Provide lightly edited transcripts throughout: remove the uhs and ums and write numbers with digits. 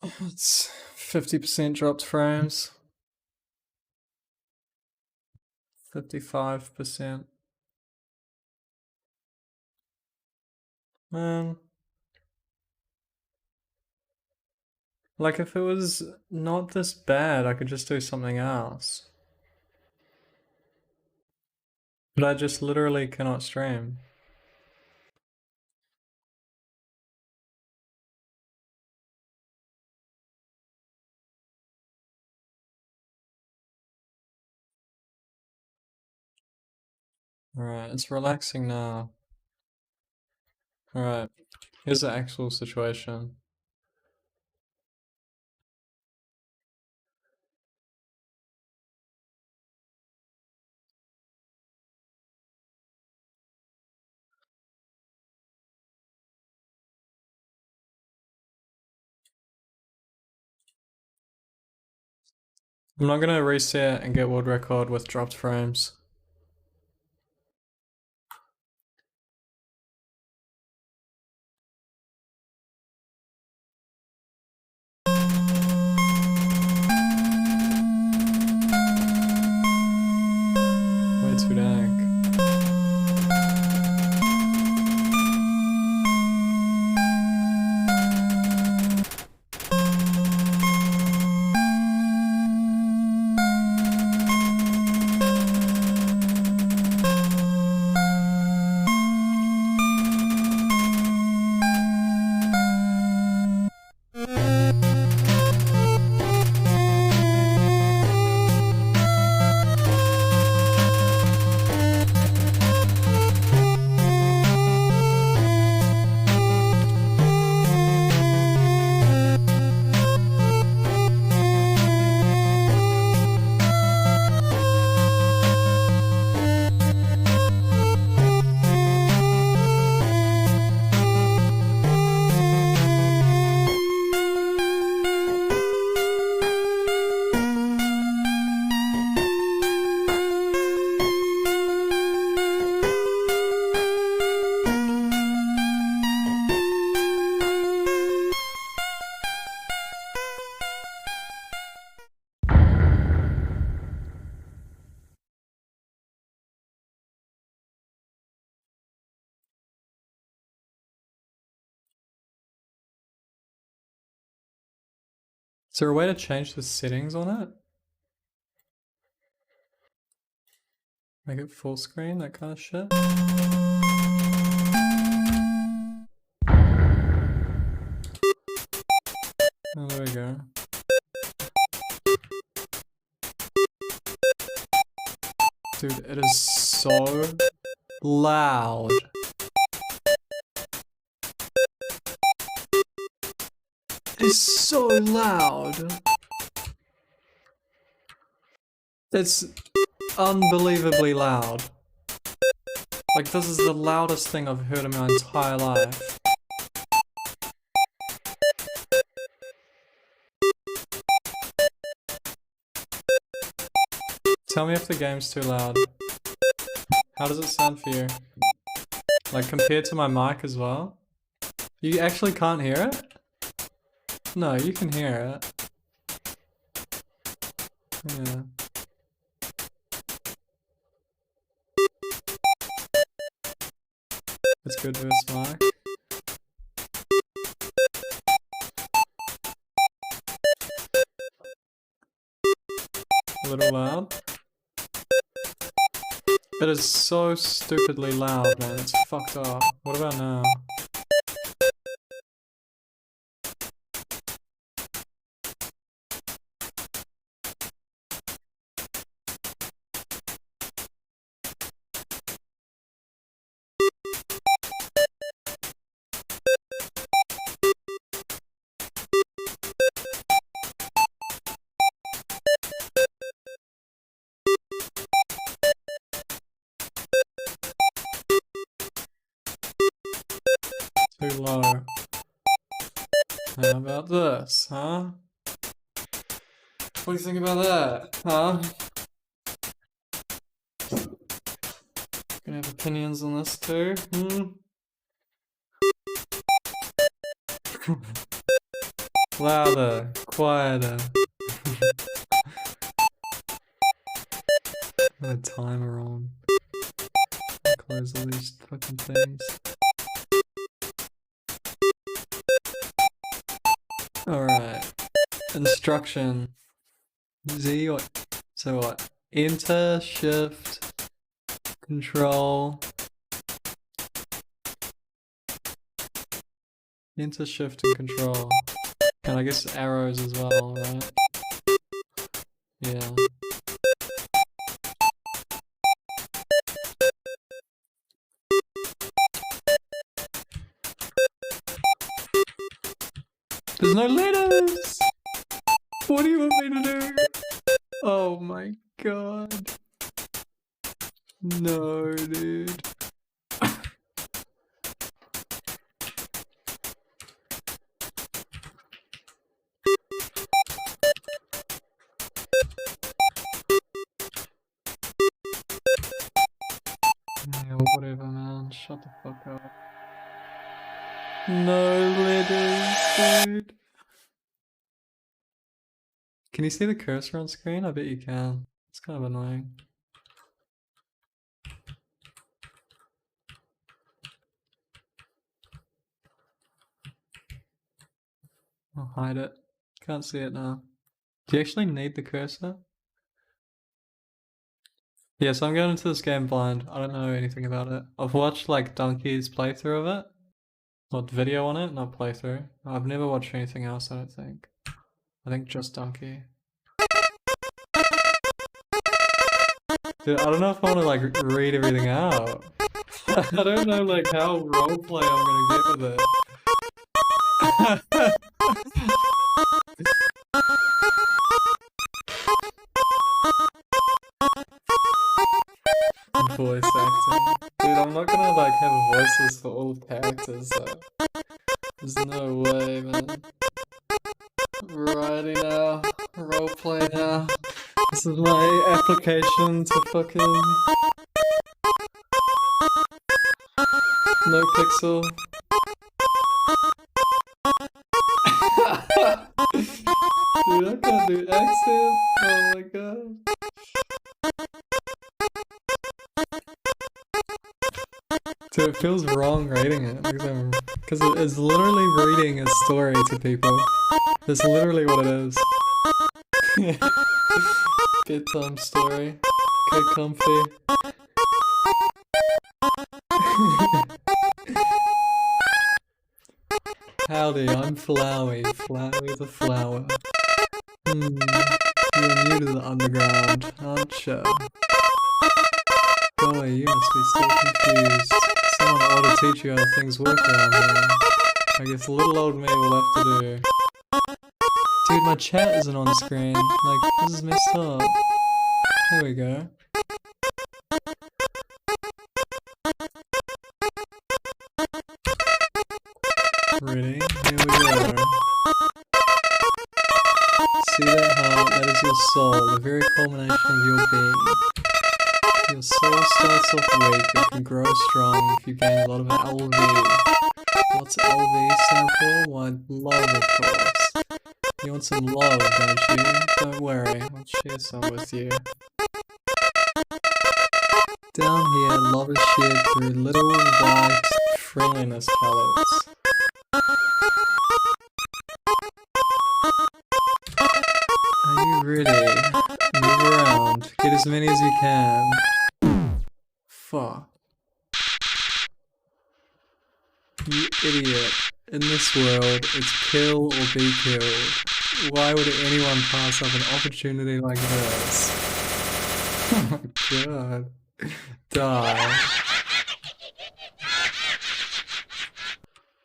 It's 50% dropped frames. 55%. Man. Like, if it was not this bad, I could just do something else. But I just literally cannot stream. Alright, it's relaxing now. Alright, here's the actual situation. I'm not gonna reset and get world record with dropped frames. Way too dank. Is there a way to change the settings on it? Make it full screen, that kind of shit? Oh, there we go. Dude, it is so loud. It is so loud. It's unbelievably loud. Like, this is the loudest thing I've heard in my entire life. Tell me if the game's too loud. How does it sound for you? Like, compared to my mic as well? You actually can't hear it? No, you can hear it. Yeah. It's good for this mic. A little loud. It is so stupidly loud, man. It's fucked up. What about now? Too low. How about this, huh? What do you think about that, huh? Gonna have opinions on this too, Louder, quieter. Got a timer on. Close all these fucking things. Alright. Instruction. Z or so what? Enter, shift, control. Enter, shift, and control. And I guess arrows as well, right? Yeah. There's no letters! What do you want me to do? Oh my god. No, dude. Yeah, whatever, man. Shut the fuck up. No letters, dude. Can you see the cursor on screen? I bet you can. It's kind of annoying. I'll hide it. Can't see it now. Do you actually need the cursor? Yeah, so I'm going into this game blind. I don't know anything about it. I've watched like Donkey's playthrough of it. What, video on it, not playthrough. I've never watched anything else, I don't think. I think just Donkey. Dude, I don't know if I want to like read everything out. I don't know like how roleplay I'm gonna get with it. Voice acting. Dude, I'm not gonna like have voices for all characters though. There's no way, man. Righty now. Roleplay now. This is my application to fucking... No pixel. Dude, I can't do accent. Oh my god. Dude, it feels wrong reading it because it's literally reading a story to people. That's literally what it is. Bedtime story. Get comfy. Howdy, I'm Flowey. Flowey the flower. You're new to the underground, aren't you? Golly, you must be so confused. Someone ought to teach you how things work around here. I guess little old me will have to do. Dude, my chat isn't on screen. Like, this is messed up. There we go. Ready? Here we go. See that heart? That is your soul, the very culmination of your being. Your soul starts off weak, but can grow strong if you gain a lot of LV. What's LV stand for? Why, love, of course. You want some love, don't you? Don't worry, I'll share some with you. Down here, love is shared through little white friendliness pellets. Are you ready? Move around. Get as many as you can. Fuck. You idiot. In this world, it's kill or be killed. Why would anyone pass up an opportunity like this? Oh my god. Die.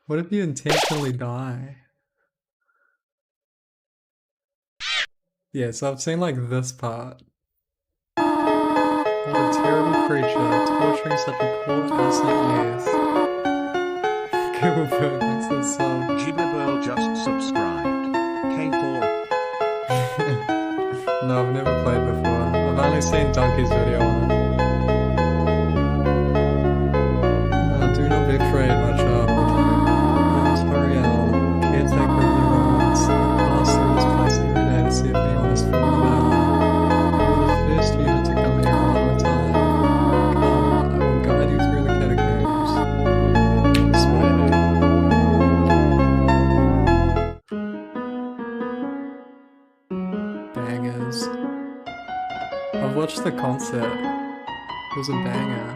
What if you intentionally die? Yeah, so I've seen like this part. What a terrible creature, torturing such a poor innocent youth. Gilbert makes this song. Gibberberl just subscribed. K4. No, I've never played before. I've only seen Donkey's video on it. Do not be afraid, my child. Let us hurry out. Caretaker of the roads. thing is. I've watched the concert. It was a banger.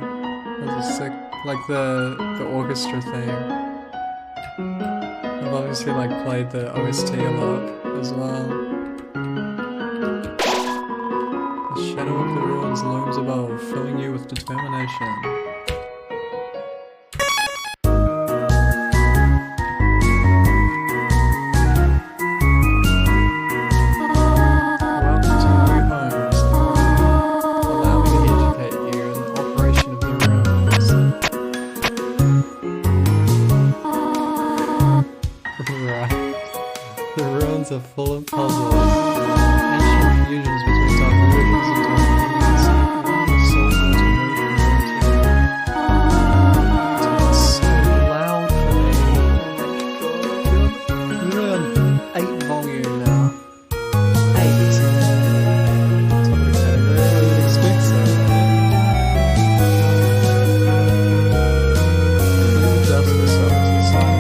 It was a sick, like the orchestra thing. I've obviously like played the OST a lot as well. The shadow of the ruins looms above, filling you with determination. Are full of puzzles, ancient fusions between diversions and continues. One is so good to move from room to room. It's so loud for me. Oh my god. We're on 8 volume now. 8. Somebody said I really expect so. Look at the dust of the songs inside.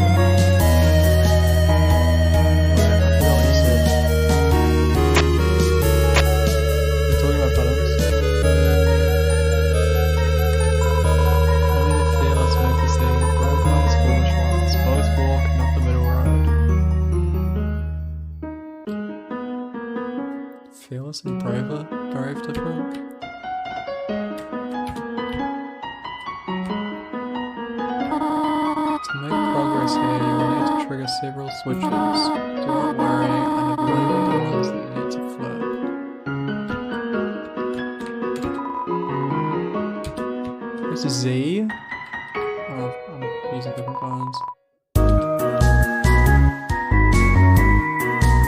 Fearless and braver, brave different. To make progress here, you will need to trigger several switches. Do not worry, I have labeled the ones that you need to flip. There's a Z. Oh, I'm using different buttons.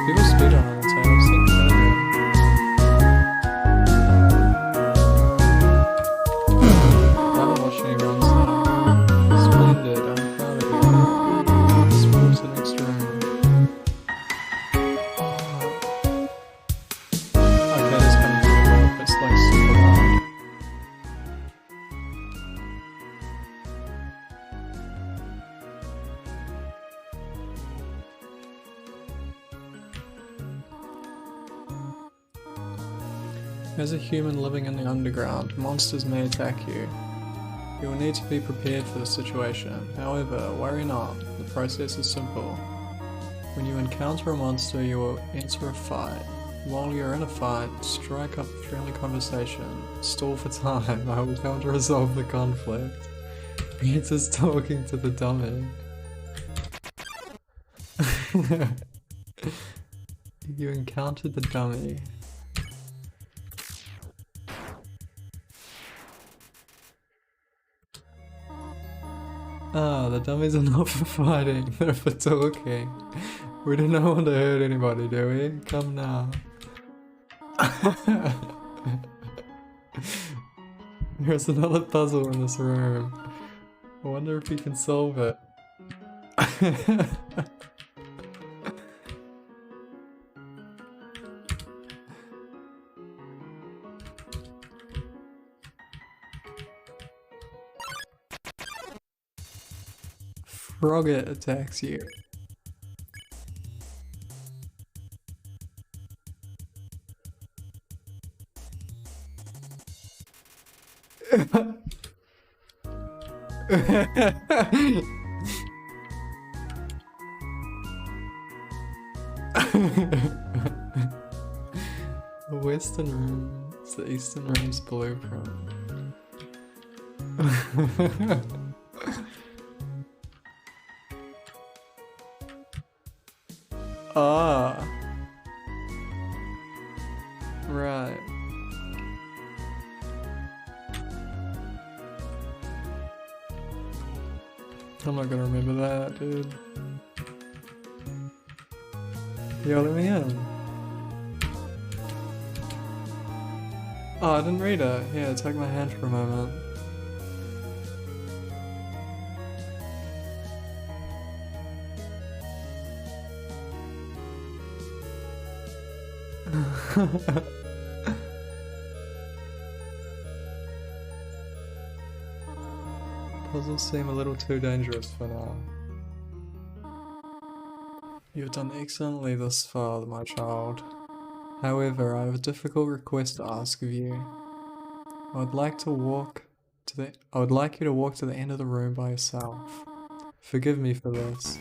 People speed on undertale, I've seen better. As a human living in the underground, monsters may attack you. You will need to be prepared for the situation. However, worry not, the process is simple. When you encounter a monster, you will enter a fight. While you're in a fight, strike up a friendly conversation. Stall for time, I will come to resolve the conflict. Peter's talking to the dummy. You encountered the dummy. Ah, the dummies are not for fighting, they're for talking. We do not want to hurt anybody, do we? Come now. There's another puzzle in this room. I wonder if we can solve it. Frogget attacks you. The western room is the eastern room's blueprint. Ah. Right. I'm not gonna remember that, dude. Yo, let me in. Oh, I didn't read it. Yeah, take my hand for a moment. Puzzles seem a little too dangerous for now. You've done excellently thus far, my child. However, I have a difficult request to ask of you. I would like you to walk to the end of the room by yourself. Forgive me for this.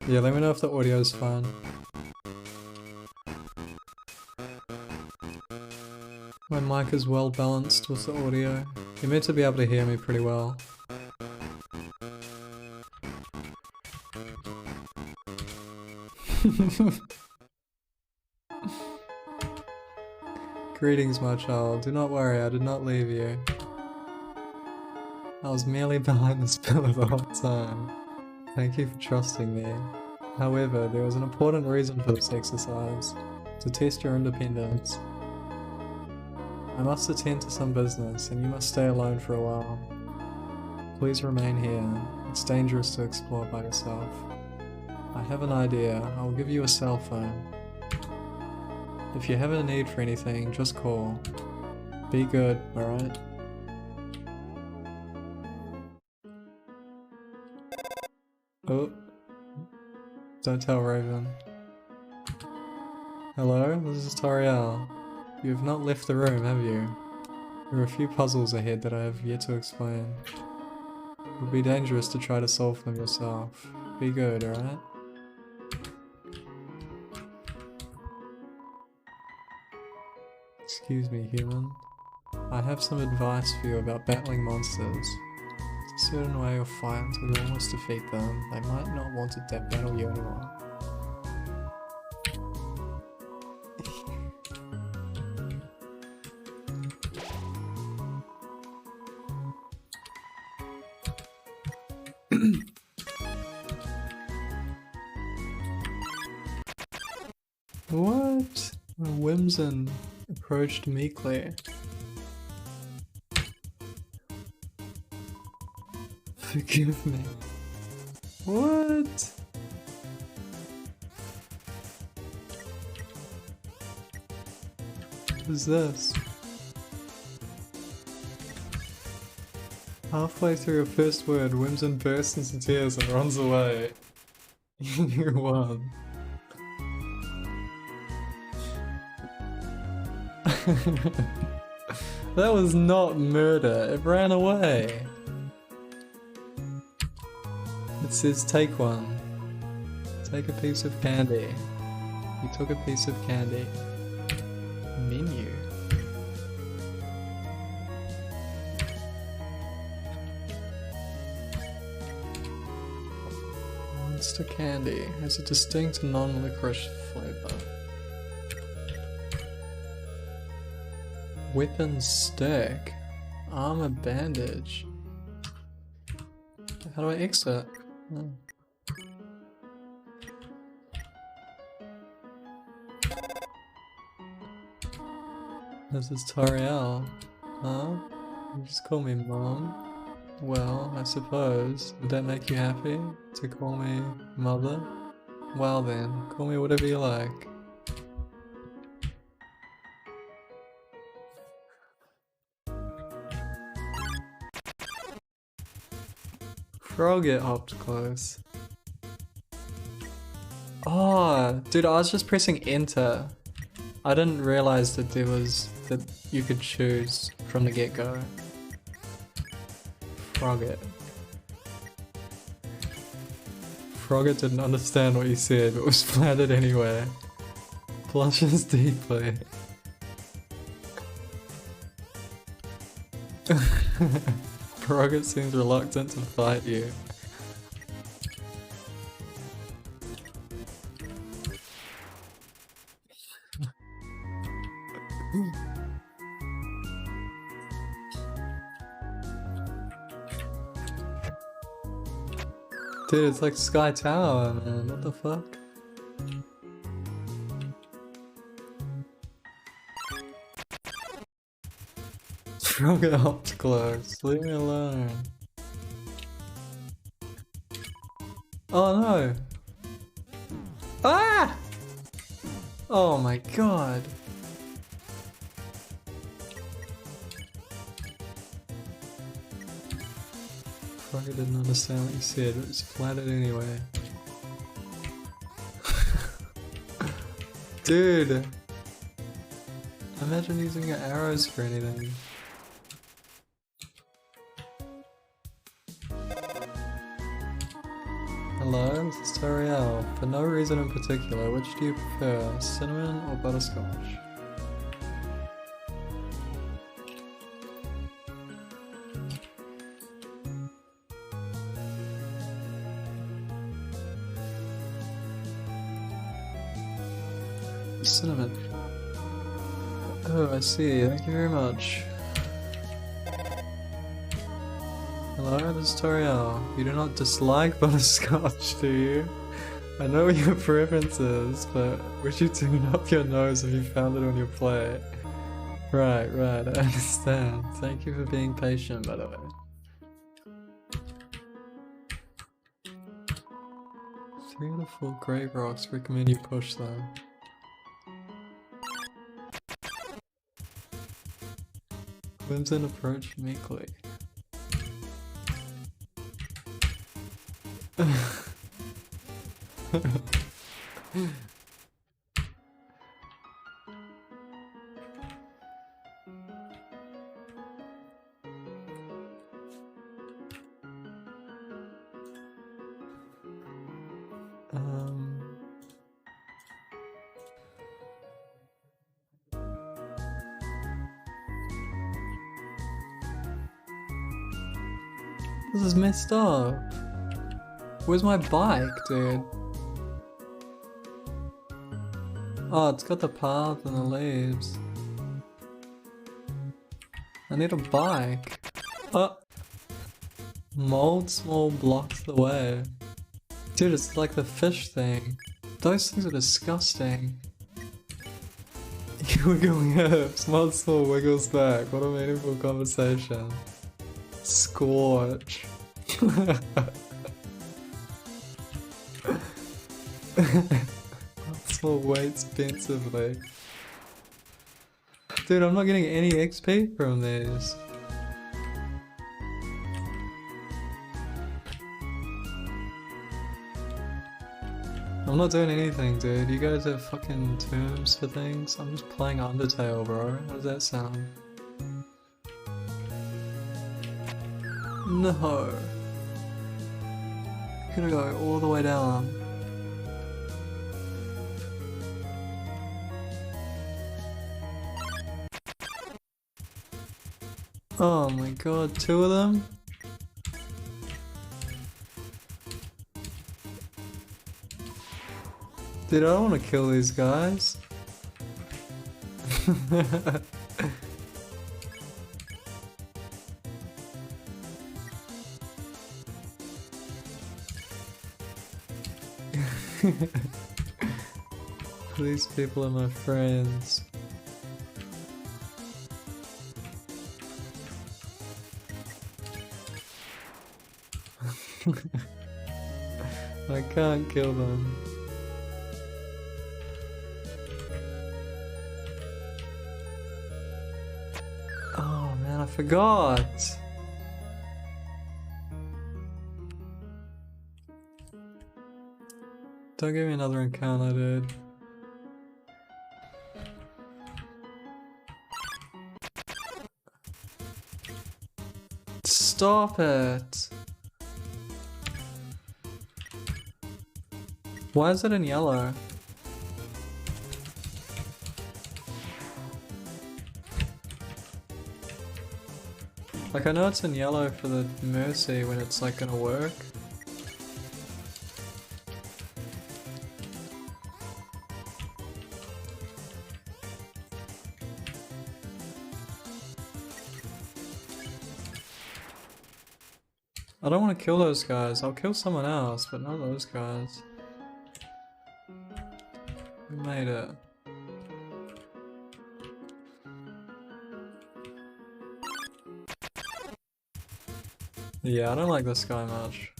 Yeah, let me know if the audio is fine. My mic is well balanced with the audio. You're meant to be able to hear me pretty well. Greetings, my child. Do not worry, I did not leave you. I was merely behind this pillar the whole time. Thank you for trusting me. However, there was an important reason for this exercise. To test your independence. I must attend to some business, and you must stay alone for a while. Please remain here. It's dangerous to explore by yourself. I have an idea. I will give you a cell phone. If you have a need for anything, just call. Be good, alright? Oh. Don't tell Raven. Hello, this is Toriel. You have not left the room, have you? There are a few puzzles ahead that I have yet to explain. It would be dangerous to try to solve them yourself. Be good, alright? Excuse me, human. I have some advice for you about battling monsters. It's a certain way of fight until you almost defeat them. They might not want to battle you anymore. What? Whimsun approached meekly. Forgive me. What? What is this? Halfway through your first word, Whimsun bursts into tears and runs away. You won. That was not murder, it ran away. It says take one. Take a piece of candy. You took a piece of candy. Menu. Monster candy has a distinct non-licorice flavor. Weapon stick. Armor bandage. How do I exit? Oh. This is Toriel. Huh? You just call me Mom? Well, I suppose. Would that make you happy? To call me Mother? Well then, call me whatever you like. Frogget hopped close. Oh, dude, I was just pressing enter. I didn't realize that that you could choose from the get-go. Frogget. Frogget didn't understand what you said, but was flattered anyway. Blushes deeply. Frogget seems reluctant to fight you. Dude, it's like Sky Tower, man. What the fuck? Frogget hopped close. Leave me alone. Oh no! Ah! Oh my god. probably didn't understand what you said, but just played it anyway. Dude! Imagine using your arrows for anything. Hello, this is Toriel. For no reason in particular, which do you prefer, cinnamon or butterscotch? Cinnamon. Oh, I see. Thank you very much. Hello, this is Toriel. You do not dislike butterscotch, do you? I know what your preference is, but would you tune up your nose if you found it on your plate? Right, I understand. Thank you for being patient, by the way. 3 out of 4 grave rocks, recommend you push them. Clemson approached meekly. This is messed up. Where's my bike, dude? Oh, it's got the path and the leaves. I need a bike. Oh! Mold small blocks the way. Dude, it's like the fish thing. Those things are disgusting. Wiggling hips, mold small wiggles back. What a meaningful conversation. Scorch. Small weights expensively. Dude, I'm not getting any XP from these. I'm not doing anything, dude. You guys have fucking terms for things. I'm just playing Undertale, bro. How does that sound? No. I'm gonna go all the way down. Oh my god, 2 of them? Dude, I don't want to kill these guys. These people are my friends. I can't kill them. Oh man, I forgot. Don't give me another encounter, dude. Stop it! Why is it in yellow? Like, I know it's in yellow for the mercy when it's like gonna work. I don't want to kill those guys. I'll kill someone else, but not those guys. We made it. Yeah, I don't like this guy much.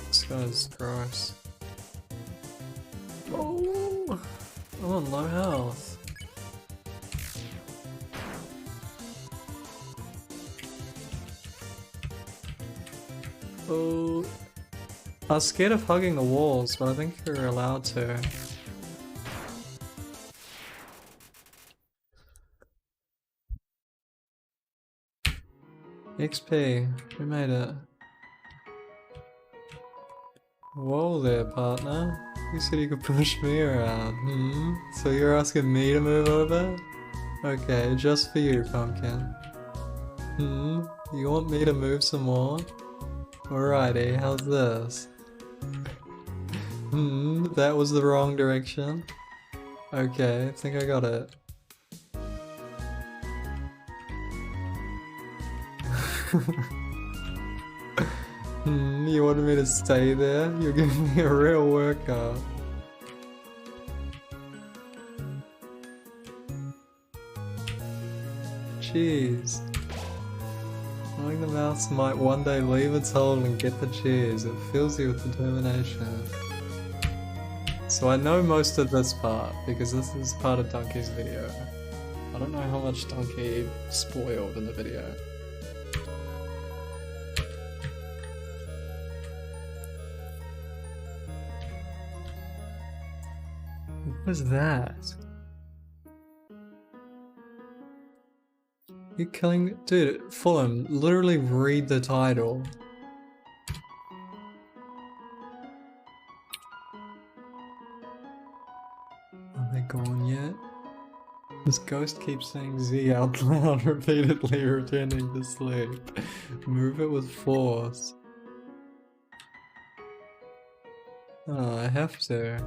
This guy's gross. Oh! I'm on low health. Oh. I was scared of hugging the walls, but I think you're allowed to. XP, we made it. Whoa there, partner. You said you could push me around, So you're asking me to move over? Okay, just for you, Pumpkin. You want me to move some more? Alrighty, how's this? That was the wrong direction. Okay, I think I got it. You wanted me to stay there? You're giving me a real workout. Jeez. Knowing the mouse might one day leave its hole and get the cheese, it fills you with determination. So I know most of this part, because this is part of Donkey's video. I don't know how much Donkey spoiled in the video. What was that? You're killing me? Dude, Fulham, literally read the title. Are they gone yet? This ghost keeps saying Z out loud repeatedly, returning to sleep. Move it with force. Oh, I have to.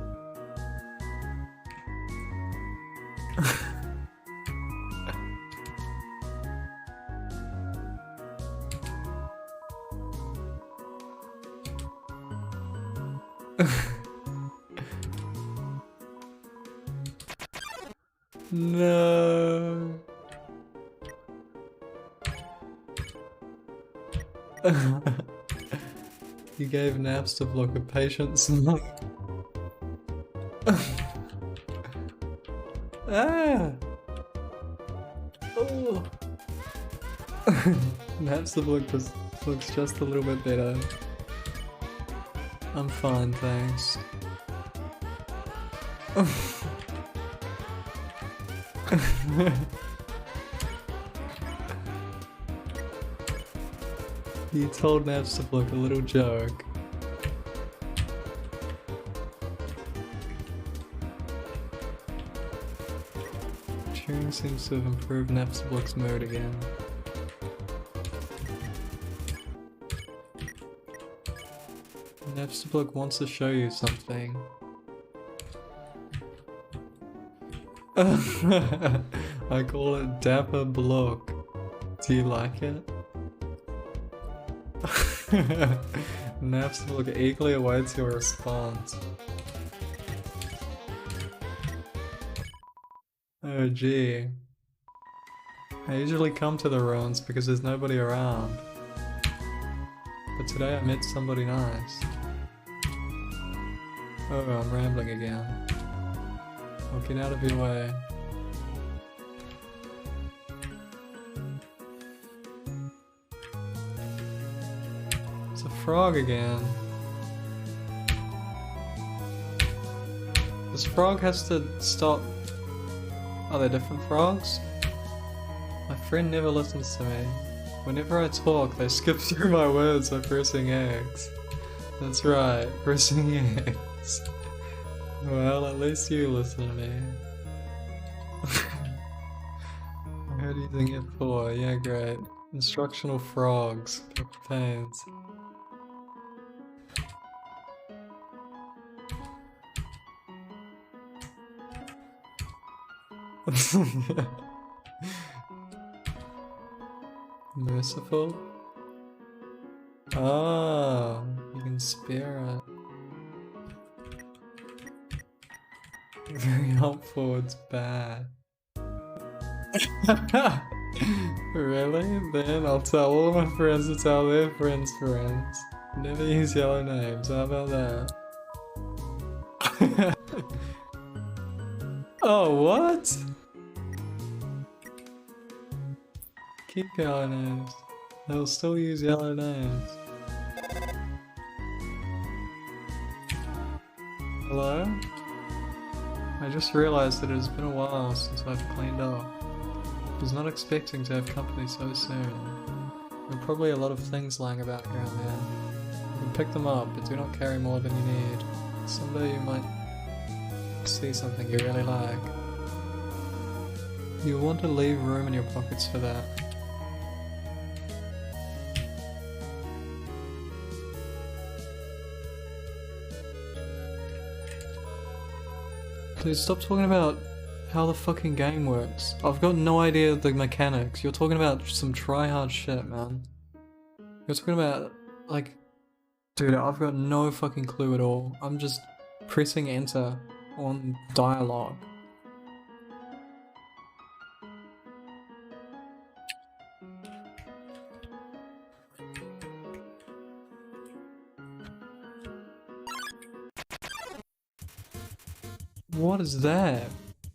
No. You gave Napster a patient smoke. Ah! Oh! Napster looks just a little bit better. I'm fine, thanks. You told Napster a little joke. Turing seems to have improved Napster mode again. Napster wants to show you something. I call it Dapper Block. Do you like it? Napster eagerly awaits your response. Oh gee. I usually come to the ruins because there's nobody around. But today I met somebody nice. Oh, I'm rambling again. I'll get out of your way. It's a frog again. This frog has to stop. Are there different frogs? My friend never listens to me. Whenever I talk, they skip through my words by pressing X. That's right, pressing X. Well, at least you listen to me. I heard using it for, yeah, great. Instructional frogs, pains. Merciful? Oh, you can spare it. Very helpful, it's bad. Really? Then I'll tell all of my friends to tell their friends' friends. Never use yellow names, how about that? Oh, what? Keep yellow names. They'll still use yellow names. Hello? I just realized that it has been a while since I've cleaned up. I was not expecting to have company so soon. There are probably a lot of things lying about here and there. You can pick them up, but do not carry more than you need. Someday you might see something you really like. You'll want to leave room in your pockets for that. Dude, stop talking about how the fucking game works. I've got no idea the mechanics. You're talking about some try-hard shit, man. You're talking about, like... Dude, I've got no fucking clue at all. I'm just pressing enter on dialogue. What is that?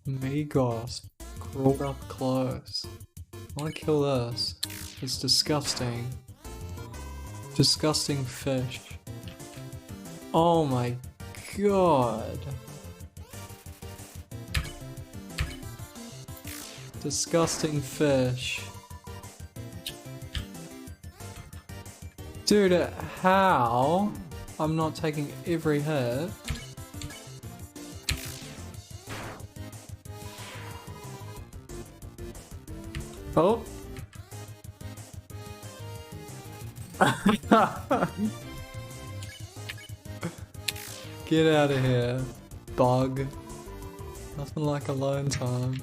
Migos crawled up close. I wanna kill this. It's disgusting. Disgusting fish. Oh my god. Disgusting fish. Dude, how? I'm not taking every hit. Oh. Get out of here, bug. Nothing like alone time.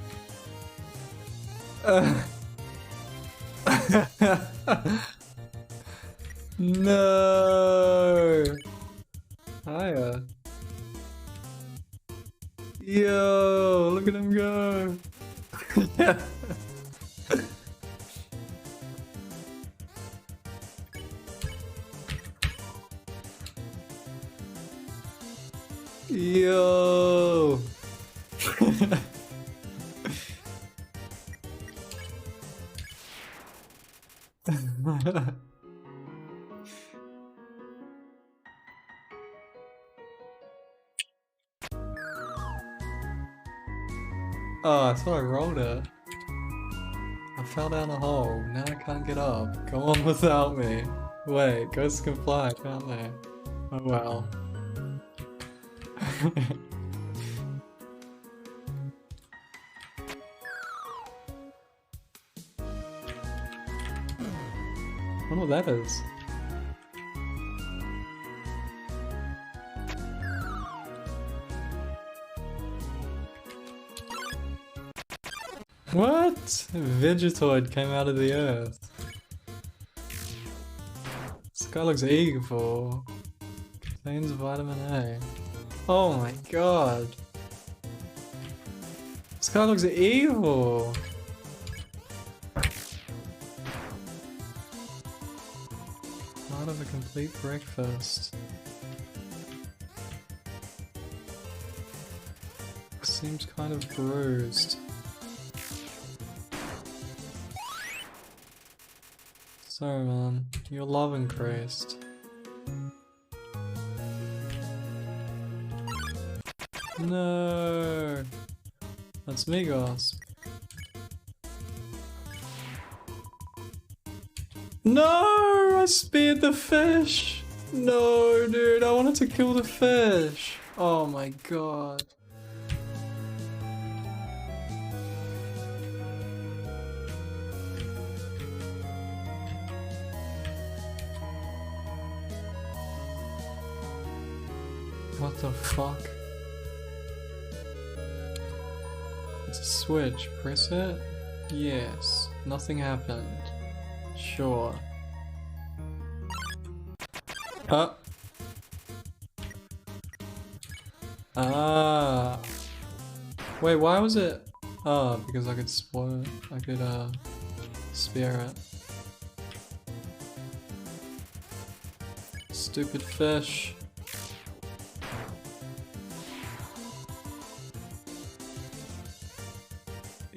No. Hiya. Yo, look at him go. Yo. Oh, I thought I rolled it. I fell down a hole. Now I can't get up. Go on without me. Wait, ghosts can fly, can't they? Oh well. I don't know what that is. What? Vegetoid came out of the earth. This guy looks evil. Contains vitamin A. Oh my god. This guy looks evil. Part of a complete breakfast. Seems kind of bruised. Sorry man, your love increased. No, that's Migos. No, I speared the fish. No, dude, I wanted to kill the fish. Oh my god. What the fuck? It's a switch. Press it? Yes. Nothing happened. Sure. Ah. Wait, why was it? Oh, because I could spoil it. I could, spear it. Stupid fish.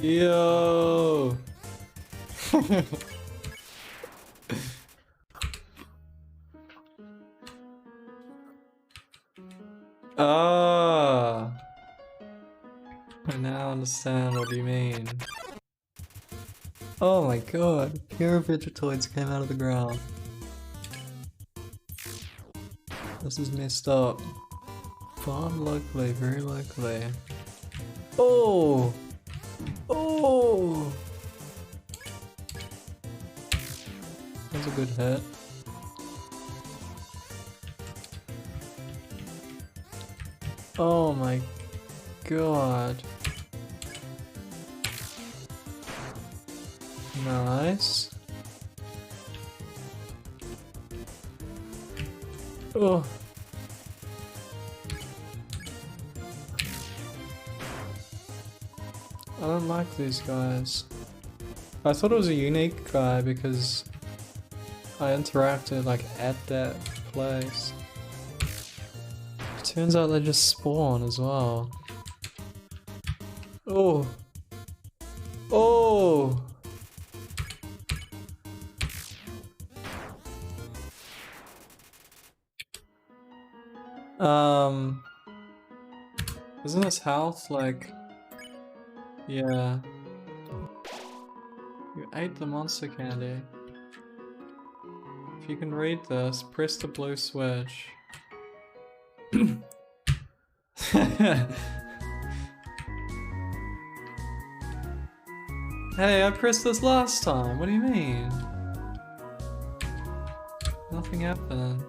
Yo! Ah! I now understand what you mean. Oh my god, a pair of Vegetoids came out of the ground. This is messed up. Farm locally, very locally. Oh! Oh! That's a good hit. Oh my god. Nice. Oh. I don't like these guys. I thought it was a unique guy because I interacted like at that place. Turns out they just spawn as well. Oh. Oh. Isn't his health like... Yeah. You ate the monster candy. If you can read this, press the blue switch. Hey, I pressed this last time. What do you mean? Nothing happened.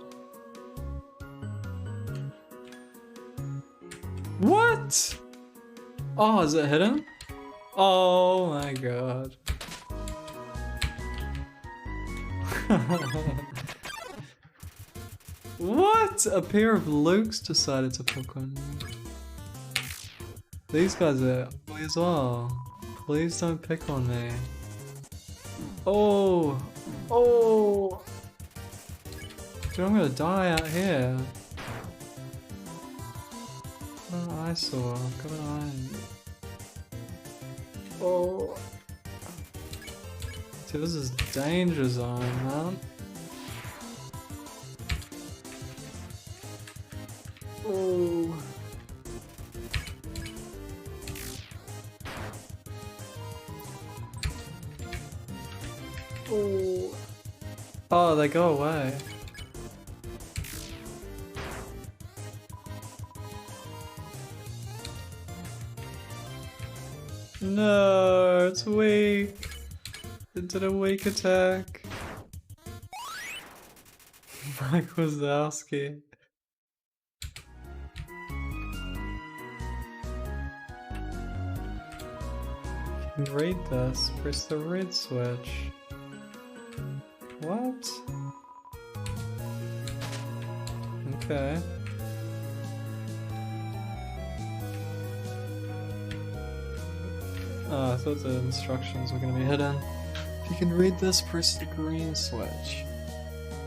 What? Oh, is it hidden? Oh my god. What? A pair of Lukes decided to pick on me. These guys are ugly as well. Please don't pick on me. Oh! Oh! Dude, I'm gonna die out here. Got an eyesore. Got an eye. Oh! Dude, this is danger zone, man. Oh! Oh! Oh, they go away. No, it's weak. It did a weak attack. Mike Wazowski. You can read this. Press the red switch. What? Okay. Oh, I thought the instructions were gonna be hidden. If you can read this, press the green switch.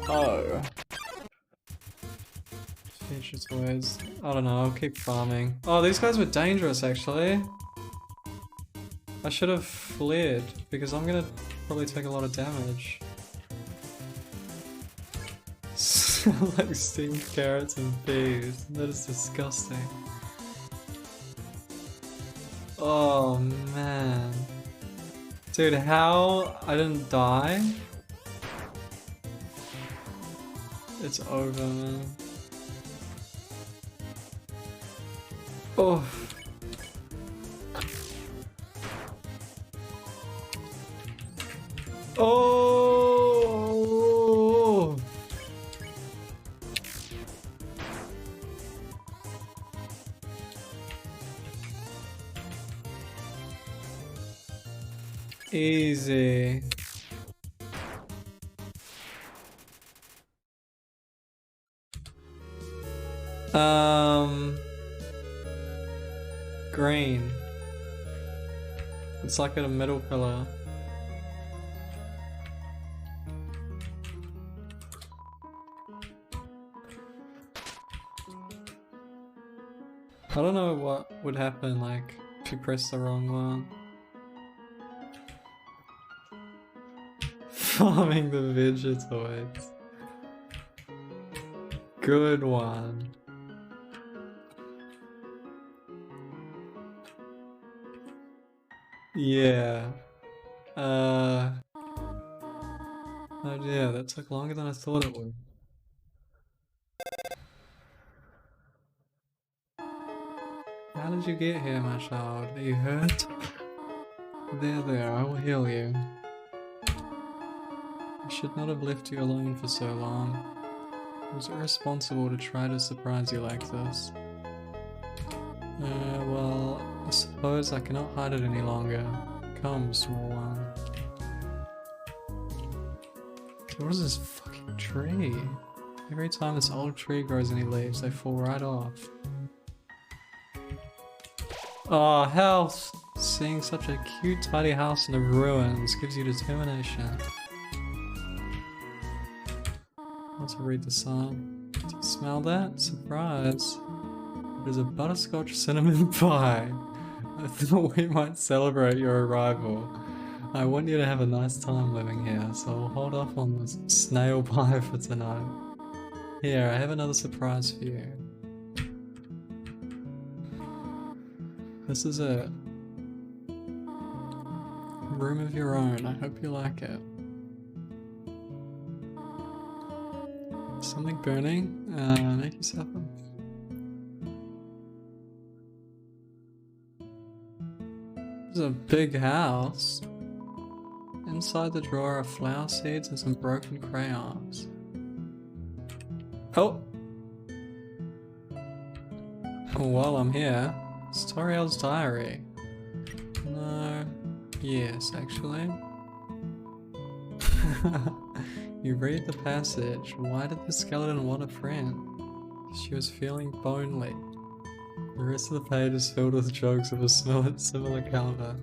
Oh. Future toys. I don't know, I'll keep farming. Oh, these guys were dangerous actually. I should have fled, because I'm gonna probably take a lot of damage. Like steamed carrots and peas. That is disgusting. Oh man. Dude, how I didn't die? It's over, man. Oh. Oh. Easy. Green. It's like a middle pillar. I don't know what would happen like if you press the wrong one. Farming the Vegetoids. Good one. Yeah. Oh yeah, that took longer than I thought it would. How did you get here, my child? Are you hurt? There, I will heal you. I should not have left you alone for so long. It was irresponsible to try to surprise you like this. Well, I suppose I cannot hide it any longer. Come, small one. What is this fucking tree? Every time this old tree grows any leaves, they fall right off. Oh, health! Seeing such a cute, tidy house in the ruins gives you determination. Want to read the sign? Do you smell that? Surprise! It is a butterscotch cinnamon pie. I thought we might celebrate your arrival. I want you to have a nice time living here, so I'll hold off on this snail pie for tonight. Here, I have another surprise for you. This is it. Room of your own. I hope you like it. Something burning? Make yourself up. This is a big house. Inside the drawer are flower seeds and some broken crayons. Oh! While I'm here, it's Toriel's diary. No. Yes, actually. You read the passage. Why did the skeleton want a friend? She was feeling lonely. The rest of the page is filled with jokes of a similar caliber.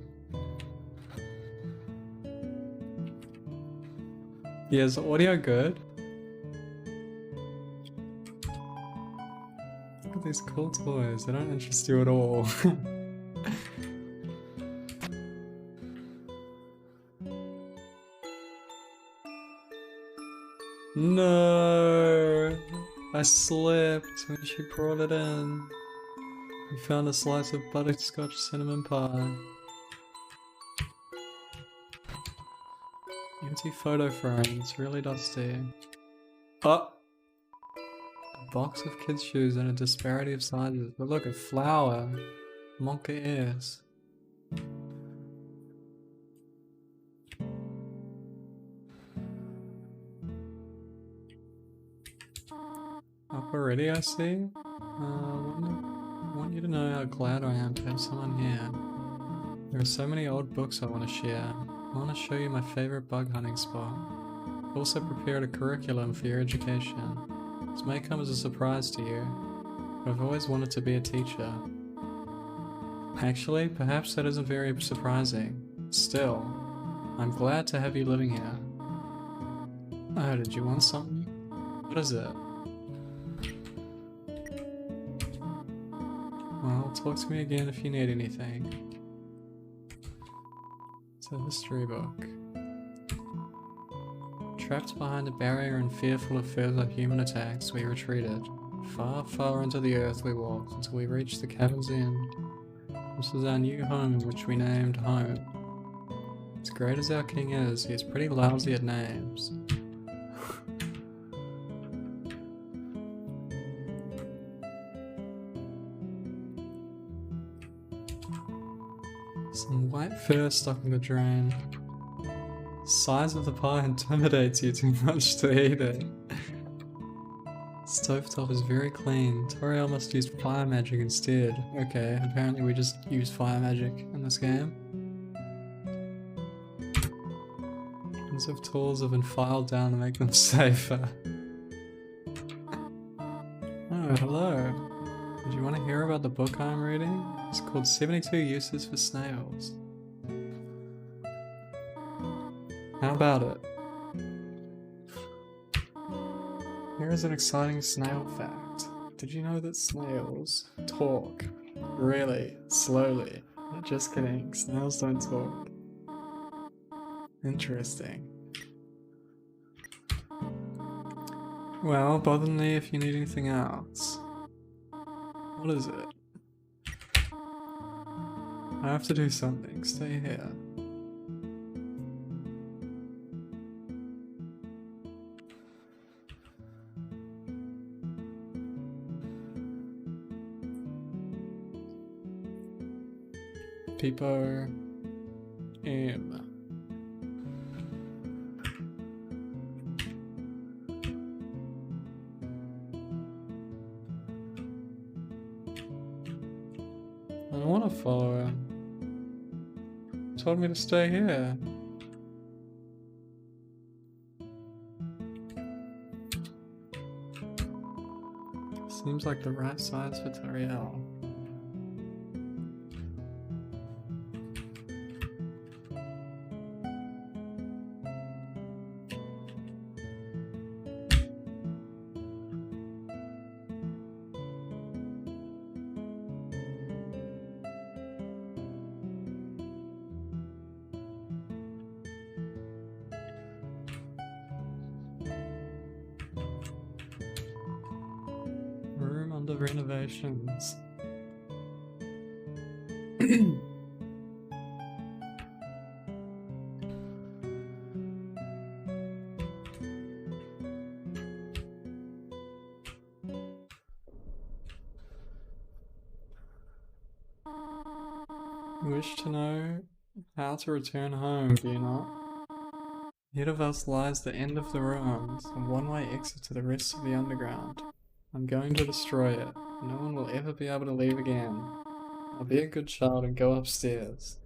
Yeah, is the audio good? Look at these cool toys, they don't interest you at all. No! I slipped when she brought it in. We found a slice of butterscotch cinnamon pie. Empty photo frame, it's really dusty. Oh! A box of kids' shoes and a disparity of sizes. But look, a flower. Monka ears. Up already, I see. I want you to know how glad I am to have someone here. There are so many old books I want to share. I want to show you my favorite bug hunting spot. I've also prepared a curriculum for your education. This may come as a surprise to you, but I've always wanted to be a teacher. Actually, perhaps that isn't very surprising. Still, I'm glad to have you living here. Oh, did you want something? What is it? Well, talk to me again if you need anything. It's a history book. Trapped behind a barrier and fearful of further human attacks, we retreated. Far, far into the earth we walked until we reached the cavern's end. This is our new home, which we named Home. As great as our king is, he is pretty lousy at names. Some white fur stuck in the drain. The size of the pie intimidates you too much to eat it. Stovetop is very clean. Toriel must use fire magic instead. Okay, apparently we just use fire magic in this game. Tons of tools have been filed down to make them safer. Oh, hello. Did you want to hear about the book I'm reading? It's called 72 Uses for Snails. How about it? Here is an exciting snail fact. Did you know that snails talk really slowly? Just kidding, snails don't talk. Interesting. Well, bother me if you need anything else. What is it? I have to do something. Stay here. People M. I don't want to follow her. Told me to stay here. Seems like the right size for Tariel. Room under renovations. Wish to know how to return home, do you not? Ahead of us lies the end of the ruins, a one-way exit to the rest of the underground. I'm going to destroy it. No one will ever be able to leave again. I'll be a good child and go upstairs.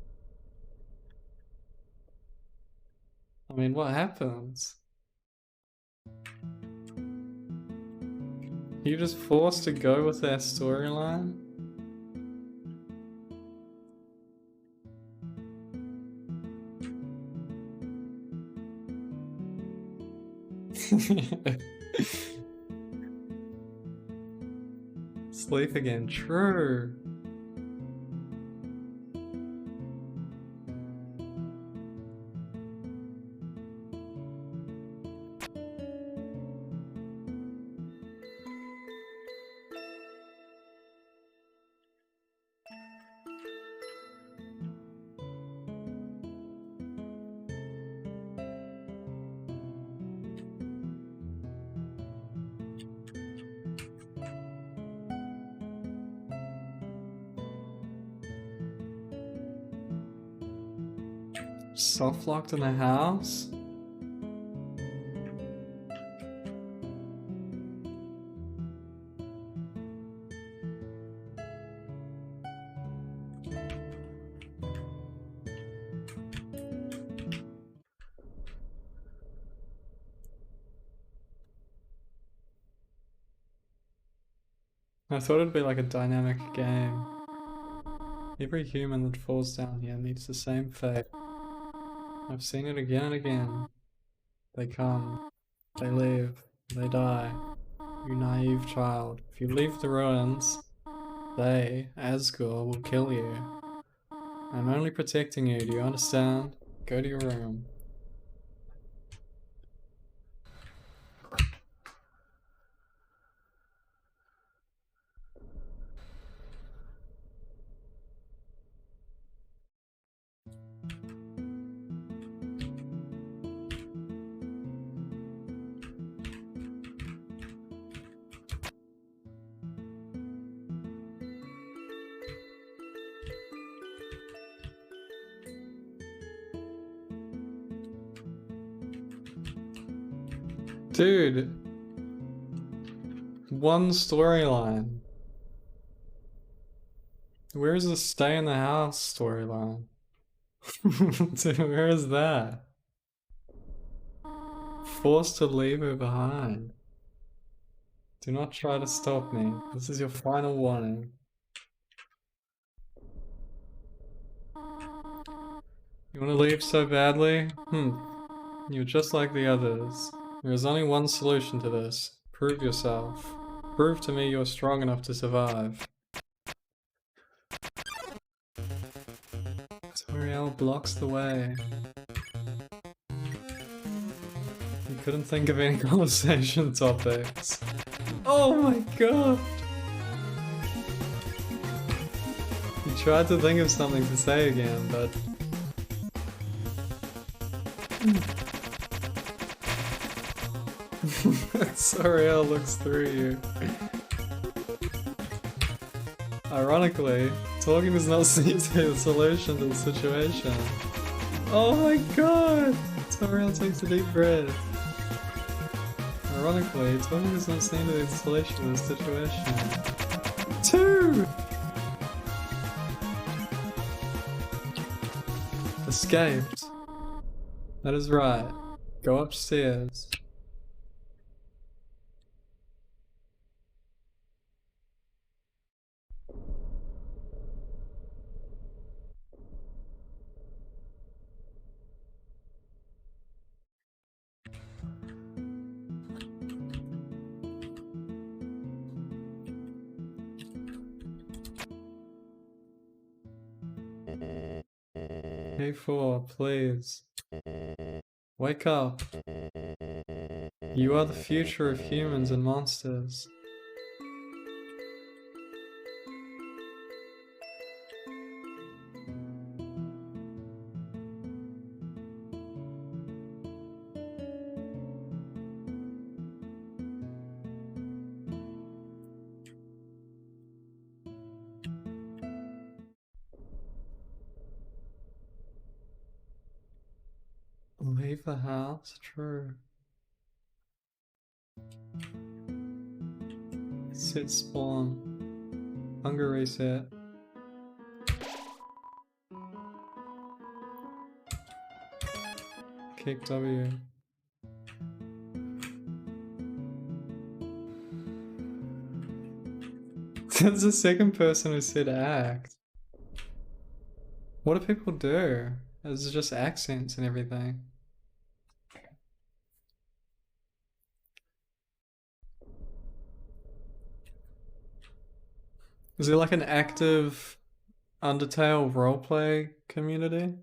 I mean, what happens? You just forced to go with their storyline? Sleep again, true. Soft locked in the house? I thought it'd be like a dynamic game. Every human that falls down here meets the same fate. I've seen it again and again. They come, they leave, they die. You naive child. If you leave the ruins, they, Asgore, will kill you. I'm only protecting you, do you understand? Go to your room. Dude, one storyline. Where's the stay in the house storyline? Dude, where is that? Forced to leave her behind. Do not try to stop me. This is your final warning. You want to leave so badly? You're just like the others. There is only one solution to this. Prove yourself. Prove to me you're strong enough to survive. Toriel blocks the way. You couldn't think of any conversation topics. Oh my god! I tried to think of something to say again, but... Soriel looks through you. Ironically, talking does not seem to be the solution to the situation. Oh my god! Soriel takes a deep breath. Ironically, talking does not seem to be the solution to the situation. 2! Escaped. That is right. Go upstairs. K4, please. Wake up. You are the future of humans and monsters. Leave the house? True. Sit spawn. Hunger reset. Kick W. That's the second person who said act. What do people do? It's just accents and everything. Is there like an active Undertale roleplay community?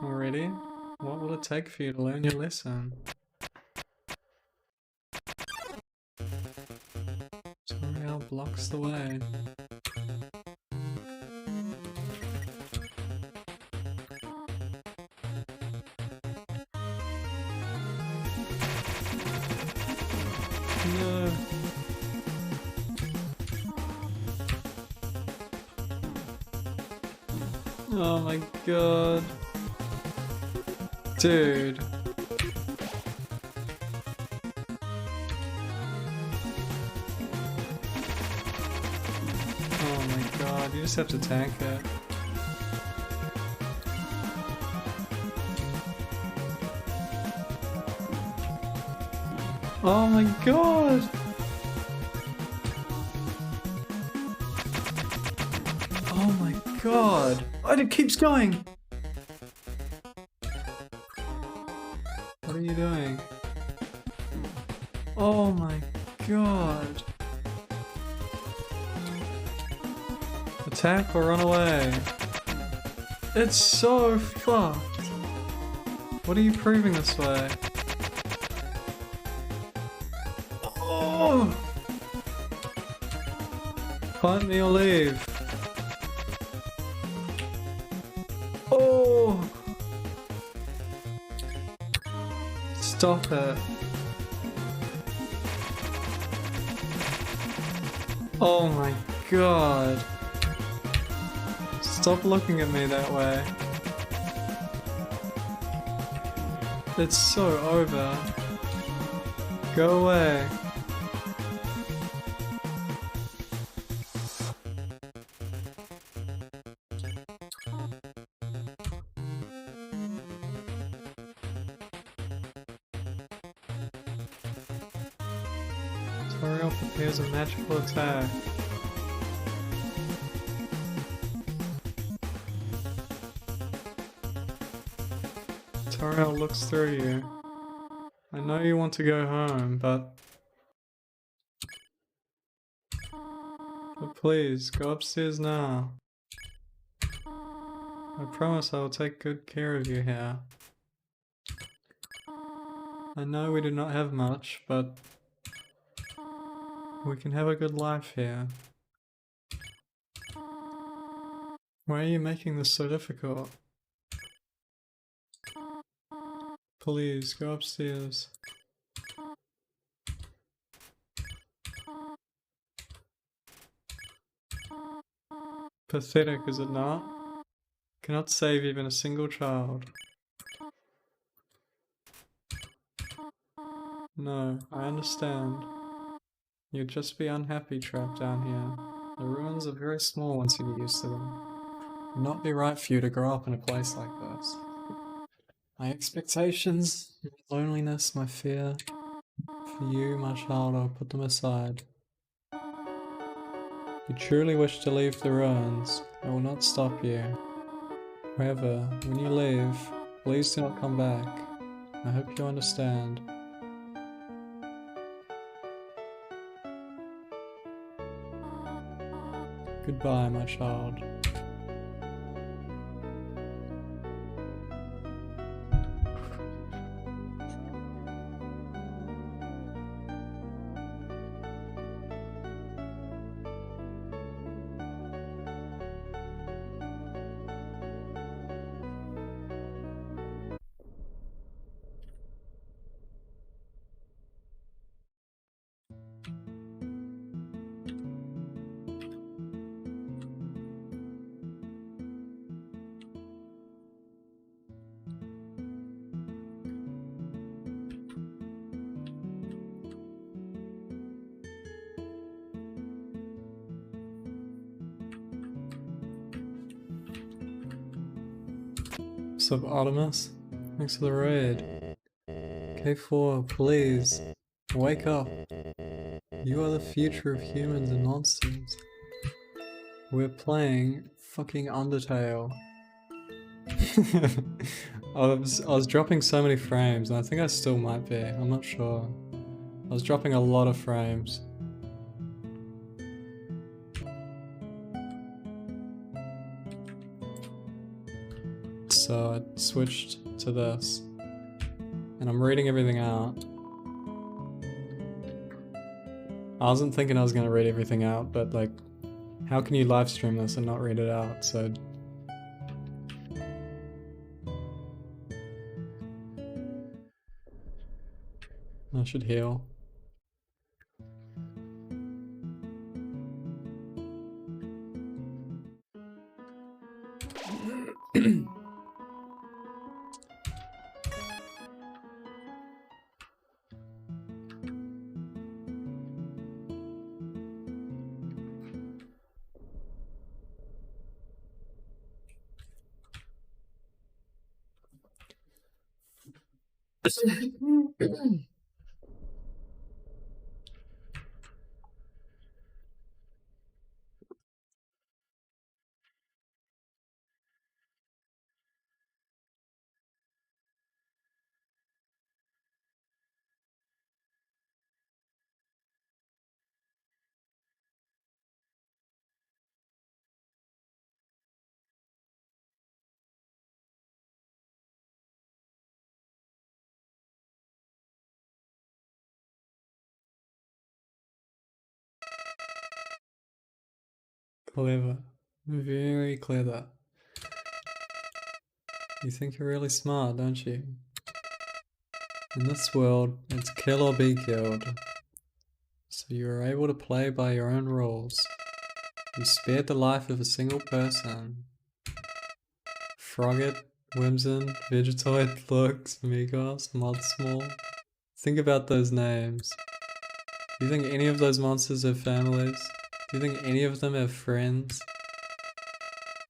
Already? What will it take for you to learn your lesson? Toriel blocks the way. No. Oh my god. Dude. Oh my god, you just have to tank it. Oh my god! Oh my god! Oh, it keeps going! What are you doing? Oh my god! Attack or run away? It's so fucked! What are you proving this way? Oh! Fight me or leave. Oh! Stop it. Oh my god. Stop looking at me that way. It's so over. Go away. Toriel prepares a magical attack. Toriel looks through you. I know you want to go home, but please, go upstairs now. I promise I will take good care of you here. I know we do not have much, but we can have a good life here. Why are you making this so difficult? Please, go upstairs. Pathetic, is it not? Cannot save even a single child. No, I understand. You'd just be unhappy trapped down here. The ruins are very small once you get used to them. It would not be right for you to grow up in a place like this. My expectations, my loneliness, my fear. For you, my child, I'll put them aside. If you truly wish to leave the ruins, I will not stop you. However, when you leave, please do not come back. I hope you understand. Goodbye, my child. What's up, Artemis? Thanks for the raid. K4, please, wake up. You are the future of humans and monsters. We're playing fucking Undertale. I was dropping so many frames, and I think I still might be, I'm not sure. I was dropping a lot of frames. So I switched to this. And I'm reading everything out. I wasn't thinking I was gonna read everything out, but like, how can you live stream this and not read it out? So I should heal. Clever. Very clever. You think you're really smart, don't you? In this world, it's kill or be killed. So you are able to play by your own rules. You spared the life of a single person. Frogget, Whimsun, Vegetoid, Lux, Migos, Modsmall. Think about those names. Do you think any of those monsters have families? Do you think any of them have friends?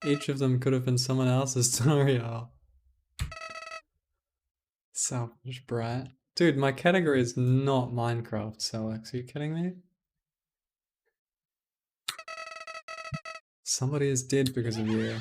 Each of them could have been someone else's story arc. Selfish brat. Dude, my category is not Minecraft, Sellex. Are you kidding me? Somebody is dead because of you.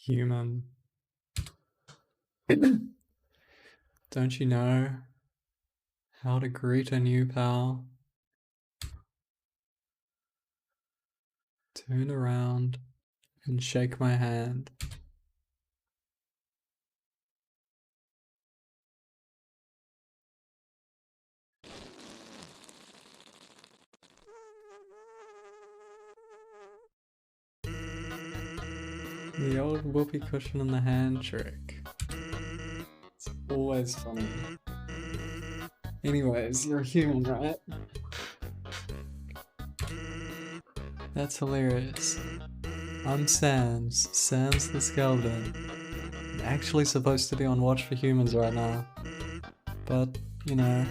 Human. Don't you know how to greet a new pal? Turn around and shake my hand. The old whoopee cushion in the hand trick. It's always funny. Anyways, you're a human, right? That's hilarious. I'm Sans the skeleton. I'm actually supposed to be on watch for humans right now. But, you know,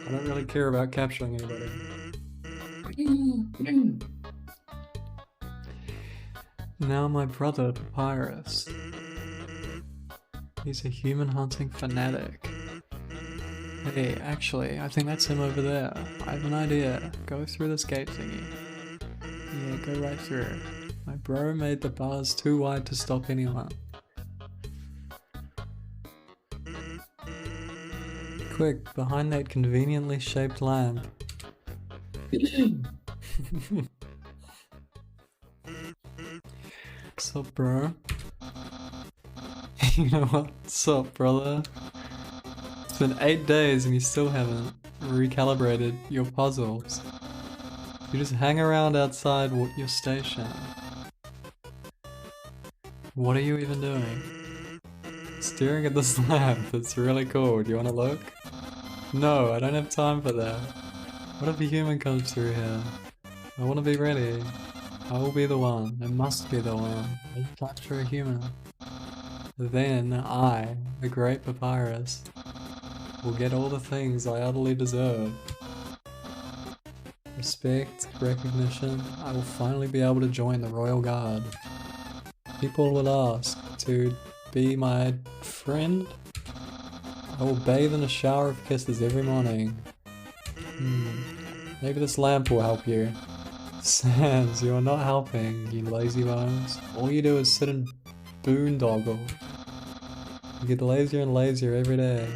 I don't really care about capturing anybody. Now my brother, Papyrus. He's a human hunting fanatic. Hey, actually, I think that's him over there. I have an idea. Go through this gate thingy. Yeah, go right through. My bro made the bars too wide to stop anyone. Quick, behind that conveniently shaped lamp. What's up, bro? You know what's up, brother? It's been 8 days and you still haven't recalibrated your puzzles. You just hang around outside your station. What are you even doing? Staring at this lamp, it's really cool. Do you wanna look? No, I don't have time for that. What if a human comes through here? I wanna be ready. I will be the one. It must be the one. I'll capture a human. Then I, the great Papyrus, will get all the things I utterly deserve. Respect, recognition, I will finally be able to join the Royal Guard. People will ask to be my friend. I will bathe in a shower of kisses every morning. Maybe this lamp will help you. Sans, you are not helping, you lazy bones. All you do is sit and boondoggle. You get lazier and lazier every day.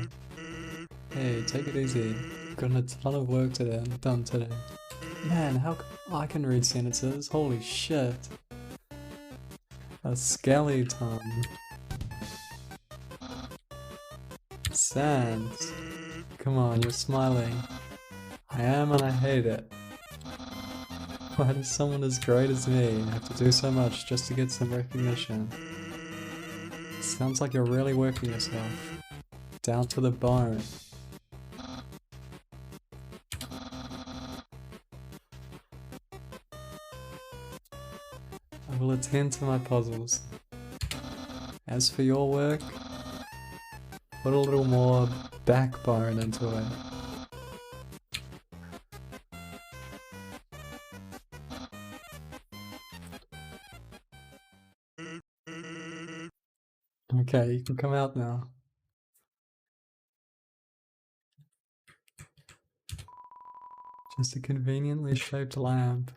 Hey, take it easy. I've got a ton of work done today. Man, how I can read sentences? Holy shit. A skeleton. Sans. Come on, you're smiling. I am and I hate it. Why does someone as great as me have to do so much just to get some recognition? Sounds like you're really working yourself. Down to the bone. I will attend to my puzzles. As for your work, put a little more backbone into it. Okay, you can come out now. Just a conveniently shaped lamp.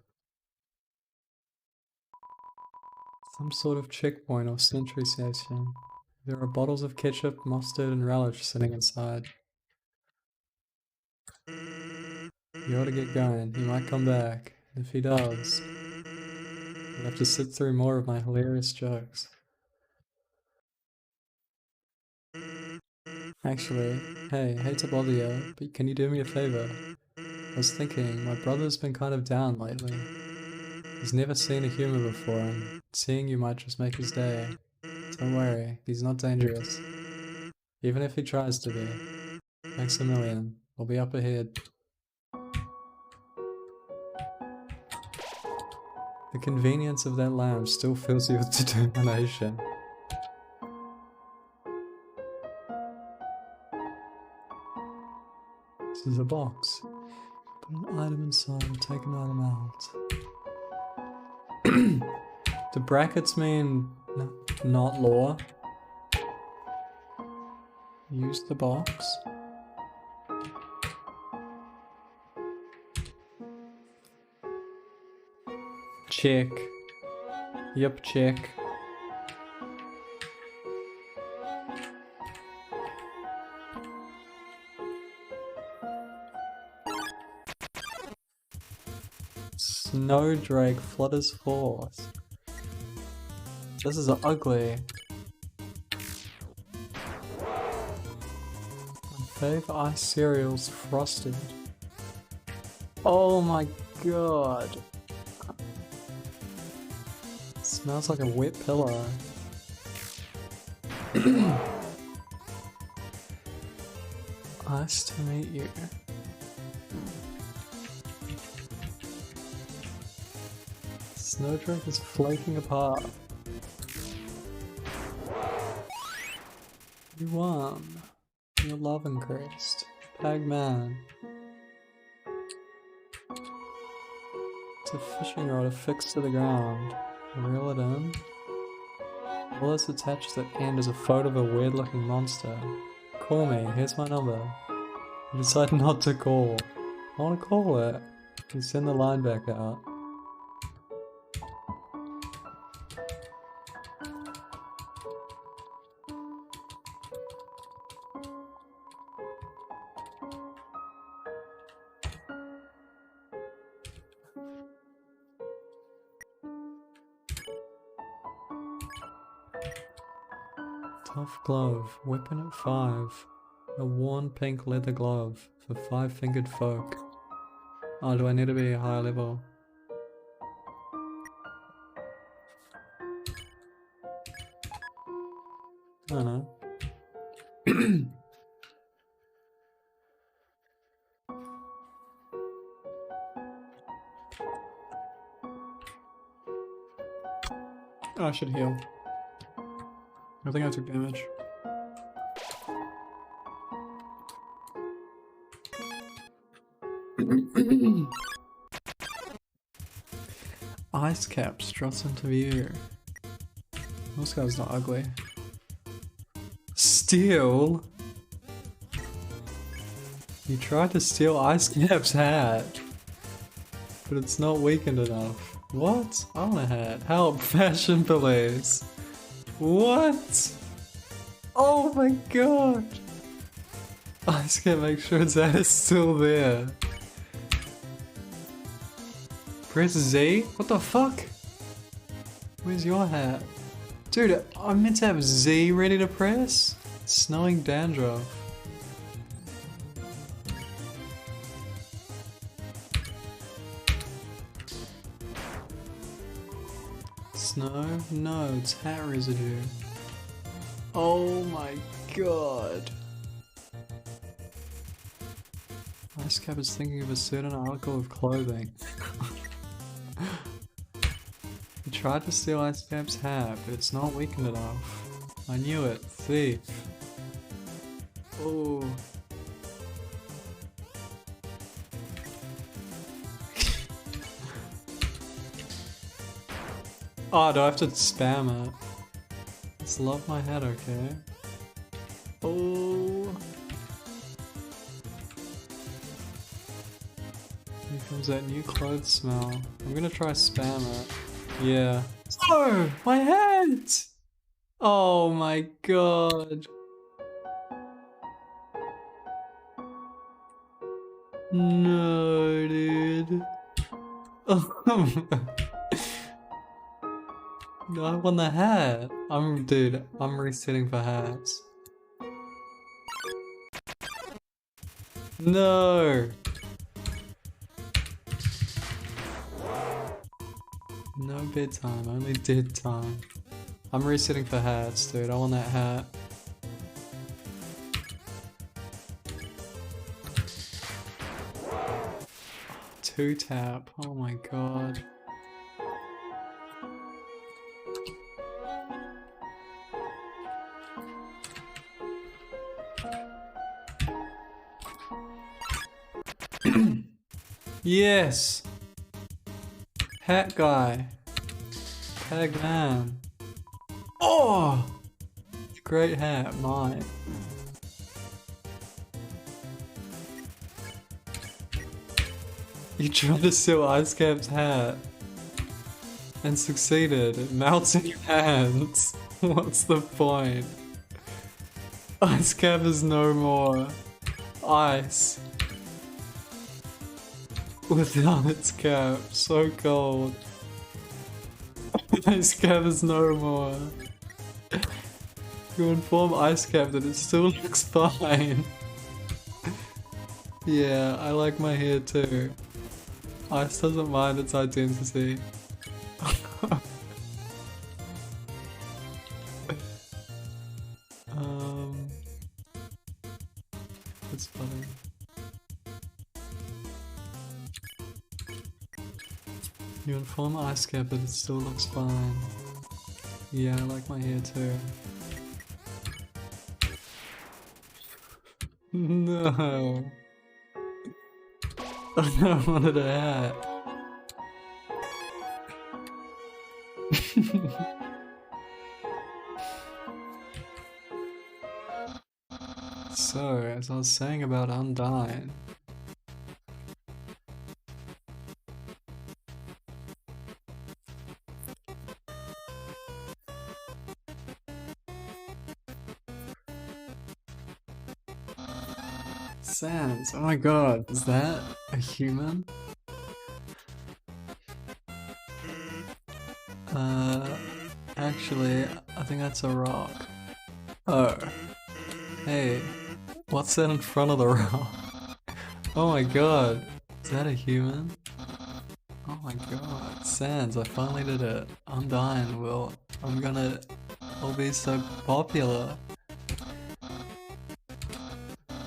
Some sort of checkpoint or sentry station. There are bottles of ketchup, mustard, and relish sitting inside. You ought to get going. He might come back. If he does, you'll have to sit through more of my hilarious jokes. Actually, hey, hate to bother you, but can you do me a favor? I was thinking, my brother's been kind of down lately. He's never seen a human before, and seeing you might just make his day. Don't worry, he's not dangerous. Even if he tries to be. Thanks a million. We'll be up ahead. The convenience of that lamp still fills you with determination. This is a box. Put an item inside and take an item out. Do brackets mean not law? Use the box. Check. Yep, check. Snowdrake flutters forth. This is ugly. My fave ice cereal's frosted. Oh my god. Smells like a wet pillow. Nice to meet you. Snowdrake is flaking apart. You won. Your love increased. Pagman. It's a fishing rod affixed to the ground. Reel it in. All that's attached to the end is a photo of a weird looking monster. Call me, here's my number. You decide not to call. I want to call it. You send the line back out. Tough glove, weapon at 5. A worn pink leather glove for 5-fingered folk. Oh, do I need to be a high level? I don't know. Oh, I should heal. I think I took damage. Ice cap struts into view. This guy's not ugly. Steal? You tried to steal Ice Cap's hat, but it's not weakened enough. What? I want a hat. Help! Fashion police! What? Oh my god! I just can't make sure its hat is still there. Press Z? What the fuck? Where's your hat? Dude, I'm meant to have Z ready to press? It's snowing dandruff. Snow? No, it's hat residue. Oh my god. Ice Cap is thinking of a certain article of clothing. He tried to steal Ice Cap's hat, but it's not weakened enough. I knew it. Thief. Oh. Oh, do I have to spam it? Just love my hat, okay? Oh. Here comes that new clothes smell. I'm gonna try spam it. Yeah. Oh, my hat! Oh my god. No, dude. No, I want the hat. Dude, I'm resetting for hats. No. No bedtime, only dead time. I'm resetting for hats, dude. I want that hat. Two tap. Oh my god. Yes! Hat guy. Tag man. Oh! Great hat, mine. You tried to steal Ice Cap's hat. And succeeded. It melts in your hands. What's the point? Ice Cap is no more. Ice. without its cap. So cold. Ice cap is no more. You inform Ice Cap that it still looks fine. Yeah, I like my hair too. Ice doesn't mind its identity. That's funny. You inform Ice Cap that it still looks fine. Yeah, I like my hair too. No. I wanted a hat. So, as I was saying about Undyne. Sans, oh my god, is that a human? Actually, I think that's a rock. Oh. Hey, what's that in front of the rock? Oh my god, is that a human? Oh my god, Sans, I finally did it. Undyne, well, I'll be so popular.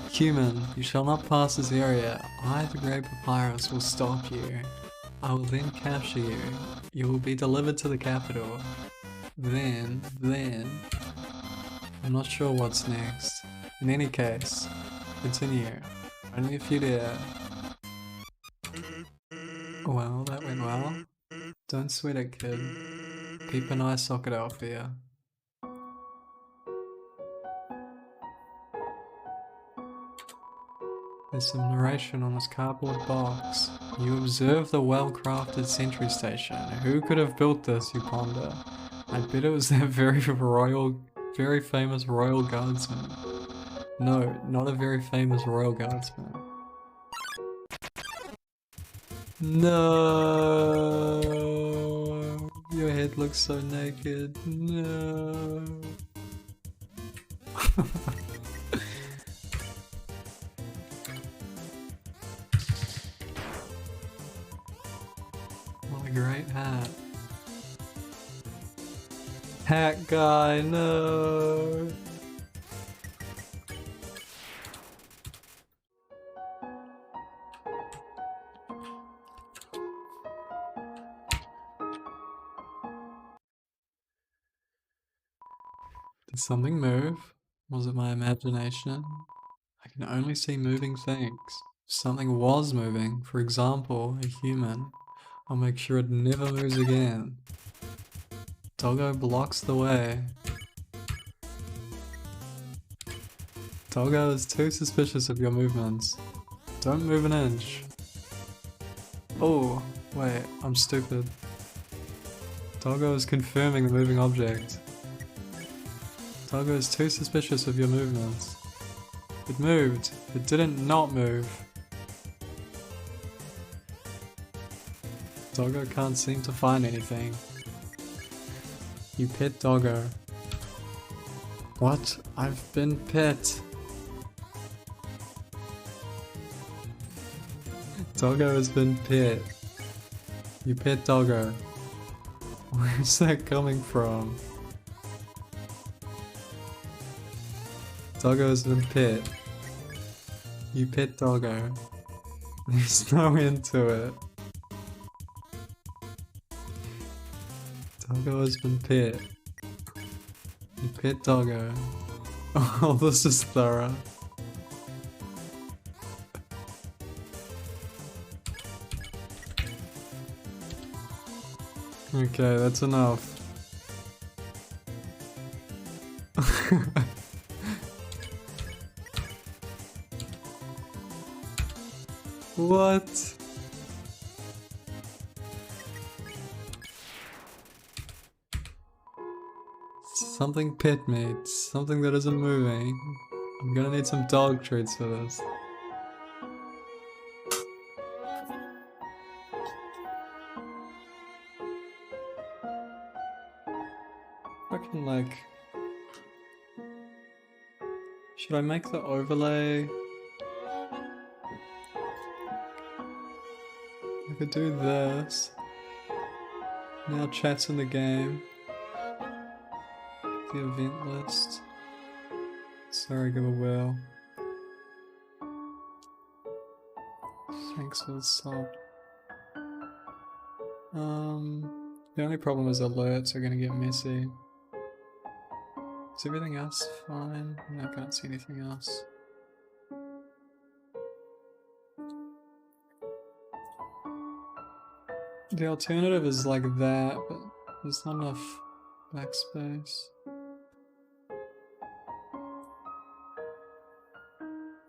Human, you shall not pass this area. I, the Great Papyrus, will stop you. I will then capture you. You will be delivered to the capital. Then, I'm not sure what's next. In any case, continue. Only if you dare. Well, that went well. Don't sweat it, kid. Keep an eye socket out for you. There's some narration on this cardboard box. You observe the well-crafted sentry station. Who could have built this, you ponder? I bet it was that very famous royal guardsman. No, not a very famous royal guardsman. No, your head looks so naked. No. What a great hat. Hat guy, no. Did something move? Was it my imagination? I can only see moving things. If something was moving, for example, a human, I'll make sure it never moves again. Doggo blocks the way. Doggo is too suspicious of your movements. Don't move an inch. Oh, wait, I'm stupid. Doggo is confirming the moving object. Doggo is too suspicious of your movements. It moved. It didn't not move. Doggo can't seem to find anything. You pet Doggo. What? I've been pet. Doggo has been pet. You pet Doggo. Where's that coming from? Doggo has been pet. You pet Doggo. There's no end to it. Doggo has been pet. You pet Doggo. Oh, this is thorough. Okay, that's enough. What? Something pet me. Something that isn't moving. I'm gonna need some dog treats for this. like... Should I make the overlay? I could do this. Now chat's in the game. The event list. Sorry, give a whirl. Thanks for the sub. The only problem is alerts are gonna get messy. Is everything else fine? No, I can't see anything else. The alternative is like that, but there's not enough backspace.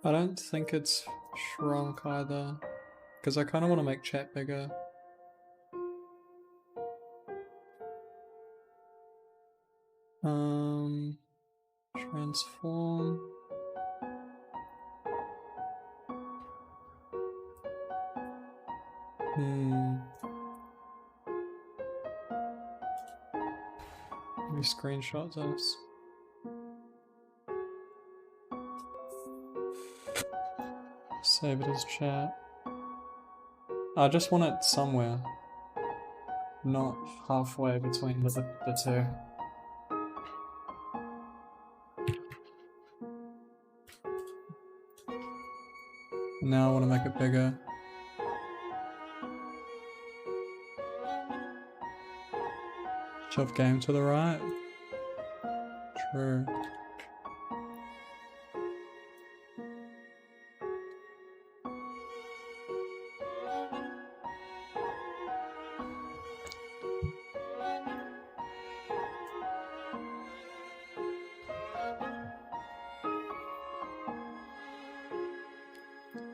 I don't think it's shrunk either, because I kind of want to make chat bigger. Transform. Let me screenshot this. Save it as chat. I just want it somewhere, not halfway between the two. Now I want to make it bigger. Shove game to the right. True.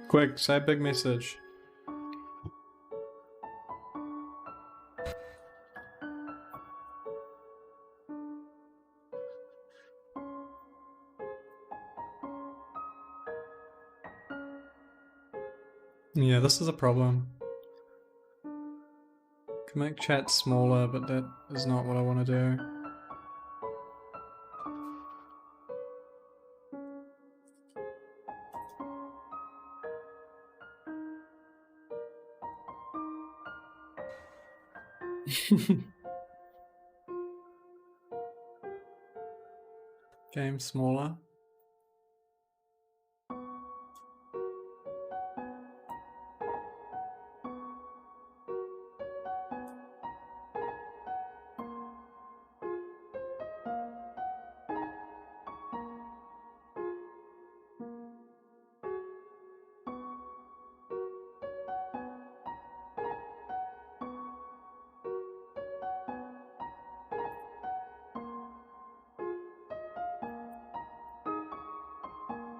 Quick, say a big message. Yeah, this is a problem. Can make chat smaller, but that is not what I want to do. Game smaller.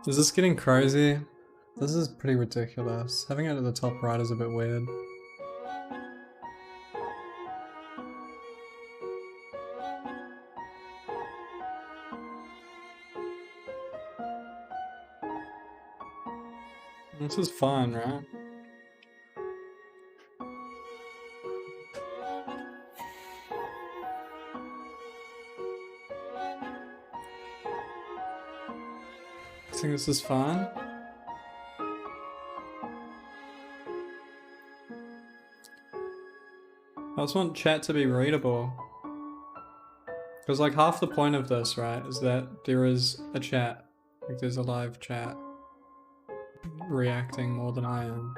Is this getting crazy? This is pretty ridiculous. Having it at the top right is a bit weird. This is fun, right? I think this is fine. I just want chat to be readable. Because like half the point of this, right, is that there is a chat. Like there's a live chat reacting more than I am.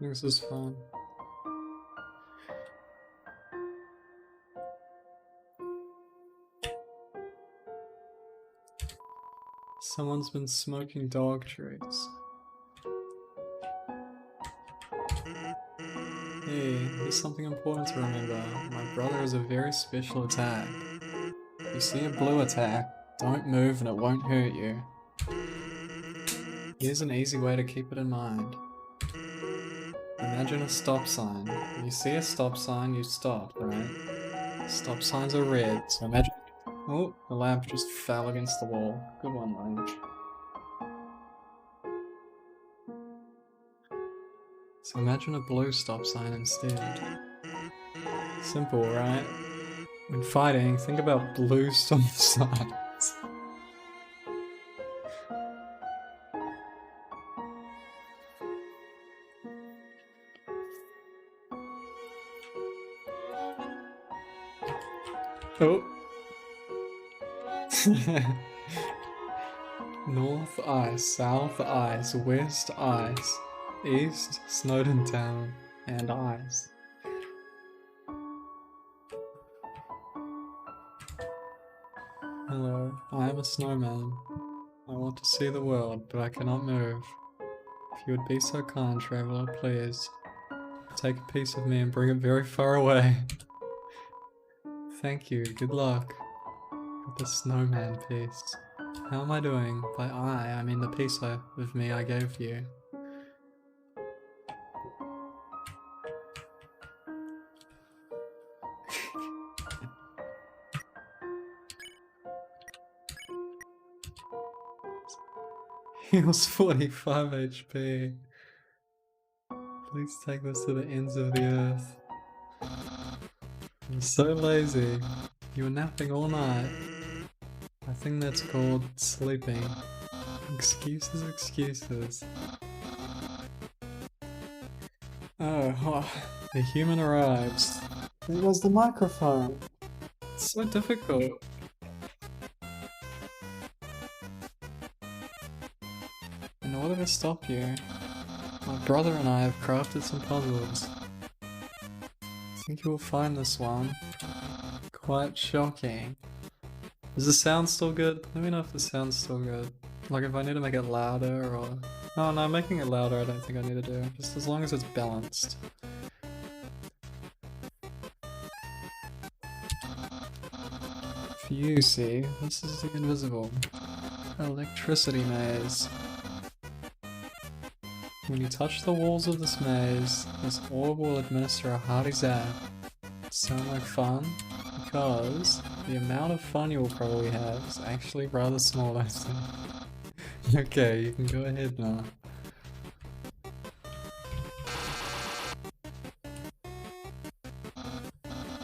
This is fun. Someone's been smoking dog treats. Hey, there's something important to remember. My brother has a very special attack. If you see a blue attack, don't move and it won't hurt you. Here's an easy way to keep it in mind. Imagine a stop sign. When you see a stop sign, you stop, right? Stop signs are red, so imagine. Oh, the lamp just fell against the wall. Good one, Lynch. So imagine a blue stop sign instead. Simple, right? When fighting, think about blue stop signs. Oh. North ice, south ice, west ice, east Snowdon Town, and ice. Hello, I am a snowman. I want to see the world, but I cannot move. If you would be so kind, traveler, please. Take a piece of me and bring it very far away. Thank you, good luck. With the snowman piece. How am I doing? By I mean the piece of me I gave you. Heals 45 HP. Please take this to the ends of the earth. I'm so lazy. You were napping all night. I think that's called sleeping. Excuses, excuses. Oh, the human arrives. There was the microphone. It's so difficult. In order to stop you, my brother and I have crafted some puzzles. I think you will find this one quite shocking. Is the sound still good? Let me know if the sound's still good. Like if I need to make it louder or... Oh no, making it louder I don't think I need to do. Just as long as it's balanced. If you see, this is the invisible electricity maze. When you touch the walls of this maze, this orb will administer a hearty zap. Sound like fun? Because the amount of fun you will probably have is actually rather small, I think. Okay, you can go ahead now.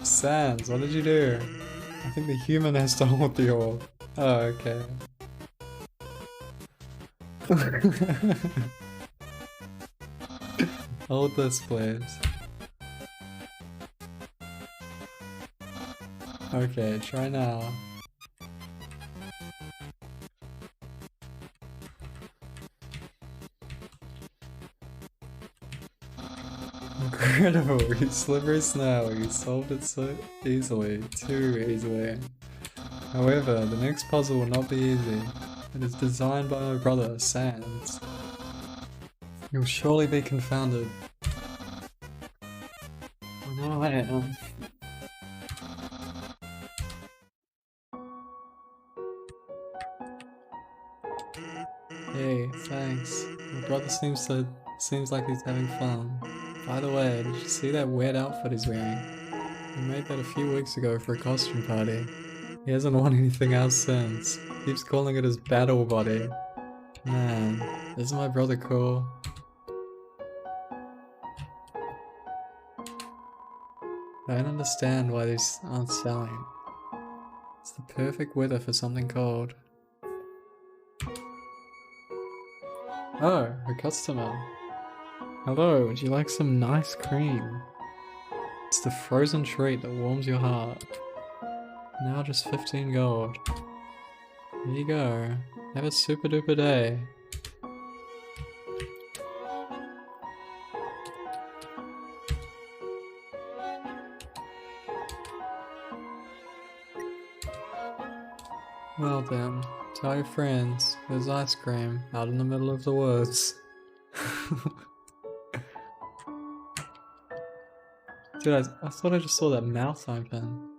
Sans, what did you do? I think the human has to hold the orb. Oh, okay. Hold this, please. Okay, try now. Incredible, you slippery snow, you solved it so easily, too easily. However, the next puzzle will not be easy. It is designed by my brother, Sans. You'll surely be confounded. I know I am. Hey, thanks. My brother seems like he's having fun. By the way, did you see that weird outfit he's wearing? He made that a few weeks ago for a costume party. He hasn't worn anything else since. Keeps calling it his battle body. Man, isn't my brother cool? I don't understand why these aren't selling. It's the perfect weather for something cold. Oh, a customer. Hello, would you like some nice cream? It's the frozen treat that warms your heart. Now just 15 gold. Here you go. Have a super duper day. Well then, tell your friends, there's ice cream out in the middle of the woods. Dude, I thought I just saw that mouth open.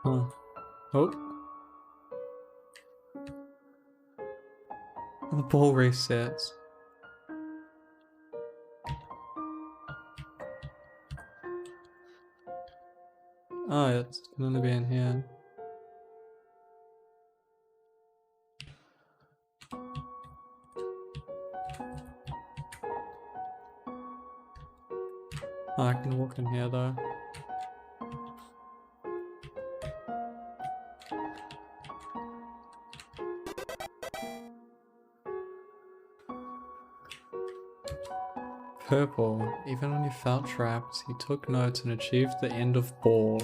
Huh. Oh. The ball resets. Oh, it's gonna be in here. Oh, I can walk in here though. Purple. Even when you felt trapped, you took notes and achieved the end of ball.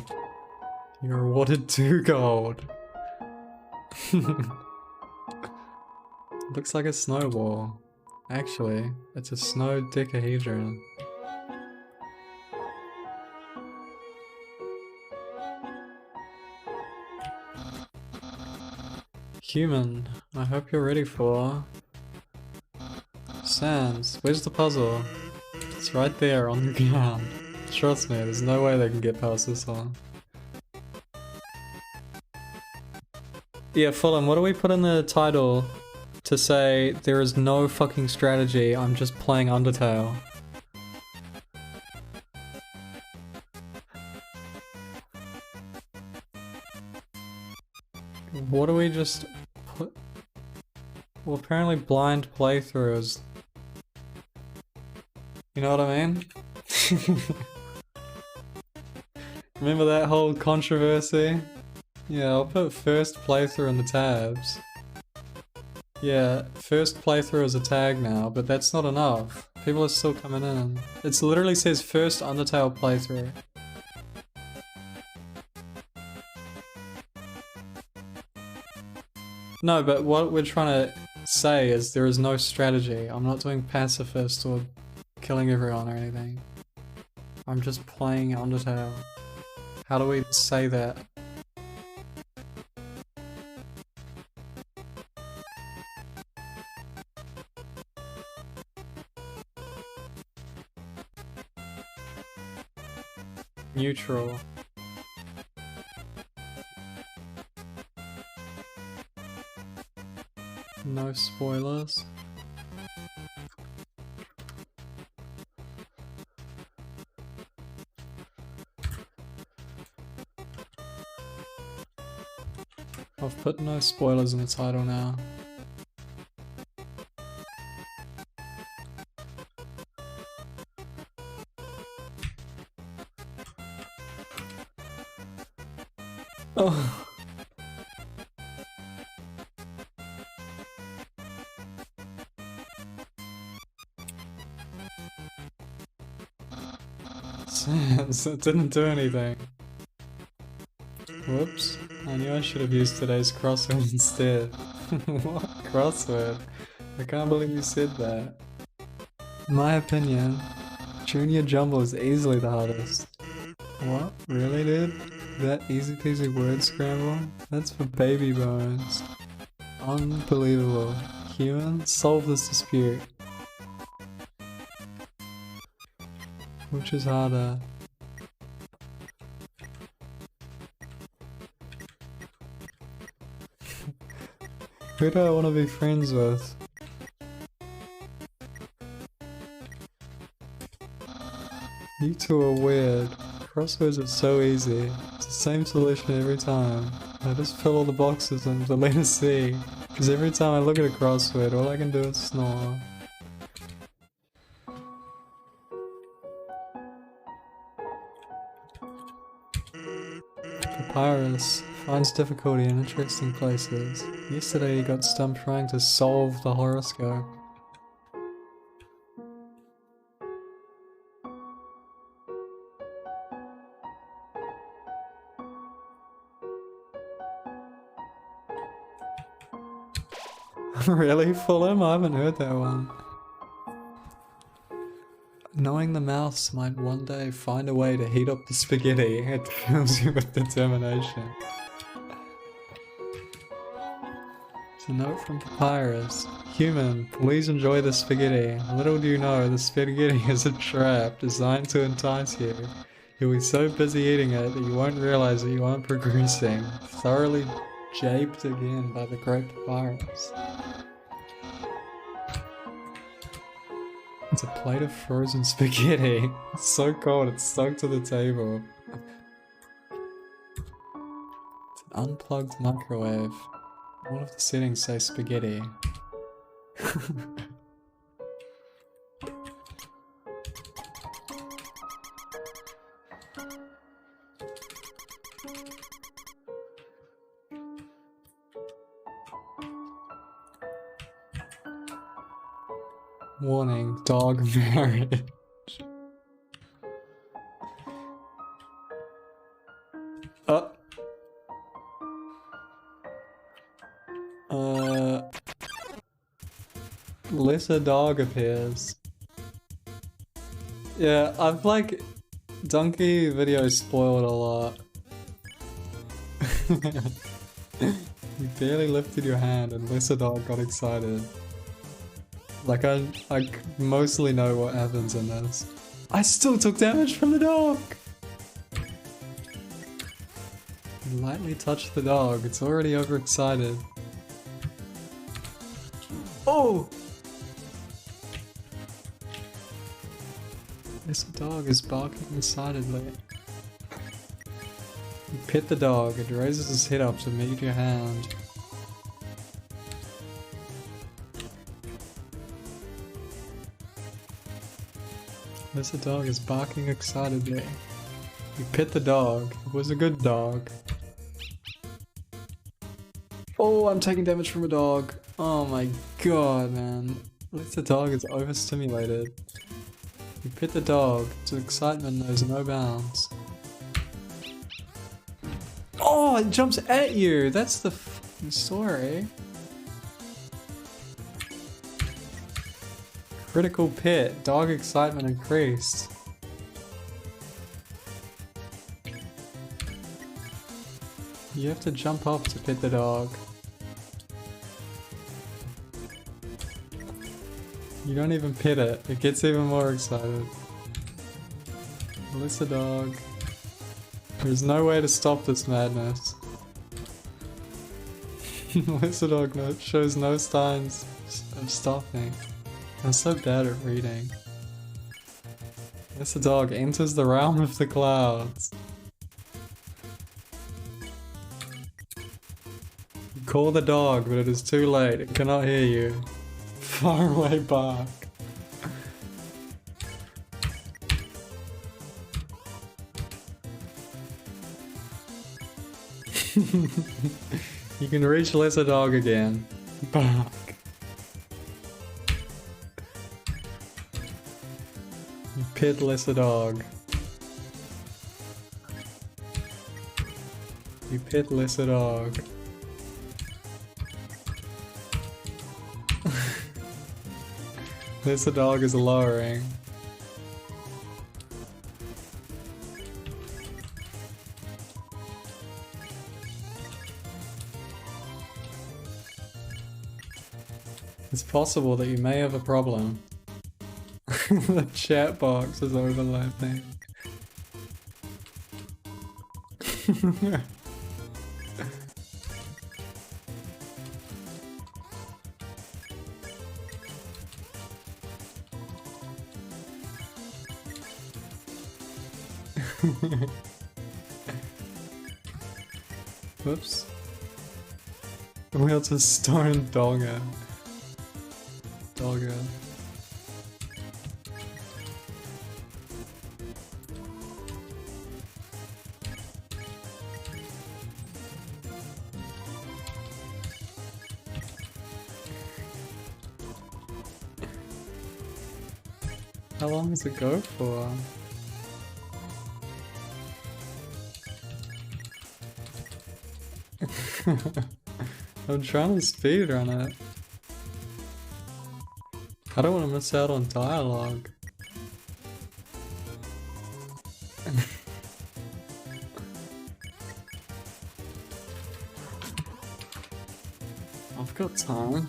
You're awarded 2 gold. Looks like a snowball. Actually, it's a snow dodecahedron. Human, I hope you're ready for... Sans, where's the puzzle? It's right there on the ground. Trust me, there's no way they can get past this one. Yeah, Fulham, what do we put in the title to say there is no fucking strategy, I'm just playing Undertale? What do we just put? Well, apparently blind playthroughs. You know what I mean? Remember that whole controversy? Yeah, I'll put first playthrough in the tabs. Yeah, first playthrough is a tag now, but that's not enough. People are still coming in. It literally says first Undertale playthrough. No, but what we're trying to say is there is no strategy. I'm not doing pacifist or killing everyone or anything. I'm just playing Undertale. How do we say that? Neutral. No spoilers. I've put no spoilers in the title now. Oh. It didn't do anything. Whoops. I knew I should have used today's crossword instead. What crossword? I can't believe you said that. In my opinion, Junior Jumble is easily the hardest. What? Really, dude? That easy peasy word scramble? That's for baby bones. Unbelievable. Human, solve this dispute. Which is harder? Who do I want to be friends with? You two are weird. Crosswords are so easy. It's the same solution every time. I just fill all the boxes and the letter C. Because every time I look at a crossword, all I can do is snore. Papyrus finds difficulty in interesting places. Yesterday he got stumped trying to solve the horoscope. Really, Fulham? I haven't heard that one. Knowing the mouse might one day find a way to heat up the spaghetti, it fills you with determination. It's a note from Papyrus. Human, please enjoy the spaghetti. Little do you know, the spaghetti is a trap designed to entice you. You'll be so busy eating it that you won't realize that you aren't progressing. Thoroughly japed again by the great virus. It's a plate of frozen spaghetti. It's so cold, it's stuck to the table. It's an unplugged microwave. All of the settings say spaghetti. Warning, dog marriage. Lesser dog appears. Yeah, I've like donkey videos spoiled a lot. You barely lifted your hand and lesser dog got excited. Like I mostly know what happens in this. I still took damage from the dog! You lightly touched the dog, it's already overexcited. Oh! This dog is barking excitedly. You pet the dog, it raises its head up to meet your hand. This dog is barking excitedly. You pet the dog, it was a good dog. Oh, I'm taking damage from a dog. Oh my god, man. This dog is overstimulated. You pet the dog, its excitement knows no bounds. Oh, it jumps at you! That's the f***ing story. Critical pet, dog excitement increased. You have to jump up to pet the dog. You don't even pet it, it gets even more excited. Release the dog. There's no way to stop this madness. Release dog shows no signs of stopping. I'm so bad at reading. Release dog enters the realm of the clouds. You call the dog, but it is too late, it cannot hear you. Far away bark. You can reach lesser dog again. Bark. You pet lesser dog. You pet lesser dog. Lesser dog is lowering. It's possible that you may have a problem. The chat box is overlapping. Whoops. Where's a stone doggo? Doggo. How long does it go for? I'm trying to speedrun it. I don't want to miss out on dialogue. I've got time.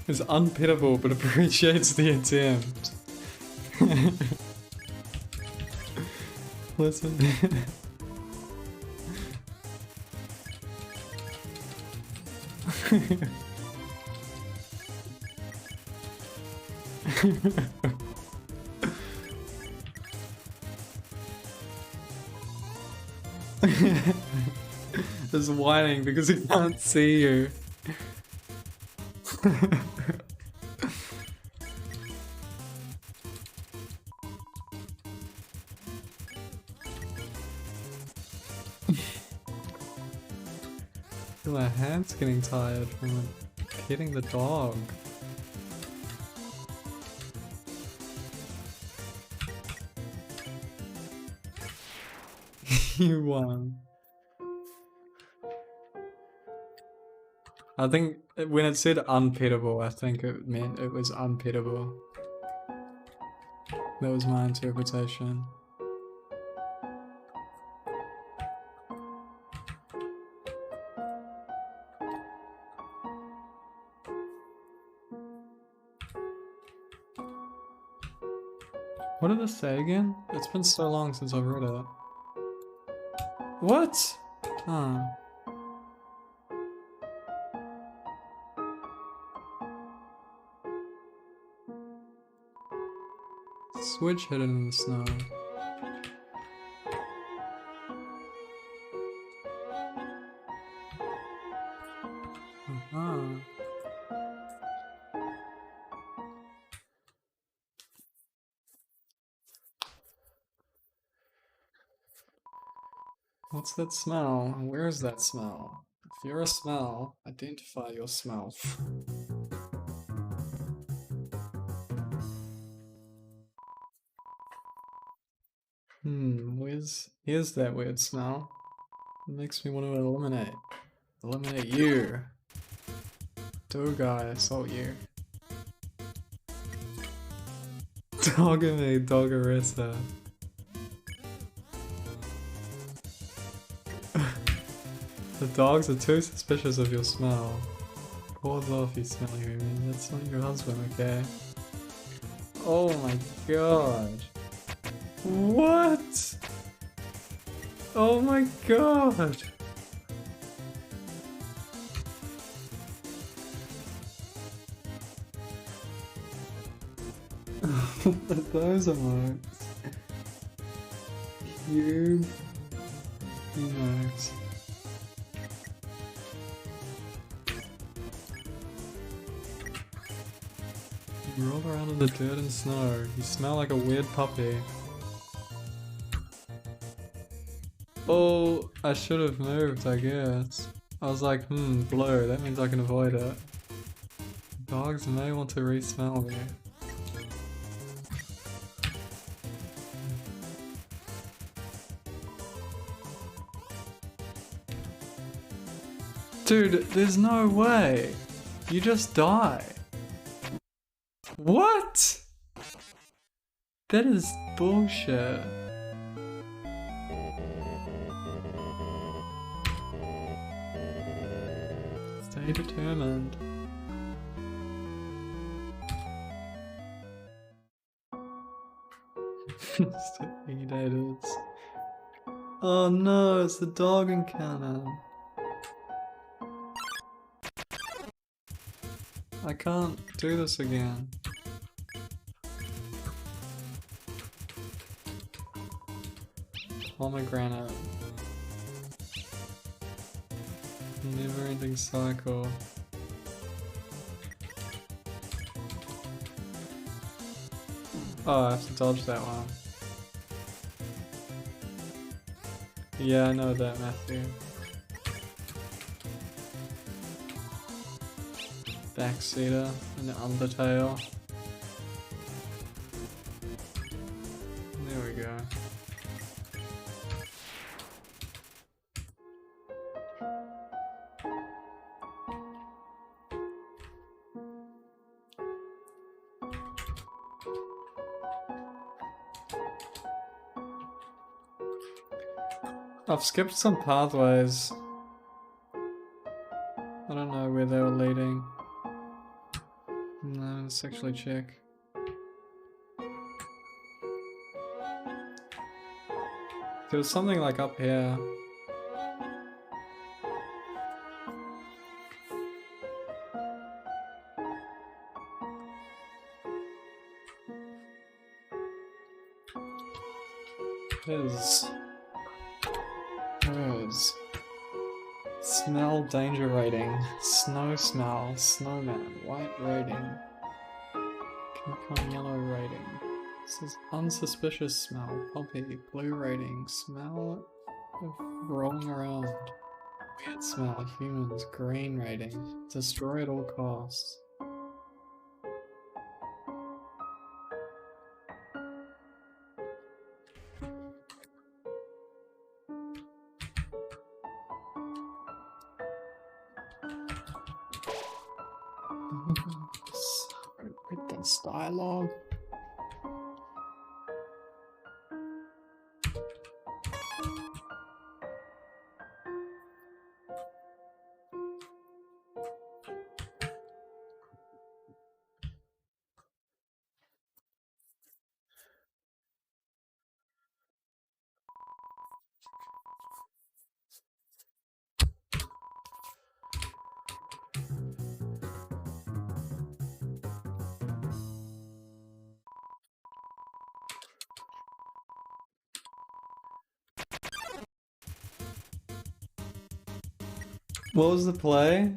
is unpitiable but appreciates the attempt. Listen. Just whining because he can't see you. My hand's getting tired from hitting the dog. You won. I think when it said unpitiable, I think it meant it was unpitiable. That was my interpretation. What did this say again? It's been so long since I've read it. What? Huh. Switch hidden in the snow. Uh-huh. What's that smell? Where is that smell? If you're a smell, identify your smell. Here's that weird smell. It makes me want to eliminate you. Guy, assault you. Dogame, Doggerissa. The dogs are too suspicious of your smell. Pause off, you smelly woman. That's not your husband, okay? Oh my god. What? Oh my god. What are those emotes? Cube emotes. You roll around in the dirt and snow. You smell like a weird puppy. Oh, I should have moved, I guess. I was like, blue, that means I can avoid it. Dogs may want to re-smell me. Dude, there's no way. You just die. What? That is bullshit. Stay determined. Stay dated. Oh no, it's the dog encounter. I can't do this again. Pomegranate. Never-ending cycle. Oh, I have to dodge that one. Yeah, I know that, Matthew. Backseater and the undertale. There we go. I've skipped some pathways. I don't know where they were leading. Let's actually check. There was something like up here. Birds. Smell danger rating. Snow smell. Snowman. White rating. Can become yellow rating. This is unsuspicious smell. Poppy. Blue rating. Smell of rolling around. Weird smell. Humans. Green rating. Destroy at all costs. Read this dialogue. What was the play?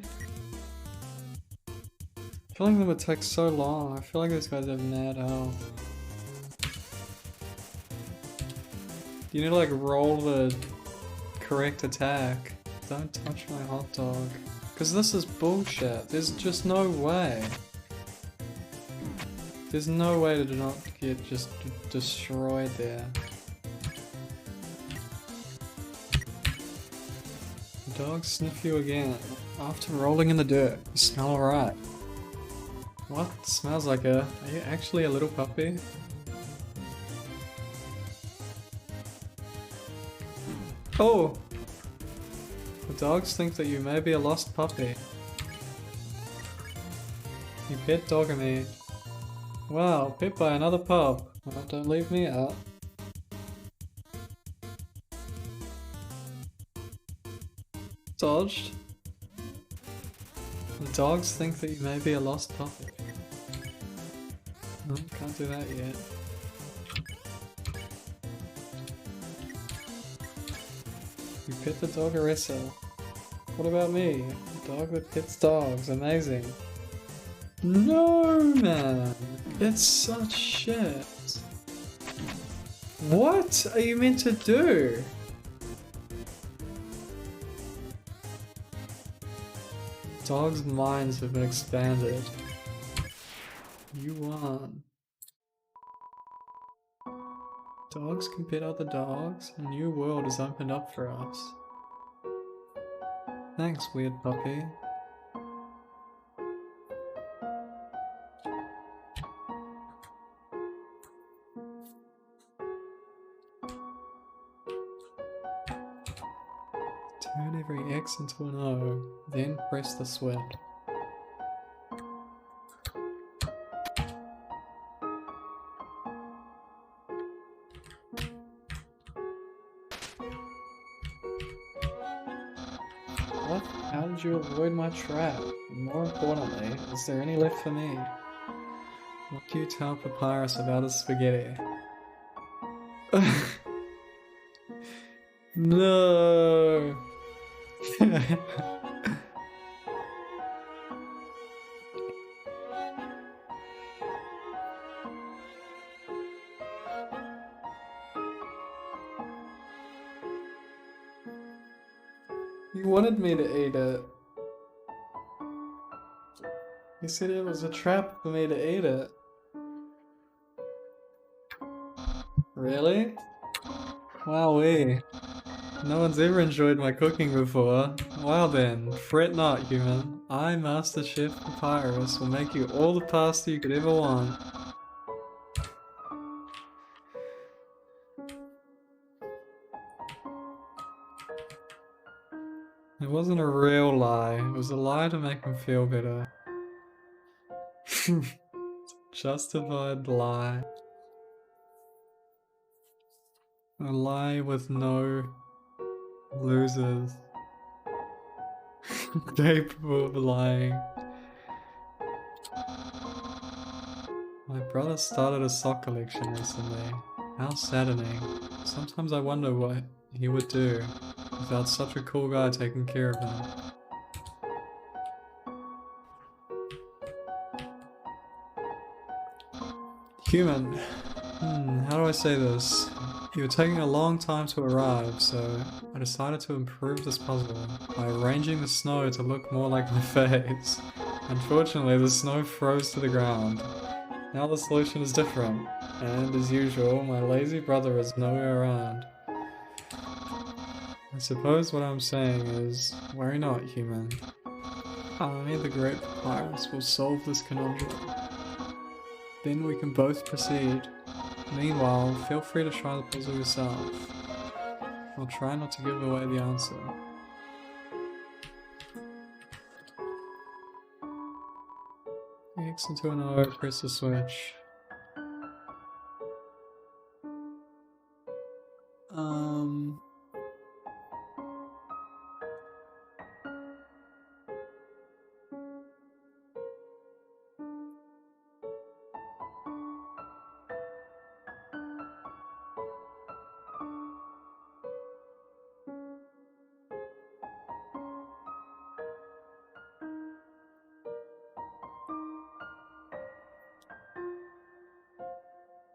I feel like that would take so long. I feel like these guys have mad health. You need to like roll the correct attack. Don't touch my hot dog. Cause this is bullshit. There's just no way. There's no way to not get just destroyed there. Dogs sniff you again. After rolling in the dirt, you smell alright. What? Smells like a... Are you actually a little puppy? Oh! The dogs think that you may be a lost puppy. You pet dog me. Wow, pet by another pup. Well, don't leave me out. Dodged. The dogs think that you may be a lost puppy. No, can't do that yet. You pet the dog Arissa. What about me? A dog that pets dogs. Amazing. No, man. It's such shit. What are you meant to do? Dogs' minds have been expanded. You won. Dogs can pet other dogs. A new world has opened up for us. Thanks, weird puppy. Turn every X into an O, then press the switch. What? How did you avoid my trap? And more importantly, is there any left for me? What do you tell Papyrus about his spaghetti? No! You wanted me to eat it. You said it was a trap for me to eat it. Really? Wowee. No one's ever enjoyed my cooking before. Well then, fret not, human. I, Master Chef Papyrus, will make you all the pasta you could ever want. It wasn't a real lie. It was a lie to make him feel better. Justified lie. A lie with no losers. Capable of lying. My brother started a sock collection recently. How saddening. Sometimes I wonder what he would do without such a cool guy taking care of him. Human. How do I say this? You were taking a long time to arrive, so I decided to improve this puzzle by arranging the snow to look more like my face. Unfortunately, the snow froze to the ground. Now the solution is different, and as usual, my lazy brother is nowhere around. I suppose what I'm saying is, worry not, human. Only the Great Papyrus will solve this conundrum. Then we can both proceed. Meanwhile, feel free to try the puzzle yourself. I'll try not to give away the answer. X into an O, press the switch.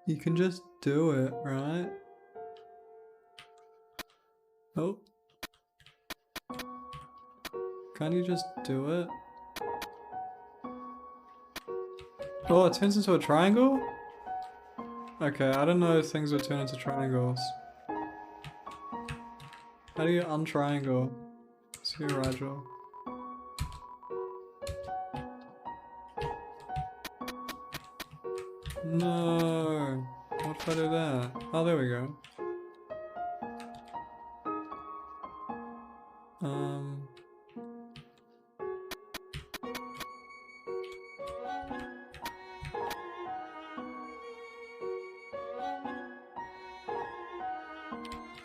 You can just do it, right? Oh. Can't you just do it? Oh, it turns into a triangle? Okay, I didn't know things would turn into triangles. How do you untriangle? See you, Rigel. No! What if I do that? Oh, there we go.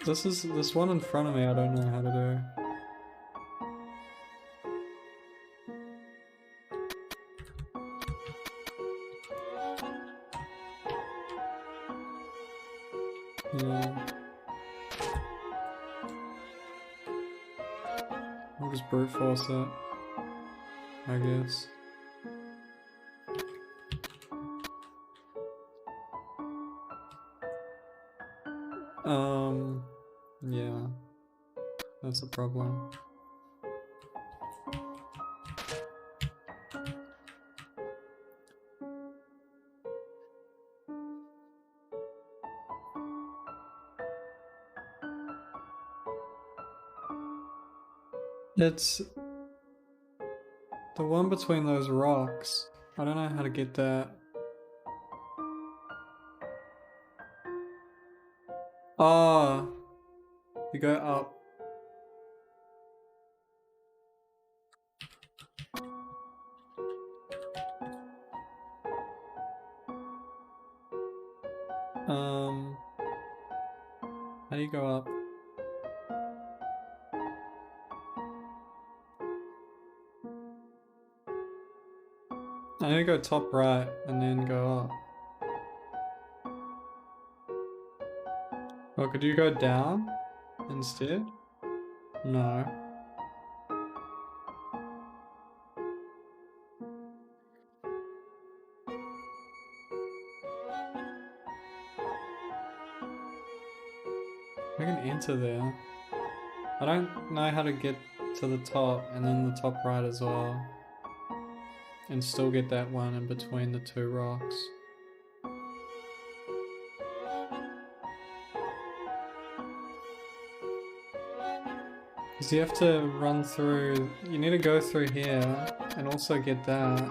This one in front of me I don't know how to do. Yeah. We'll just brute force it, I guess. Yeah. That's a problem. It's the one between those rocks. I don't know how to get that. Oh, you go up. How do you go up? I need to go top right and then go up. Oh, could you go down instead? No. I can enter there. I don't know how to get to the top and then the top right as well. And still get that one in between the two rocks. Because you have to run through, you need to go through here and also get that.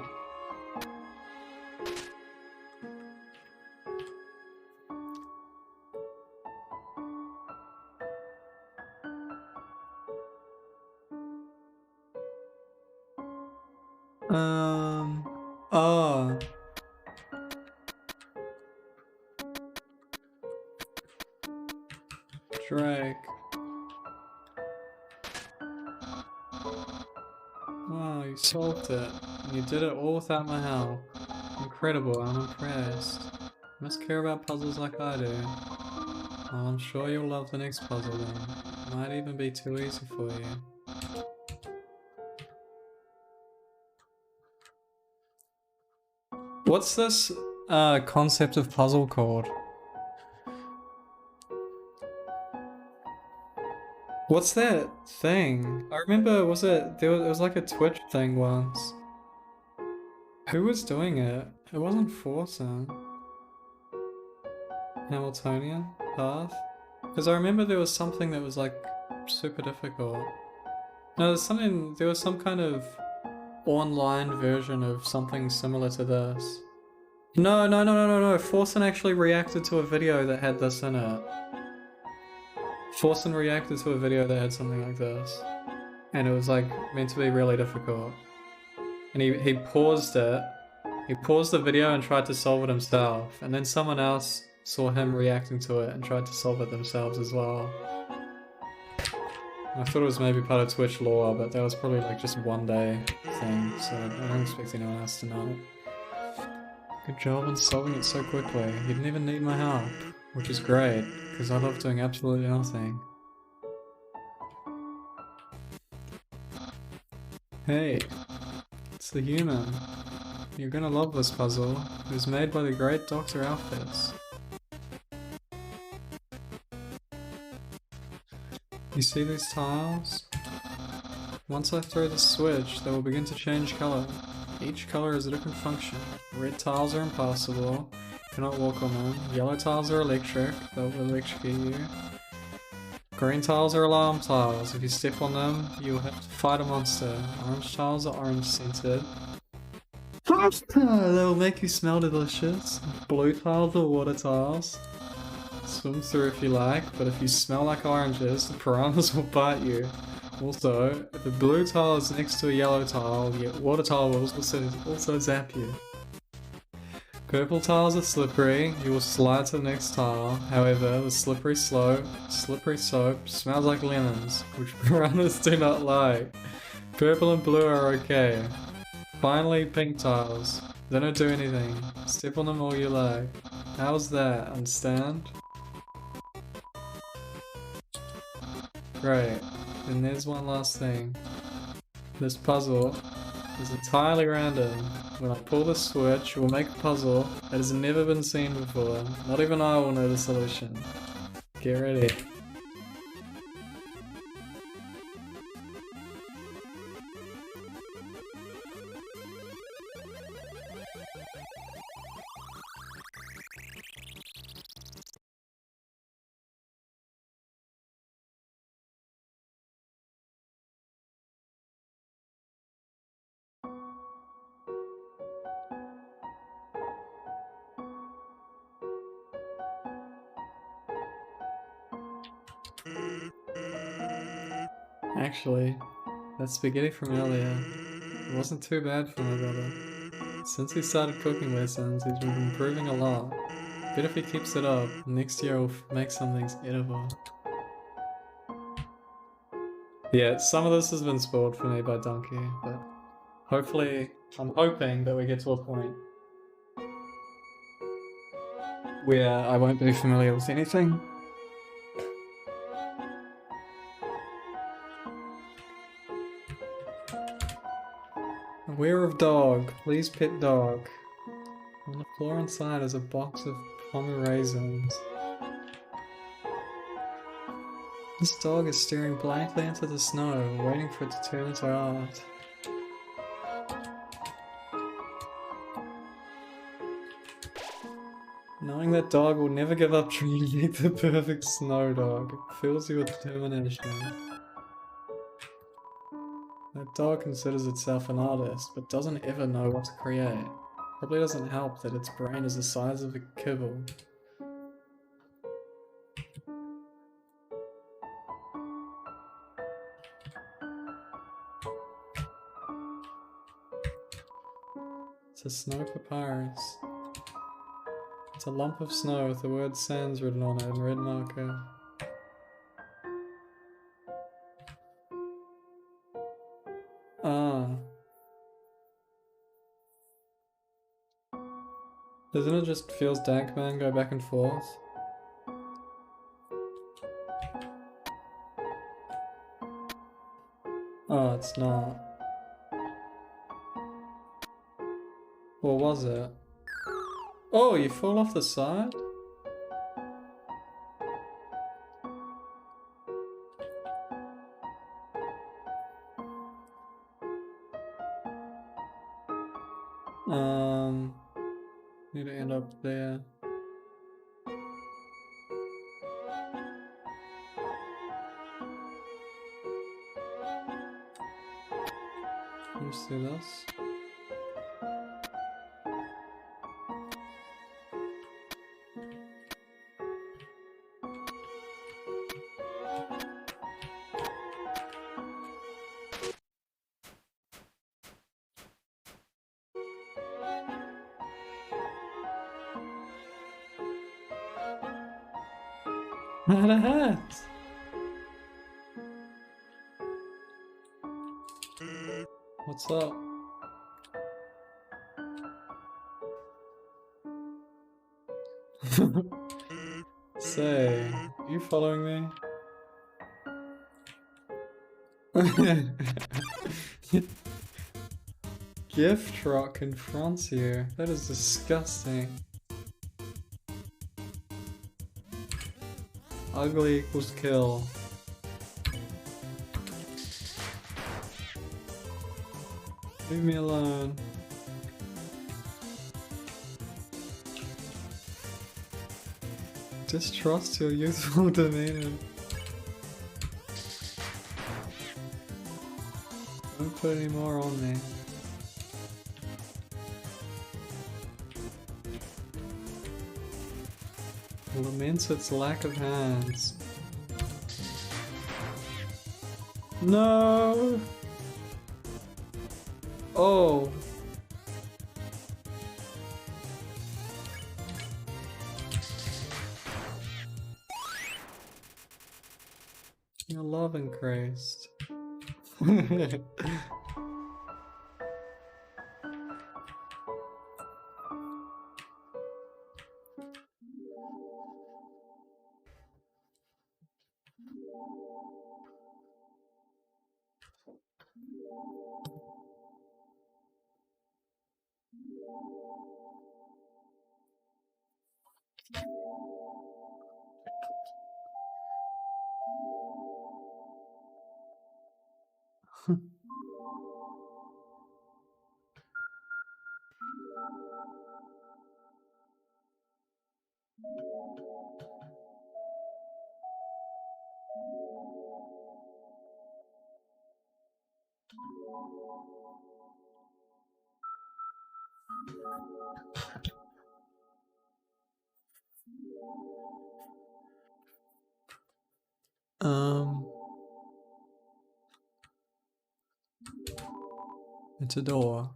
Oh. Drake. Wow, you solved it. And you did it all without my help. Incredible, I'm impressed. You must care about puzzles like I do. Well, I'm sure you'll love the next puzzle then. Might even be too easy for you. What's this concept of puzzle called? What's that thing? I remember, it was like a Twitch thing once. Who was doing it? It wasn't Forsen. Hamiltonian path? Because I remember there was something that was like super difficult. No, there was some kind of online version of something similar to this. No, Forsen actually reacted to a video that had this in it. Forsen reacted to a video that had something like this. And it was like meant to be really difficult. And he paused it. He paused the video and tried to solve it himself. And then someone else saw him reacting to it and tried to solve it themselves as well. I thought it was maybe part of Twitch lore, but that was probably like just one day thing, so I don't expect anyone else to know. Good job on solving it so quickly. You didn't even need my help, which is great, because I love doing absolutely nothing. Hey, it's the human. You're gonna love this puzzle. It was made by the great Dr. Alphys. You see these tiles? Once I throw the switch, they will begin to change color. Each color has a different function. Red tiles are impassable, cannot walk on them. Yellow tiles are electric, they'll electrocute you. Green tiles are alarm tiles. If you step on them, you'll have to fight a monster. Orange tiles are orange scented. They'll make you smell delicious. Blue tiles are water tiles. Swim through if you like, but if you smell like oranges, the piranhas will bite you. Also, if a blue tile is next to a yellow tile, the water tile will also zap you. Purple tiles are slippery, you will slide to the next tile. However, the slippery soap smells like lemons, which piranhas do not like. Purple and blue are okay. Finally, pink tiles. They don't do anything. Step on them all you like. How's that? Understand? Great. And there's one last thing. This puzzle is entirely random. When I pull the switch, it will make a puzzle that has never been seen before. Not even I will know the solution. Get ready. Actually, that spaghetti from earlier, it wasn't too bad for my brother. Since he started cooking lessons, he's been improving a lot. Bet if he keeps it up, next year we'll make some things edible. Yeah, some of this has been spoiled for me by Donkey, but hopefully, I'm hoping that we get to a point where I won't be familiar with anything. Aware of dog. Please pet dog. On the floor inside is a box of plum raisins. This dog is staring blankly into the snow, waiting for it to turn into art. Knowing that dog will never give up trying to make the perfect snow dog fills you with determination. That dog considers itself an artist, but doesn't ever know what to create. Probably doesn't help that its brain is the size of a kibble. It's a snow papyrus. It's a lump of snow with the word sans written on it in red marker. Doesn't it just feels dank, man? Go back and forth. Oh, it's not. Or was it? Oh, you fall off the side? Need to end up there. You see this? Not a hat! What's up? Say, you following me? Gift rock confronts you. That is disgusting. Ugly equals kill. Leave me alone. Distrust your youthful demeanor. Don't put any more on me. Laments its lack of hands. No! Oh! Your loving Christ. It's a door.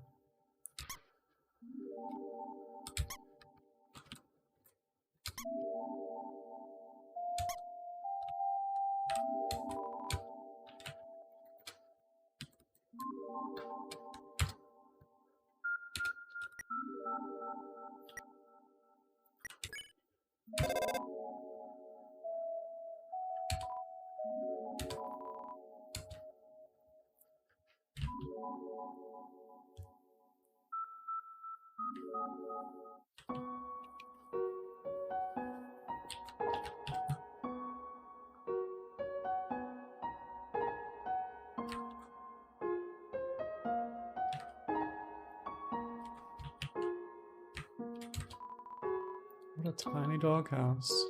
What a tiny doghouse.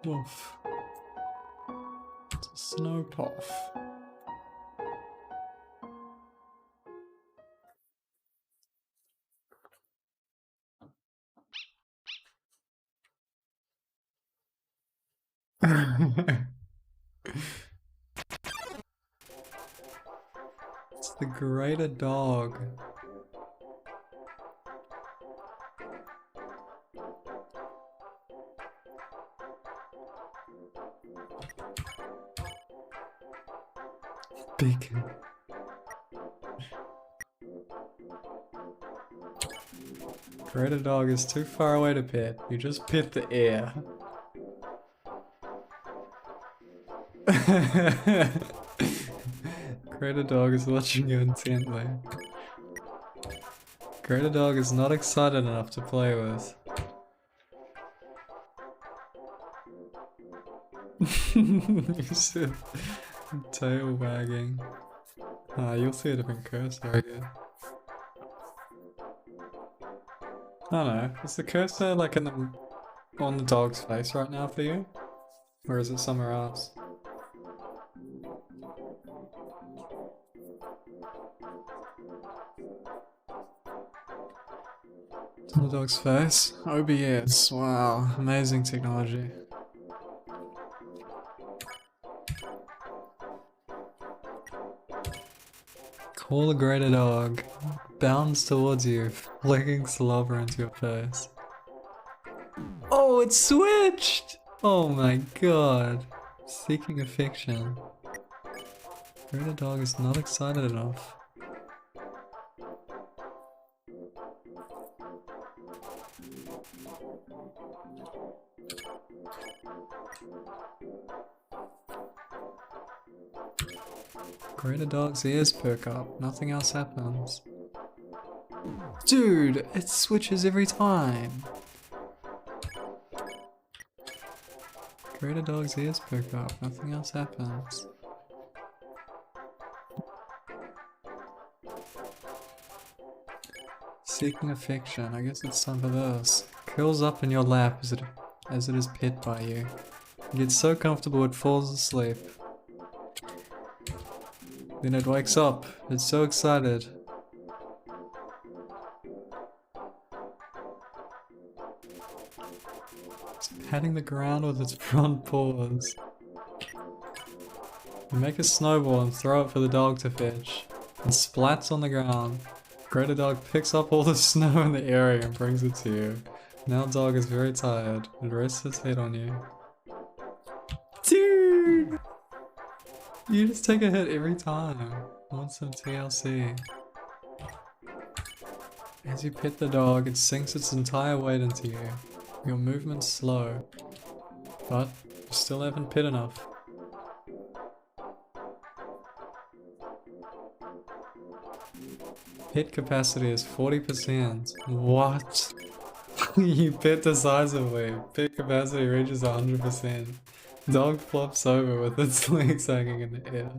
Woof. It's a snow toff. It's the greater dog. Bacon. Greater dog is too far away to pet. You just pet the air. Greater dog is watching you intently. Greater dog is not excited enough to play with. You said tail wagging. Ah, you'll see a different cursor again. I don't know. Is the cursor like on the dog's face right now for you? Or is it somewhere else? It's on the dog's face. OBS. Wow. Amazing technology. Call the greater dog. Bounds towards you, flicking slobber into your face. Oh, it switched! Oh my god. Seeking affection. Greater dog is not excited enough. Greater dog's ears perk up, nothing else happens. Dude, it switches every time. Greater dog's ears perk up, nothing else happens. Seeking affection, I guess it's time for this. Curls up in your lap as it is pet by you. It gets so comfortable it falls asleep. Then it wakes up, it's so excited. It's patting the ground with its front paws. You make a snowball and throw it for the dog to fetch. It splats on the ground. Greater dog picks up all the snow in the area and brings it to you. Now dog is very tired. It rests its head on you. Dude! You just take a hit every time. I want some TLC. As you pet the dog, it sinks its entire weight into you. Your movement's slow, but you still haven't pet enough. Pet capacity is 40%. What? You pet decisively. Pet capacity reaches 100%. Dog flops over with its legs hanging in the air.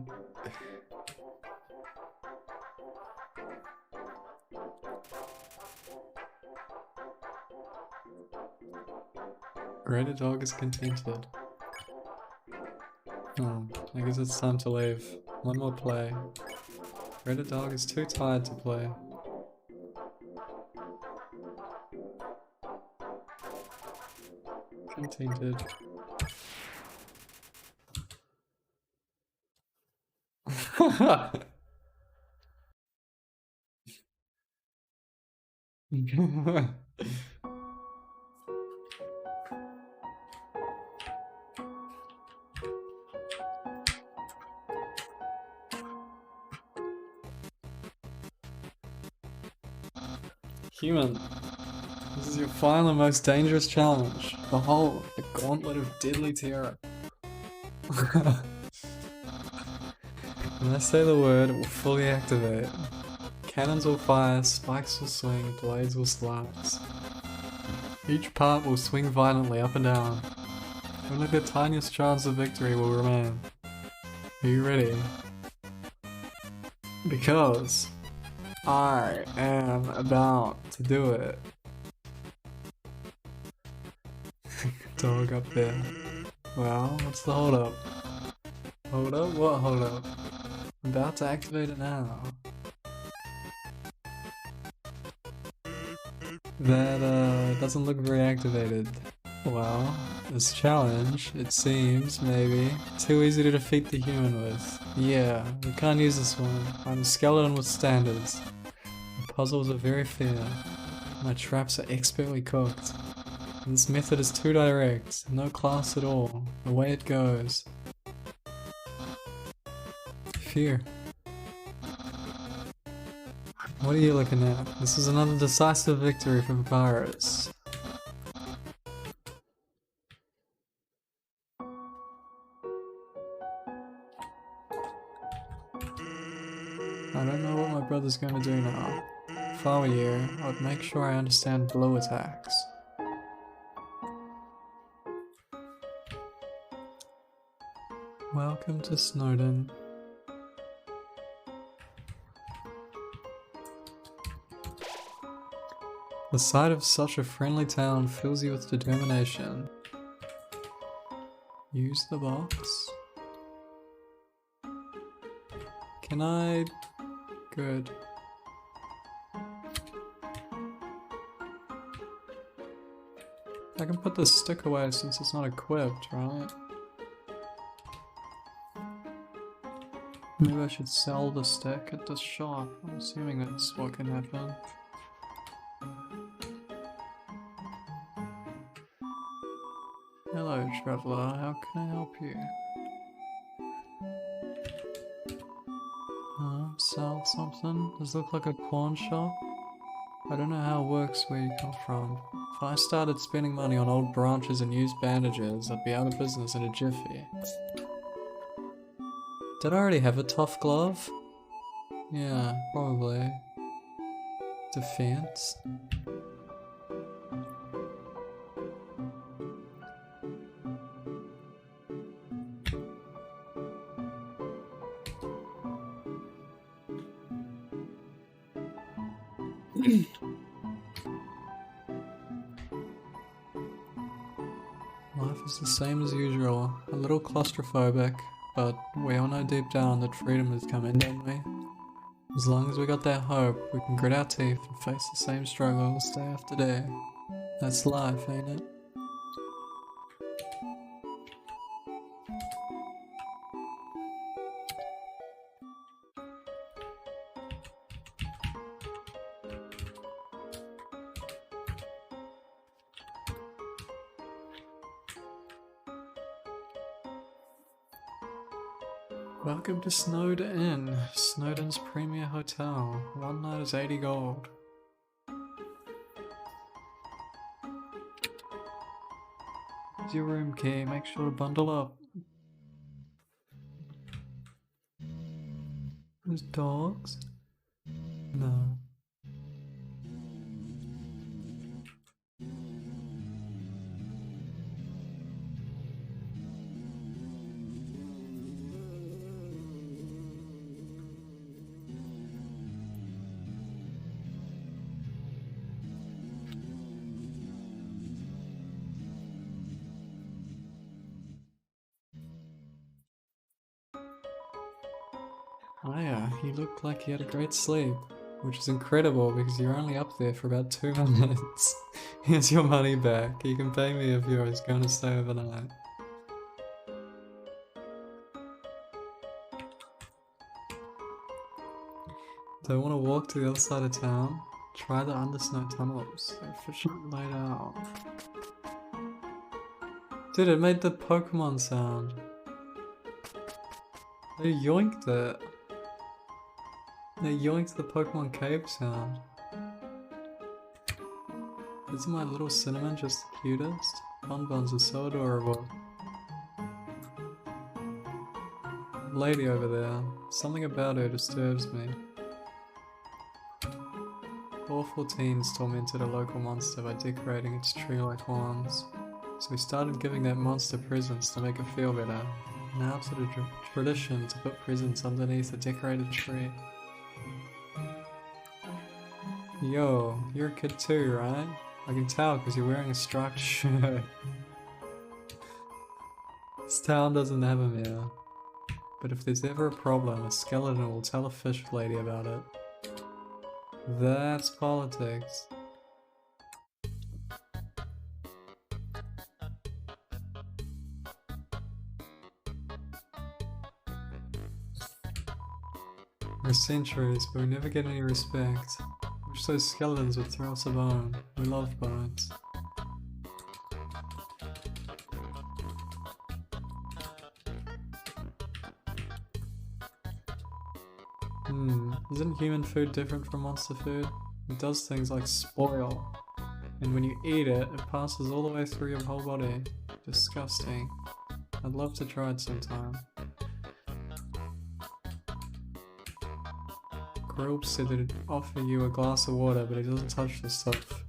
Greater dog is contented. Oh, I guess it's time to leave. One more play. Greater dog is too tired to play. Contented. Human, this is your final and most dangerous challenge. Behold, the gauntlet of deadly terror. When I say the word, it will fully activate. Cannons will fire, spikes will swing, blades will slice. Each part will swing violently up and down. Only the tiniest chance of victory will remain. Are you ready? Because I am about to do it. Dog up there. Well, what's the hold up? Hold up? What hold up? I'm about to activate it now. That doesn't look very activated. Well, this challenge, it seems, maybe, too easy to defeat the human with. Yeah, we can't use this one. I'm a skeleton with standards. My puzzles are very fair. My traps are expertly cooked. And this method is too direct, no class at all. Away it goes. Fear. What are you looking at? This is another decisive victory for the pirates. I don't know what my brother's going to do now. If I were you, I'd make sure I understand blue attacks. Welcome to Snowden. The sight of such a friendly town fills you with determination. Use the box. Can I... Good. I can put this stick away since it's not equipped, right? Maybe I should sell the stick at the shop. I'm assuming that's what can happen. Hello, traveler. How can I help you? Sell something? Does it look like a pawn shop? I don't know how it works where you come from. If I started spending money on old branches and used bandages, I'd be out of business in a jiffy. Did I already have a tough glove? Yeah, probably. Defense? Life is the same as usual, a little claustrophobic, but we all know deep down that freedom is coming, don't we? As long as we got that hope, we can grit our teeth and face the same struggles day after day. That's life, ain't it? Welcome to Snowden, Snowden's premier hotel. One night is 80 gold. Here's your room key, make sure to bundle up. There's dogs? No. Oh yeah, he looked like he had a great sleep, which is incredible because you're only up there for about 2 minutes. Here's your money back. You can pay me if you're going to stay overnight. Don't want to walk to the other side of town? Try the undersnow tunnels. They're efficiently laid out. Dude, it made the Pokemon sound. They yoinked it. They yoinked the Pokemon cave sound. Isn't my little cinnamon just the cutest? Bonbons are so adorable. Lady over there. Something about her disturbs me. Awful teens tormented a local monster by decorating its tree-like lawns. So we started giving that monster presents to make it feel better. Now it's a tradition to put presents underneath a decorated tree. Yo, you're a kid too, right? I can tell because you're wearing a striped shirt. This town doesn't have a mirror. But if there's ever a problem, a skeleton will tell a fish lady about it. That's politics. For centuries, but we never get any respect. Wish those skeletons would throw us a bone. We love bones. Isn't human food different from monster food? It does things like spoil. And when you eat it, it passes all the way through your whole body. Disgusting. I'd love to try it sometime. Grilled said that it'd offer you a glass of water, but it doesn't touch the stuff.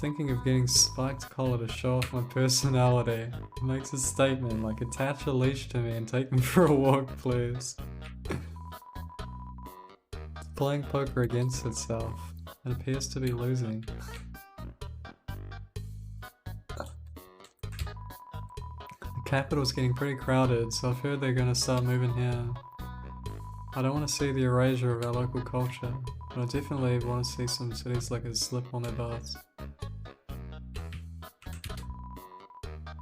Thinking of getting spiked collar to show off my personality. It makes a statement like attach a leash to me and take me for a walk, please. It's playing poker against itself. It appears to be losing. The capital's getting pretty crowded, so I've heard they're gonna start moving here. I don't want to see the erasure of our local culture, but I definitely want to see some cities like a slip on their butts.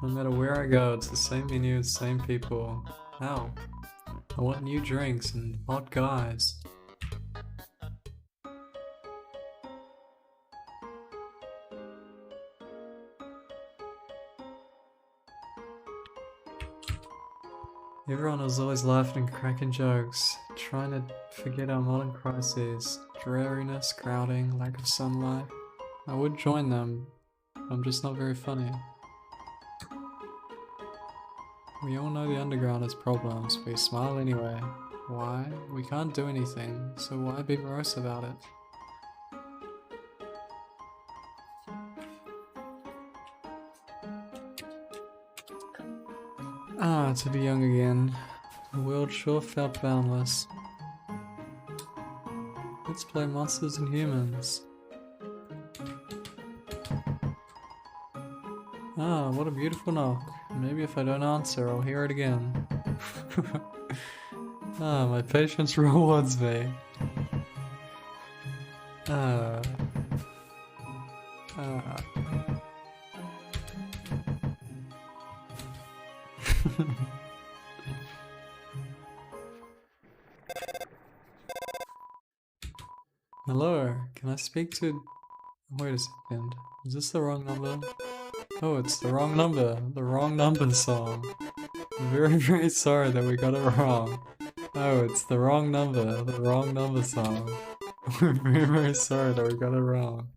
No matter where I go, it's the same menu, the same people. How? I want new drinks and hot guys. Everyone was always laughing and cracking jokes, trying to forget our modern crises, dreariness, crowding, lack of sunlight. I would join them, but I'm just not very funny. We all know the underground has problems, but we smile anyway. Why? We can't do anything, so why be morose about it? Ah, to be young again. The world sure felt boundless. Let's play monsters and humans. Ah, what a beautiful knock. Maybe if I don't answer, I'll hear it again. Ah, my patience rewards me. Hello, can I speak to... Wait a second, is this the wrong number? Oh, it's the wrong number song. I'm very, very sorry that we got it wrong. Oh, it's the wrong number song. We're very, very sorry that we got it wrong.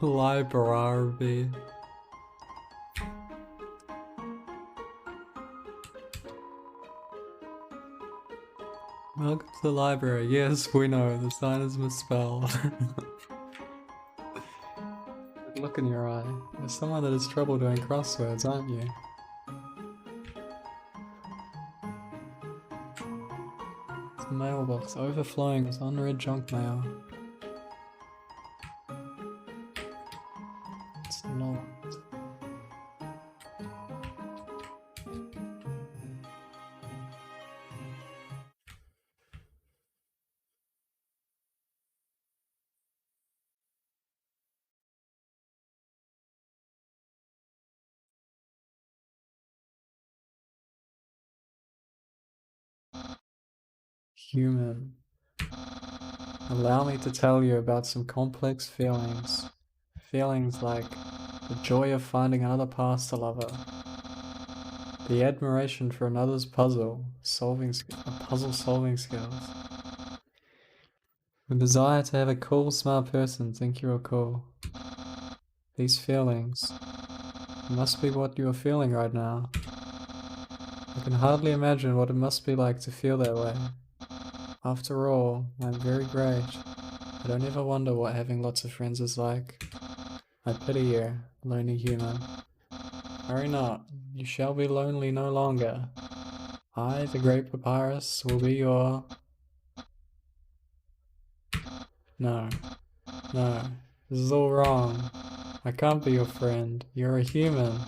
Library. Welcome to the library. Yes, we know, the sign is misspelled. Look in your eye. You're someone that has trouble doing crosswords, aren't you? The mailbox overflowing with unread junk mail. It's not. Human. Allow me to tell you about some complex feelings. Feelings like the joy of finding another past lover, the admiration for another's puzzle solving skills, the desire to have a cool, smart person think you're cool. These feelings must be what you are feeling right now. I can hardly imagine what it must be like to feel that way. After all, I'm very great. I don't ever wonder what having lots of friends is like. I pity you, lonely human. Hurry not, you shall be lonely no longer. I, the great papyrus, will be your... No, this is all wrong. I can't be your friend. You're a human.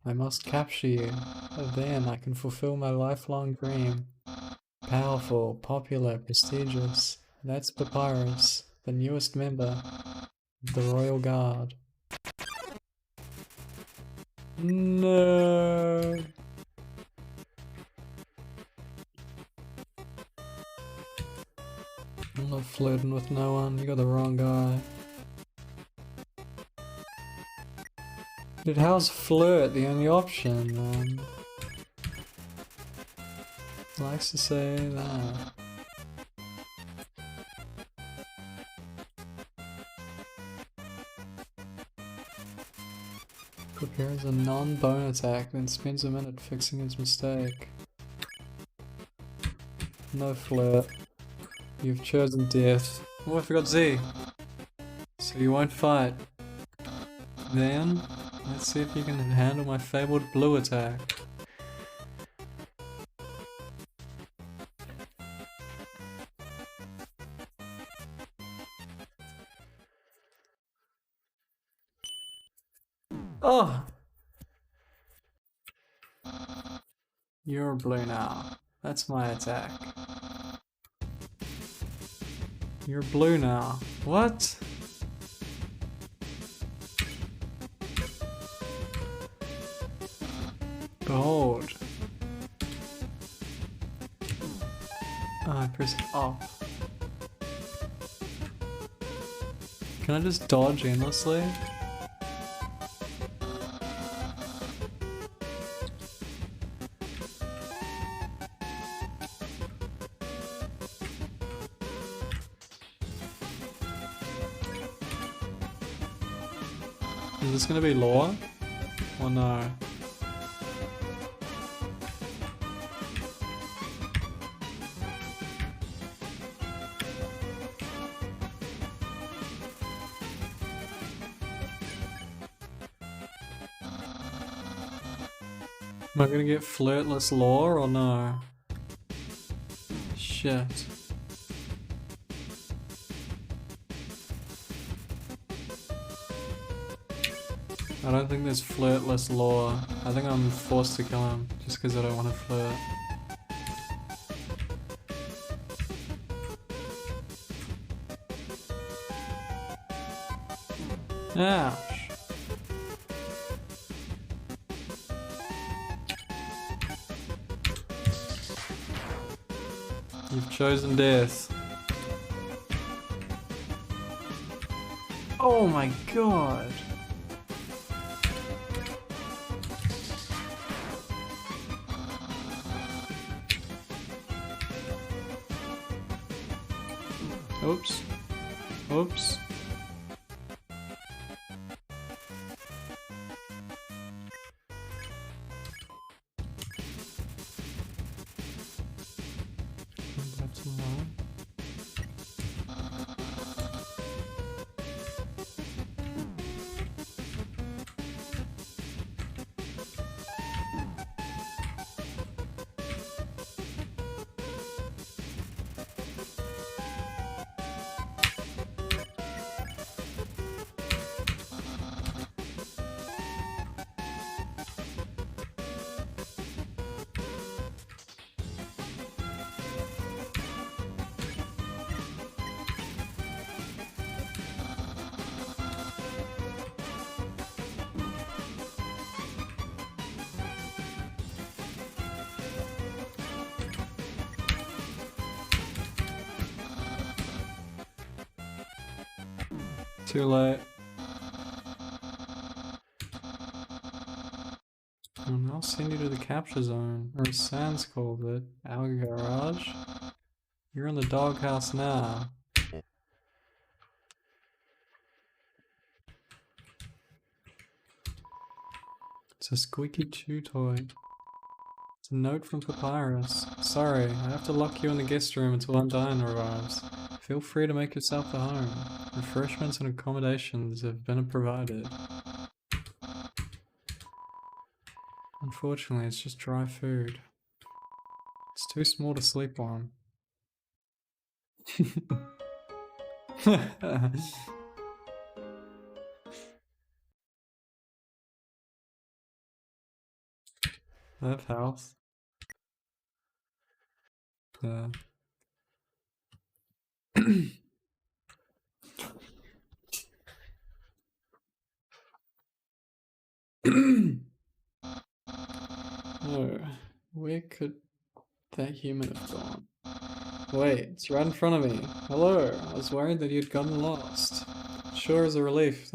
I must capture you. Then I can fulfill my lifelong dream. Powerful, popular, prestigious. That's Papyrus, the newest member of the Royal Guard. No. I'm not flirting with no one, you got the wrong guy. Dude, how's flirt the only option, man? Likes to say that. Prepares a non-bone attack, then spends a minute fixing his mistake. No flirt. You've chosen death. Oh, I forgot Z. So you won't fight. Then, let's see if you can handle my fabled blue attack. Oh! You're blue now. That's my attack. You're blue now. What? Behold. Oh, I press off. Can I just dodge endlessly? Is this gonna be lore? Or no? Am I gonna get flirtless lore or no? Shit. I don't think there's flirtless lore. I think I'm forced to kill him just because I don't want to flirt. Ouch. You've chosen death. Oh my god. Oops. Oops. That's more. Too late. I'll send you to the capture zone, or as Sans called it, our garage. You're in the doghouse now. It's a squeaky chew toy. It's a note from Papyrus. Sorry, I have to lock you in the guest room until Undyne arrives. Feel free to make yourself at home. Refreshments and accommodations have been provided. Unfortunately, it's just dry food. It's too small to sleep on. I have health. Yeah. Oh, where could that human have gone? Wait, it's right in front of me. Hello, I was worried that you'd gotten lost. Sure is a relief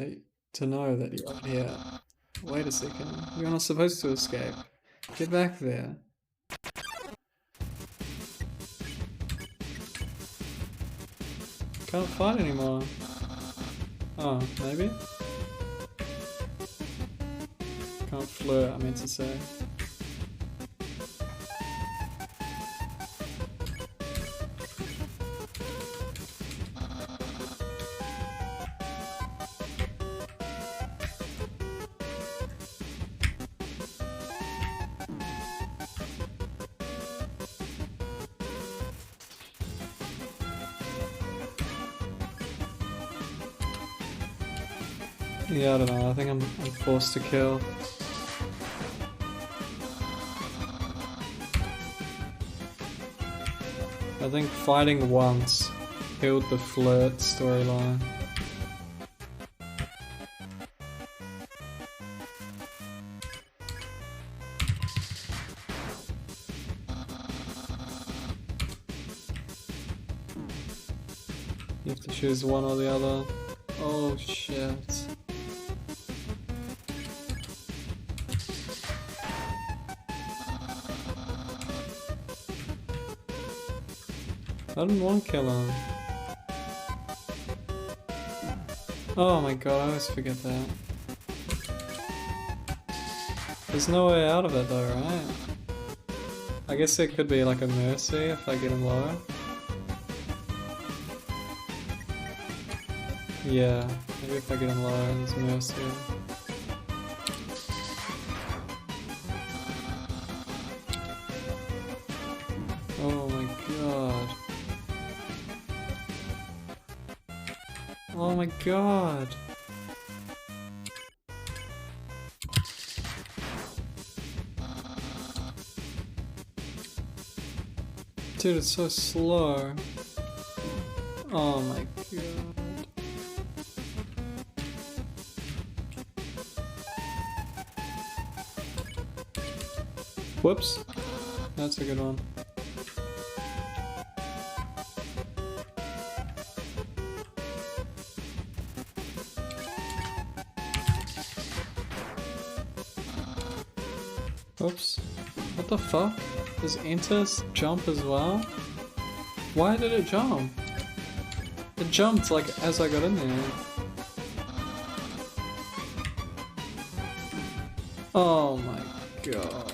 to know that you're right here. Wait a second, you're not supposed to escape. Get back there. Can't fight anymore. Oh, maybe? Can't flirt, I meant to say. Yeah, I don't know, I think I'm forced to kill. I think fighting once killed the flirt storyline. You have to choose one or the other. Oh shit. I didn't want to kill him. Oh my god, I always forget that. There's no way out of it though, right? I guess it could be like a mercy if I get him low. Yeah, maybe if I get him low, there's mercy. Oh my god. Oh my god. Dude, it's so slow. Oh my god. Whoops. That's a good one. Oops. What the fuck? Does enter jump as well? Why did it jump? It jumped like as I got in there. Oh my god.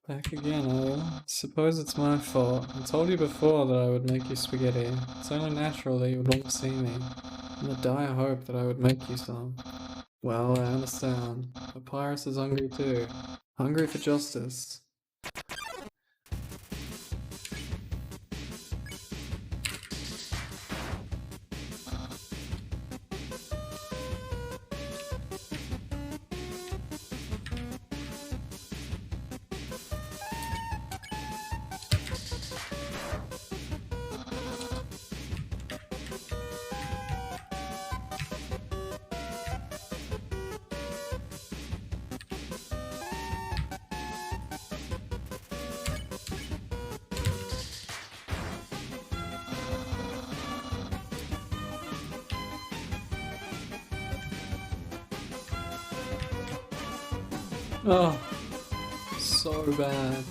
Back again, oh. Suppose it's my fault. I told you before that I would make you spaghetti. It's only natural that you would want to see me. In the dire hope that I would make you some. Well, I understand. Papyrus is hungry too. Hungry for justice. Oh, so bad.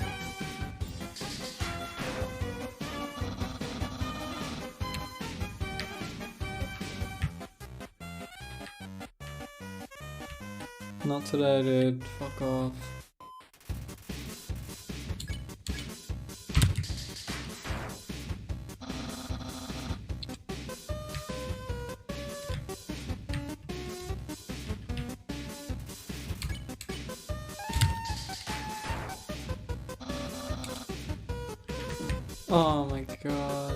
Not today, dude. Fuck off. Oh my god.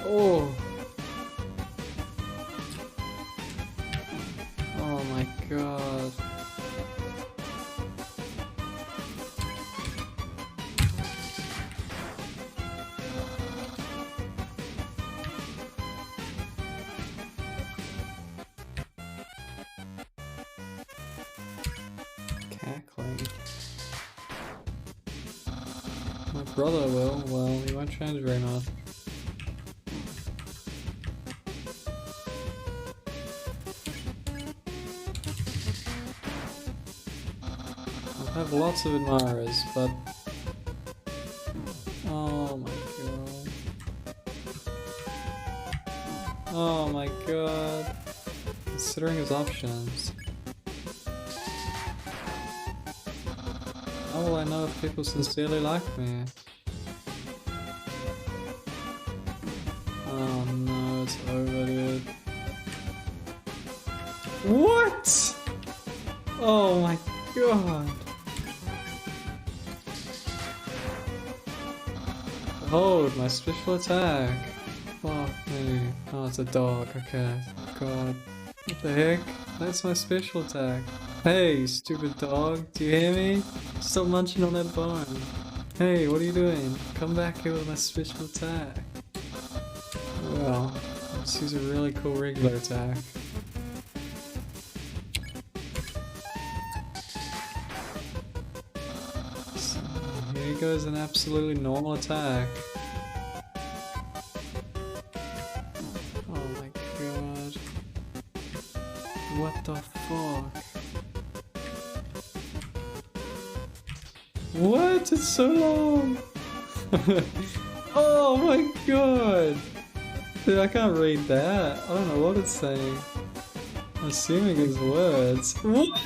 Oh. Oh my god. Cackling. My brother will. Well, he won't change very much. I have lots of admirers, but... Oh my god. Oh my god. Considering his options. How will I know if people sincerely like me? Oh no, it's over, dude. What? Oh my god. Hold my special attack. Fuck me. Oh, it's a dog. Okay. God. What the heck? That's my special attack. Hey, you stupid dog. Do you hear me? Stop munching on that bone. Hey, what are you doing? Come back here with my special attack. Well, let's use a really cool regular attack. So, here goes an absolutely normal attack. Oh my god. What the fuck? What? It's so long! Oh my god! Dude, I can't read that. I don't know what it's saying. I'm assuming it's words. What?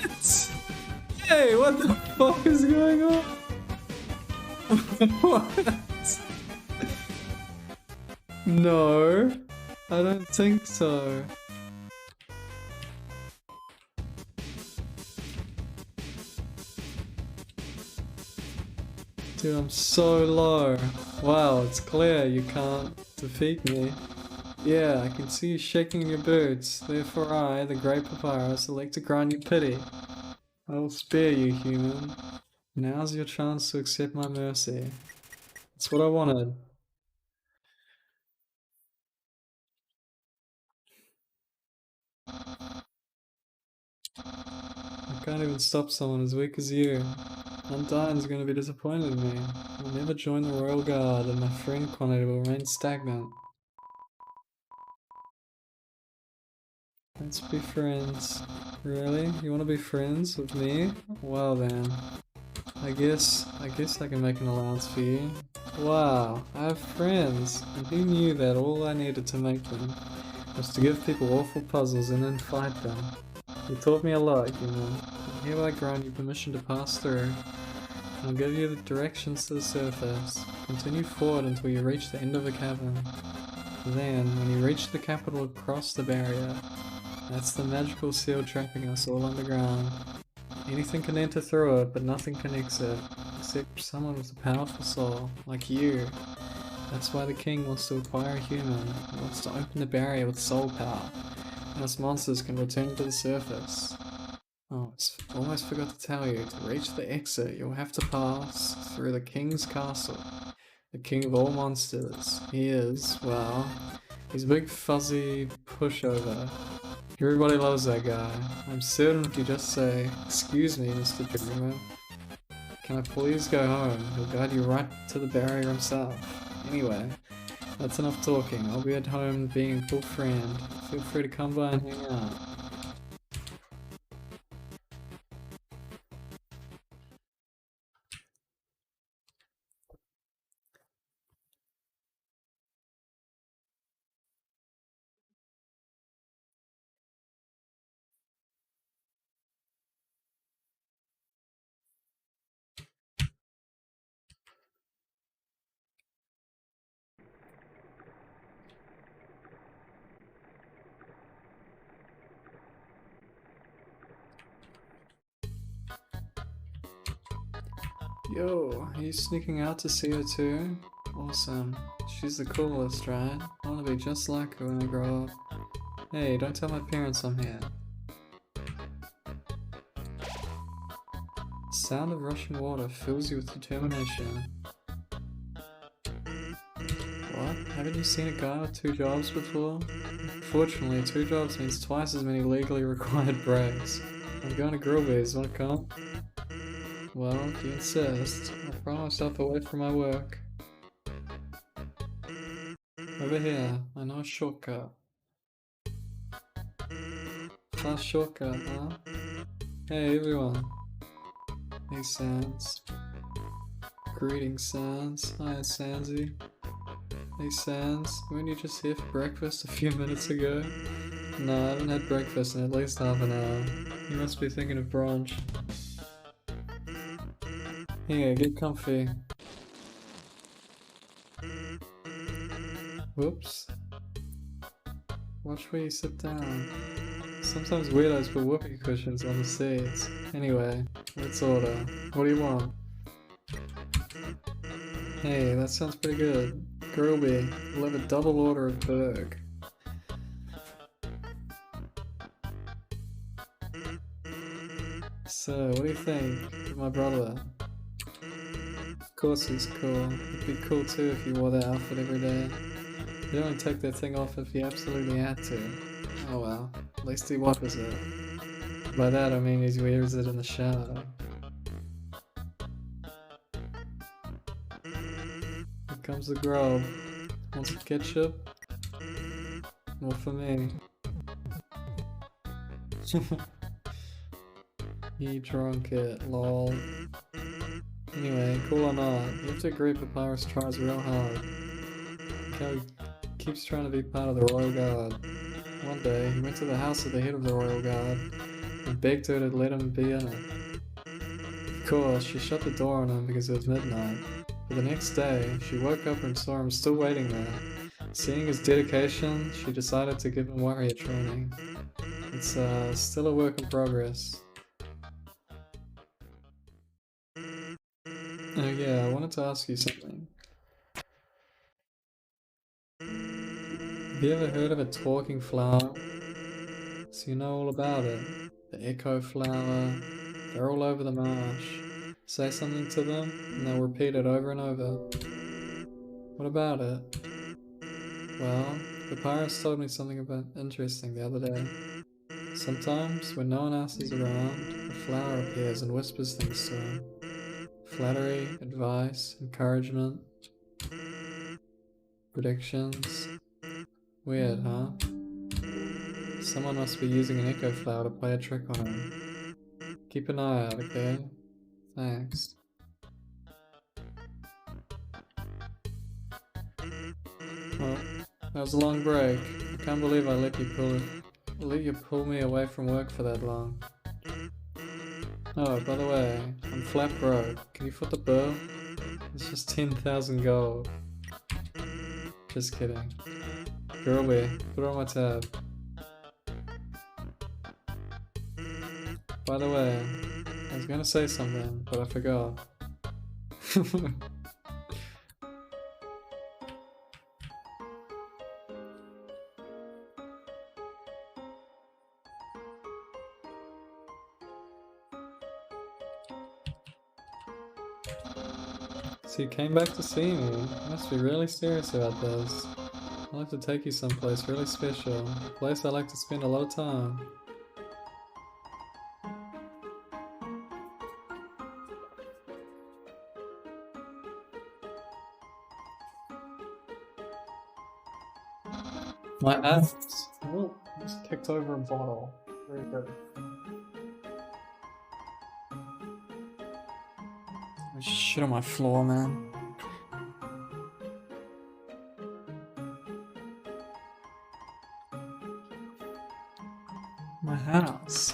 Hey, what the fuck is going on? What? No, I don't think so. Dude, I'm so low. Wow, it's clear you can't defeat me. Yeah, I can see you shaking in your boots. Therefore I, the Great Papyrus, elect to grant you pity. I will spare you, human. Now's your chance to accept my mercy. That's what I wanted. I can't even stop someone as weak as you. Undyne's gonna be disappointed in me. I'll never join the Royal Guard, and my friend quantity will remain stagnant. Let's be friends. Really? You wanna be friends with me? Well then. I guess I can make an allowance for you. Wow, I have friends, and who knew that all I needed to make them was to give people awful puzzles and then fight them. You taught me a lot, human. I hereby grant you permission to pass through. I'll give you the directions to the surface. Continue forward until you reach the end of the cavern. Then, when you reach the capital, cross the barrier. That's the magical seal trapping us all underground. Anything can enter through it, but nothing can exit, except someone with a powerful soul, like you. That's why the king wants to acquire a human. He wants to open the barrier with soul power, and us monsters can return to the surface. Oh, I almost forgot to tell you, to reach the exit, you'll have to pass through the king's castle. The king of all monsters. He is, well, he's a big fuzzy pushover. Everybody loves that guy. I'm certain if you just say, "Excuse me, Mr. Dreamer, can I please go home?" He'll guide you right to the barrier himself. Anyway, that's enough talking. I'll be at home being a cool friend. Feel free to come by and hang out. Yo, are you sneaking out to see her too? Awesome. She's the coolest, right? I want to be just like her when I grow up. Hey, don't tell my parents I'm here. The sound of rushing water fills you with determination. What? Haven't you seen a guy with 2 jobs before? Fortunately, 2 jobs means twice as many legally required breaks. I'm going to Grillby's, wanna come? Well, if you insist, I'll throw myself away from my work. Over here, I know a shortcut. Fast shortcut, huh? Hey everyone. Hey Sans. Greetings Sans. Hiya Sansy. Hey Sans, weren't you just here for breakfast a few minutes ago? No, I haven't had breakfast in at least half an hour. You must be thinking of brunch. Here, get comfy. Whoops. Watch where you sit down. Sometimes weirdos put whoopee cushions on the seats. Anyway, let's order. What do you want? Hey, that sounds pretty good. Grillby, we'll have a double order of burg. So, what do you think of my brother? Of course he's cool. It'd be cool too if you wore that outfit every day. You'd only take that thing off if you absolutely had to. Oh well, at least he watches it. By that I mean he wears it in the shower. Here comes the grub. Want some ketchup? More for me. You drunk it, lol. Anyway, cool or not, you have to agree Papyrus tries real hard. Kelly keeps trying to be part of the Royal Guard. One day, he went to the house of the head of the Royal Guard and begged her to let him be in it. Of course, she shut the door on him because it was midnight. But the next day, she woke up and saw him still waiting there. Seeing his dedication, she decided to give him warrior training. It's still a work in progress. Oh yeah, I wanted to ask you something. Have you ever heard of a talking flower? So you know all about it. The echo flower. They're all over the marsh. Say something to them, and they'll repeat it over and over. What about it? Well, Papyrus told me something about interesting the other day. Sometimes, when no one else is around, a flower appears and whispers things to him. Flattery, advice, encouragement, predictions. Weird, huh? Someone must be using an echo flower to play a trick on him. Keep an eye out, okay? Thanks. Well, that was a long break. I can't believe I let you pull me away from work for that long. Oh, by the way, I'm flat broke. Can you foot the bill? It's just 10,000 gold. Just kidding. Girlby, put it on my tab. By the way, I was gonna say something, but I forgot. So you came back to see me. You must be really serious about this. I'll have to take you someplace really special. A place I like to spend a lot of time. My ass. Oh, just kicked over a bottle. Very good. There's shit on my floor, man. My house.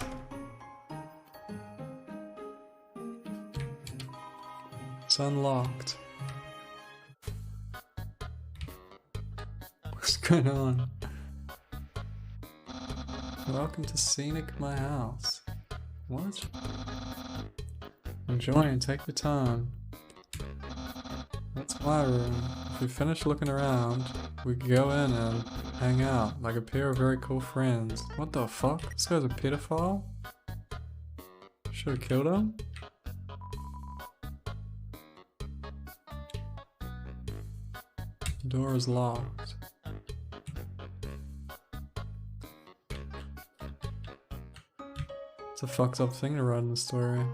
It's unlocked. What's going on? Welcome to Scenic My House. What? Enjoy and take your time. That's my room. If we finish looking around, we go in and hang out like a pair of very cool friends. What the fuck? This guy's a pedophile? Should've killed him? The door is locked. It's a fucked up thing to write in the story.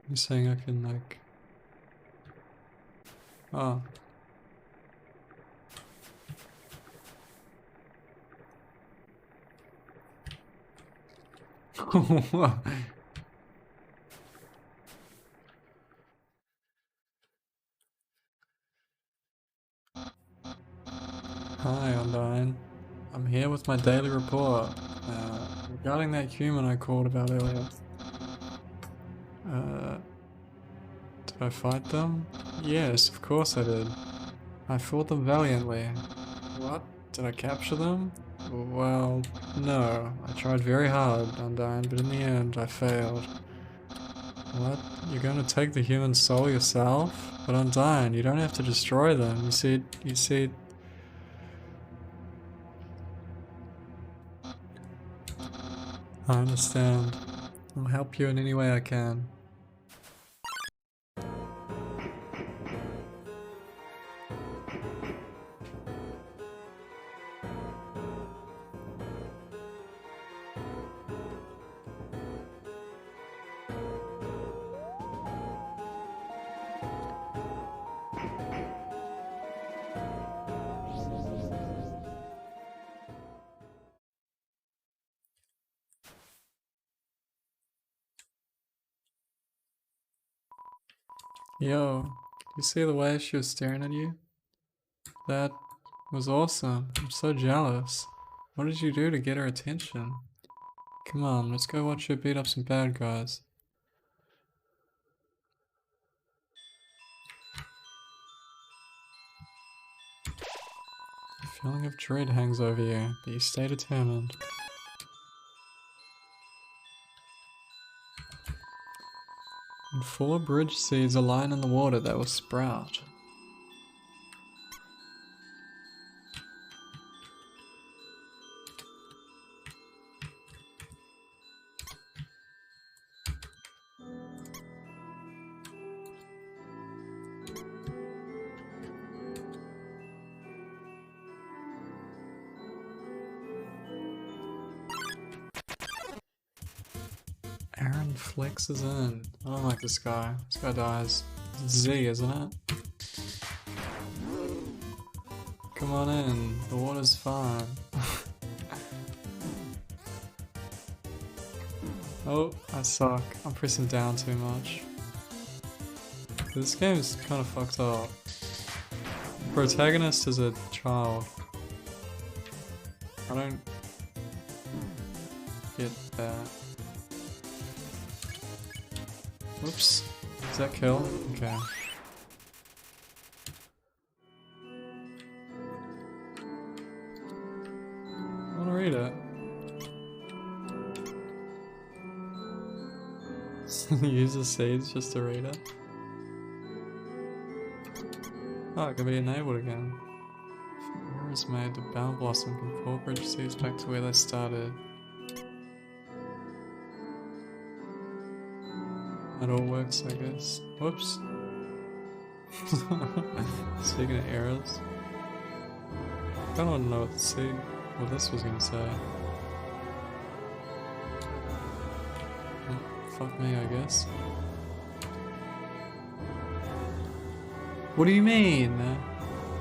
You're saying I can like... Oh. Hi, Undyne. I'm here with my daily report. Regarding that human I called about earlier. Did I fight them? Yes, of course I did. I fought them valiantly. What? Did I capture them? Well, no. I tried very hard, Undyne, but in the end I failed. What? You're gonna take the human soul yourself? But Undyne, you don't have to destroy them. You see... I understand. I'll help you in any way I can. Yo, you see the way she was staring at you? That was awesome. I'm so jealous. What did you do to get her attention? Come on, let's go watch her beat up some bad guys. A feeling of dread hangs over you, but you stay determined. And 4 bridge seeds are lying in the water that will sprout. Aaron flexes in. I don't like this guy. This guy dies. It's Z, isn't it? Come on in. The water's fine. Oh, I suck. I'm pressing down too much. This game is kind of fucked up. Protagonist is a child. I don't get that. Whoops. Does that kill? Okay. I wanna read it. Use the seeds just to read it. Oh, it can be enabled again. If error is made, the bound blossom can pull bridge seeds back to where they started. That all works, I guess. Whoops. Speaking of errors. I kinda wanna know what this was gonna say. Oh, fuck me, I guess. What do you mean?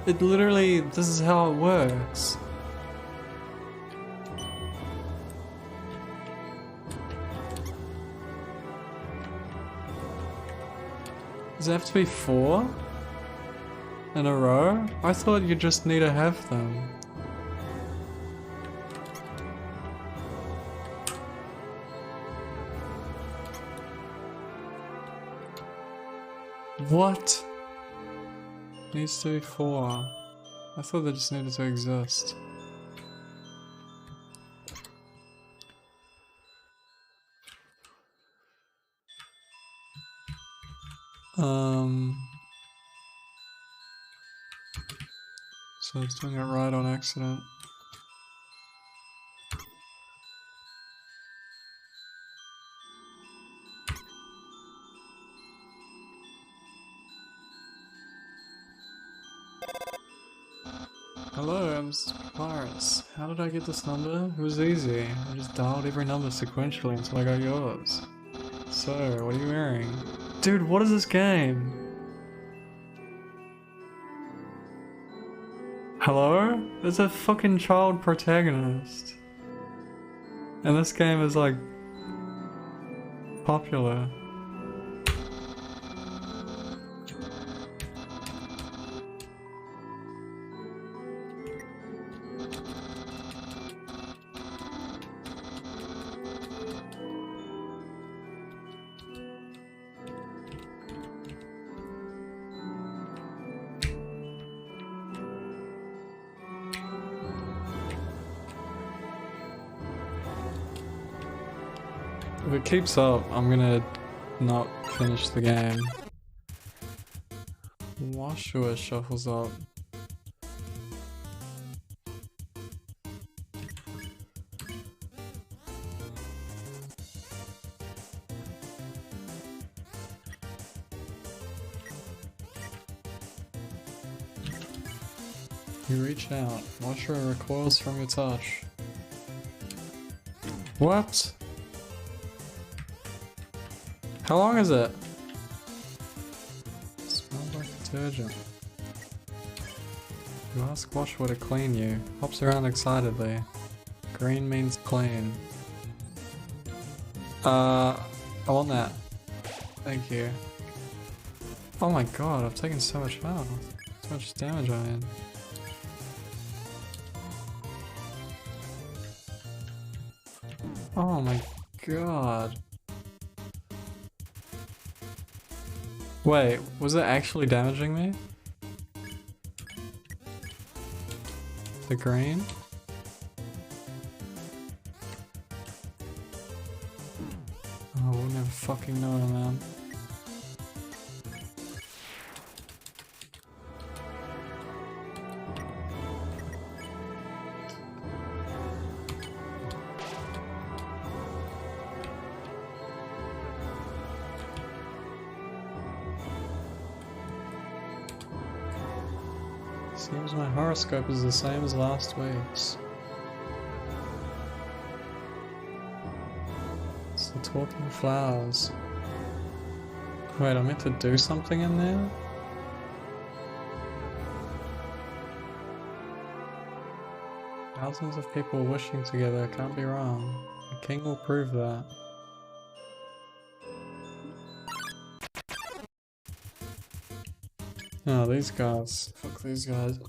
It literally, this is how it works. Does it have to be 4? In a row? I thought you just need to have them. What? Needs to be 4. I thought they just needed to exist. So I was doing it right on accident. Hello, I'm Pirates. How did I get this number? It was easy. I just dialed every number sequentially until I got yours. So, what are you wearing? Dude, what is this game? Hello? There's a fucking child protagonist. And this game is like popular. If it keeps up, I'm gonna not finish the game. Washua shuffles up. You reach out. Washua recoils from your touch. What? How long is it? Smells like detergent. You ask Washua to clean you. Hops around excitedly. Green means clean. I want that. Thank you. Oh my god, I've taken so much health. So much damage on it. Oh my god. Wait, was it actually damaging me? The green? Oh, we'll never fucking know, man. Seems my horoscope is the same as last week's. It's the talking flowers. Wait, I meant to do something in there? Thousands of people wishing together can't be wrong. The king will prove that. Oh, these guys. Fuck these guys.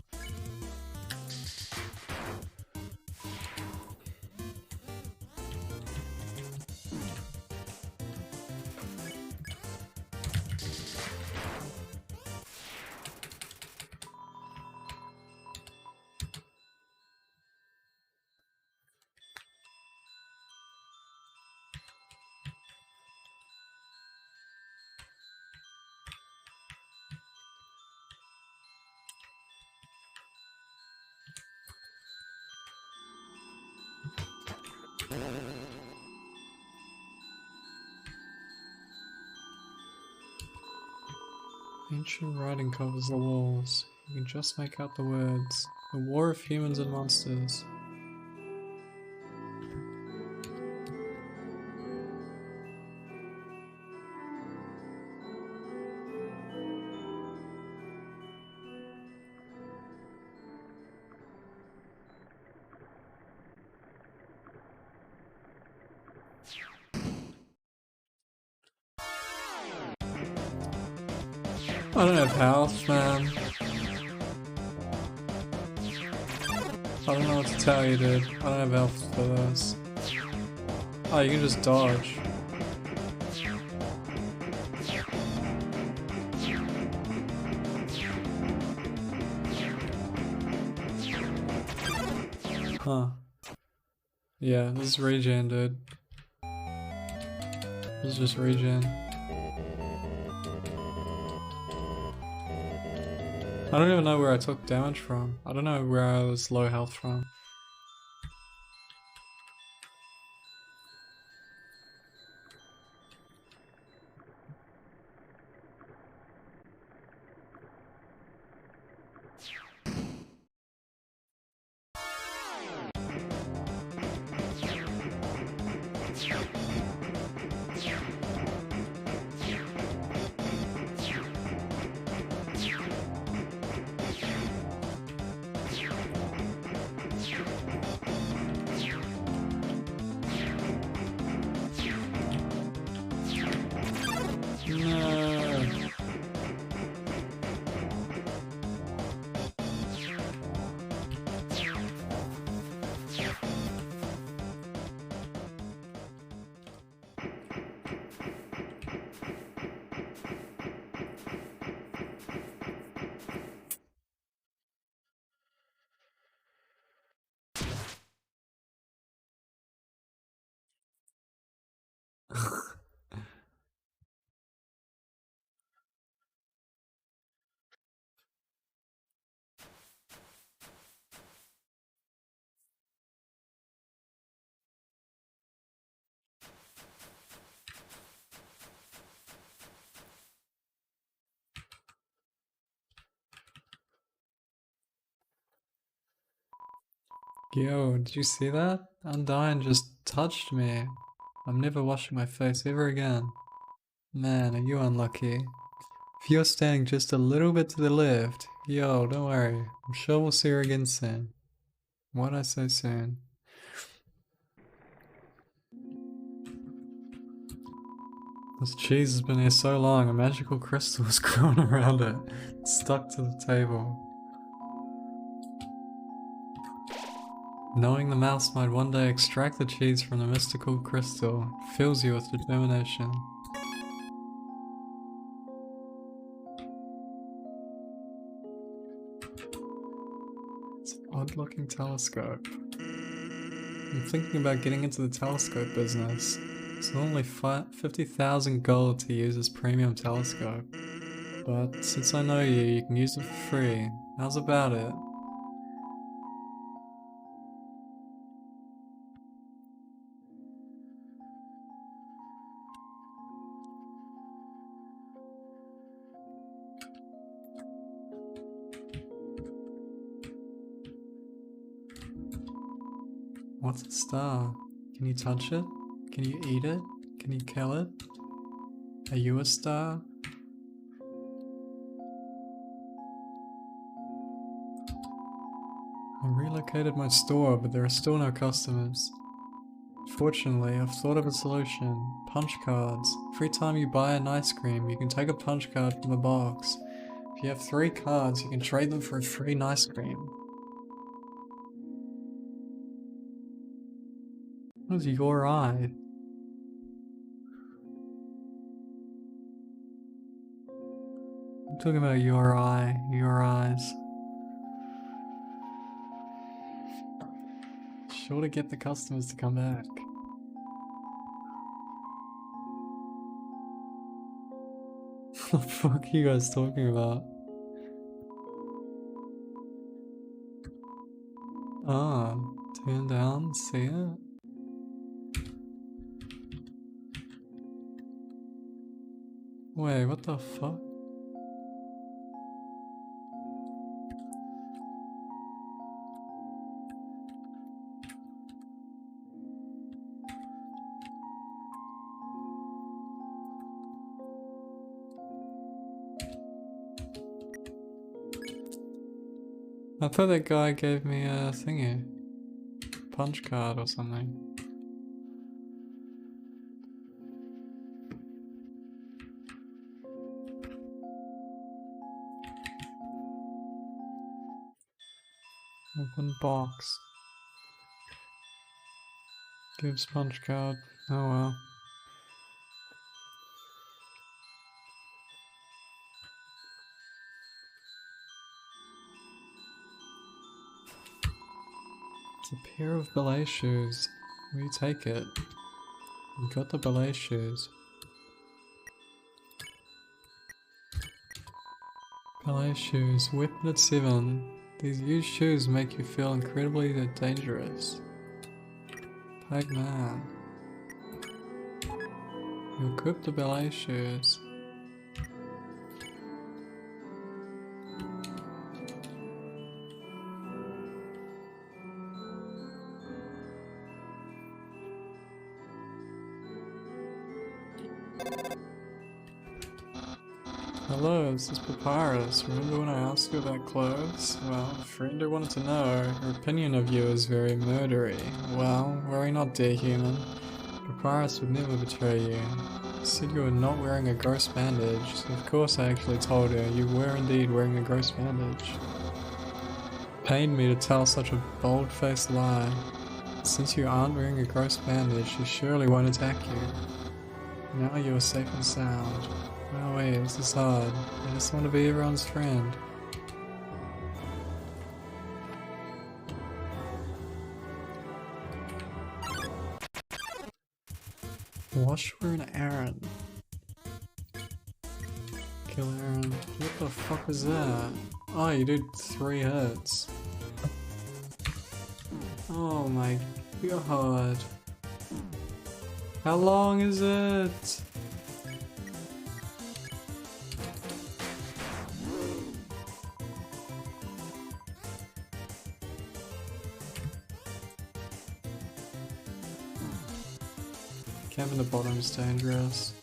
Ancient writing covers the walls. You can just make out the words. The War of Humans and Monsters. I don't have health, man. I don't know what to tell you, dude. I don't have health for this. Oh, you can just dodge. Huh. Yeah, this is regen, dude. This is just regen. I don't even know where I took damage from. I don't know where I was low health from. No. Yo, did you see that? Undyne just touched me. I'm never washing my face ever again. Man, are you unlucky. If you're standing just a little bit to the left, yo, don't worry. I'm sure we'll see her again soon. Why'd I say soon? This cheese has been here so long, a magical crystal has grown around it. It's stuck to the table. Knowing the mouse might one day extract the cheese from the mystical crystal fills you with determination. It's an odd-looking telescope. I'm thinking about getting into the telescope business. It's only 50,000 gold to use this premium telescope. But since I know you can use it for free. How's about it? What's a star? Can you touch it? Can you eat it? Can you kill it? Are you a star? I relocated my store, but there are still no customers. Fortunately, I've thought of a solution. Punch cards. Every time you buy an ice cream, you can take a punch card from the box. If you have 3 cards, you can trade them for a free ice cream. What is your eye? I'm talking about your eye, your eyes. Sure to get the customers to come back. What the fuck are you guys talking about? Ah, turn down, see it? Wait, what the fuck? I thought that guy gave me a thingy. Punch card or something. Open box. Give sponge card. Oh well. It's a pair of ballet shoes. Will you take it? You got the ballet shoes. Ballet shoes, weapon at 7. These used shoes make you feel incredibly dangerous. Pigman. You equip the ballet shoes. Hello, this is Papyrus. Remember when I asked you about clothes? Well, a friend who wanted to know. Her opinion of you is very murdery. Well, worry not, dear human. Papyrus would never betray you. She said you were not wearing a gross bandage, so of course I actually told her you were indeed wearing a gross bandage. It pained me to tell such a bold-faced lie. Since you aren't wearing a gross bandage, she surely won't attack you. Now you are safe and sound. Oh wait, this is hard. I just want to be everyone's friend. Wash for an Aaron. Kill Aaron. What the fuck is that? Oh, you did 3 hits. Oh my god. How long is it? Camp in the bottom is dangerous.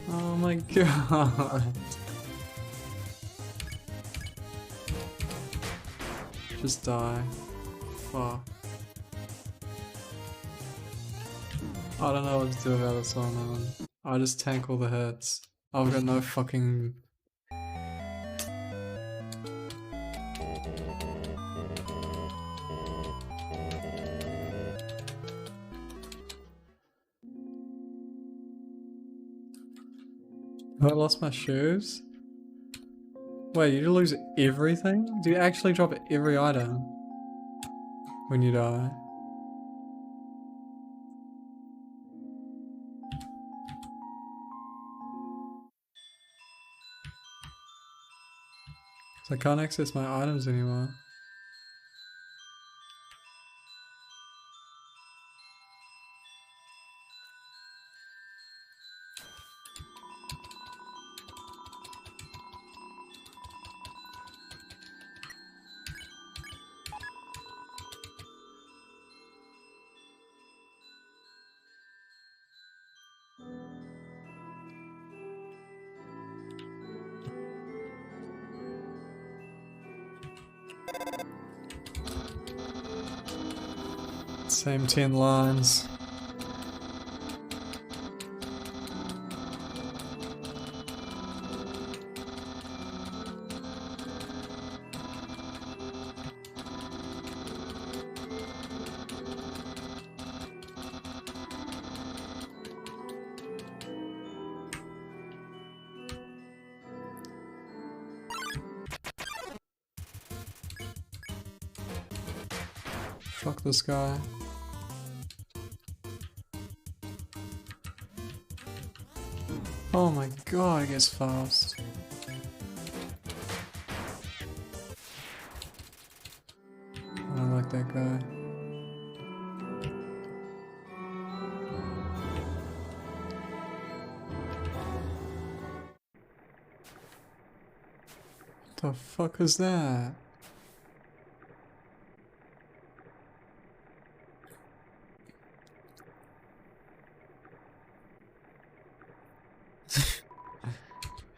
Oh my god. Just die. Fuck. I don't know what to do about this one, man. I just tank all the hits. I've got no fucking... Have I lost my shoes? Wait, you lose everything? Do you actually drop every item when you die? So I can't access my items anymore. Same 10 lines. Fuck this guy. Oh my god, it gets fast. I don't like that guy. What the fuck is that?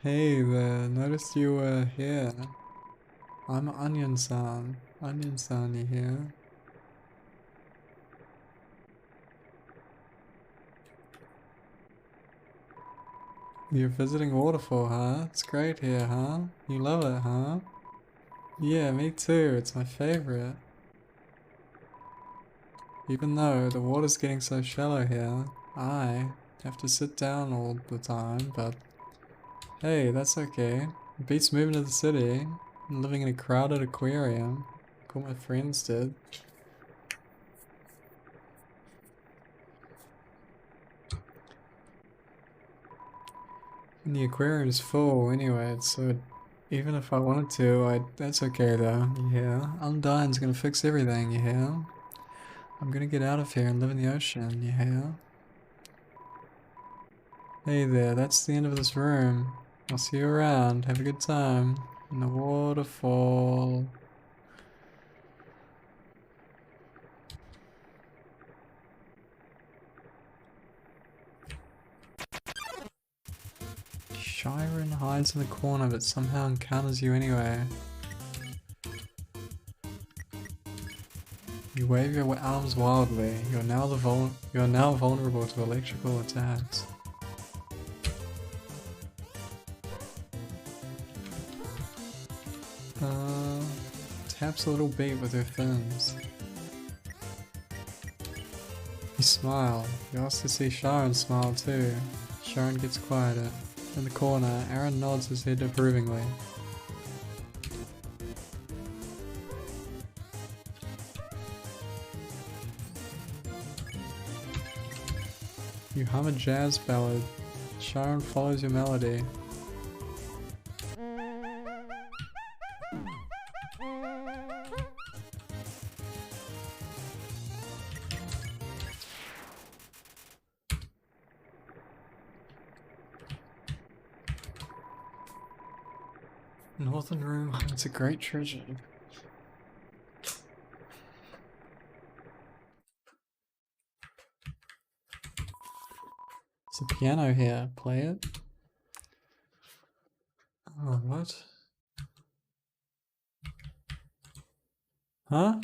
Hey there, noticed you were here. I'm Onion-san. Onion-san, you here? You're visiting waterfall, huh? It's great here, huh? You love it, huh? Yeah, me too. It's my favorite. Even though the water's getting so shallow here, I have to sit down all the time, but hey, that's okay. It beats moving to the city and living in a crowded aquarium, like all my friends did. And the aquarium's full anyway, so even if I wanted to, that's okay though, you hear? Undyne's gonna fix everything, you hear? I'm gonna get out of here and live in the ocean, you hear? Hey there, that's the end of this room. I'll see you around. Have a good time. In the waterfall. Chiron hides in the corner but somehow encounters you anyway. You wave your arms wildly. You're now vulnerable to electrical attacks. Taps a little beat with her fins. You smile. You ask to see Sharon smile too. Sharon gets quieter. In the corner, Aaron nods his head approvingly. You hum a jazz ballad. Sharon follows your melody. Northern room hides a great treasure. There's a piano here. Play it. Oh, what? Huh?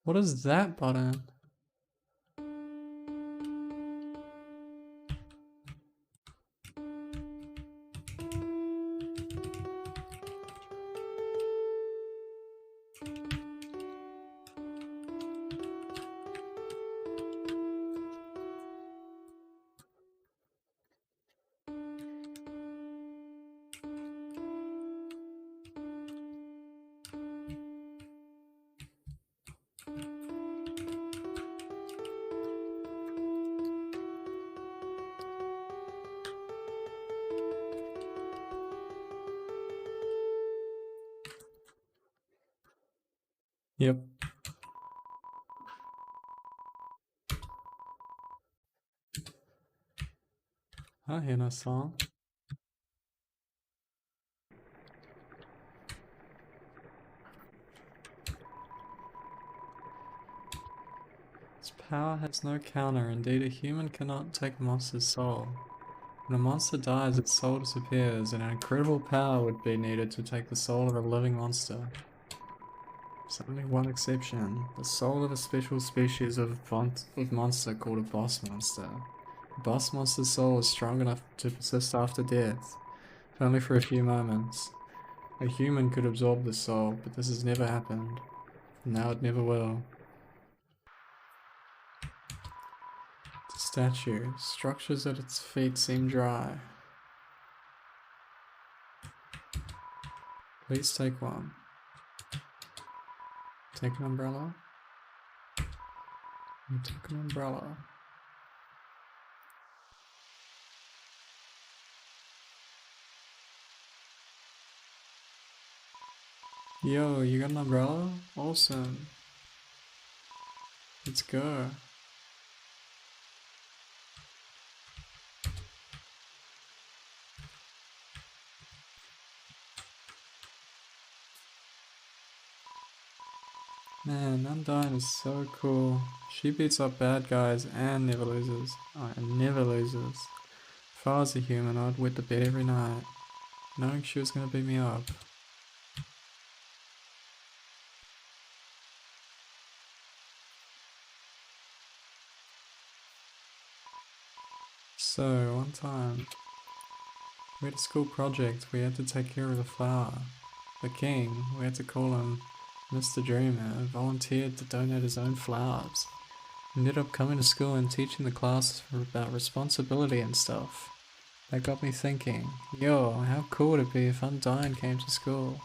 What is that button? Yep. I hear no song. Its power has no counter. Indeed, a human cannot take a monster's soul. When a monster dies, its soul disappears, and an incredible power would be needed to take the soul of a living monster. There's only one exception: the soul of a special species of monster called a boss monster. A boss monster's soul is strong enough to persist after death, if only for a few moments. A human could absorb the soul, but this has never happened, and now it never will. The statue. Structures at its feet seem dry. Please take one. Take an umbrella. You took an umbrella. Yo, you got an umbrella? Awesome. Let's go. Man, Undyne is so cool. She beats up bad guys and never loses. Oh, and never loses. If I was a human, I'd wet the bed every night, knowing she was gonna beat me up. So, one time, we had a school project. We had to take care of the flower. The king, we had to call him Mr. Dreamer, volunteered to donate his own flowers. He ended up coming to school and teaching the class about responsibility and stuff. That got me thinking, yo, how cool would it be if Undyne came to school?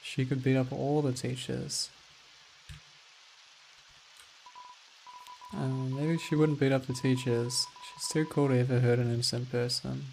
She could beat up all the teachers. Maybe she wouldn't beat up the teachers. She's too cool to ever hurt an innocent person.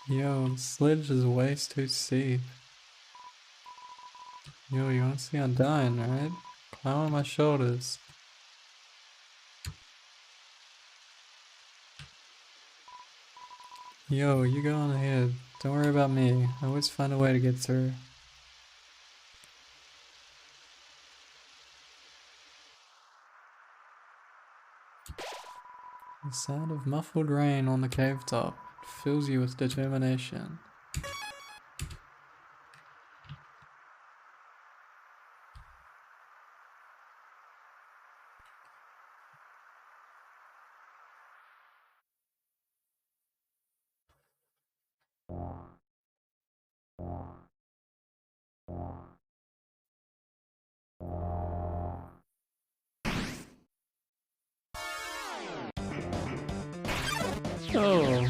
Yo, this ledge is way too steep. Yo, you wanna see Undyne, right? Climb on my shoulders. Yo, you go on ahead. Don't worry about me. I always find a way to get through. The sound of muffled rain on the cave top fills you with determination. Oh.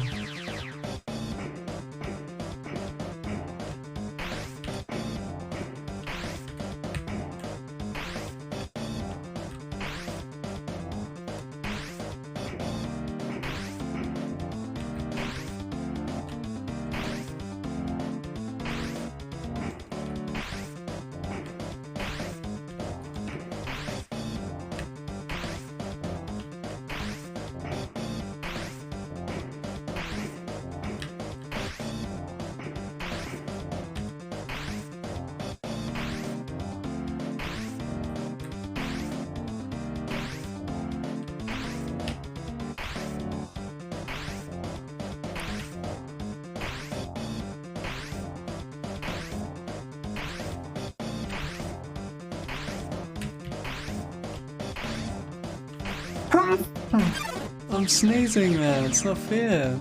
I'm sneezing, man. It's not fair.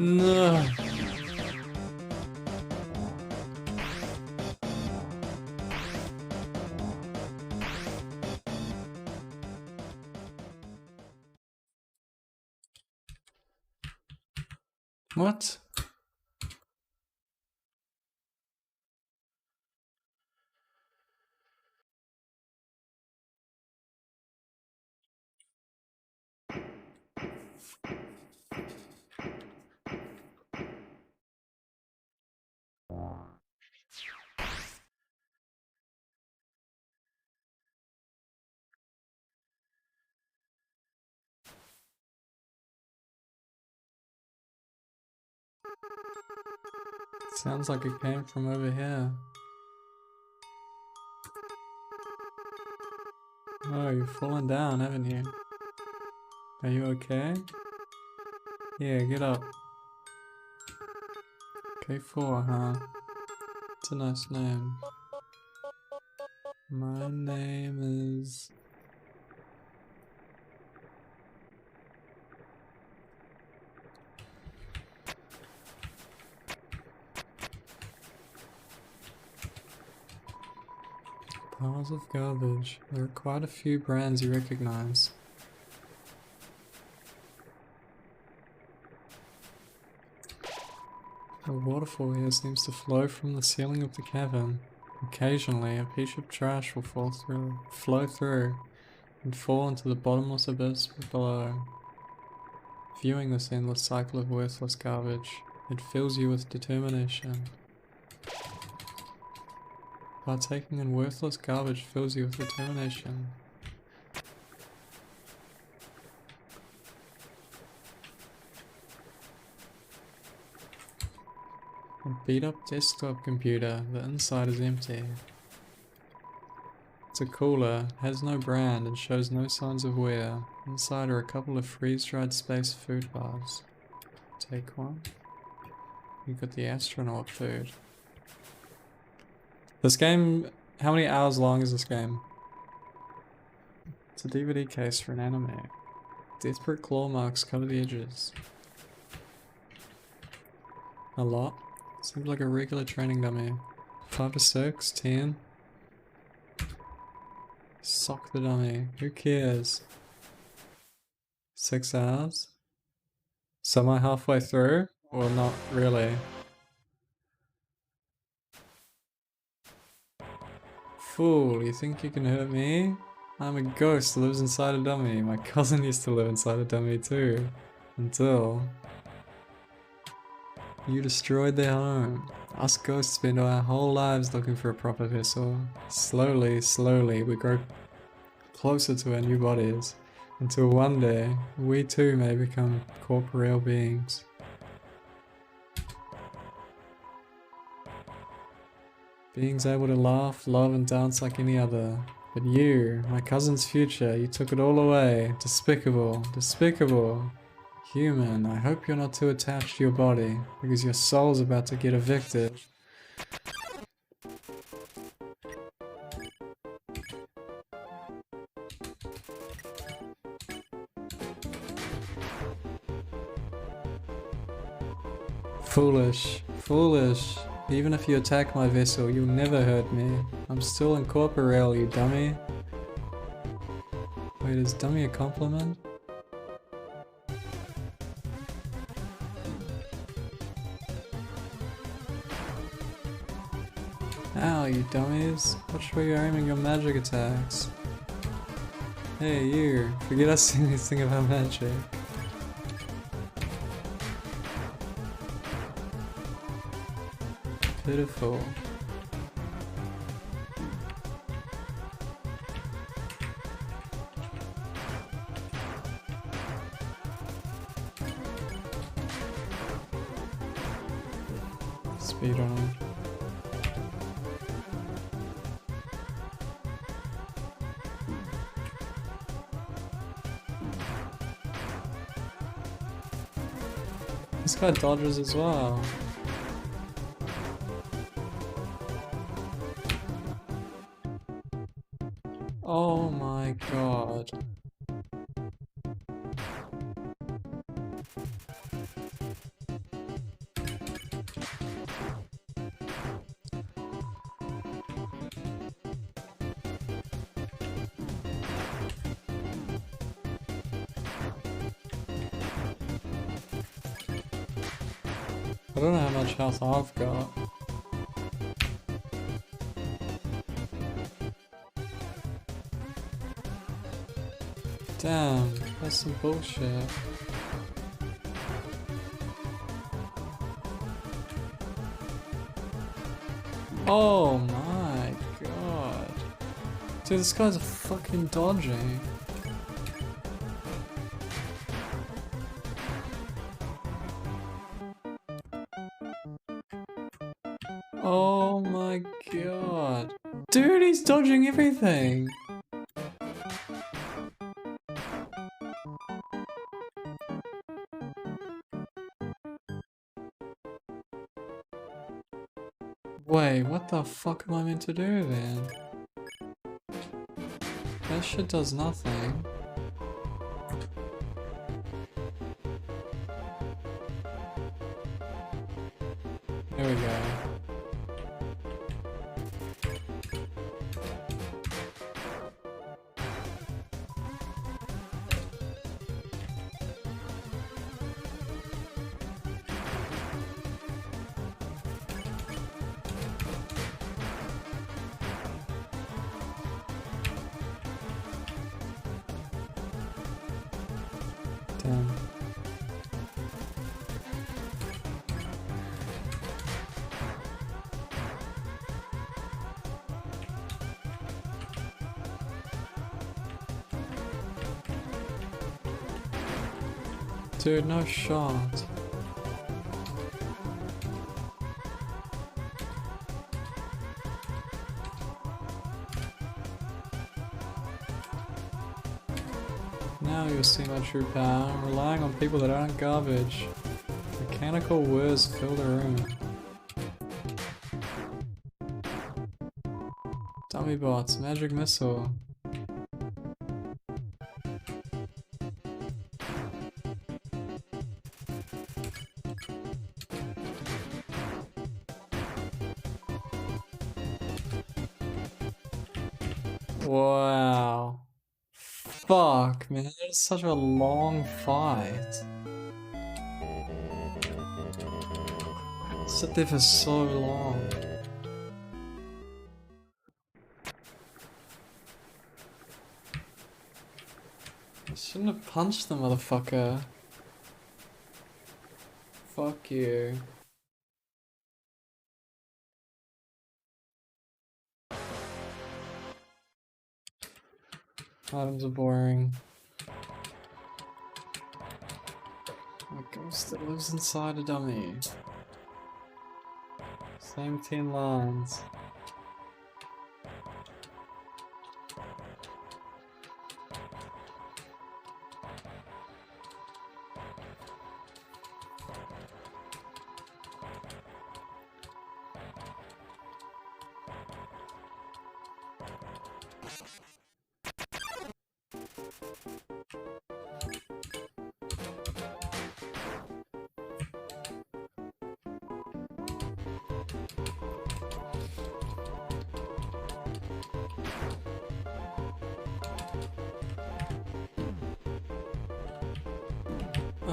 No. What? Sounds like it came from over here. Oh, you've fallen down, haven't you? Are you okay? Yeah, get up. K4, huh? It's a nice name. My name is... Piles of garbage. There are quite a few brands you recognize. A waterfall here seems to flow from the ceiling of the cavern. Occasionally, a piece of trash will flow through, and fall into the bottomless abyss below. Viewing this endless cycle of worthless garbage, it fills you with determination. Partaking in worthless garbage fills you with determination. A beat up desktop computer, the inside is empty. It's a cooler, has no brand and shows no signs of wear. Inside are a couple of freeze-dried space food bars. Take one. You got the astronaut food. This game, how many hours long is this game? It's a DVD case for an anime. Desperate claw marks cover the edges. A lot? Seems like a regular training dummy. 5 to 6, 10. Sock the dummy. Who cares? 6 hours? So am I halfway through? Or not really? Fool, you think you can hurt me? I'm a ghost that lives inside a dummy. My cousin used to live inside a dummy too. Until you destroyed their home. Us ghosts spend our whole lives looking for a proper vessel. Slowly, slowly, we grow closer to our new bodies, until one day, we too may become corporeal beings. Beings able to laugh, love, and dance like any other. But you, my cousin's future, you took it all away. Despicable, despicable. Human, I hope you're not too attached to your body, because your soul's about to get evicted. Foolish, foolish. Even if you attack my vessel, you'll never hurt me. I'm still incorporeal, you dummy. Wait, is dummy a compliment? Ow, you dummies. Watch where you're aiming your magic attacks. Hey, you. Forget us saying anything about magic. Pitiful. Speedrunning. This guy dodges as well. Oh my god. I don't know how much health I've got. Damn, that's some bullshit. Oh my god. Dude, this guy's fucking dodging. Oh my god. Dude, he's dodging everything. Wait, what the fuck am I meant to do then? That shit does nothing. There we go. Damn. Dude, no shot. Now you'll see my true power. I'm relying on people that aren't garbage. Mechanical words fill the room. Dummy bots, magic missile. Wow. Fuck, man, it's such a long fight. Sit there for so long. I shouldn't have punched the motherfucker. Fuck you. Items are boring. A ghost that lives inside a dummy. Same 10 lines.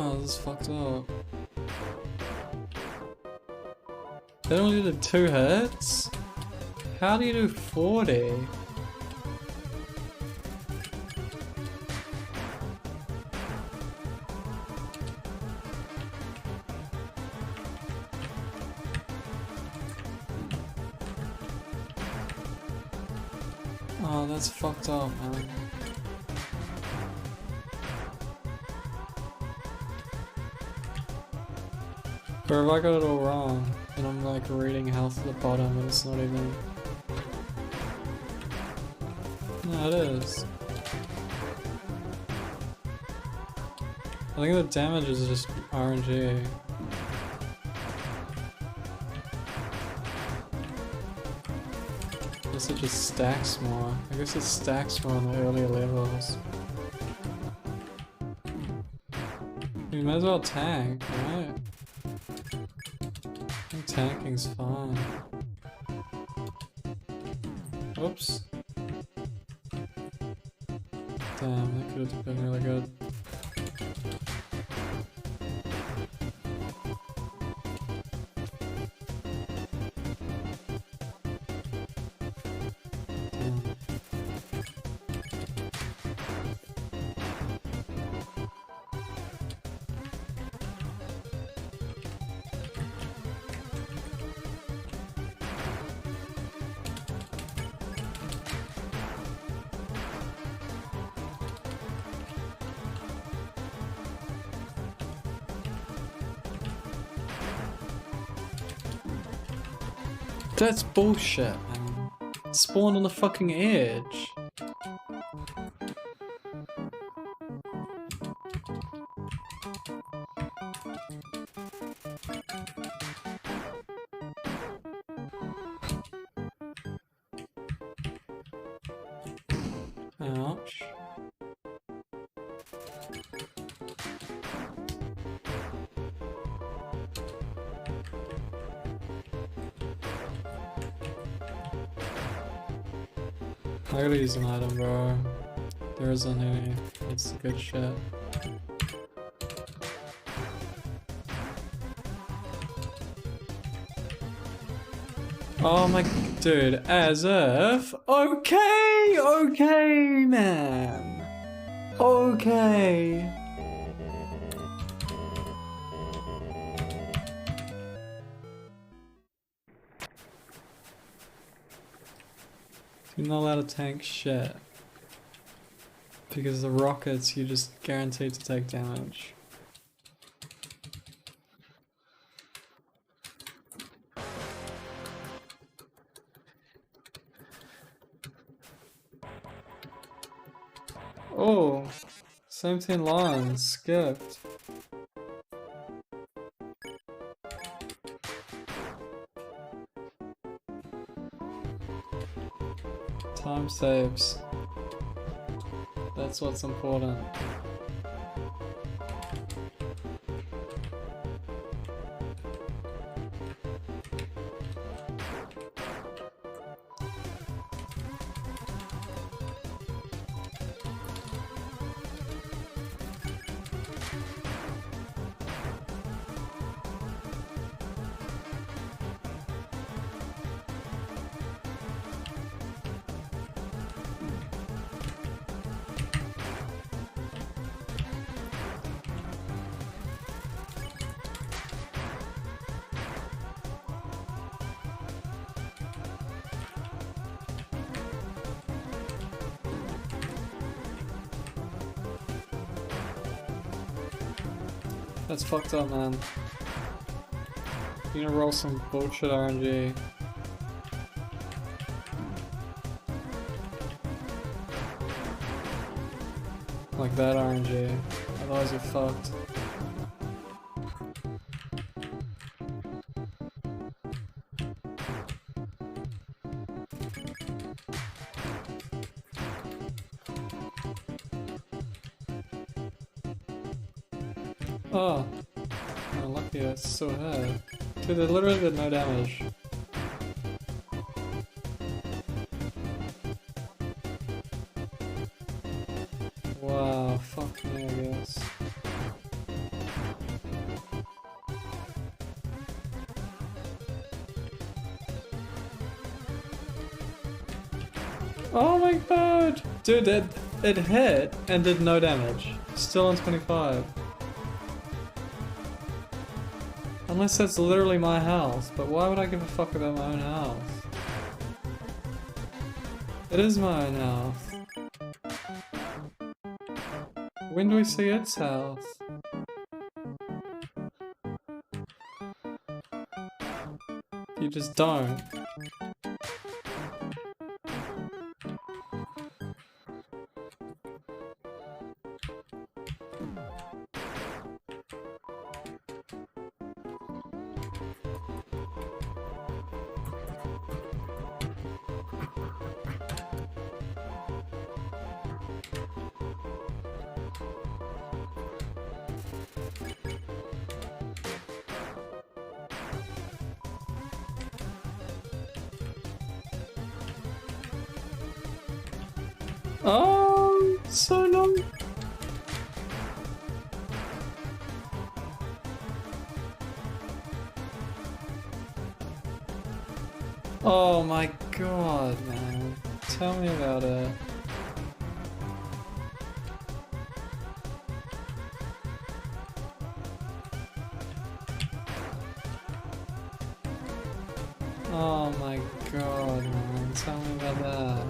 Oh, this is fucked up. They only did 2 hits? How do you do 40? Oh, that's fucked up, man. But if I got it all wrong, and I'm like reading health at the bottom and it's not even... No, it is. I think the damage is just RNG. I guess it just stacks more. I guess it stacks more on the earlier levels. You might as well tank, right? I think tanking's fine. Oops. Damn, that could have been really good. That's bullshit, man. It spawned on the fucking edge. Ouch. I gotta use an item, bro. There isn't any. It's good shit. Oh my dude, as if. Okay, okay, man. Okay. You're not allowed to tank shit. Because the rockets, you're just guaranteed to take damage. Oh, 17 lines, skipped. Time saves. That's what's important. That's fucked up, man. You gonna roll some bullshit RNG. Like that RNG. Otherwise you're fucked. Oh. Oh, lucky I still had. Dude, they literally did no damage. Wow, fuck me, I guess. Oh my god! Dude, it hit and did no damage. Still on 25. Unless that's literally my house, but why would I give a fuck about my own house? It is my own house. When do we see its house? You just don't. Oh, so long. Oh my god, man. Tell me about it. Oh my god, man. Tell me about that.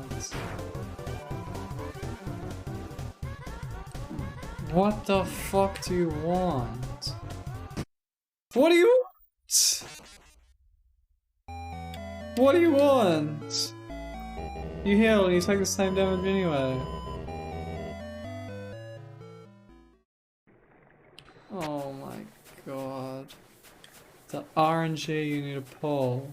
What the fuck do you want? What do you want? What do you want? You heal and you take the same damage anyway. Oh my god. The RNG you need to pull.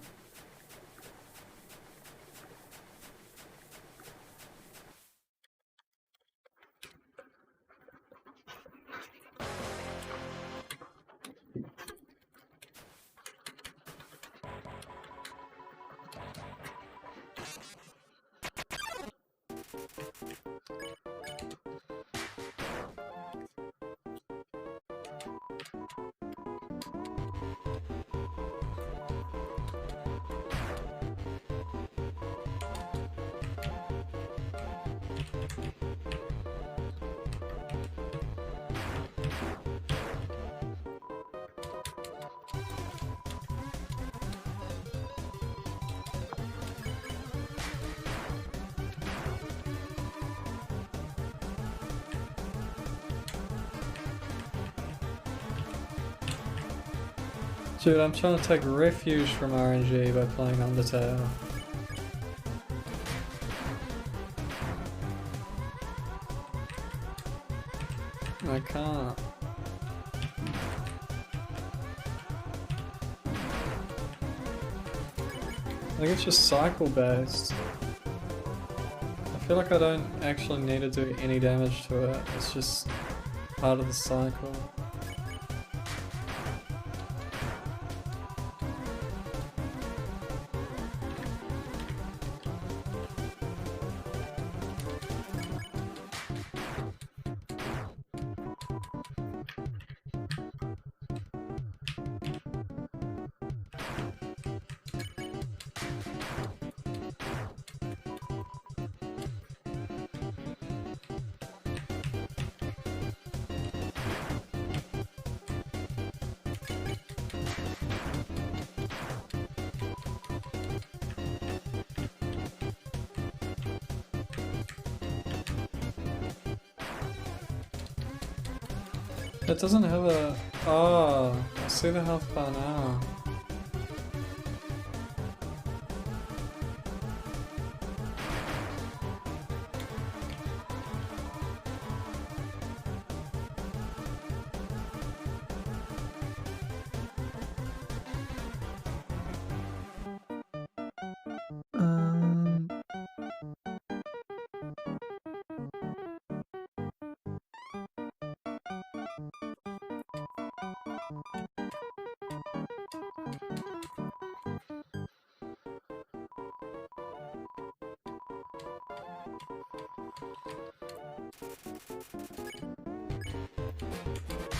Dude, I'm trying to take refuge from RNG by playing Undertale. I can't. I think it's just cycle based. I feel like I don't actually need to do any damage to it. It's just part of the cycle. It doesn't have a... Oh, I see the health bar now.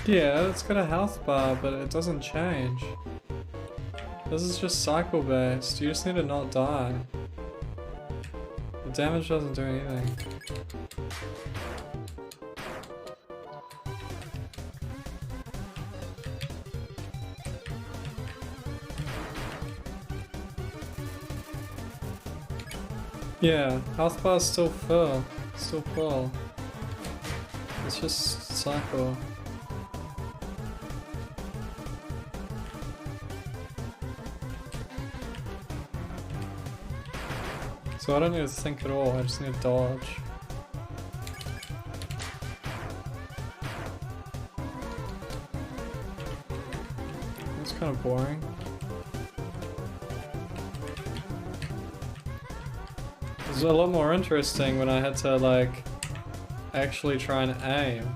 Yeah, it's got a health bar, but it doesn't change. This is just cycle based. You just need to not die. The damage doesn't do anything. Yeah, health bar's still full. Still full. It's just cycle. So I don't need to think at all, I just need to dodge. That's kind of boring. It was a lot more interesting when I had to like actually try and aim.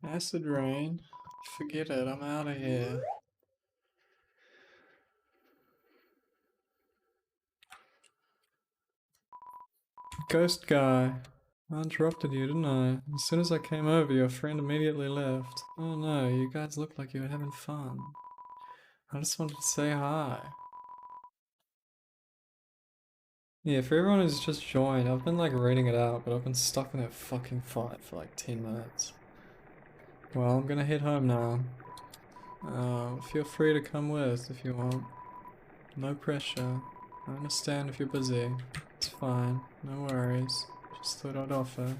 Acid rain. Forget it, I'm out of here. Ghost guy. I interrupted you, didn't I? As soon as I came over, your friend immediately left. Oh no, you guys looked like you were having fun. I just wanted to say hi. Yeah, for everyone who's just joined, I've been like reading it out, but I've been stuck in that fucking fight for like 10 minutes. Well, I'm gonna head home now. Feel free to come with if you want. No pressure. I understand if you're busy. It's fine. No worries. Just thought I'd offer.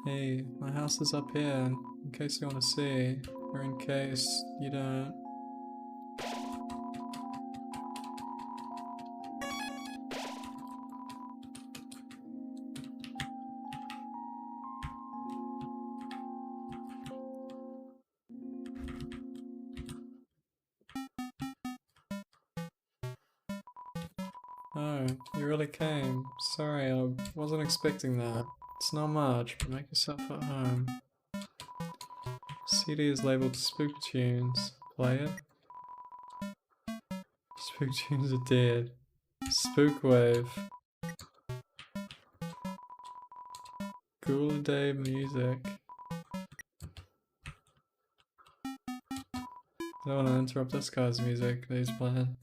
Hey, my house is up here, in case you want to see, or in case you don't. Oh, you really came. Sorry, I wasn't expecting that. It's not much, but make yourself at home. CD is labeled Spook Tunes. Play it. Spook Tunes are dead. Spook Wave. Ghoul Day music. I don't want to interrupt this guy's music that he's playing.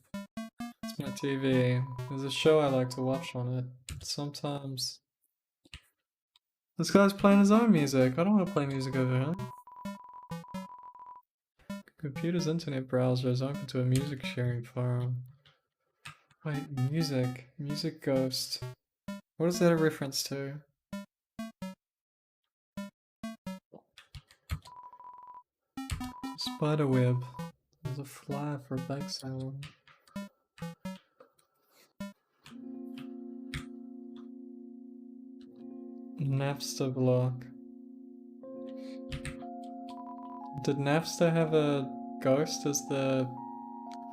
It's my TV. There's a show I like to watch on it. Sometimes. This guy's playing his own music. I don't want to play music over him. Computer's internet browser is open to a music sharing forum. Wait, music. Music ghost. What is that a reference to? Spiderweb. There's a fly for a bake sale. Napster block. Did Napster have a ghost as the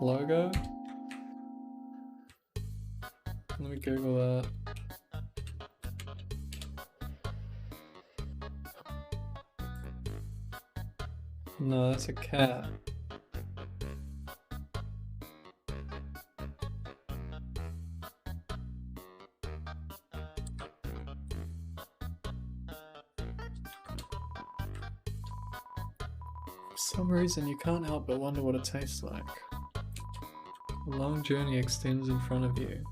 logo? Let me Google that. No, that's a cat. For some reason, you can't help but wonder what it tastes like. A long journey extends in front of you.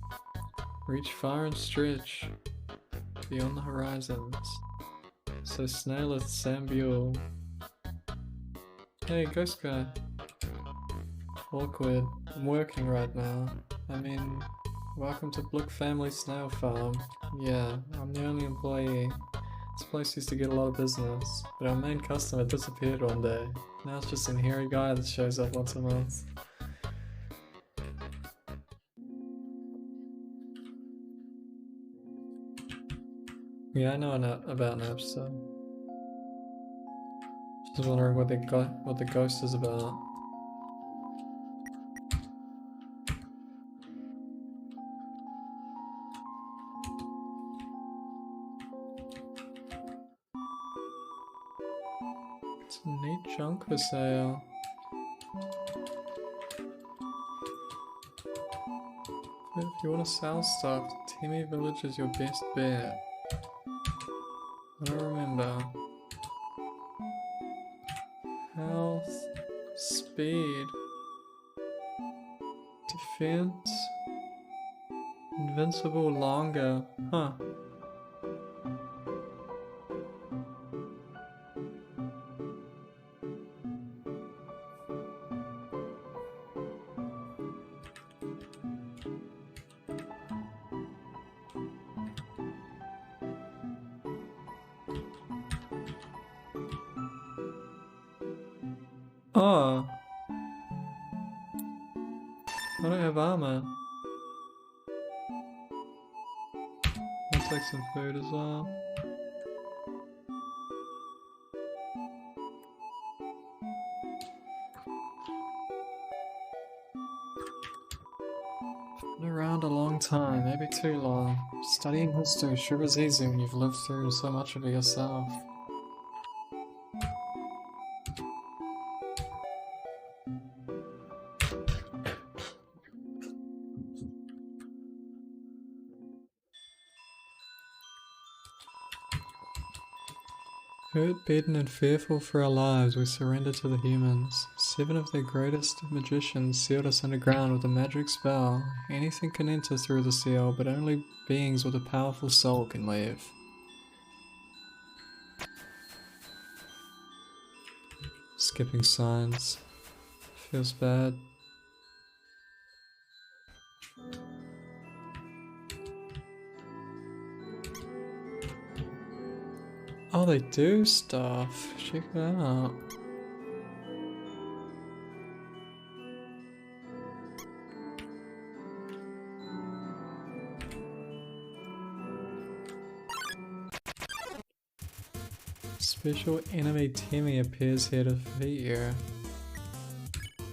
Reach far and stretch beyond the horizons. So snaileth Sambule. Hey, ghost guy. Awkward. I'm working right now. I mean, welcome to Blook Family Snail Farm. Yeah, I'm the only employee. This place used to get a lot of business, but our main customer disappeared one day. Now it's just an hairy guy that shows up once a month. Yeah, I know about Napster. Just wondering what the ghost is about. It's neat junk for sale. If you want to sell stuff, Timmy Village is your best bet. I don't remember. Health, speed, defense, invincible longer. Huh. Oh. I don't have armor. I'll take some food as well. Been around a long time, maybe too long. Studying history sure is easy when you've lived through so much of it yourself. Hurt, beaten, and fearful for our lives, we surrendered to the humans. 7 of their greatest magicians sealed us underground with a magic spell. Anything can enter through the seal, but only beings with a powerful soul can leave. Skipping signs. Feels bad. Oh, they do stuff. Check that out. Special enemy Timmy appears here to defeat you.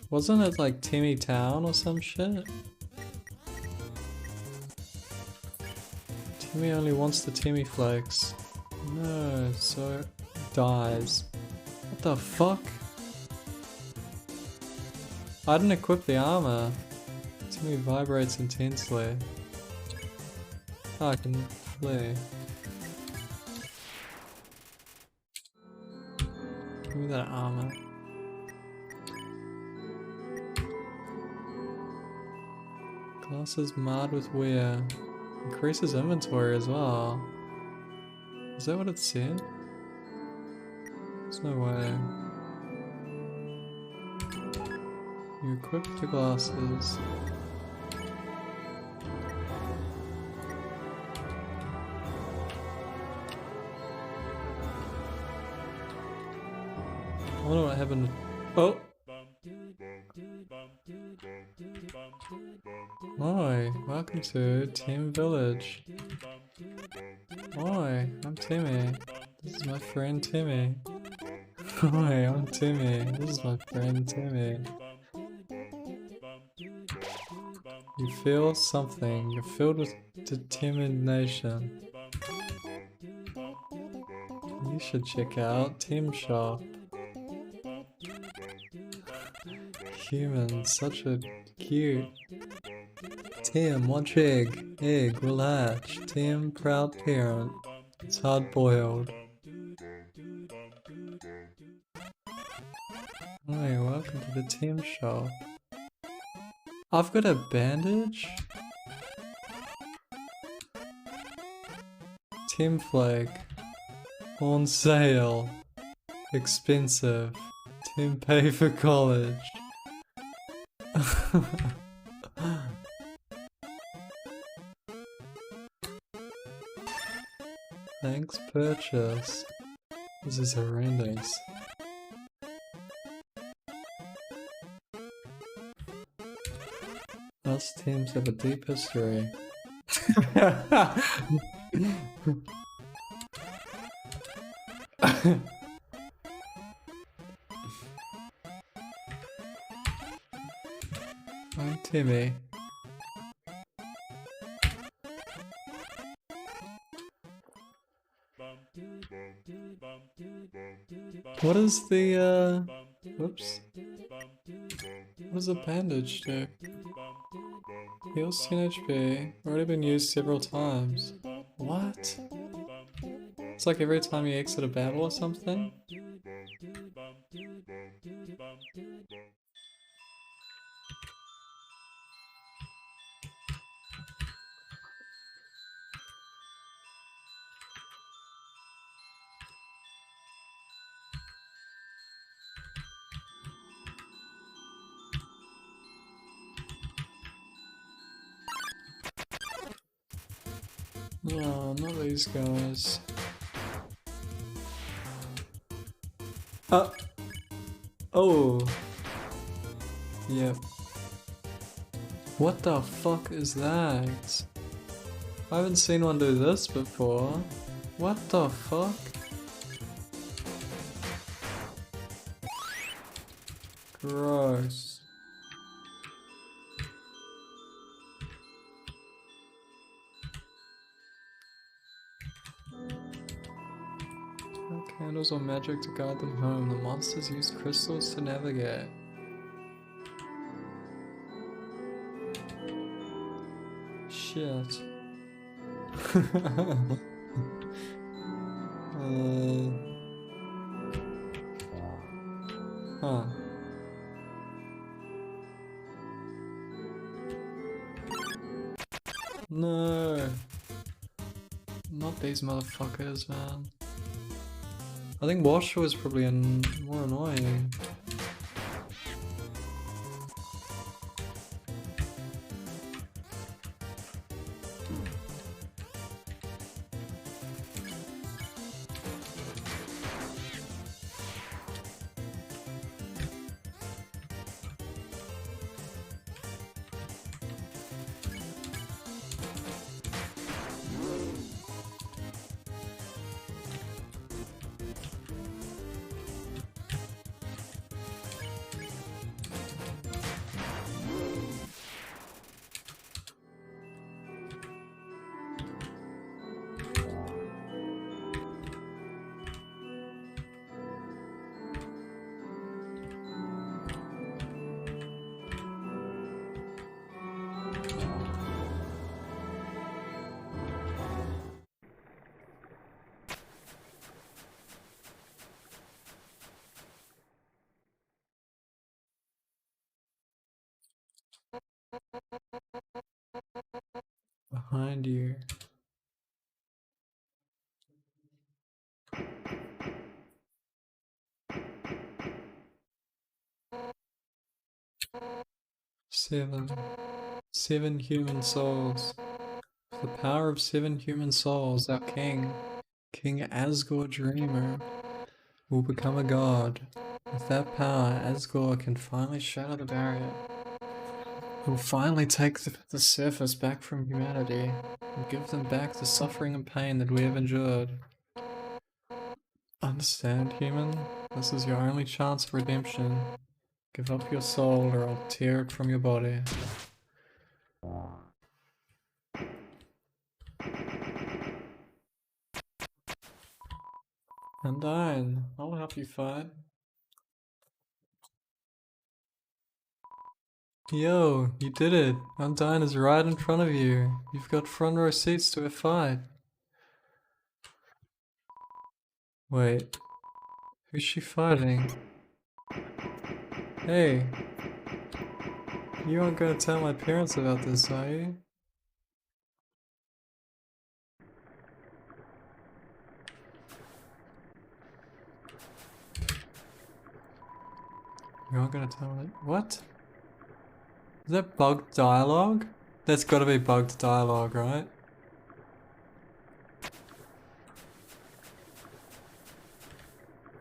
Wasn't it like Timmy Town or some shit? Timmy only wants the Timmy Flakes. No, so dies. What the fuck? I didn't equip the armor. Timmy vibrates intensely. Oh, I can flee. Give me that armor. Glasses marred with wear. Increases inventory as well. Is that what it said? There's no way. You equip the glasses. I wonder what happened. Oh! Hi, welcome to Team Village. Hi, I'm Timmy. This is my friend Timmy. Hi, I'm Timmy. This is my friend Timmy. You feel something. You're filled with determination. You should check out Team Shop. Human, such a cute. Tim, watch egg. Egg will hatch. Tim, proud parent. It's hard boiled. Hi, welcome to the Tim shop. I've got a bandage? Tim Flake. On sale. Expensive. Tim pay for college. Thanks purchase. This is horrendous. Us teams have a deep history. I'm Timmy. What is the, whoops. What does a bandage do? Heals 10 HP. Already been used several times. What? It's like every time you exit a battle or something? No, not these guys. Oh. Yep. What the fuck is that? I haven't seen one do this before. What the fuck? Gross. Candles or magic to guide them home. The monsters use crystals to navigate. Shit. Huh. No. Not these motherfuckers, man. I think Wash was probably more annoying. behind you. Seven human souls. The power of 7 human souls, our king, King Asgore Dreamer, will become a god. With that power, Asgore can finally shatter the barrier. He'll finally take the surface back from humanity and give them back the suffering and pain that we have endured. Understand, human? This is your only chance of redemption. Give up your soul or I'll tear it from your body. Undyne, I'll help you fight. Yo, you did it! Undyne is right in front of you. You've got front row seats to a fight. Wait, who's she fighting? Hey, you aren't gonna tell my parents about this, are you? You aren't gonna tell me? What? Is that bugged dialogue? That's gotta be bugged dialogue, right?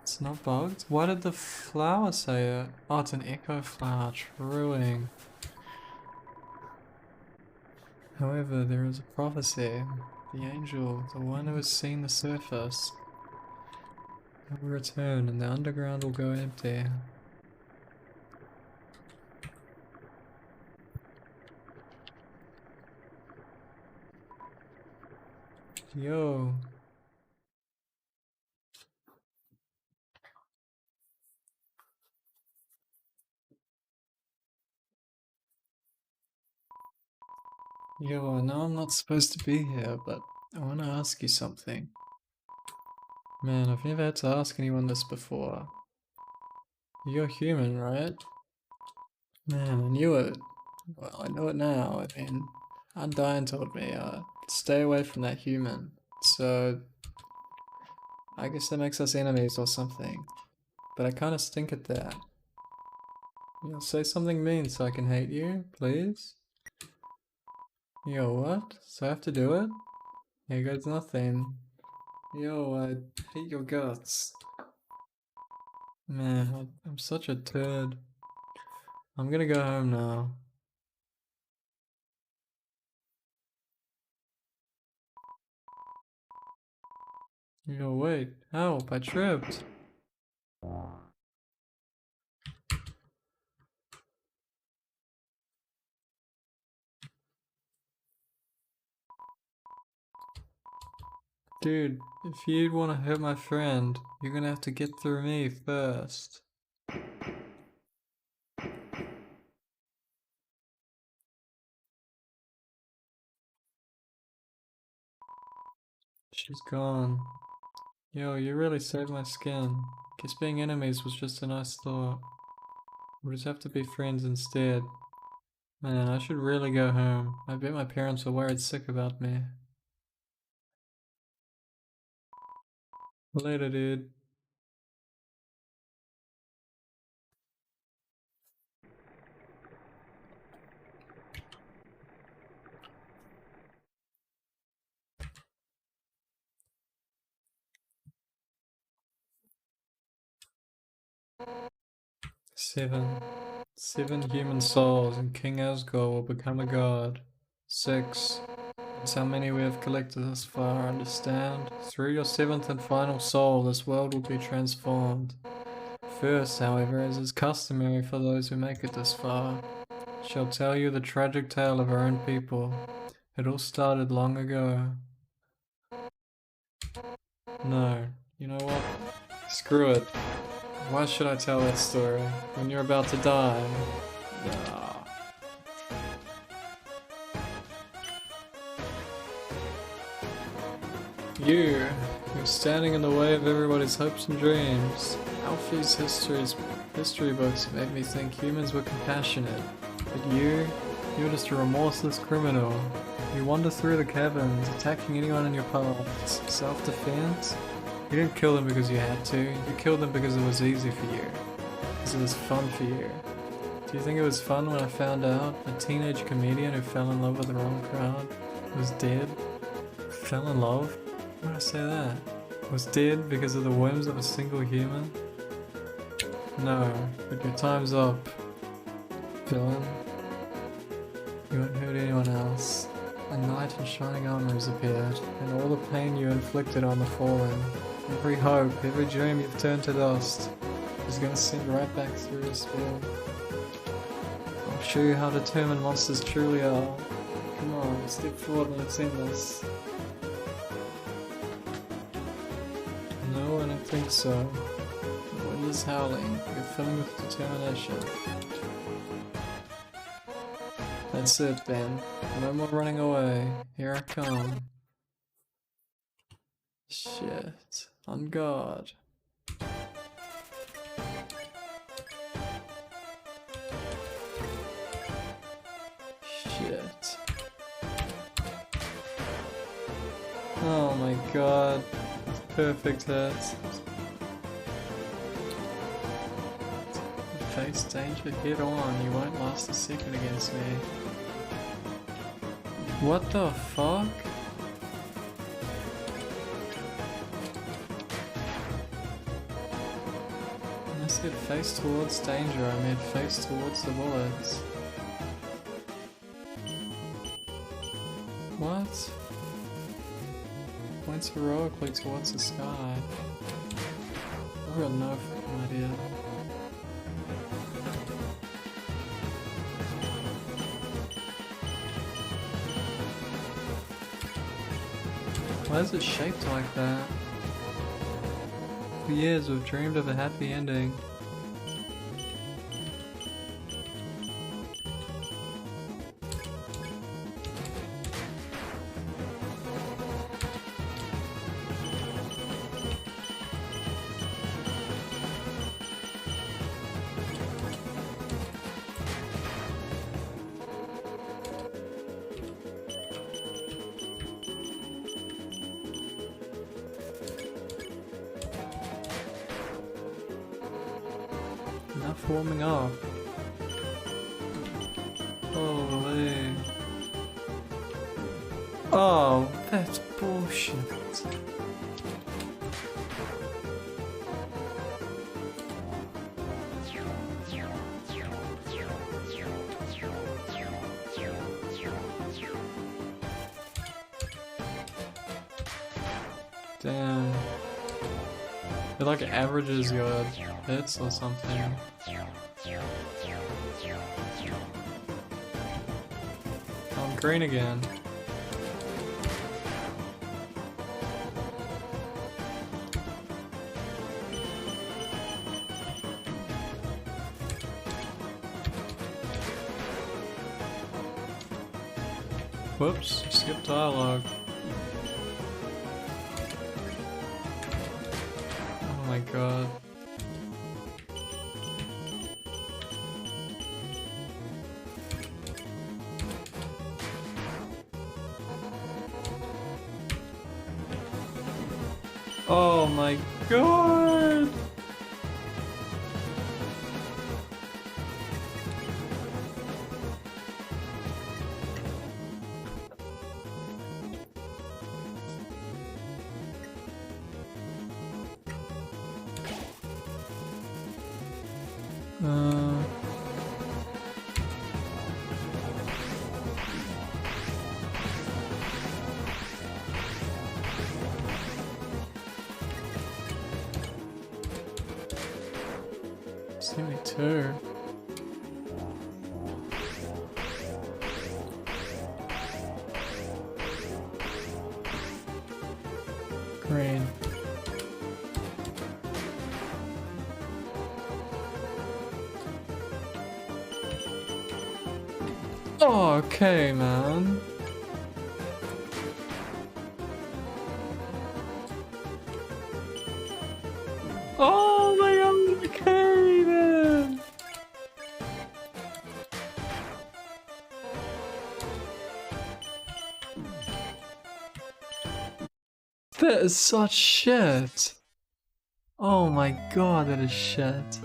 It's not bugged? Why did the flower say it? Oh, it's an echo flower, truing. However, there is a prophecy. The angel, the one who has seen the surface, will return and the underground will go empty. Yo. Yo, I know I'm not supposed to be here, but I want to ask you something. Man, I've never had to ask anyone this before. You're human, right? Man, I knew it. Well, I know it now. I mean, Undyne told me, stay away from that human. So, I guess that makes us enemies or something. But I kinda stink at that. You know, say something mean so I can hate you, please? Yo, what? So I have to do it? Here goes nothing. Yo, I hate your guts. Man, I'm such a turd. I'm gonna go home now. Yo, wait, help, I tripped. Dude, if you want to hurt my friend, you're gonna have to get through me first. She's gone. Yo, you really saved my skin. Guess being enemies was just a nice thought. We'll just have to be friends instead. Man, I should really go home. I bet my parents are worried sick about me. Later, dude. Seven human souls and King Asgore will become a god. 6. That's how many we have collected thus far, understand? Through your 7th and final soul, this world will be transformed. First, however, as is customary for those who make it this far, shall tell you the tragic tale of our own people. It all started long ago. No, you know what? Screw it. Why should I tell that story when you're about to die? Nah. You're standing in the way of everybody's hopes and dreams. Alfie's history books made me think humans were compassionate, but you You're just a remorseless criminal. You wander through the caverns, attacking anyone in your path. Self-defense? You didn't kill them because you had to. You killed them because it was easy for you. Because it was fun for you. Do you think it was fun when I found out a teenage comedian who fell in love with the wrong crowd was dead? Fell in love? Why did I say that? Was dead because of the whims of a single human? No, but your time's up, villain. You won't hurt anyone else. A knight in shining armor has appeared, and all the pain you inflicted on the fallen, every hope, every dream you've turned to dust, is gonna send right back through your spirit. I'll show you how determined monsters truly are. Come on, step forward and let's end this. No, I don't think so. The wind is howling. You're filling with determination. That's it then. No more running away. Here I come. Shit. On guard. Shit. Oh my god. Perfect hit. Face danger head on. You won't last a second against me. What the fuck? When I said face towards danger, I meant face towards the bullets. What? Points heroically towards the sky. I've got no fucking idea. Why is it shaped like that? For years we've dreamed of a happy ending. Enough warming up. Holy. Oh, that's bullshit. Damn. It like averages your hits or something. I'm green again. Whoops, skip dialogue. Oh my god. Oh my god! See me too. Green. Oh, okay, man. Oh my god, okay, man. That is such shit. Oh my god, that is shit.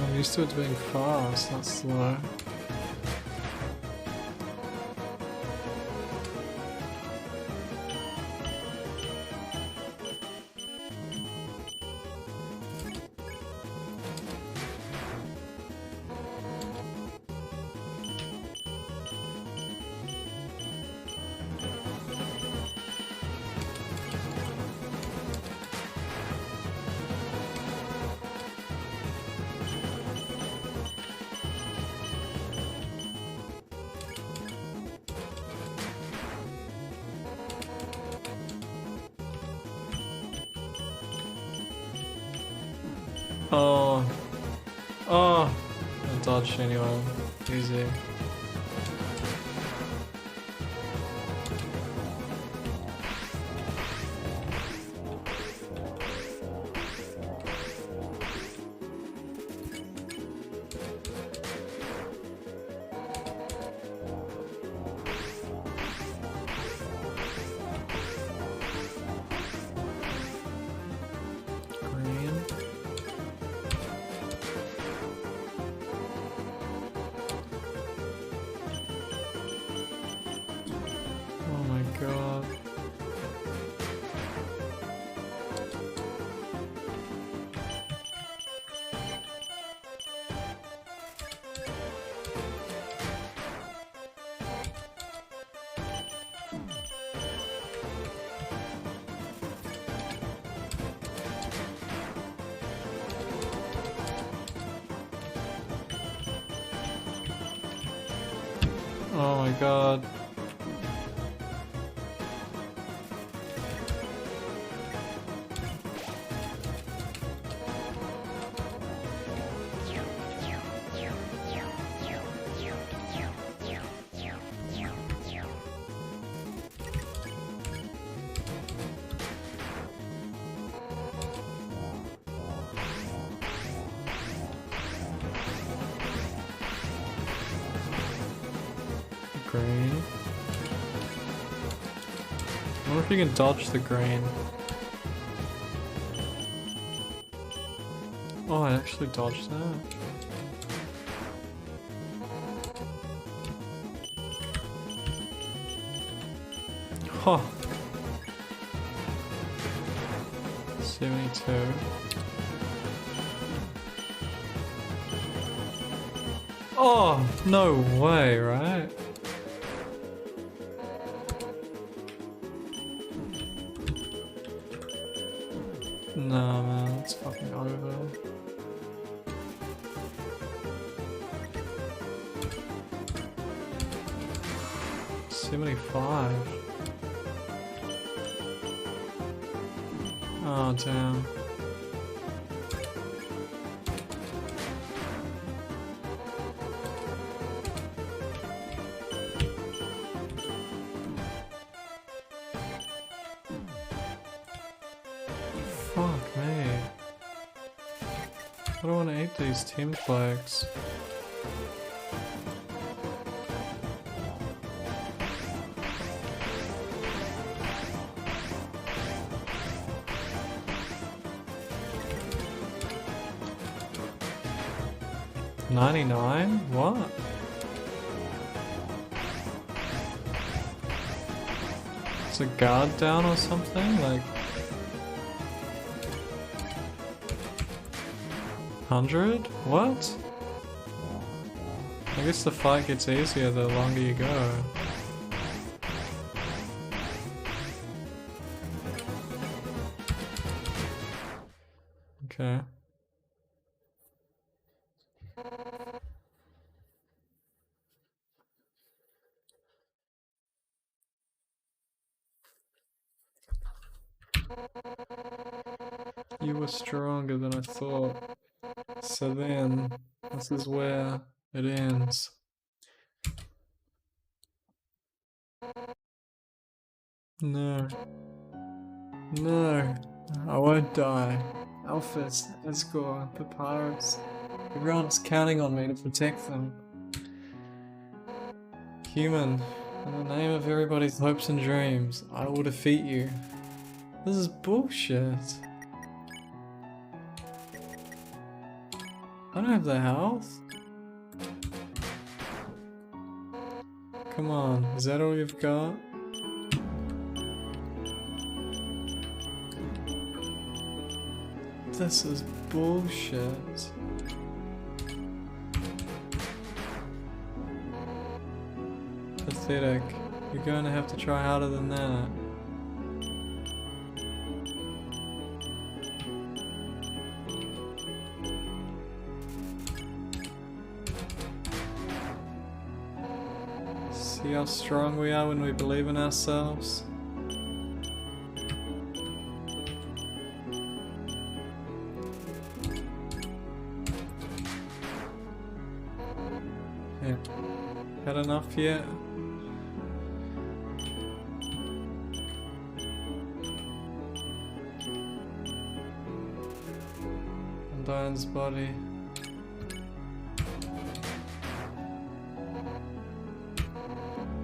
I'm used to it being fast, not slow. Oh. Oh. I dodged anyway. Easy. God. Oh my god. Green. I wonder if you can dodge the green. Oh, I actually dodged that. Huh. 72. Oh, no way, right? No, man, it's fucking over. $75. Oh, damn. Fuck me. I don't want to eat these team flags. $99? What? Is a guard down or something? Like 100? What? I guess the fight gets easier the longer you go. Okay. Okay. You were stronger than I thought. So then, this is where it ends. No. No. I won't die. Alphys, Escor, Papyrus. Everyone's counting on me to protect them. Human, in the name of everybody's hopes and dreams, I will defeat you. This is bullshit. I don't have the health. Come on, is that all you've got? This is bullshit. Pathetic. You're going to have to try harder than that. See how strong we are when we believe in ourselves? Yeah. Had enough yet? Undyne's body.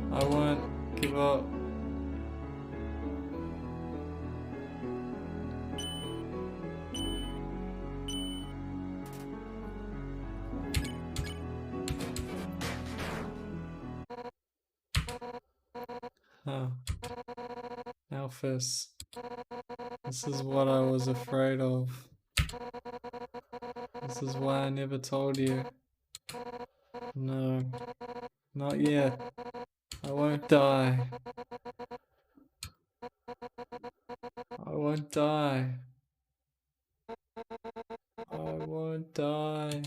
I won't give up. Huh. Alphys. This is what I was afraid of. This is why I never told you. No. Not yet. I won't die. I won't die. I won't die.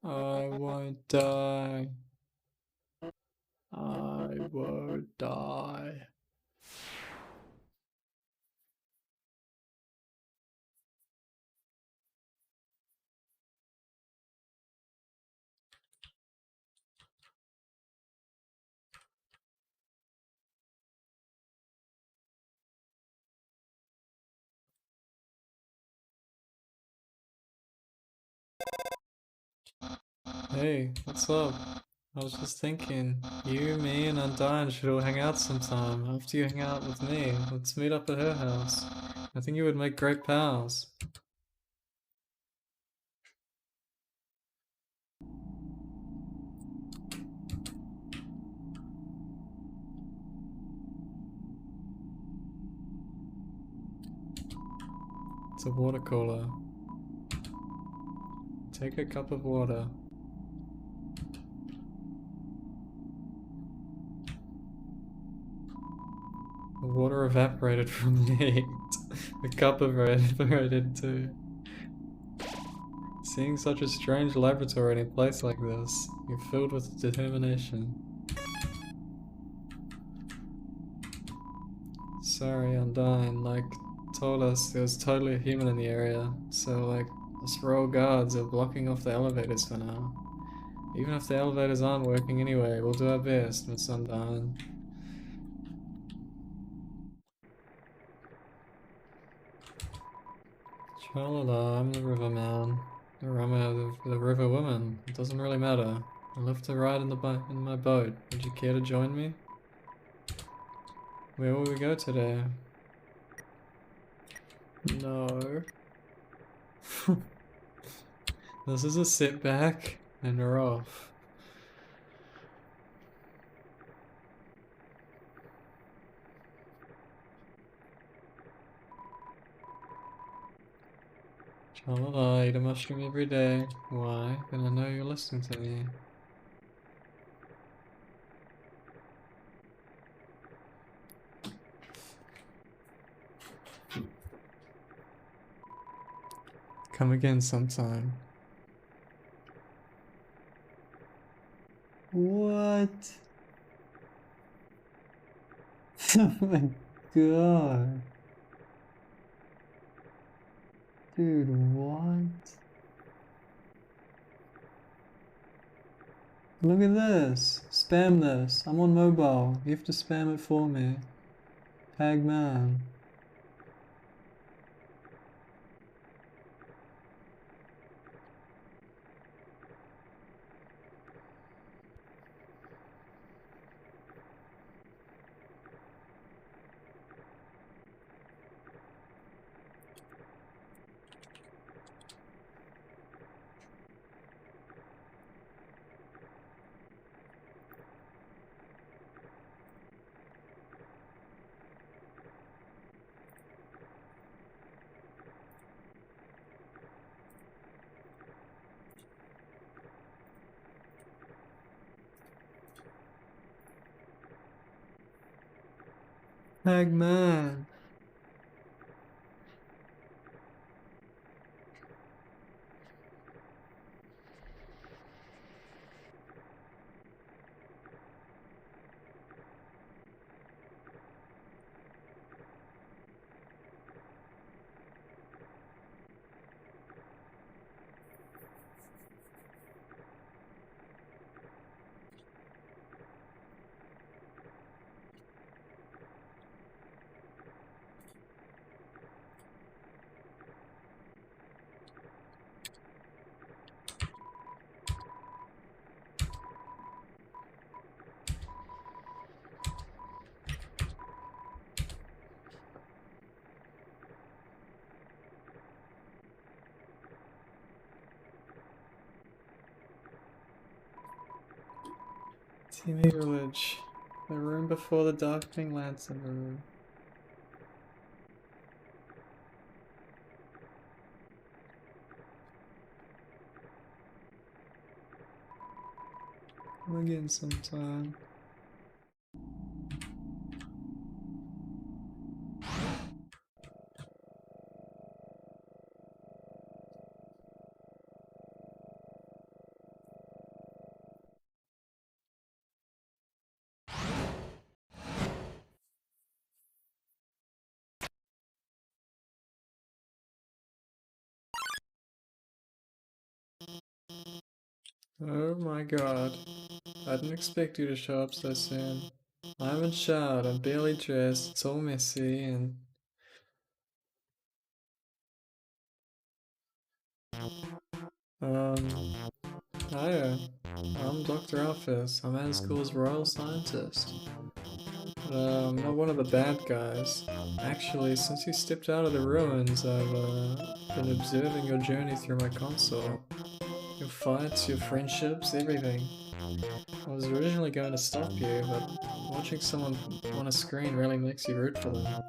I won't die. I won't die. Hey, what's up? I was just thinking, you, me, and Undyne should all hang out sometime. After you hang out with me, let's meet up at her house. I think you would make great pals. It's a water cooler. Take a cup of water. The water evaporated from the heat. The cup evaporated too. Seeing such a strange laboratory in a place like this, you're filled with determination. Sorry, Undyne, told us there was totally a human in the area, so us royal guards are blocking off the elevators for now. Even if the elevators aren't working anyway, we'll do our best, Miss Undyne. Chalala, I'm the river man. Or I'm the river woman. It doesn't really matter. I love to ride in my boat. Would you care to join me? Where will we go today? No. This is a setback, and we're off. Chalala, I eat a mushroom every day. Why? Then I know you're listening to me. Come again sometime. What? Oh my god. Dude, what? Look at this. Spam this. I'm on mobile. You have to spam it for me. Hagman. Hagman. Teamy Village. The room before the darkening lantern room. Come again sometime. Oh my god. I didn't expect you to show up so soon. I haven't showered, I'm barely dressed, it's all messy, and... Hiya. I'm Dr. Alphys. I'm Asgul's royal scientist. I'm not one of the bad guys. Actually, since you stepped out of the ruins, I've been observing your journey through my console. Your fights, your friendships, everything. I was originally going to stop you, but watching someone on a screen really makes you root for them.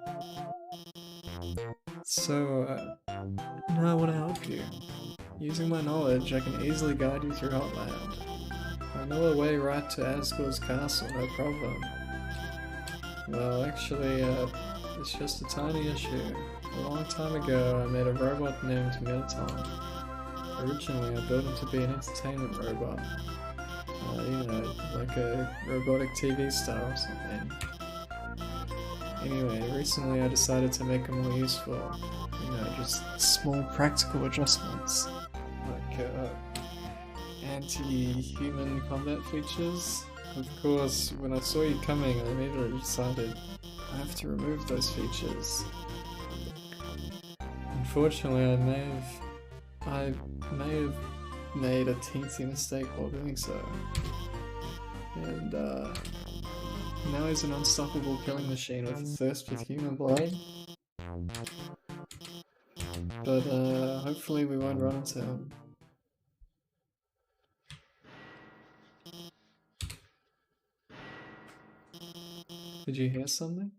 So, now I want to help you. Using my knowledge, I can easily guide you through Hotland. I know a way right to Asgul's castle, no problem. Well, actually, it's just a tiny issue. A long time ago, I made a robot named Minotaur. Originally, I built him to be an entertainment robot. You know, like a robotic TV star or something. Anyway, recently I decided to make him more useful. You know, just small practical adjustments. Like, anti-human combat features. Of course, when I saw you coming, I immediately decided I have to remove those features. Unfortunately, I may have made a teensy mistake while doing so. And now he's an unstoppable killing machine with a thirst for human blood. But hopefully we won't run into him. Did you hear something?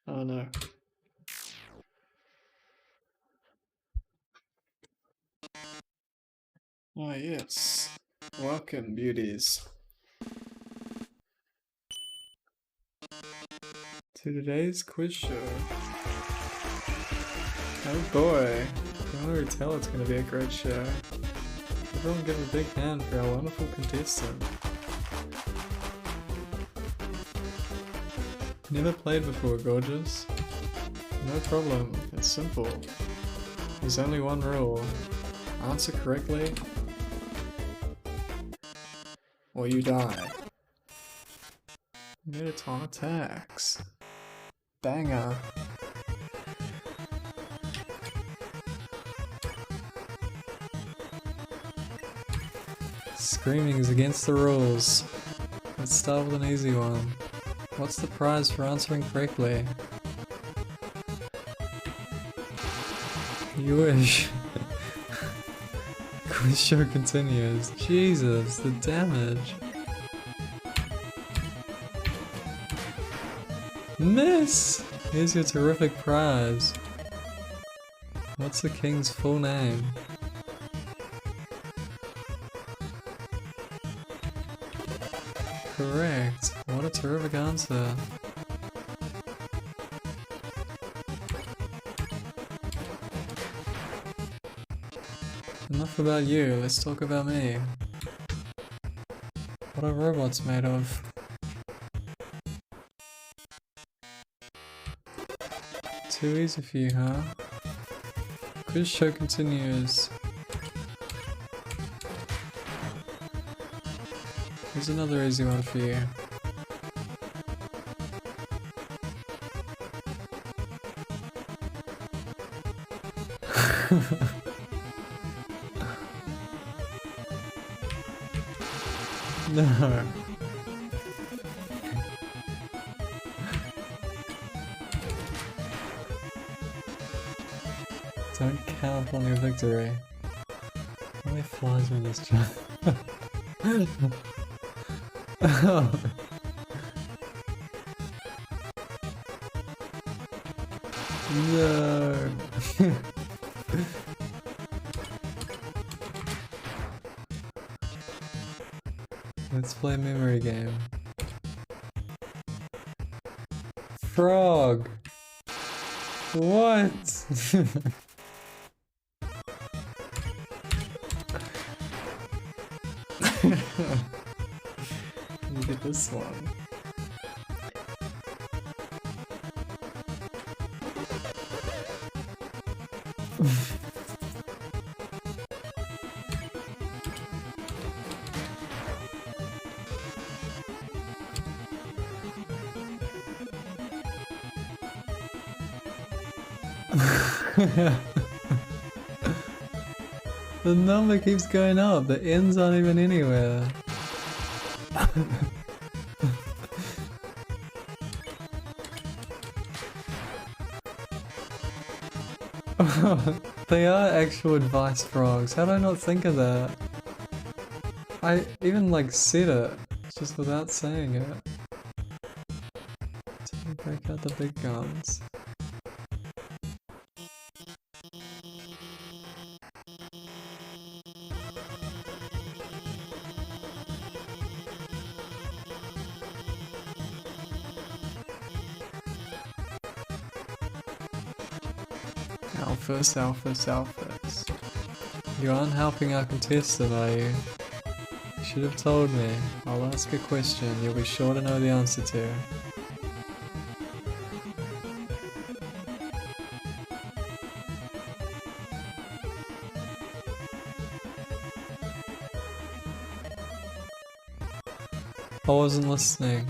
Oh no. Oh yes. Welcome, beauties. to today's quiz show. Oh boy, I can already tell it's gonna be a great show. Everyone give a big hand for our wonderful contestant. Never played before, gorgeous? No problem, it's simple. There's only one rule. Answer correctly, or you die. Made a ton of attacks. Banger. Screaming is against the rules. Let's start with an easy one. What's the prize for answering correctly? You wish. Quiz show continues. Jesus, the damage. Miss! Here's your terrific prize. What's the king's full name? Correct. What a terrific answer. Enough about you, let's talk about me. What are robots made of? Too easy for you, huh? Quiz show continues. Here's another easy one for you. No. Don't count on your victory. How many flies are in this job? Oh. No. Let's play a memory game. Frog! What? Look at this one. The number keeps going up, the ends aren't even anywhere. They are actual advice frogs, how did I not think of that? I even like said it, just without saying it. To break out the big guns. Alphas. You aren't helping our contestant, are you? You should have told me. I'll ask a question you'll be sure to know the answer to. I wasn't listening.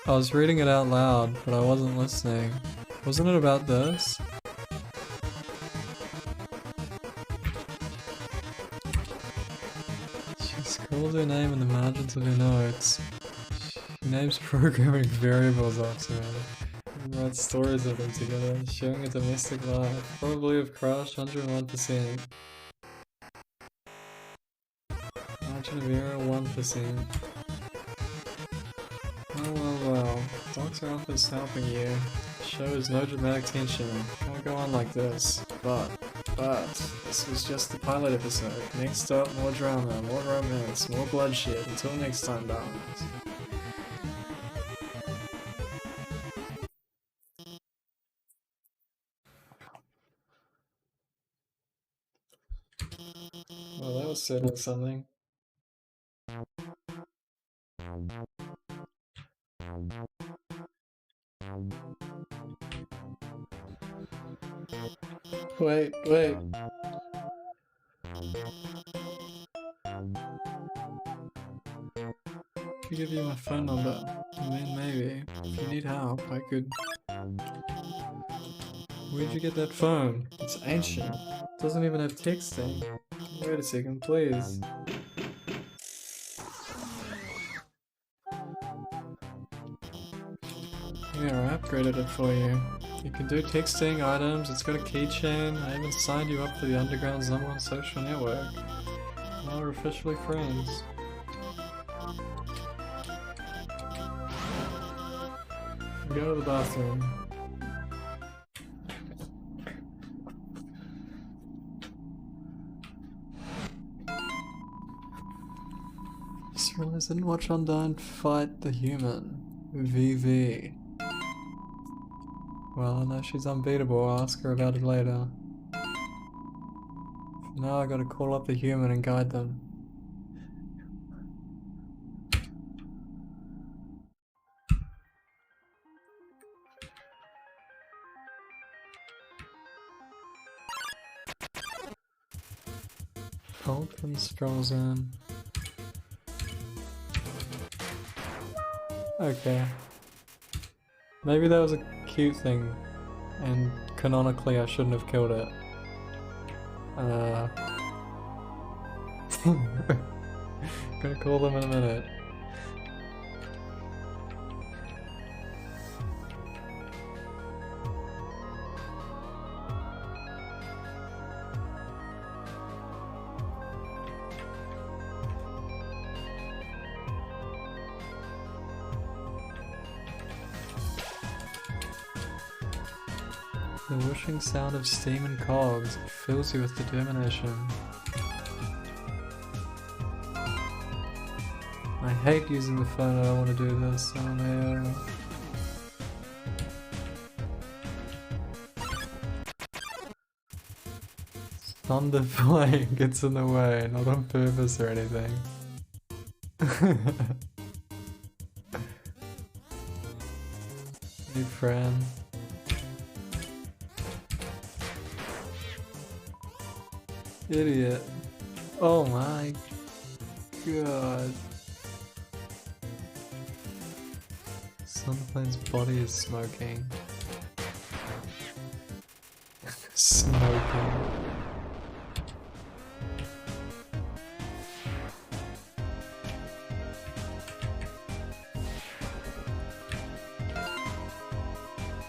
I was reading it out loud, but I wasn't listening. Wasn't it about this? She scrawls her name in the margins of her notes. She names programming variables after her. And writes stories of them together, showing a domestic life. Probably of crush, 101%. Margin of error, 1%. Well. Dr. Alpha's helping you. Shows no dramatic tension. Can't go on like this. But, this was just the pilot episode. Next up, more drama, more romance, more bloodshed. Until next time, darlings. sit or something. Wait. I could give you my phone number. I mean, maybe. If you need help, I could... Where'd you get that phone? It's ancient. It doesn't even have texting. Wait a second, please. Yeah, I upgraded it for you. You can do texting, items, it's got a keychain. I even signed you up for the Underground's #1 social network. Now we're officially friends. Go to the bathroom. Just realized I didn't watch Undyne fight the human. VV. Well, I know she's unbeatable, I'll ask her about it later. For now I gotta call up the human and guide them. Falcon strolls in. Okay. Maybe that was a cute thing, and canonically I shouldn't have killed it. Gonna call them in a minute. The whooshing sound of steam and cogs fills you with determination. I hate using the phone, I don't want to do this. Oh no. Thunder flying gets in the way, not on purpose or anything. Hey friend. Idiot. Oh my god. Sunplane's body is smoking. Smoking.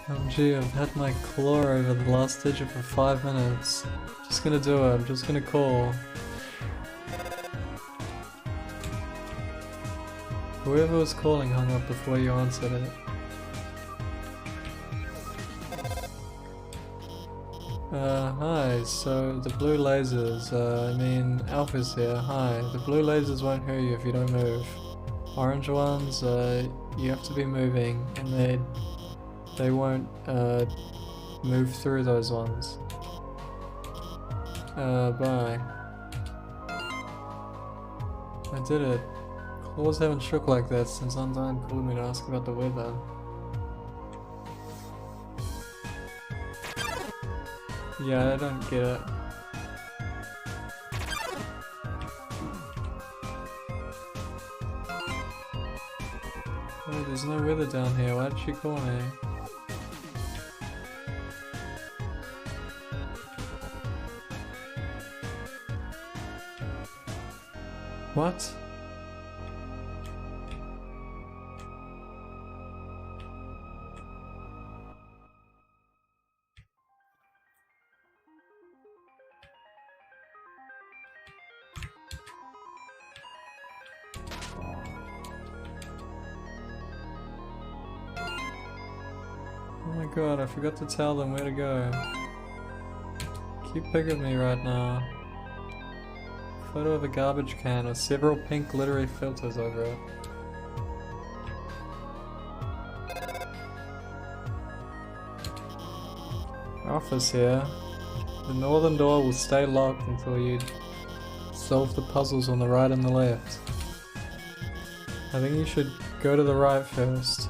OMG, I've had my claw over the last digit for 5 minutes. Just gonna do it, I'm just gonna call. Whoever was calling hung up before you answered it. Hi, so the blue lasers, Alpha's here, hi. The blue lasers won't hurt you if you don't move. Orange ones, you have to be moving, and they won't, move through those ones. Bye. I did it. Claws haven't shook like that since Undyne called me to ask about the weather. Yeah, I don't get it. Wait, there's no weather down here, why did she call me? What? Oh my god, I forgot to tell them where to go. Keep picking me right now. Photo of a garbage can with several pink glittery filters over it. Office here. The northern door will stay locked until you solve the puzzles on the right and the left. I think you should go to the right first.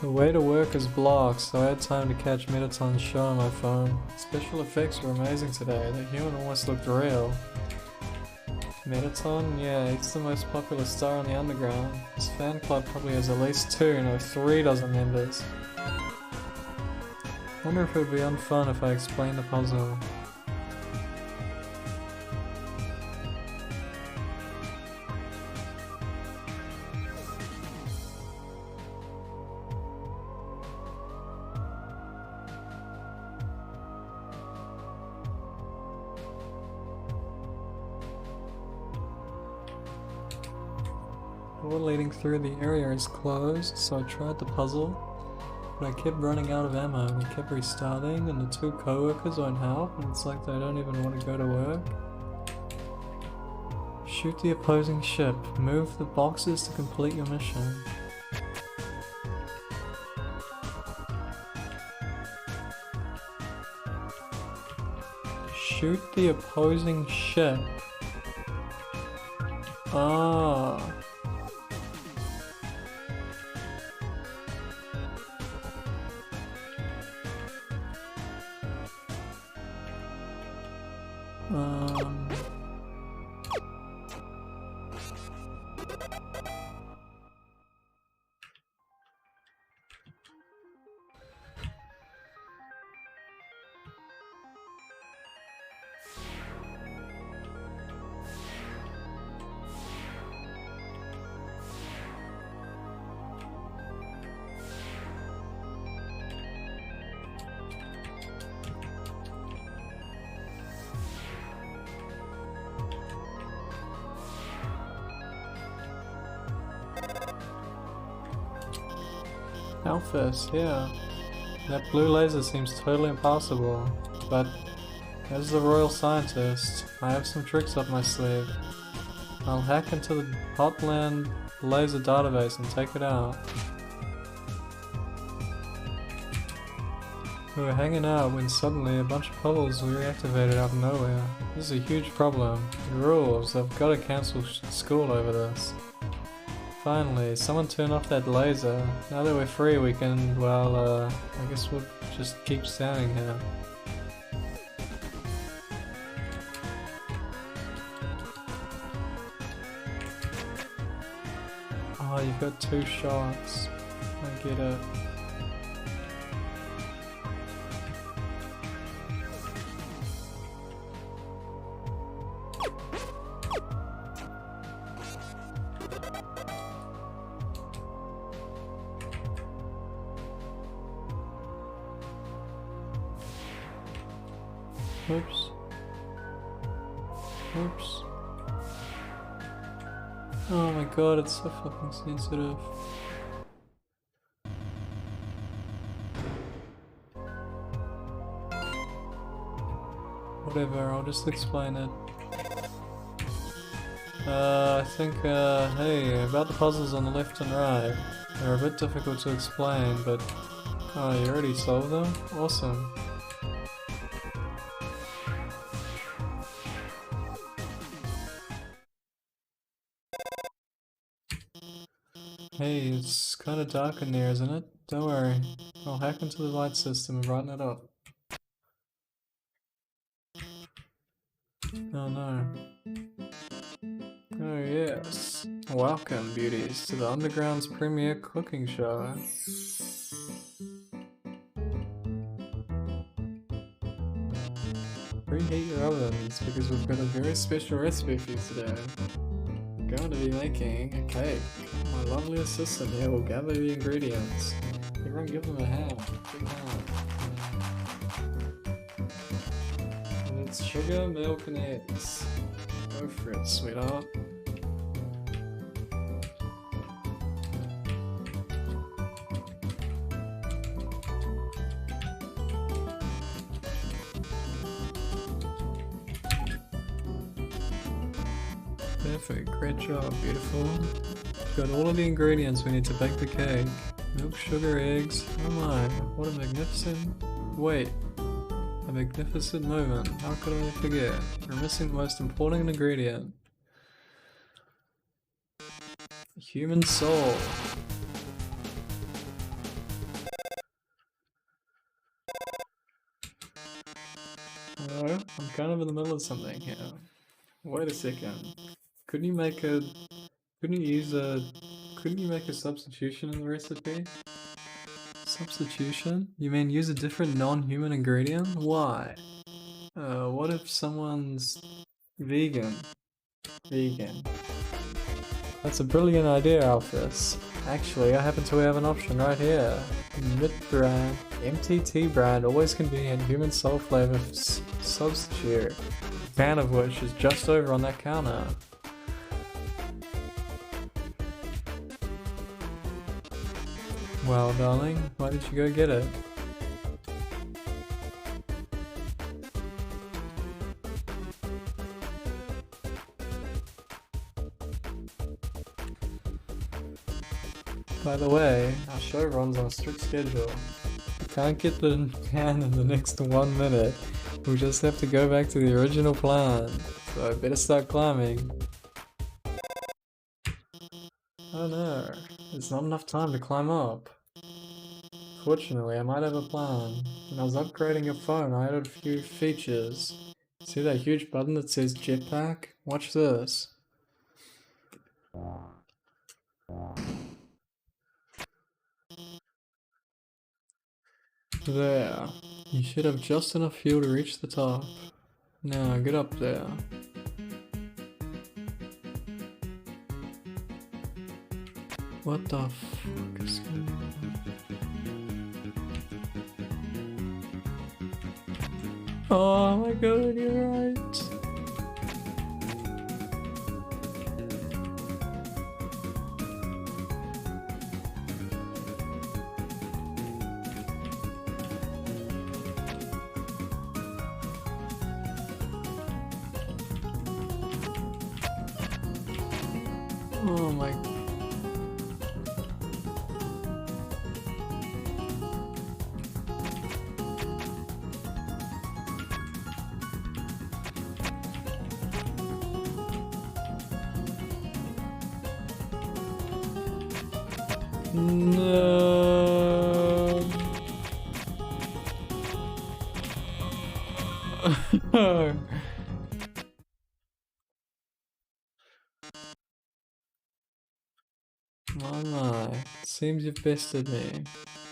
The way to work is blocked, so I had time to catch Mettaton's show on my phone. Special effects were amazing today. The human almost looked real. Mettaton? Yeah, he's the most popular star on the underground. His fan club probably has at least 2, no 3 dozen members. Wonder if it would be unfun if I explained the puzzle. The door leading through the area is closed, so I tried the puzzle, but I kept running out of ammo and it kept restarting, and the 2 co-workers won't help, and it's like they don't even want to go to work. Shoot the opposing ship. Move the boxes to complete your mission. Shoot the opposing ship. Ah. Alphys, yeah. That blue laser seems totally impossible, but as the royal scientist, I have some tricks up my sleeve. I'll hack into the Hotland laser database and take it out. We were hanging out when suddenly a bunch of puzzles were reactivated out of nowhere. This is a huge problem. The rules, I've got to cancel school over this. Finally, someone turn off that laser. Now that we're free, we can, well, I guess we'll just keep standing here. Oh, you've got 2 shots. I get it. Oops. Oops. Oh my god, it's so fucking sensitive. Whatever, I'll just explain it. I think, hey, about the puzzles on the left and right. They're a bit difficult to explain, but... Oh, you already solved them? Awesome. Hey, it's kinda dark in there, isn't it? Don't worry. I'll hack into the light system and brighten it up. Oh no. Oh yes. Welcome, beauties, to the Underground's premiere cooking show. Preheat your ovens, because we've got a very special recipe for you today. We're going to be making a cake. My lovely assistant here will gather the ingredients. Everyone give them a hand. Big hand. And it's sugar, milk, and eggs. Go for it, sweetheart. Perfect, great job, beautiful. Got all of the ingredients we need to bake the cake. Milk, sugar, eggs. Oh my, what a magnificent... Wait. A magnificent moment. How could I forget? We're missing the most important ingredient. Human soul. Hello? I'm kind of in the middle of something here. Wait a second. Couldn't you make a... Couldn't you make a substitution in the recipe? Substitution? You mean use a different non-human ingredient? Why? What if someone's vegan? Vegan. That's a brilliant idea, Alphys. Actually, I happen to have an option right here. MIT brand, MTT brand, always convenient human soul flavor substitute. A can of which is just over on that counter. Well, darling, why did you go get it? By the way, our show runs on a strict schedule. We can't get the can in the next 1 minute. We'll just have to go back to the original plan. So I better start climbing. Oh no, there's not enough time to climb up. Fortunately, I might have a plan. When I was upgrading your phone, I added a few features. See that huge button that says jetpack? Watch this. There. You should have just enough fuel to reach the top. Now, get up there. What the fuck is going on? Oh my god, you're right. Oh my... No. Oh my, seems you've bested me,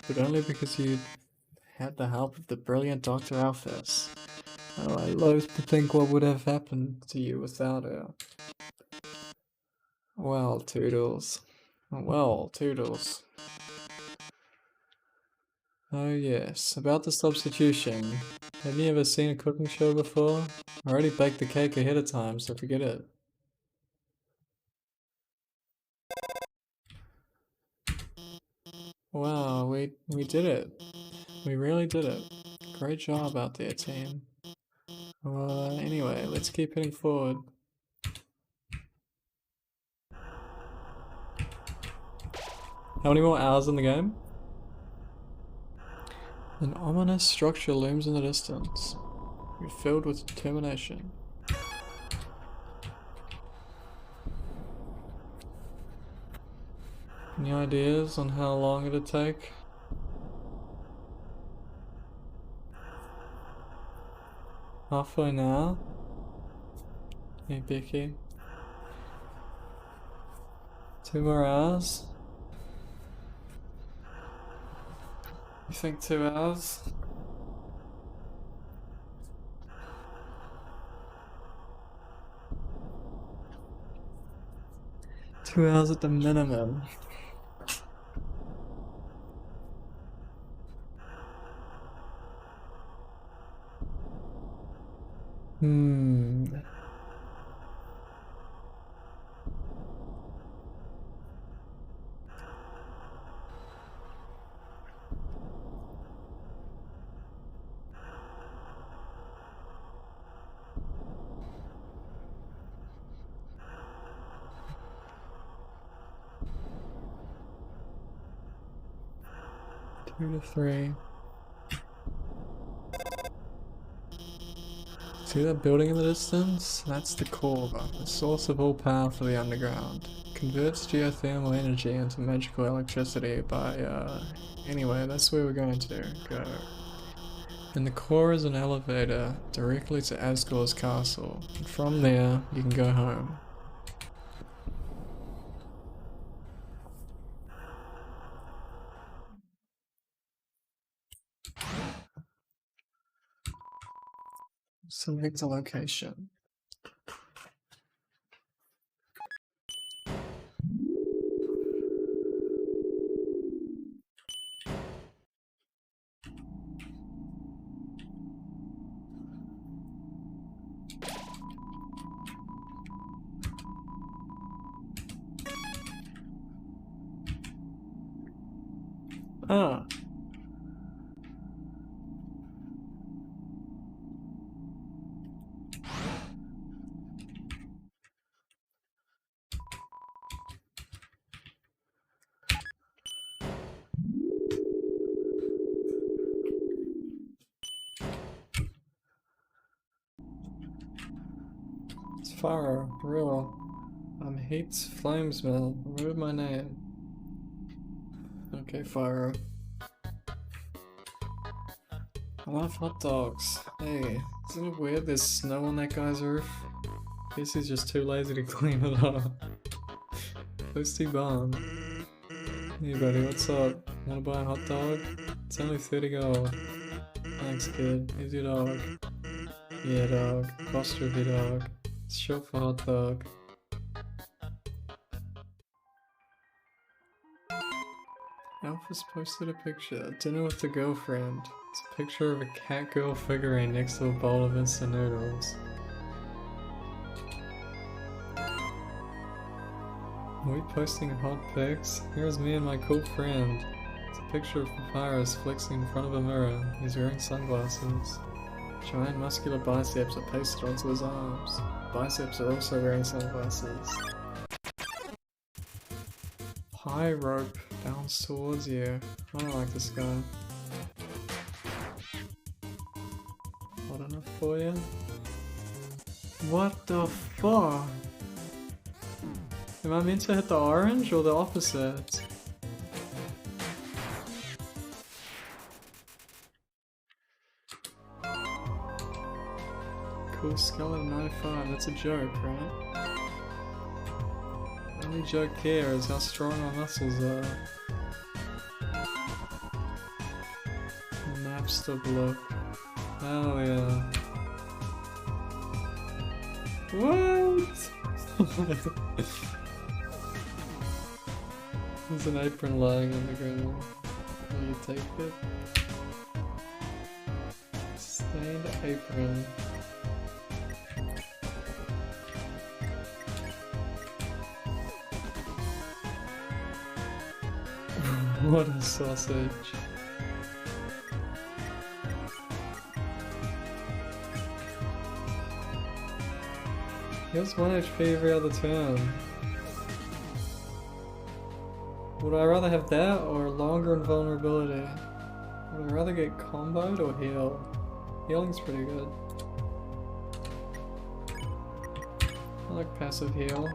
but only because you had the help of the brilliant Dr. Alphys. Oh, I loathe to think what would have happened to you without her. Well, Toodles. Well, Toodles. Oh yes, about the substitution. Have you ever seen a cooking show before? I already baked the cake ahead of time, so forget it. Wow, we did it. We really did it. Great job out there, team. Anyway, let's keep heading forward. How many more hours in the game? An ominous structure looms in the distance. You're filled with determination. Any ideas on how long it'll take? Halfway now? Hey, Becky. 2 more hours? You think 2 hours? Two hours at the minimum. 2 to 3. See that building in the distance? That's the core, the source of all power for the underground. Converts geothermal energy into magical electricity by, anyway, that's where we're going to go. And the core is an elevator directly to Asgore's castle. And from there, you can go home. Select a location. Ah. It's Faro, real. I'm Heat's Flamesmill. Remove my name. Okay, Faro. I love hot dogs. Hey, isn't it weird there's snow on that guy's roof? Guess he's just too lazy to clean it up. Toasty Barn. Hey buddy, what's up? Wanna buy a hot dog? It's only 30 gold. Thanks kid, here's your dog. Yeah dog, apostrophe dog. It's short for hot dog. Alpha's posted a picture. Dinner with the girlfriend. It's a picture of a cat girl figurine next to a bowl of instant noodles. Are we posting hot pics? Here's me and my cool friend. It's a picture of Papyrus flexing in front of a mirror. He's wearing sunglasses. Giant muscular biceps are pasted onto his arms. Biceps are also wearing sunglasses. High rope bounced towards you. I don't like this guy. Hot enough for you? What the fuck? Am I meant to hit the orange or the opposite? Cool skull of 95, that's a joke, right? The only joke here is how strong my muscles are. Napster look. Hell yeah. What? There's an apron lying on the ground. Will you take it? Stained apron. What a sausage. He has 1 HP every other turn. Would I rather have that or longer invulnerability? Would I rather get comboed or heal? Healing's pretty good. I like passive heal.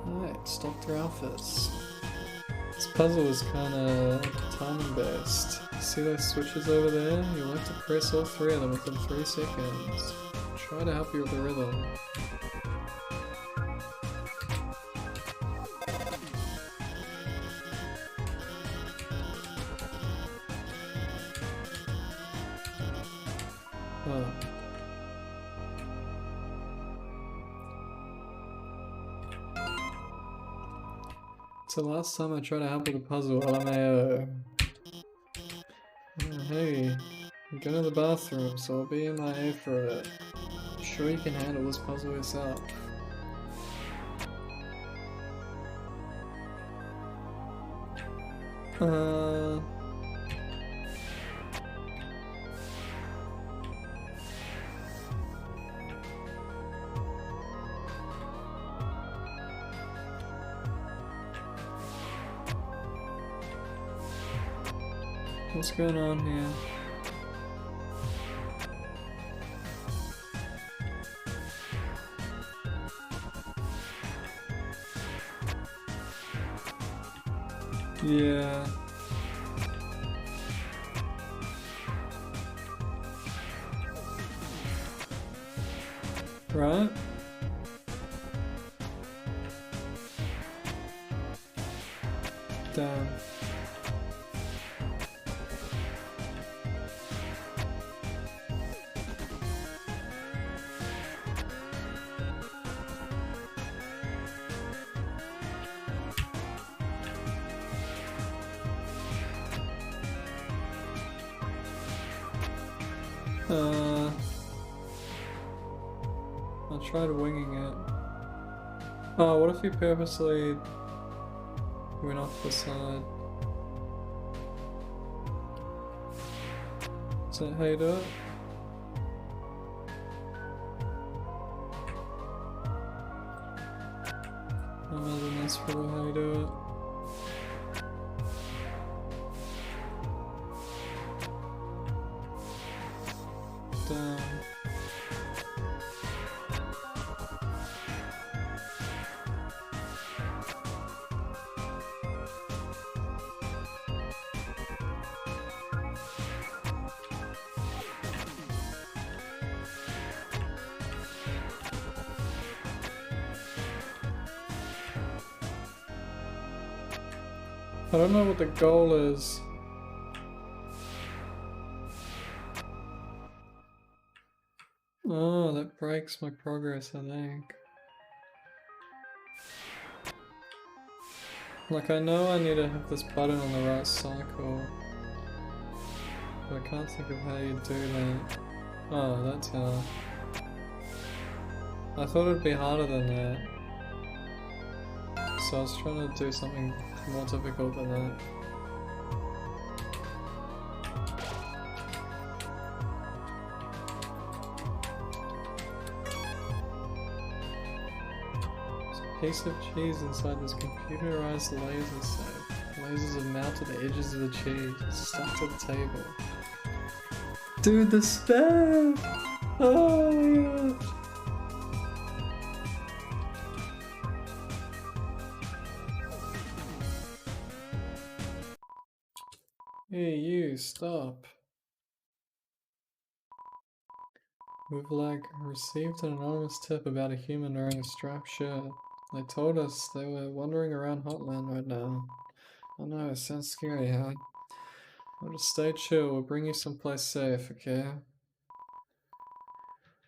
Alright, stock their outfits. This puzzle is kinda timing based. See those switches over there? You'll have to press all 3 of them within 3 seconds. Try to help you with the rhythm. Oh. It's the last time I try to help with a puzzle, LMAO. Hey, I'm going to the bathroom, so I'll be in my A for a bit. I'm sure you can handle this puzzle yourself. What's going on here? Yeah. Right? Damn. I tried winging it. Oh, what if you purposely went off the side? Is that how you do it? I imagine that's probably how you do it. Damn. I don't know what the goal is. Oh, that breaks my progress, I think. Like, I know I need to have this button on the right cycle, but I can't think of how you do that. Oh, that's how. I thought it'd be harder than that. So I was trying to do something more difficult than that. There's a piece of cheese inside this computerized laser safe. Lasers have mounted the edges of the cheese, stuck to the table. Dude, the spam! Oh my god! Hey you, stop. We've received an anonymous tip about a human wearing a striped shirt. They told us they were wandering around Hotland right now. I know, it sounds scary, huh? Well, just stay chill, we'll bring you someplace safe, okay?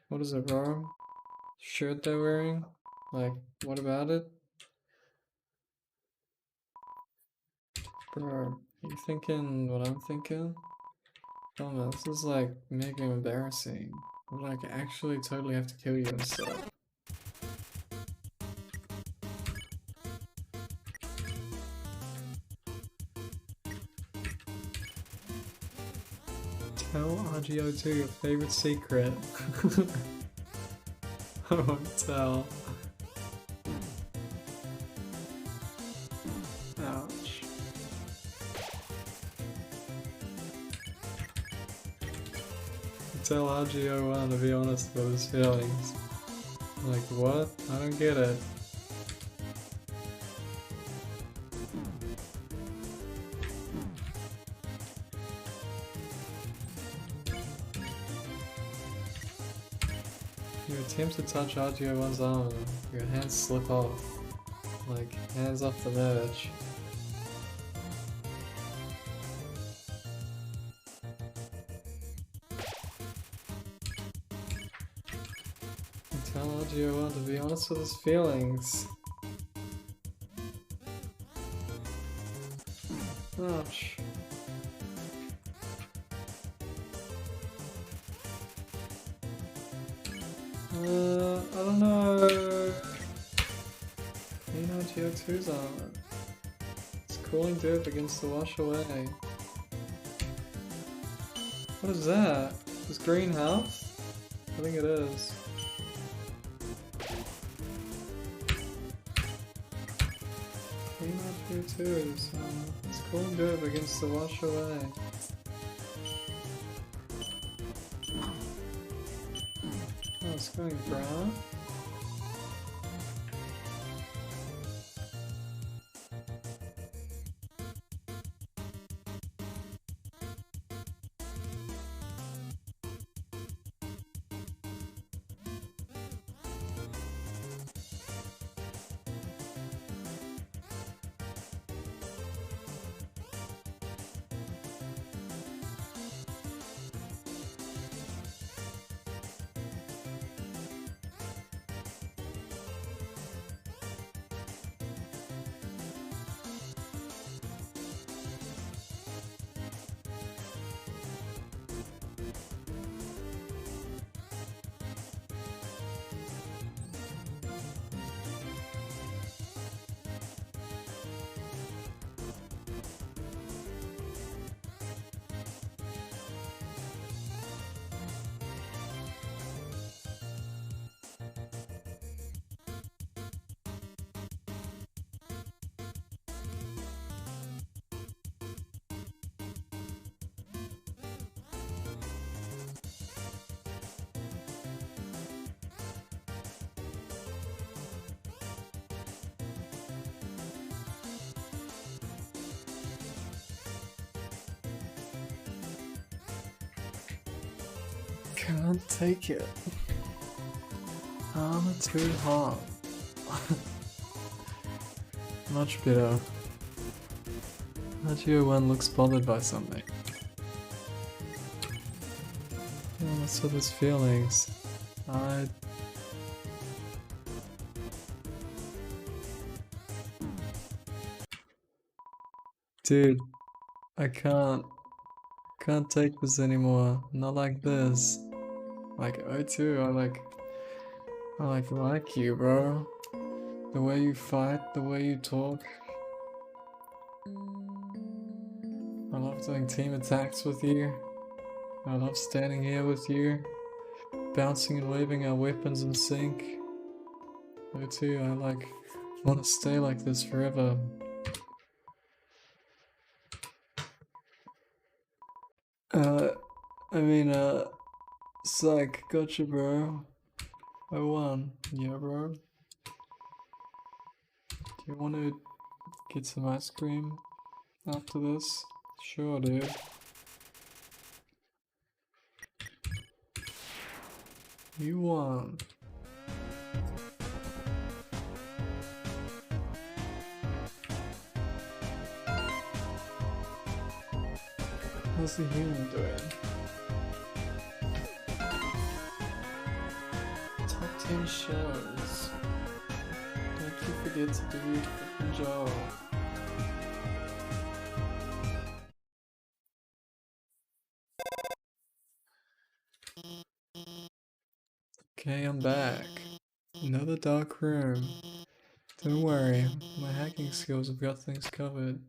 What is it, bro? Shirt they're wearing? Like, what about it? Bro, are you thinking what I'm thinking? Oh man, this is like mega embarrassing. I'm like actually totally have to kill you and stuff. Tell RGO2 your favorite secret. I won't tell. Ouch. Tell RGO1 to be honest about his feelings. Like, what? I don't get it. You attempt to touch RGO1's arm and your hands slip off. Like, hands off the merch. Tell RGO1 to be honest with his feelings. Ouch. I don't know. You know GO2's armor. It's cooling dirt begins to wash away. What is that? This greenhouse? I think it is. You too, so it's cool and good against the wash away. Oh, it's going brown. Can't take it. I'm too hot. Much better. Not you when looks bothered by something. Yeah, what's with his feelings? Dude, I can't take this anymore. Not like this. Like O2, I like you, bro. The way you fight, the way you talk. I love doing team attacks with you. I love standing here with you, bouncing and waving our weapons in sync. O2, I want to stay like this forever. Psych, gotcha, bro. I won. Yeah, bro. Do you want to get some ice cream after this? Sure, dude. You won. How's the human doing? Top 10 shows. Don't you forget to do your freaking job. Okay, I'm back. Another dark room. Don't worry, my hacking skills have got things covered.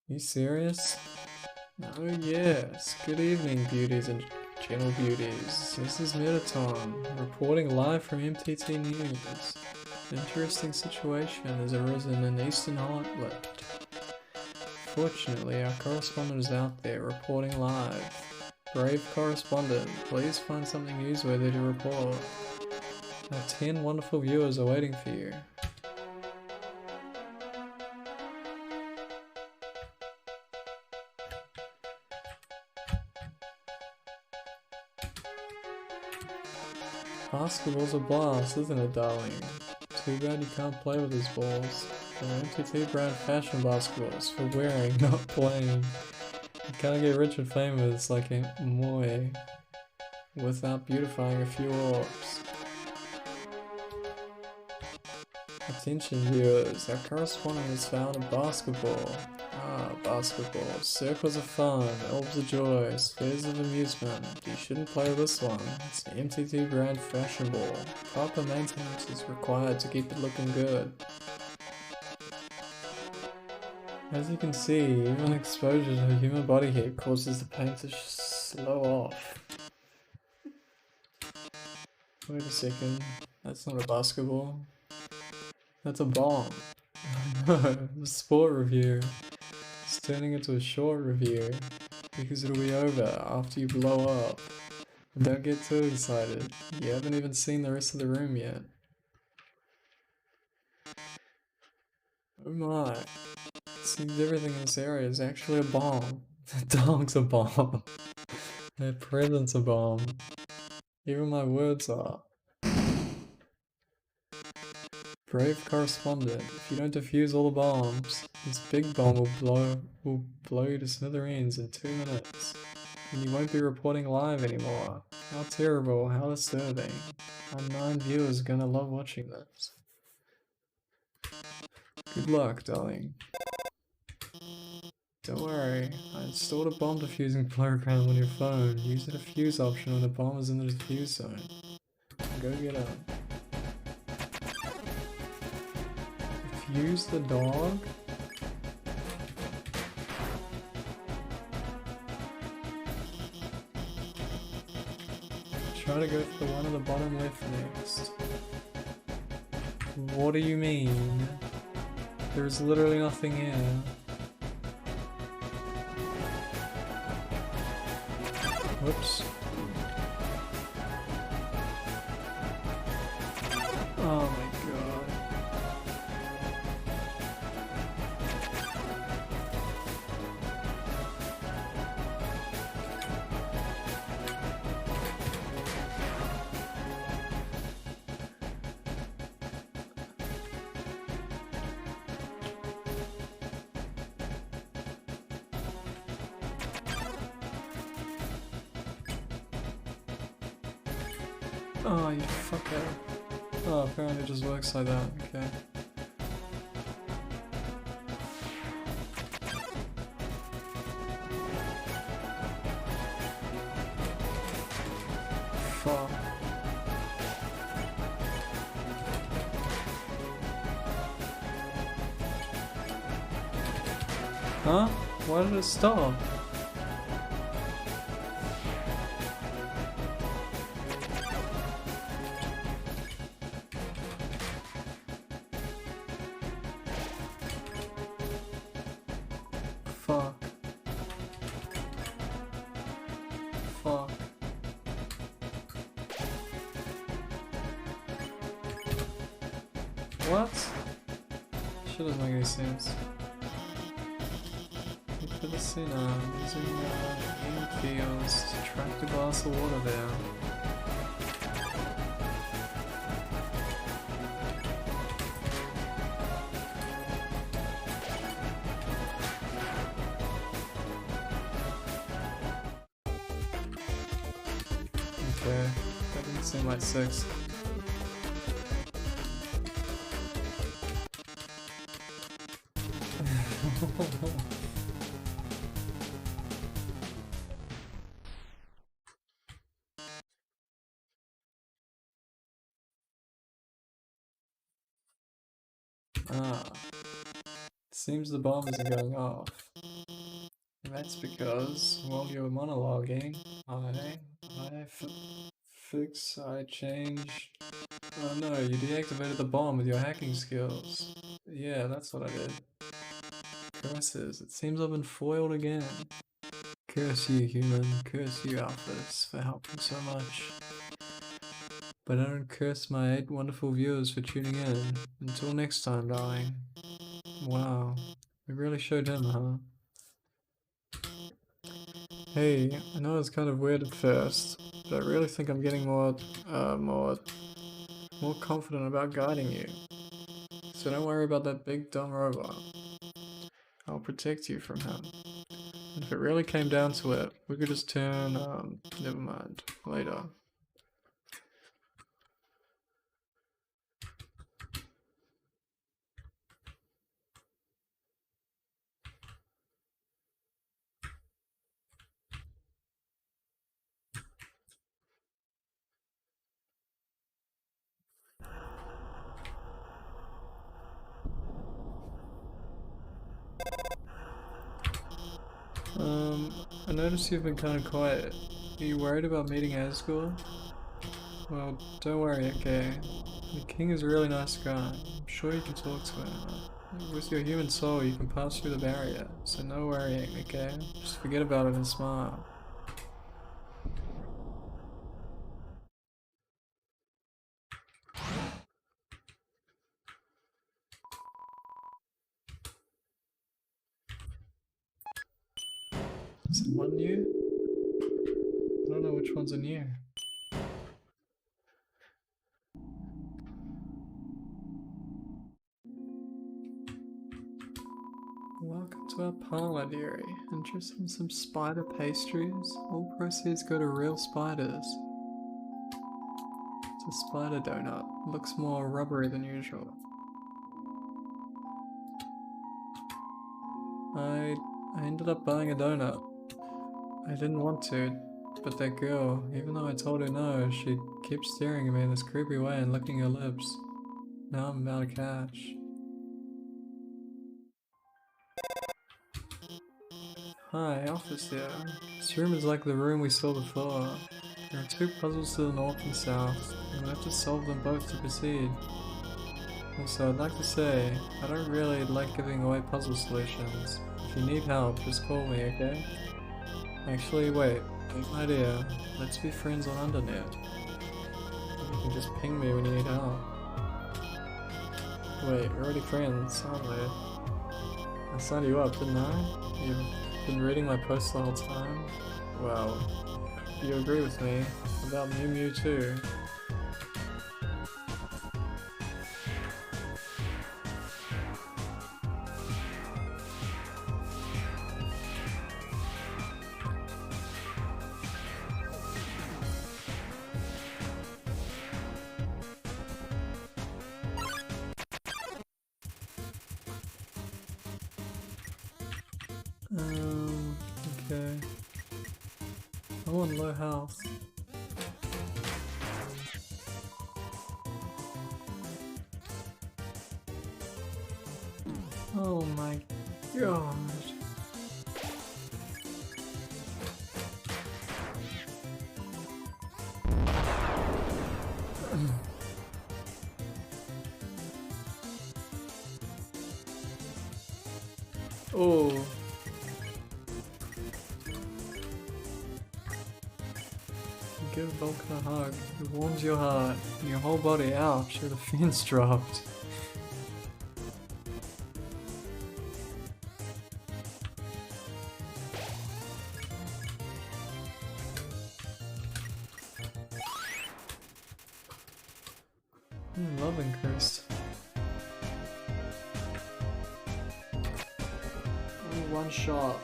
You serious? Oh yes. Good evening, beauties and gentle beauties. This is Metaton, reporting live from MTT News. An interesting situation has arisen in Eastern Heartland. Fortunately, our correspondent is out there reporting live. Brave correspondent, please find something newsworthy to report. Our 10 wonderful viewers are waiting for you. Basketball's a blast, isn't it, darling? Too bad you can't play with these balls. They're MTT brand fashion basketballs for wearing, not playing. You can't get rich and famous like a Moy without beautifying a few orbs. Attention viewers, our correspondent has found a basketball. Ah, basketball. Circles of fun, orbs of joy, spheres of amusement. You shouldn't play this one. It's an MTT brand fashion ball. Proper maintenance is required to keep it looking good. As you can see, even exposure to human body heat causes the paint to slow off. Wait a second, that's not a basketball. That's a bomb. Sport review. It's turning into a short review because it'll be over after you blow up. And don't get too excited. You haven't even seen the rest of the room yet. Oh my. It seems everything in this area is actually a bomb. The dog's a bomb. Their presence a bomb. Even my words are. Brave correspondent, if you don't defuse all the bombs, this big bomb will blow you to smithereens in 2 minutes. And you won't be reporting live anymore. How terrible, how disturbing. Our 9 viewers are gonna love watching this. Good luck, darling. Don't worry, I installed a bomb defusing program on your phone. Use the defuse option when the bomb is in the defuse zone. Go get it. Defuse the dog? Try to go for the one on the bottom left next. What do you mean? There's literally nothing here. Whoops. Oh my god. Oh, you fucker. Oh, apparently it just works like that, okay. Fuck. Huh? Why did it stop? Fuck. Fuck. What? Shit doesn't make any sense. Look for the sinner, using aim fields to track the glass of water there. Okay, that didn't seem like 6. Ah, seems the bomb isn't going off. And that's because while you were monologuing, I changed. Oh no, you deactivated the bomb with your hacking skills. Yeah, that's what I did. Curses, it seems I've been foiled again. Curse you, human. Curse you, Alphas, for helping so much. But I don't curse my 8 wonderful viewers for tuning in. Until next time, darling. Wow, we really showed him, huh? Hey, I know it's kind of weird at first, but I really think I'm getting more confident about guiding you. So don't worry about that big dumb robot. I'll protect you from him. And if it really came down to it, we could just turn, never mind, later. I noticed you've been kind of quiet. Are you worried about meeting Asgore? Well, don't worry, okay. The king is a really nice guy. I'm sure you can talk to him. with your human soul, you can pass through the barrier, so no worrying, okay? Just forget about it and smile. Is it one new? I don't know which one's a new. Welcome to our parlor, dearie. Interested in some spider pastries? All proceeds go to real spiders. It's a spider donut. Looks more rubbery than usual. I ended up buying a donut. I didn't want to, but that girl, even though I told her no, she keeps staring at me in this creepy way and licking her lips. Now I'm out of cash. Hi, office here. This room is like the room we saw before. There are two puzzles to the north and south, and we have to solve them both to proceed. Also, I'd like to say, I don't really like giving away puzzle solutions. If you need help, just call me, okay? Actually, wait, great idea. Let's be friends on undertale. You can just ping me when you need help. Wait, we're already friends, aren't we? I signed you up, didn't I? You've been reading my posts the whole time? Well, you agree with me about Mew Mew too. Okay. I want low health. Oh my god. Oh. Give Vulcan a hug. It warms your heart and your whole body. Ouch, the fins dropped. Love increased. Only one shot.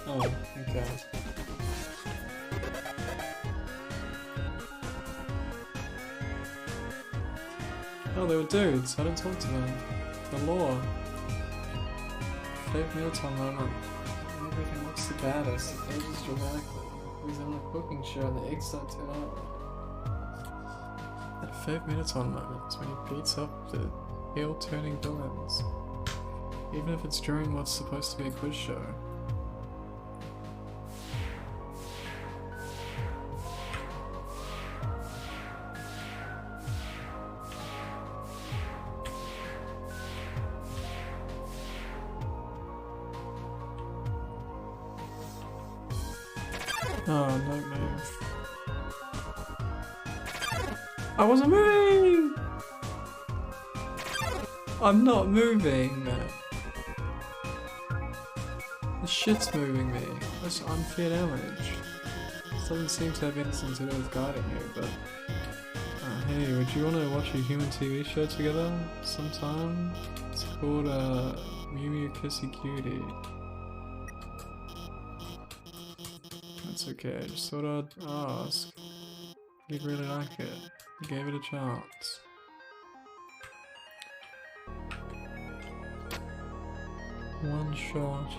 Oh, okay. Oh, they were dudes. I didn't talk to them. The law. Fake mealtime moment. Everything looks the baddest. It ages dramatically. He's on a cooking show and the eggs don't turn out. That 5 minutes on moment is when he beats up the heel turning villains. Even if it's during what's supposed to be a quiz show. Oh, don't move. I wasn't moving! I'm not moving! The shit's moving me. That's unfair damage. This doesn't seem to have anything to do with guiding you, but... hey, would you want to watch a human TV show together sometime? It's called, Mew Mew Kissy Cutie. That's okay, I just thought I'd ask. You'd really like it. You gave it a chance. One shot.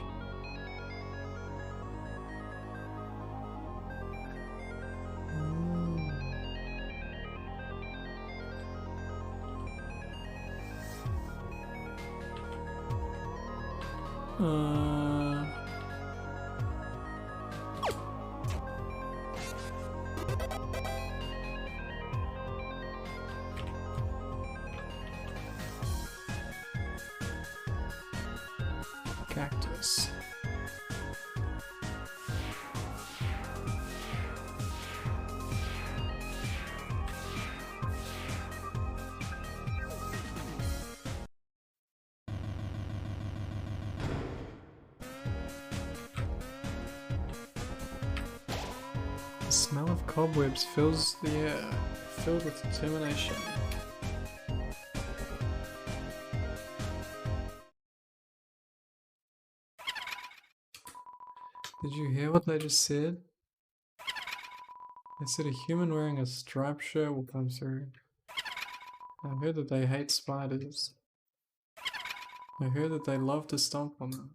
Cactus. The smell of cobwebs fills the air, filled with determination. Did you hear what they just said? They said a human wearing a striped shirt will come through. I heard that they hate spiders. I heard that they love to stomp on them.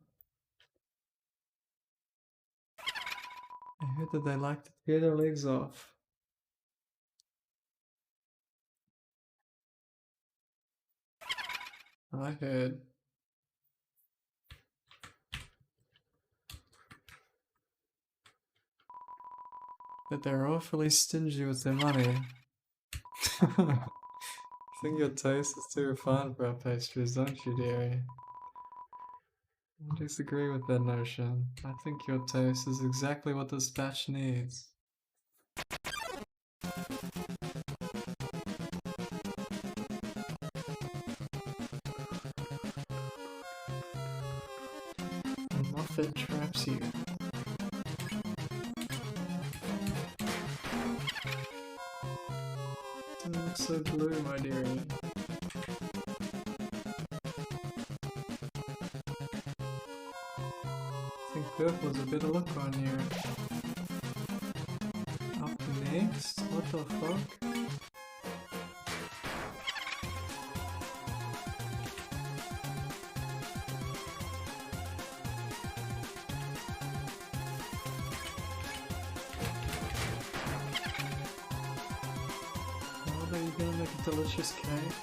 I heard that they like to tear their legs off. I heard that they're awfully stingy with their money. I think your taste is too refined for our pastries, don't you, dearie? I disagree with that notion. I think your taste is exactly what this batch needs. A muffin traps you. Doesn't look so blue, my dearie. I think purple is a better look on you. Up next? What the fuck? Oh, are you gonna make a delicious cake?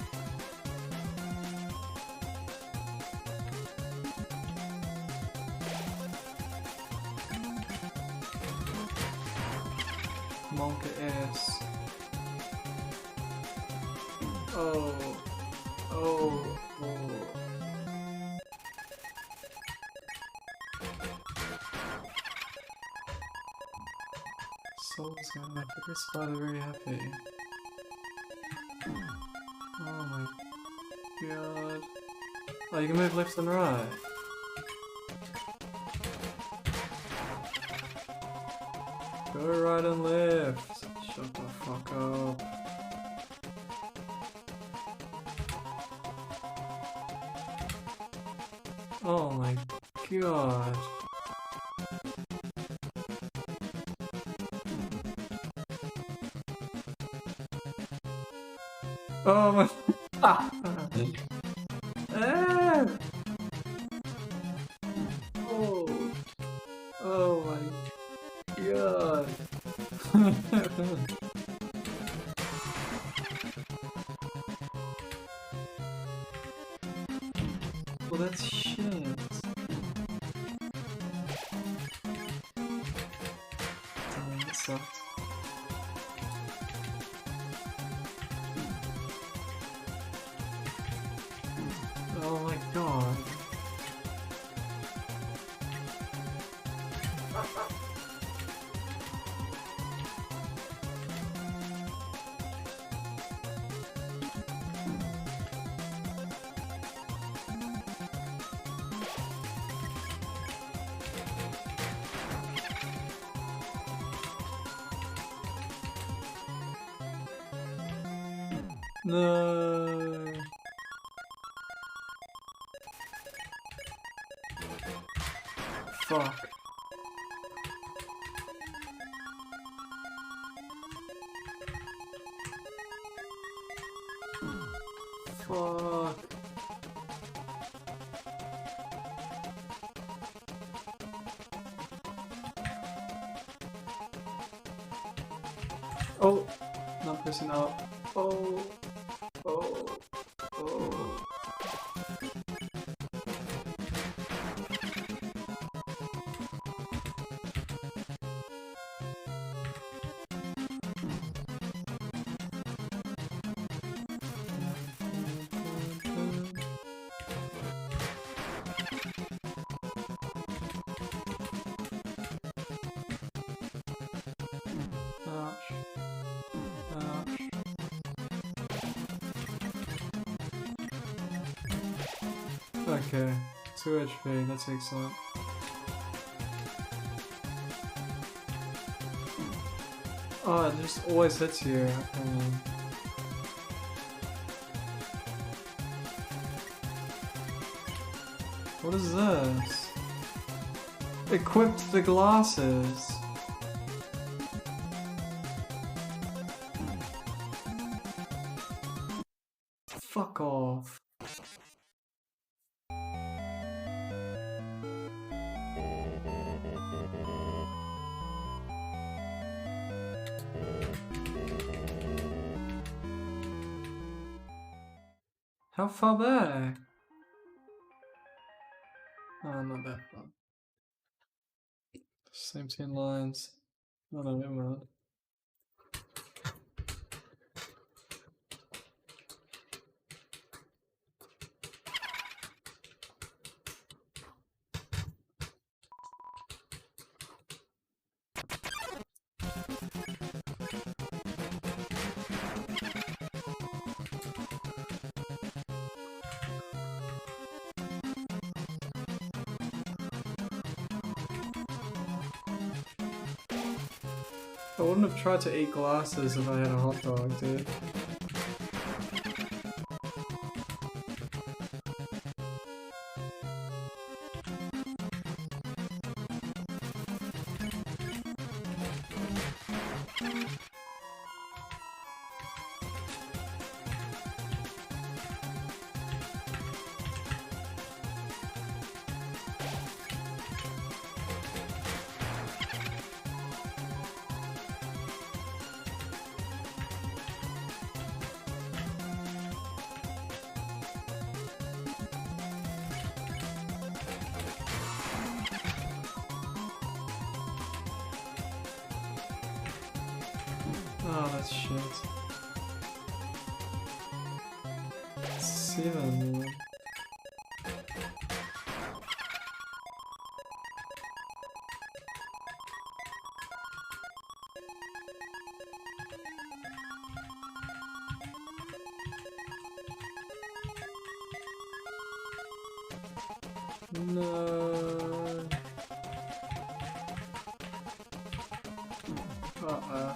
Monka ass. Oh. Oh. Oh. Soul's gonna make this spider very happy. Oh my god. Oh, you can move left and right. Go right and left. Shut the fuck up. Oh my god. Oh my. Ah. Ah. Oh. Oh my god. Well, that's shit. Damn, that sucks. Oh my god. No. Fuck. Fuck. Oh, not pressing up. Oh, oh, oh. Okay, 2 HP, that's excellent. Oh, it just always hits you. What is this? Equipped the glasses. Fuck off. How far back? Oh, not that far. Same 10 lines. Oh no, never mind. I wouldn't have tried to eat glasses if I had a hot dog, dude. Oh, that's shit. 7, man. No. Uh-uh.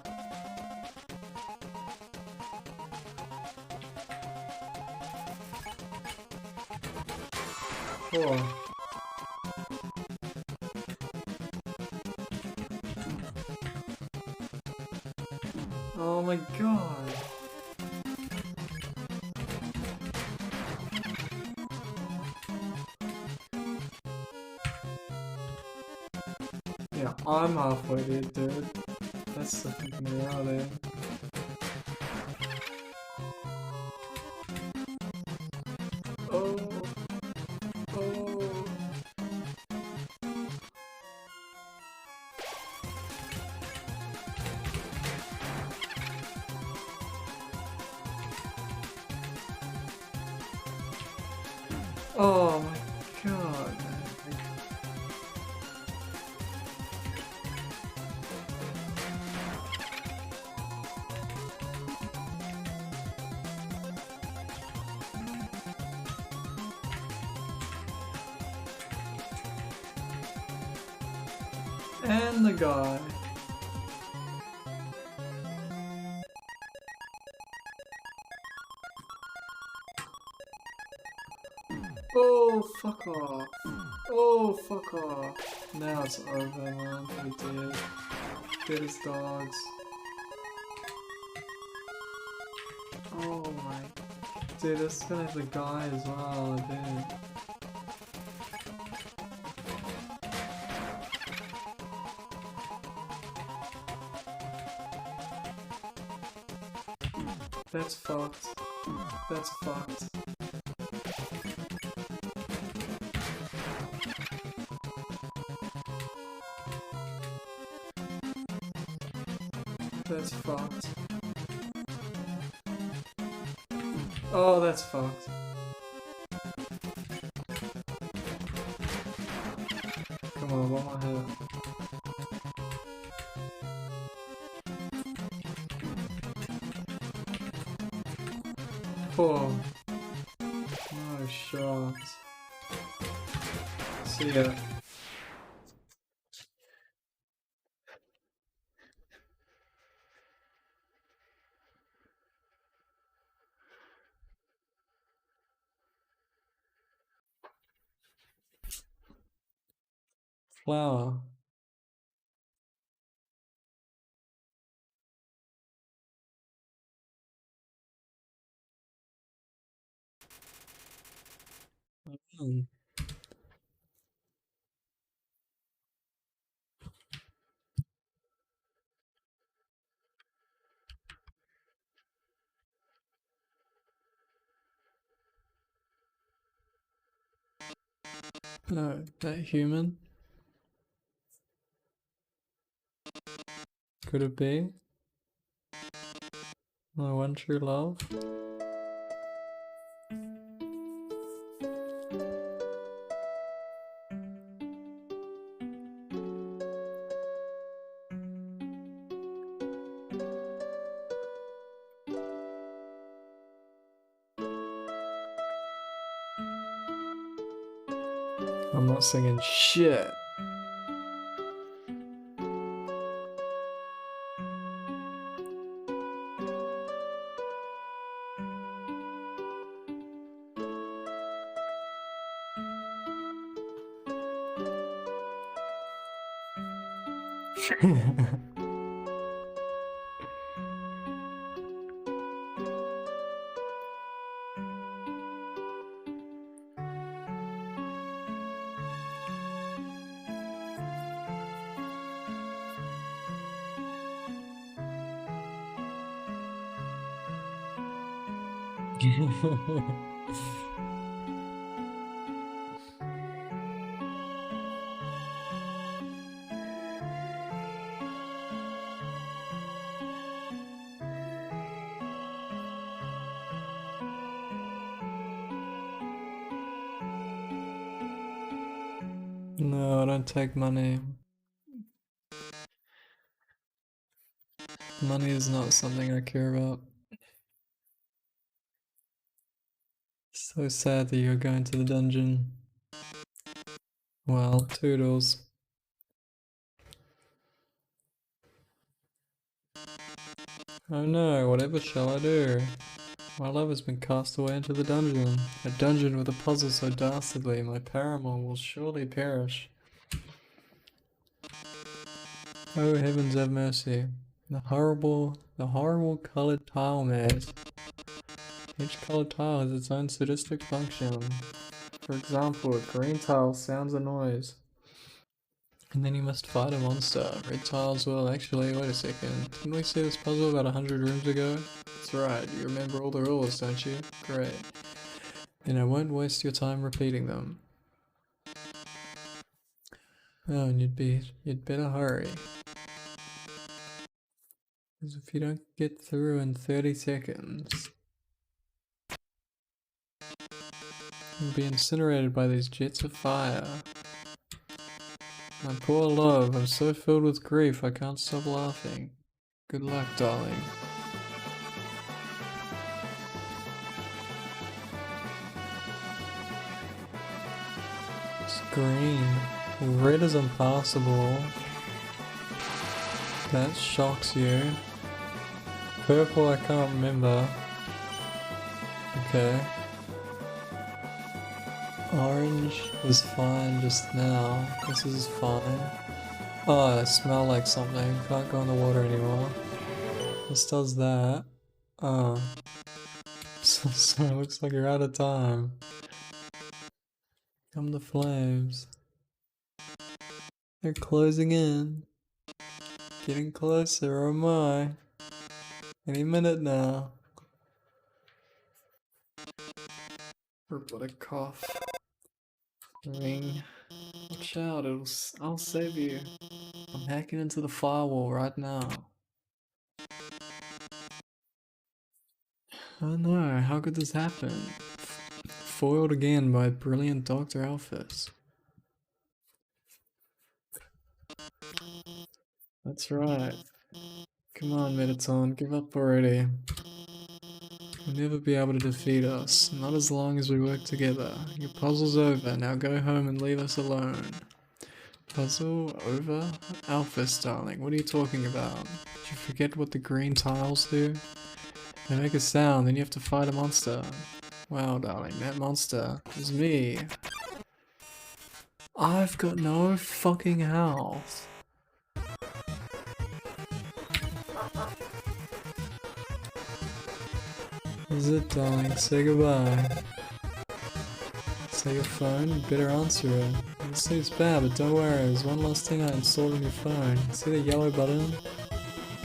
Oh. Oh my god. Yeah, I'm halfway there, dude. That's the fucking reality. Oh. Oh. Oh my god, man. And the guy. Oh, fuck off. Oh, fuck off. Now it's over, man. We're dead. Dead as dogs. Oh my. Dude, this is gonna have the guy as well, dude. That's fucked. That's fucked. That's fucked. Oh, that's fucked. Come on, one more hit. Oh. No shot. see it. Flower. Mm. No, that human? Could it be? My one true love? I'm not singing shit. No, I don't take money. Money is not something I care about. So sad that you're going to the dungeon. Well, toodles. Oh no, whatever shall I do? My love has been cast away into the dungeon. A dungeon with a puzzle so dastardly, my paramour will surely perish. Oh heavens have mercy. The horrible coloured tile maze. Each coloured tile has its own sadistic function. For example, a green tile sounds a noise. And then you must fight a monster. Red tile as well. Actually, wait a second. Didn't we see this puzzle about 100 rooms ago? That's right, you remember all the rules, don't you? Great. And I won't waste your time repeating them. Oh, and you'd better hurry. Because if you don't get through in 30 seconds, you'll be incinerated by these jets of fire. My poor love, I'm so filled with grief I can't stop laughing. Good luck, darling. It's green. Red is impossible. That shocks you. Purple I can't remember. Okay. Orange was fine just now. This is fine. Oh, I smell like something. Can't go in the water anymore. This does that. Oh. So it looks like you're out of time. Come the flames. They're closing in. Getting closer, oh my. Any minute now. Robotic cough. Ring. Watch out, I'll save you. I'm hacking into the firewall right now. Oh no, how could this happen? Foiled again by brilliant Dr. Alphys. That's right. Come on, Mettaton, give up already. You'll never be able to defeat us, not as long as we work together. Your puzzle's over, now go home and leave us alone. Puzzle over? Alphys, darling, what are you talking about? Did you forget what the green tiles do? They make a sound, then you have to fight a monster. Wow, darling, that monster is me. I've got no fucking health. This is it, darling. Say goodbye. Say your phone, you better answer it. It seems bad, but don't worry, there's one last thing I installed on your phone. See the yellow button?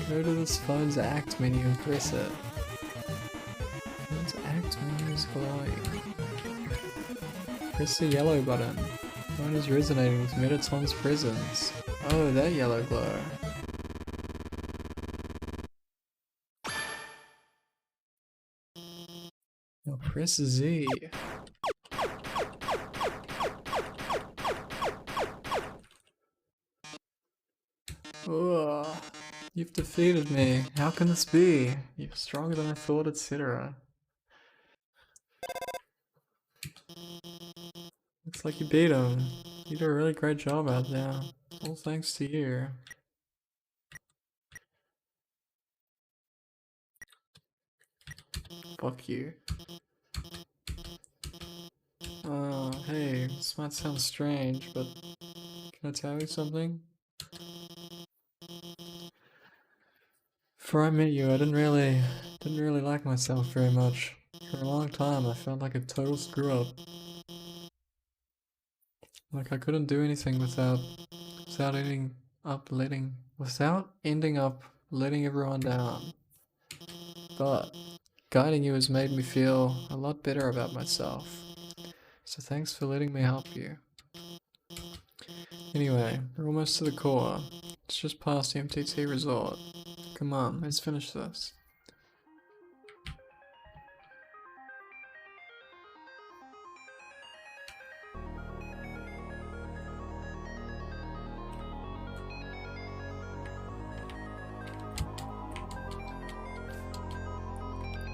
Go to this phone's act menu and press it. Phone's act menu is glowing. Press the yellow button. Phone is resonating with Metaton's presence. Oh, that yellow glow. Now press Z. Ugh. You've defeated me. How can this be? You're stronger than I thought, etc. Looks like you beat him. You did a really great job out there. All thanks to you. Fuck you. Oh, hey, this might sound strange, but can I tell you something? Before I met you, I didn't really like myself very much. For a long time, I felt like a total screw up. Like I couldn't do anything without ending up letting everyone down. But guiding you has made me feel a lot better about myself. So thanks for letting me help you. Anyway, we're almost to the core. It's just past the MTT resort. Come on, let's finish this.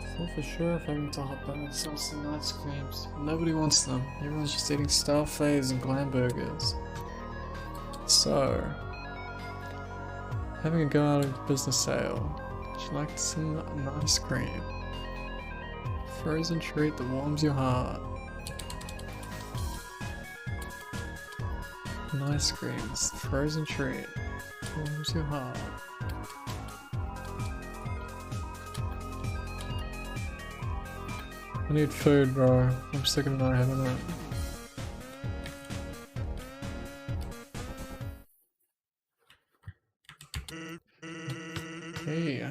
So for sure if I went to hot dogs, sell some ice creams. Nobody wants them. Everyone's just eating starflays and glam burgers. So, having a go out of business sale. Would you like some ice cream? Frozen treat that warms your heart. An ice cream, it's the frozen treat. Warms your heart. I need food, bro. I'm sick of not having it. Hey,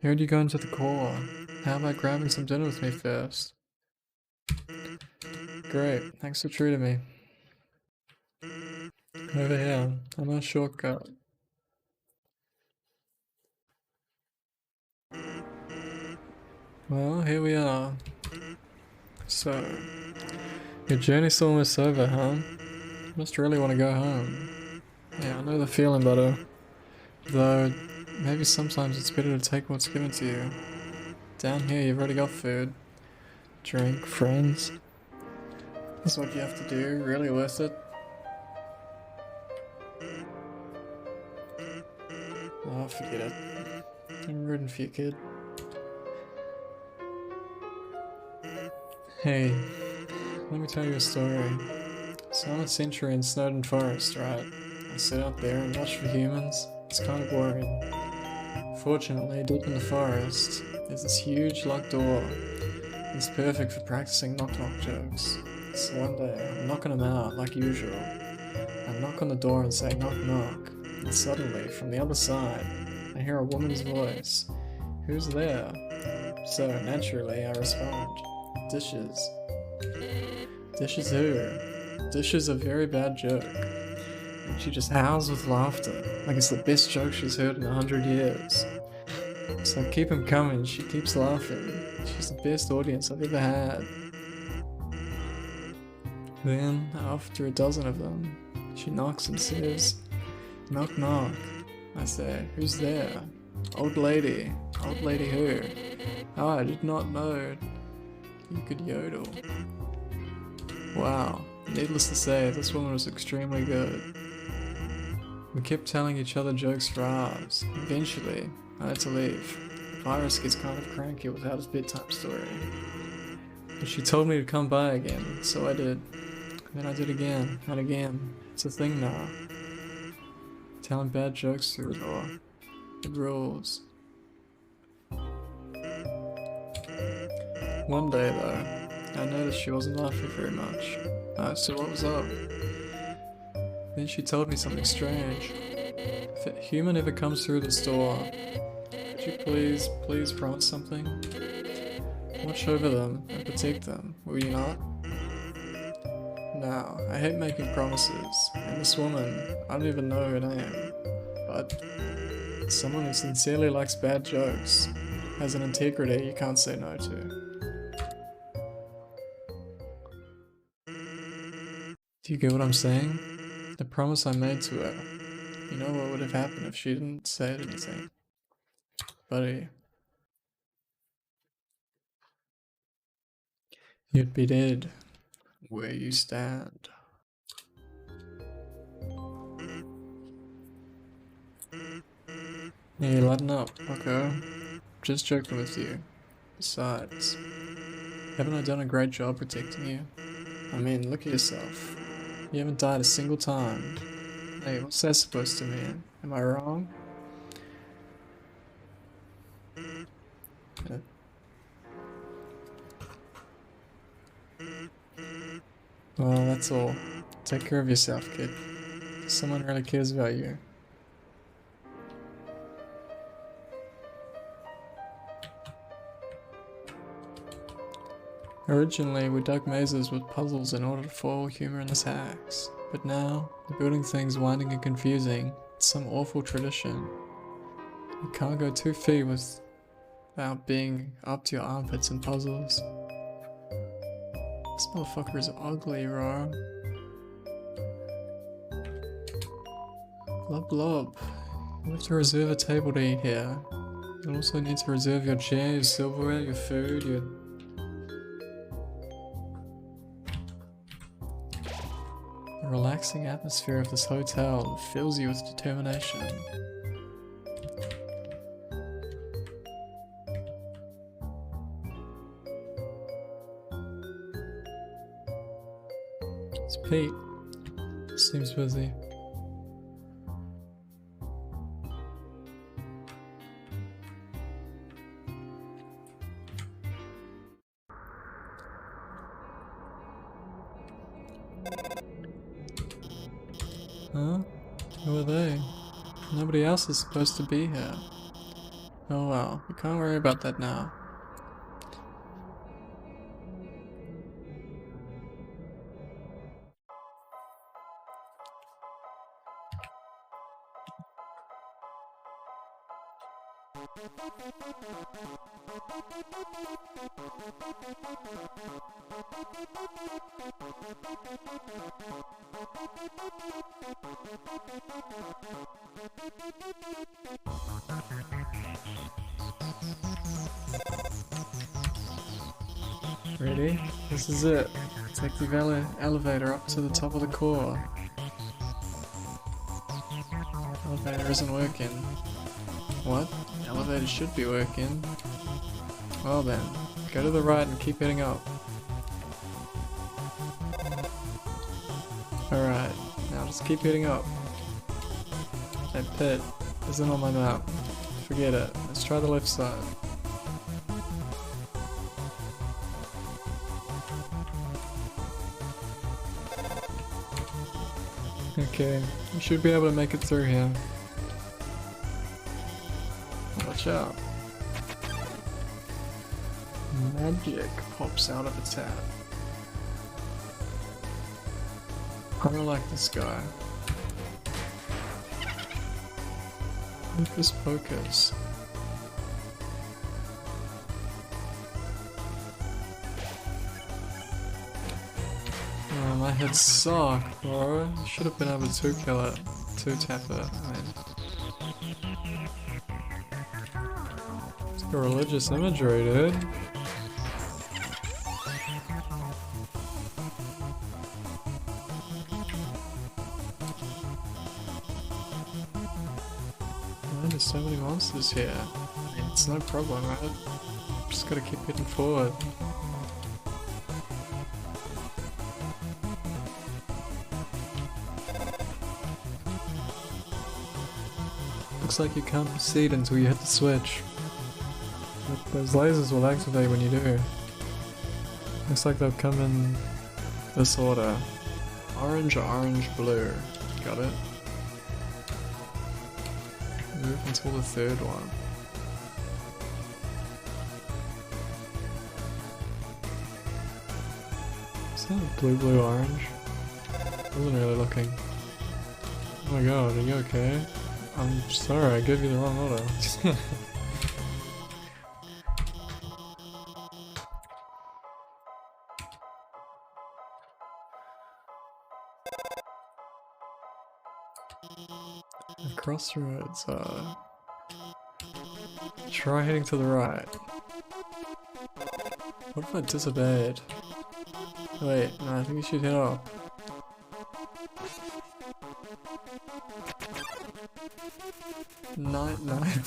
heard you going to the core. How about grabbing some dinner with me first? Great, thanks for treating me. Over here, I'm on a shortcut. Well, here we are. So, your journey's almost over, huh? You must really want to go home. Yeah, I know the feeling, buddy. Though, maybe sometimes it's better to take what's given to you. Down here, you've already got food, drink, friends. That's what you have to do, really worth it. Oh, forget it. I'm rooting for you, kid. Hey, let me tell you a story. So I'm a sentry in Snowden Forest, right? I sit out there and watch for humans. It's kind of boring. Fortunately, deep in the forest, there's this huge locked door. It's perfect for practicing knock-knock jokes. So one day, I'm knocking them out like usual. I knock on the door and say knock-knock. And suddenly, from the other side, I hear a woman's voice. Who's there? So naturally, I respond. Dishes. Dishes who? Dishes a very bad joke. And she just howls with laughter, like it's the best joke she's heard in 100 years. So I keep him coming, she keeps laughing. She's the best audience I've ever had. Then, after a dozen of them, she knocks and says, knock knock. I say, who's there? Old lady, Old lady who? Oh, I did not know you could yodel. Wow, needless to say, this woman was extremely good. We kept telling each other jokes for hours. Eventually, I had to leave. The virus gets kind of cranky without his bedtime story. But she told me to come by again, so I did. Then I did again, and again. It's a thing now. Telling bad jokes through the door. It rules. One day though, I noticed she wasn't laughing very much. I asked her what was up. Then she told me something strange. If a human ever comes through this door, could you please promise something? Watch over them and protect them, will you not? Now, I hate making promises, and this woman, I don't even know her name, but someone who sincerely likes bad jokes, has an integrity you can't say no to. Do you get what I'm saying? The promise I made to her. You know what would have happened if she didn't say anything. Buddy. You'd be dead where you stand. Yeah, lighten up, bucko. Just joking with you. Besides, haven't I done a great job protecting you? I mean, look at yourself. You haven't died a single time. Hey, what's that supposed to mean? Am I wrong? Yeah. Well, that's all. Take care of yourself, kid. Someone really cares about you. Originally, we dug mazes with puzzles in order to foil humor in the hacks, but now, the building thing's winding and confusing. It's some awful tradition. You can't go 2 feet without being up to your armpits in puzzles. This motherfucker is ugly, bro. Blub blub. You have to reserve a table to eat here. You'll also need to reserve your chair, your silverware, your food, your... The relaxing atmosphere of this hotel fills you with determination. It's Pete. Seems busy. Huh? Who are they? Nobody else is supposed to be here. Oh well, we can't worry about that now. Ready? This is it. Take the elevator up to the top of the core. Elevator isn't working. What? The elevator should be working. Well then, go to the right and keep heading up. Alright, now just keep heading up. That pit isn't on my map. Forget it. Let's try the left side. Okay, you should be able to make it through here. Watch out. Magic pops out of its hat. I don't like this guy. Hocus pocus. Oh, my head sucked, bro. I should have been able to kill it. To tap it, I mean. Your religious imagery, dude. There's so many monsters here. I mean, it's no problem, right? Just gotta keep hitting forward. Looks like you can't proceed until you hit the switch. But those lasers will activate when you do. Looks like they'll come in this order. Orange, orange, blue. Got it? Move until the third one. Is that blue, blue, orange? I wasn't really looking. Oh my god, are you okay? I'm sorry, I gave you the wrong order. The crossroads, try heading to the right. What if I disobeyed? Wait, no, I think you should head up. Night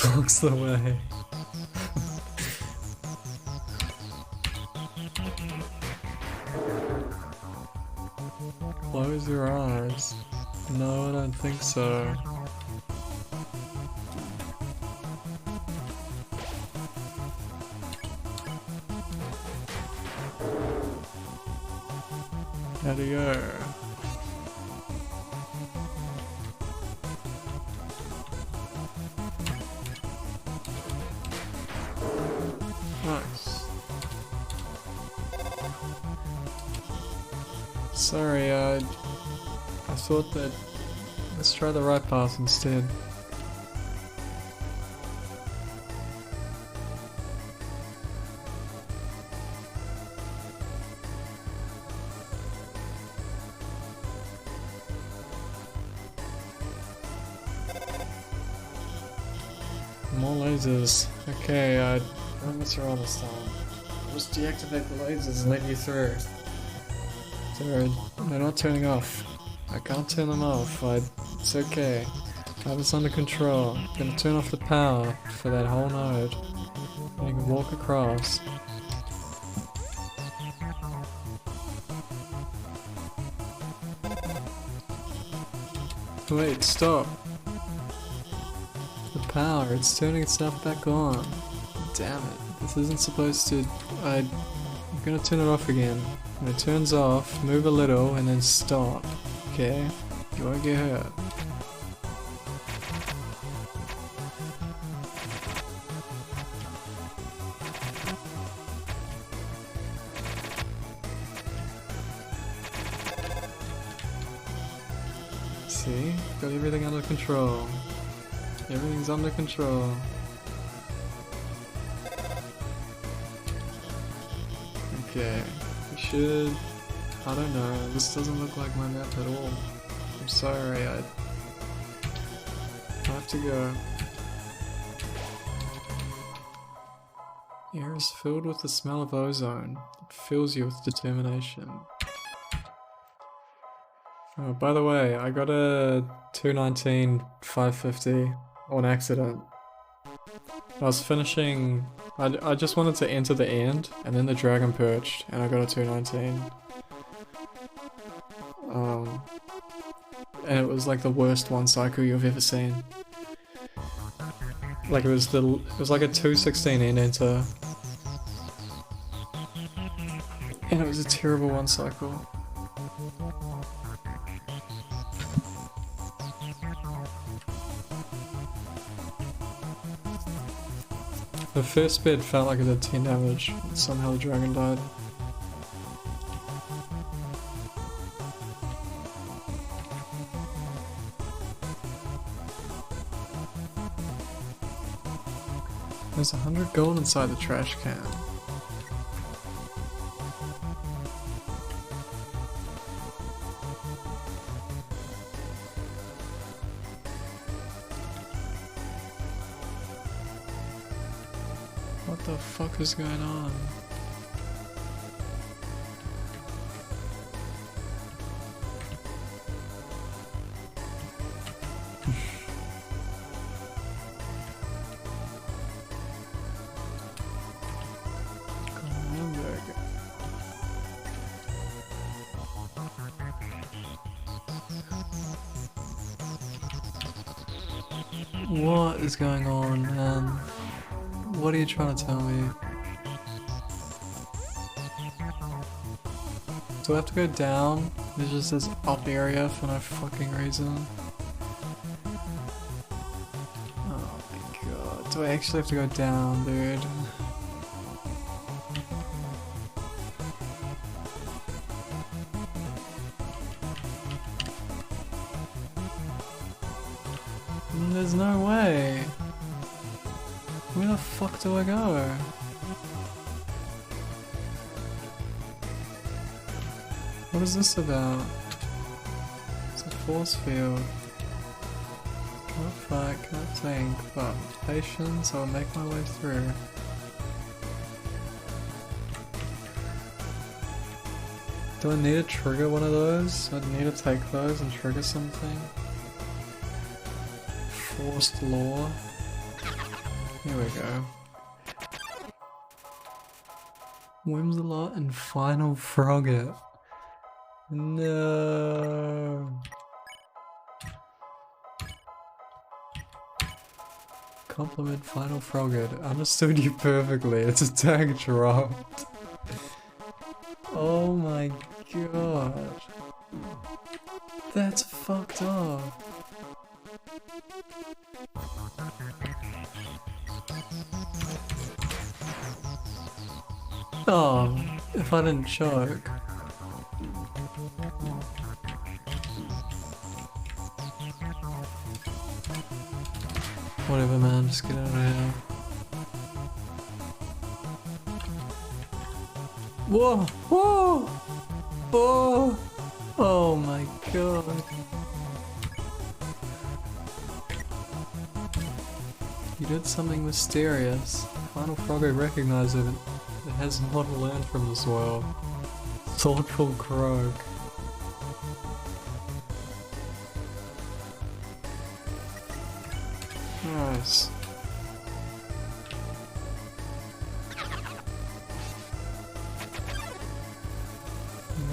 blocks the way. Close your eyes. No, I don't think so. How'd it go? Nice. Sorry, I thought that... Let's try the right path instead. More lasers. Okay, don't mess around this time. I'll just deactivate the lasers and let you through. They're not turning off. I can't turn them off. It's okay. I have this under control. I'm gonna turn off the power for that whole node. And you can walk across. Wait, stop. The power, it's turning itself back on. Damn it. This isn't supposed to... I'm gonna turn it off again. When it turns off, move a little and then stop. Okay? You won't get hurt. See? Got everything under control. Everything's under control. Okay. We should... I don't know. This doesn't look like my map at all. I'm sorry, I have to go. Air is filled with the smell of ozone. It fills you with determination. Oh, by the way, I got a 219 550 on accident. I was finishing... I just wanted to enter the end, and then the dragon perched, and I got a 219. And it was like the worst one cycle you've ever seen. Like it was like a 216 end enter. And it was a terrible one cycle. The first bit felt like it did 10 damage, and somehow the dragon died. There's 100 gold inside the trash can. the fuck is going on? What is going on, man? What are you trying to tell me? Do I have to go down? There's just this up area for no fucking reason. Oh my god. Do I actually have to go down, dude? There's no way. Where the fuck do I go? What is this about? It's a force field. Can't fight, can't think, but patience, I'll make my way through. Do I need to trigger one of those? I need to take those and trigger something. Forced law. Here we go. Whimsalot and Final Frogget. No. Compliment Final Frogget. Understood you perfectly. It's a tag dropped. Oh my god. That's fucked up. Oh, if I didn't choke. Whatever, man, just get out of here. Whoa! Whoa! Whoa! Oh my god. You did something mysterious. Final Frogget recognized it. It has not learned from this world. Thoughtful Croak. Nice.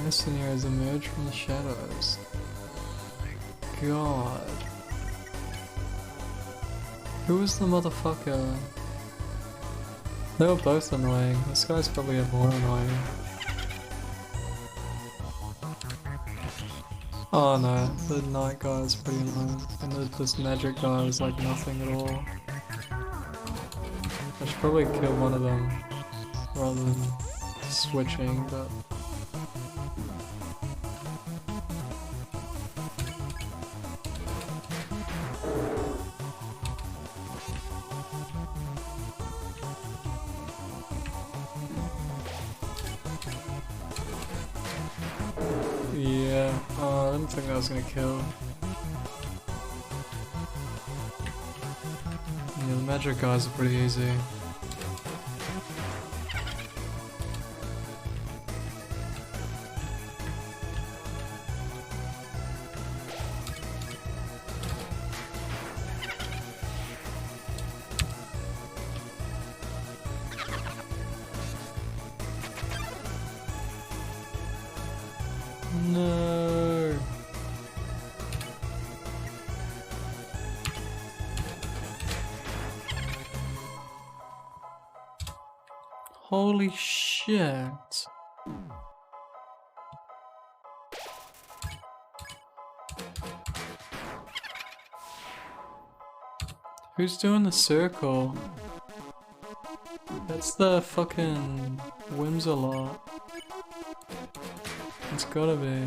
Mercenaries emerge from the shadows. God. Who is the motherfucker? They were both annoying. This guy's probably more annoying. Oh no, the knight guy is pretty annoying. And this magic guy is like nothing at all. I should probably kill one of them rather than switching, but... Yeah, oh, I didn't think that was gonna kill. Yeah, the magic guys are pretty easy. No. Holy shit. Who's doing the circle? That's the fucking Whimsalot. It's gotta be.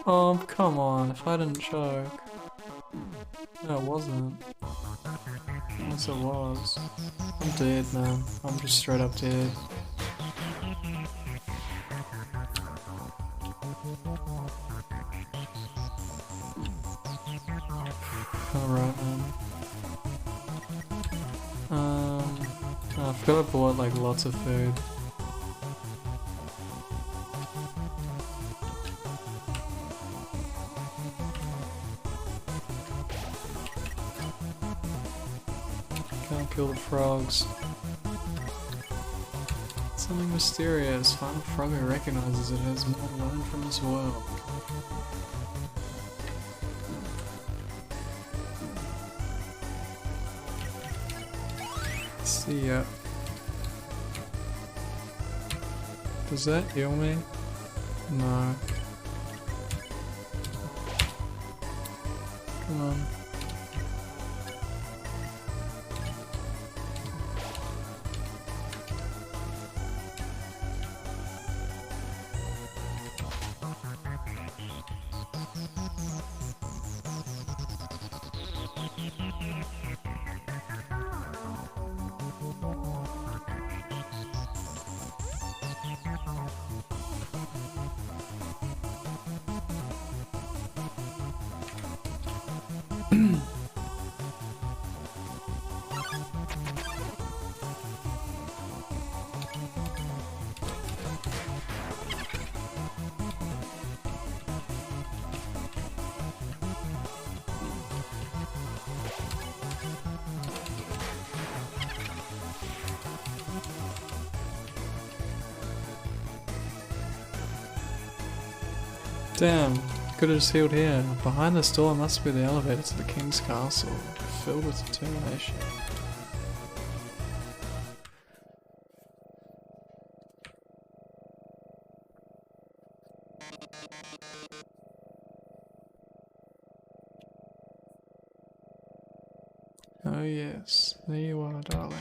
Oh, come on, if I didn't choke. No, it wasn't. Yes, it was. I'm dead, man. I'm just straight up dead. Alright, man. Oh, Could have bought like lots of food. Can't kill the frogs. Something mysterious. Find a frog who recognizes it has more to learn from this world. See ya. Does that heal me? No. Come on. Damn, could have just healed here. Behind this door must be the elevator to the king's castle, filled with determination. Oh yes, there you are, darling.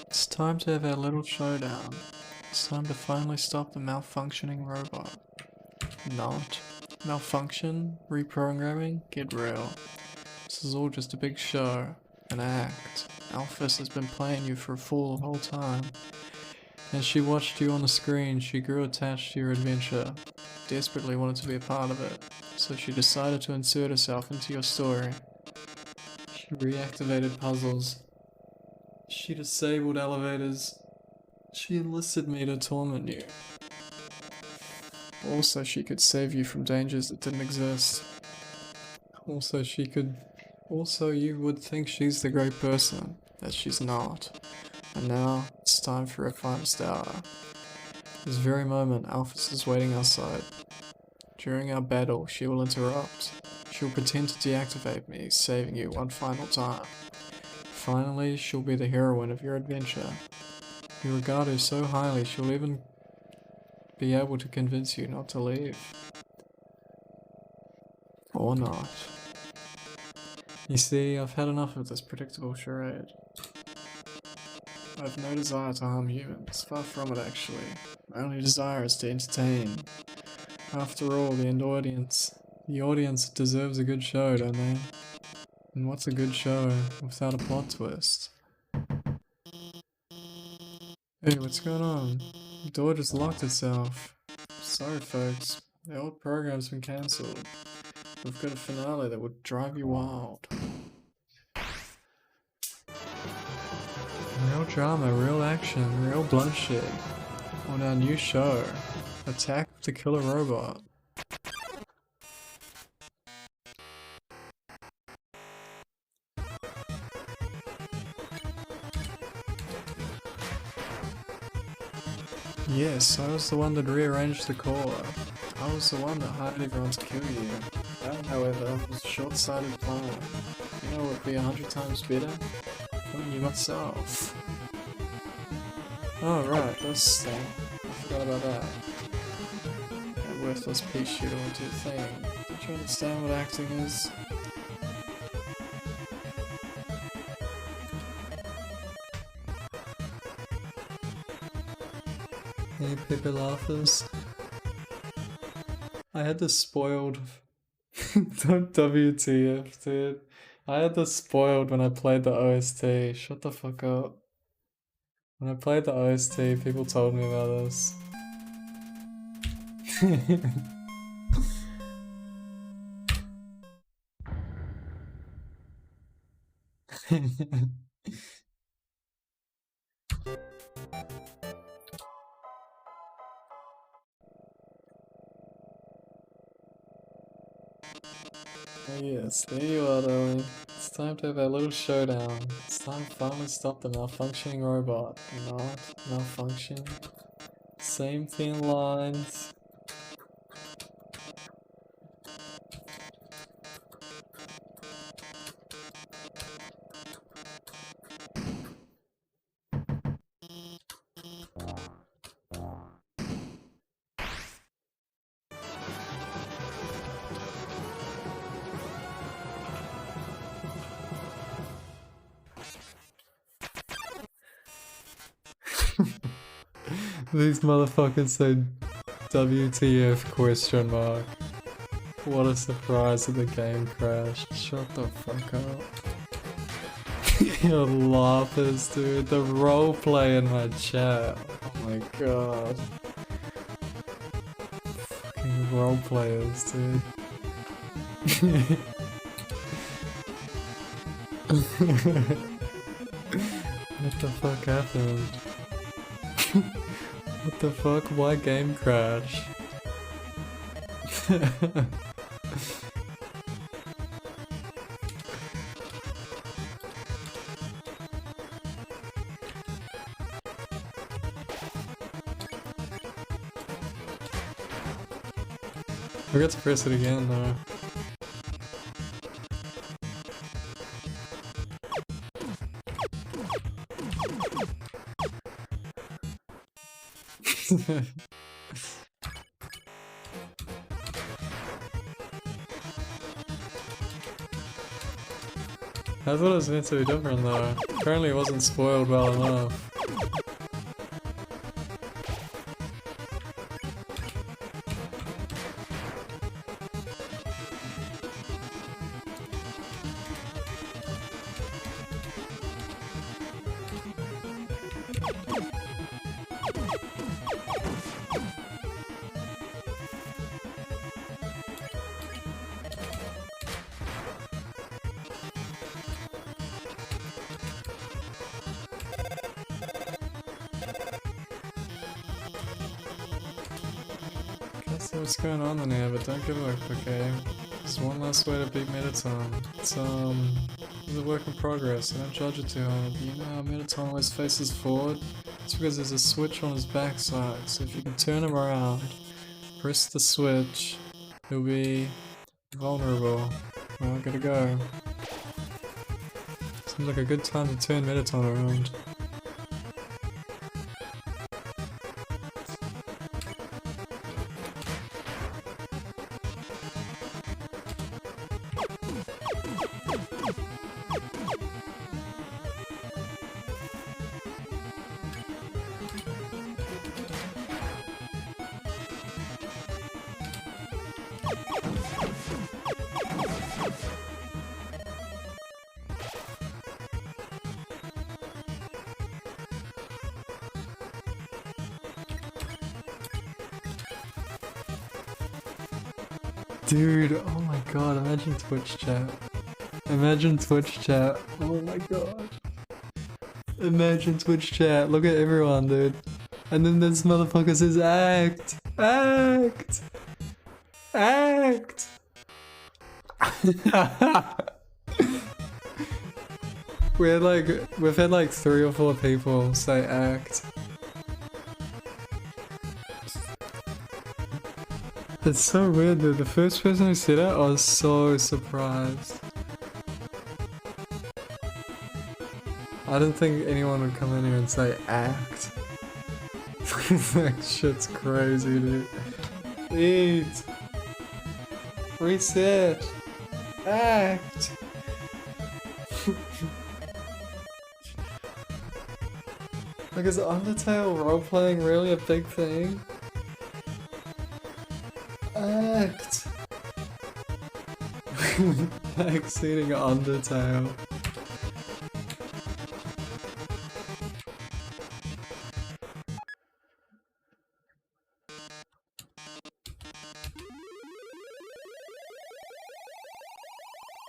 It's time to have our little showdown. It's time to finally stop the malfunctioning robot. Not. Malfunction? Reprogramming? Get real. This is all just a big show. An act. Alphys has been playing you for a fool the whole time. As she watched you on the screen, she grew attached to your adventure. Desperately wanted to be a part of it. So she decided to insert herself into your story. She reactivated puzzles. She disabled elevators. She enlisted me to torment you. Also, she could save you from dangers that didn't exist. Also, you would think she's the great person, that she's not. And now, it's time for her finest hour. This very moment, Alphys is waiting outside. During our battle, she will interrupt. She'll pretend to deactivate me, saving you one final time. Finally, she'll be the heroine of your adventure. You regard her so highly, she'll even be able to convince you not to leave. Or not. You see, I've had enough of this predictable charade. I've no desire to harm humans, far from it actually. My only desire is to entertain. After all, the audience deserves a good show, don't they? And what's a good show without a plot twist? Hey, what's going on? The door just locked itself. Sorry folks, the old program's been cancelled. We've got a finale that would drive you wild. Real drama, real action, real bloodshed. On our new show, Attack of the Killer Robot. Yes, I was the one that rearranged the core. I was the one that hired everyone to kill you. That, however, was a short-sighted plan. You know what would be 100 times better? Killing you myself. Oh right, this thing. I forgot about that. That worthless pea shooter won't do a thing. Don't you understand what acting is? Hey, Pepe laughers. I had this spoiled. WTF, dude. I had this spoiled when I played the OST. Shut the fuck up. When I played the OST, people told me about this. Oh yes, there you are, darling. It's time to have our little showdown. It's time to finally stop the malfunctioning robot. Not malfunction. Same thin lines. These motherfuckers say WTF question mark. What a surprise that the game crashed. Shut the fuck up. You're laughers, dude. The roleplay in my chat. Oh my god. Fucking roleplayers, dude. What the fuck happened? What the fuck? Why game crash? I forgot to press it again though. I thought it was meant to be different though. Apparently it wasn't spoiled well enough. Can't see what's going on in here, but don't give up, okay? There's one last way to beat Mettaton. It's a work in progress, so don't judge it too hard. You know how Mettaton always faces forward? It's because there's a switch on his backside, so if you can turn him around, press the switch, he'll be vulnerable. Well, gotta go. Seems like a good time to turn Mettaton around. Dude, oh my god, imagine Twitch chat. Imagine Twitch chat. Oh my god. Imagine Twitch chat. Look at everyone, dude. And then this motherfucker says act. Act. Act. We've had like 3 or 4 people say act. It's so weird dude, the first person who said it, I was so surprised. I didn't think anyone would come in here and say act. That shit's crazy dude. Eat. Reset. Act. Like, is Undertale roleplaying really a big thing? Act! Exceeding Undertale.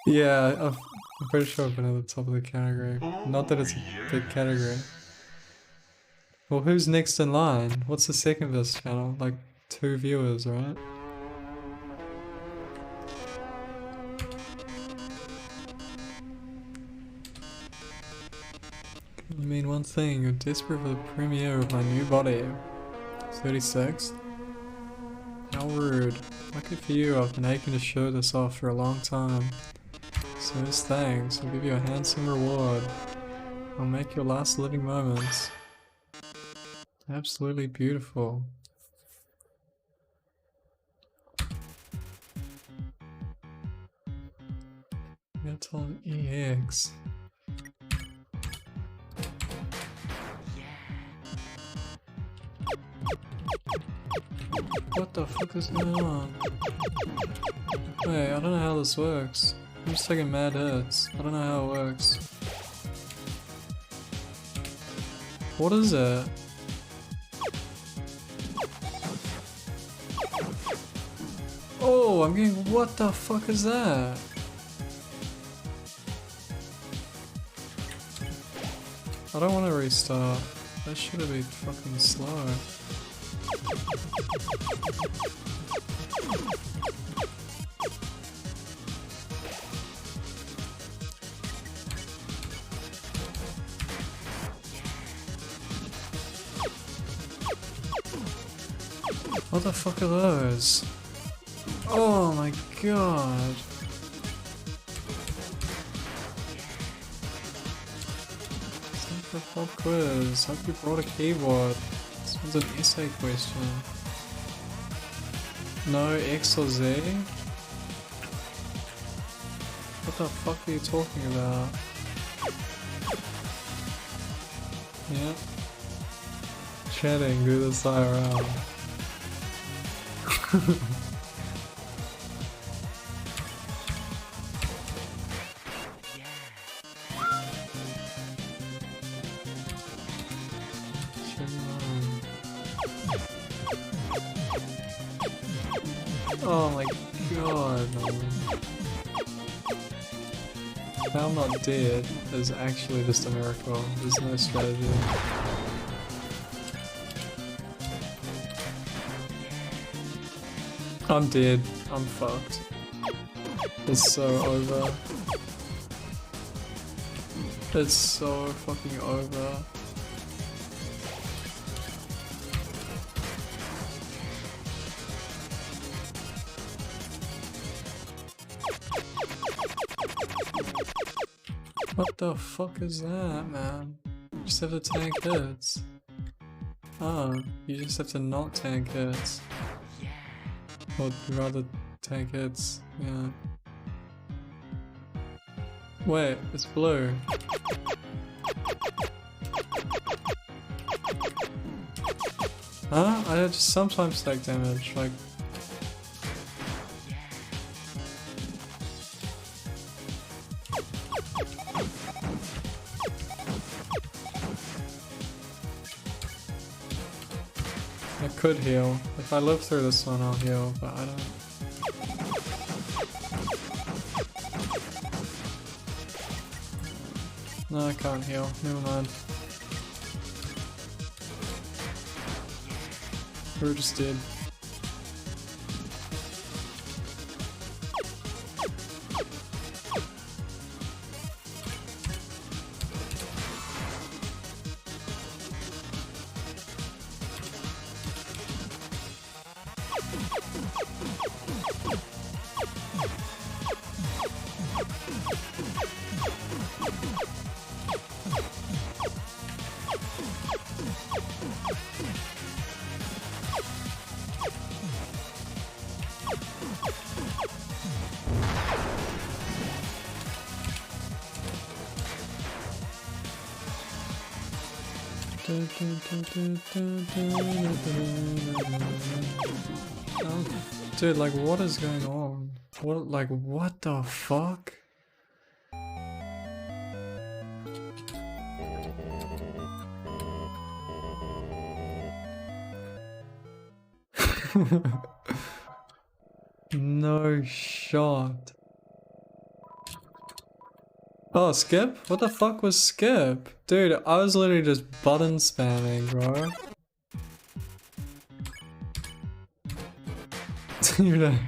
Yeah, I'm pretty sure I've been at the top of the category. Not that it's a big category. Well, who's next in line? What's the second of this channel? Like 2 viewers, right? I mean one thing, you're desperate for the premiere of my new body. 36? How rude. Lucky for you, I've been aching to show this off for a long time. So as thanks, I'll give you a handsome reward. I'll make your last living moments absolutely beautiful. Metal EX. What the fuck is going on? Wait, I don't know how this works. I'm just taking mad hits. I don't know how it works. What is it? Oh, I'm getting. What the fuck is that? I don't want to restart. That should have been fucking slow. What the fuck are those? Oh my god. Take the pop quiz. Hope you brought a keyboard. This one's an essay question. No X or Z? What the fuck are you talking about? Yep. Chatting, do this IRL. Oh my god, man. Now I'm not dead is actually just a miracle. There's no strategy. I'm dead. I'm fucked. It's so over. It's so fucking over. What the fuck is that, man? You just have to tank hits. Oh, you just have to not tank hits. Or rather tank hits, yeah. Wait, it's blue. Huh? I just sometimes take damage, like... I could heal. If I live through this one, I'll heal, but I don't. No, I can't heal. Never mind. We're just dead. Oh, dude, like, what is going on? What, like, what the fuck? No shot. Oh, skip? What the fuck was skip? Dude, I was literally just button spamming, bro. Dude,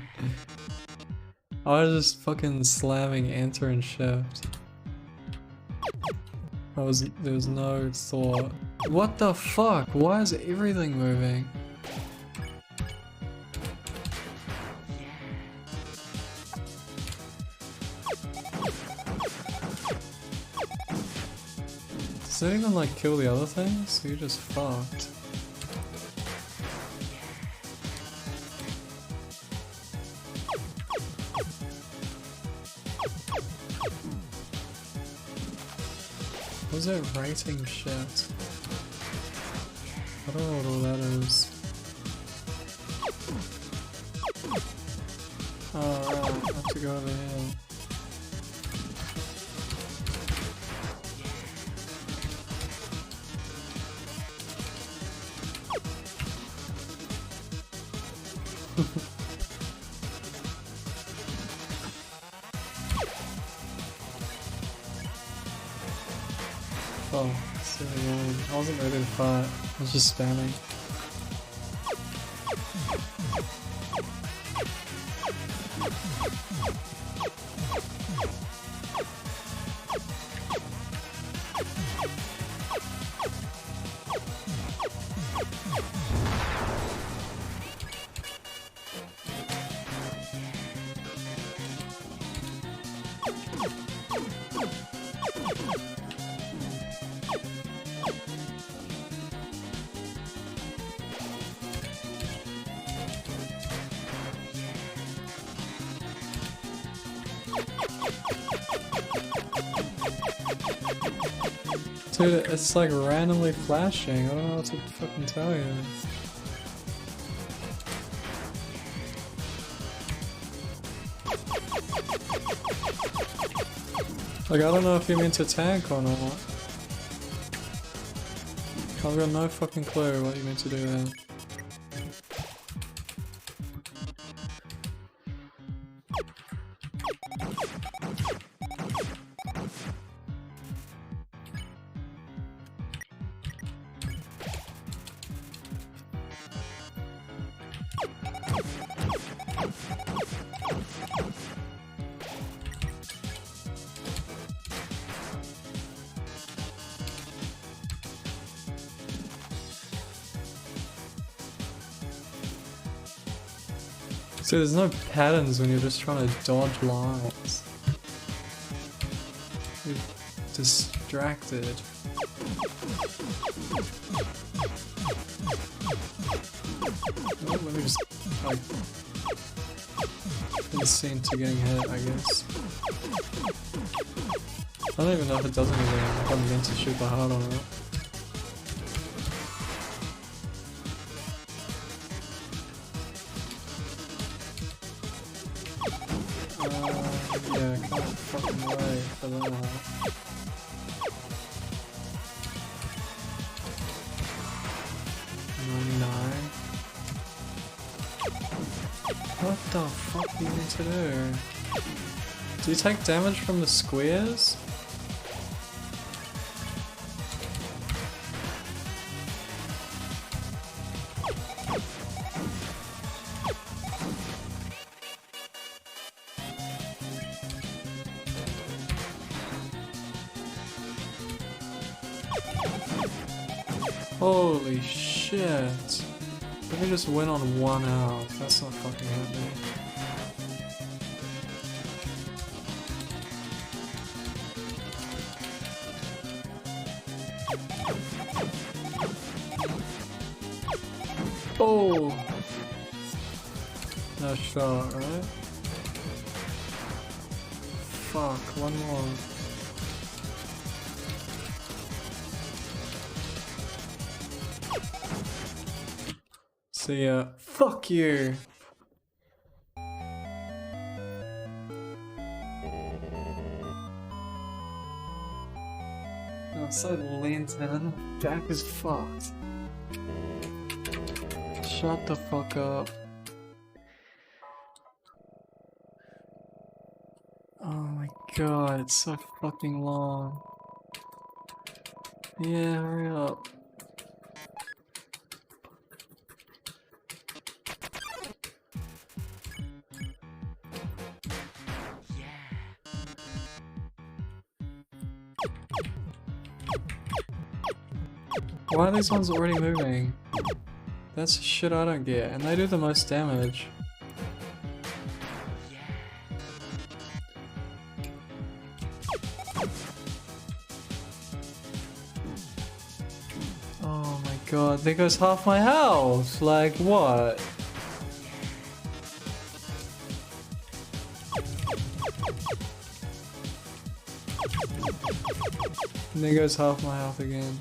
I was just fucking slamming enter and shift. There was no thought. What the fuck? Why is everything moving? Does that even like kill the other things? You're just fucked. What is that rating shit? I don't know what all that is. Oh right, I have to go over here. Oh, silly man. I wasn't ready to fight. I was just spamming. Dude, it's like randomly flashing. I don't know what to fucking tell you. Like, I don't know if you're meant to tank or not. I've got no fucking clue what you're meant to do there. See, there's no patterns when you're just trying to dodge lines. You're distracted. Let me just, like, insane to getting hit, I guess. I don't even know if it does anything, if I'm meant to shoot the hard on it. Yeah, I can't fucking wait for that. 99. What the fuck do you need to do? Do you take damage from the squares? Holy shit. Let me just win on 1 out. That's not fucking happening. Oh! No shot, right? Fuck, one more. See ya. Fuck you! Oh, so Linton. Jack is fucked. Shut the fuck up. Oh my god, it's so fucking long. Yeah, hurry up. Why are these ones already moving? That's shit I don't get, and they do the most damage. Oh my god, there goes half my health! Like, what? And there goes half my health again.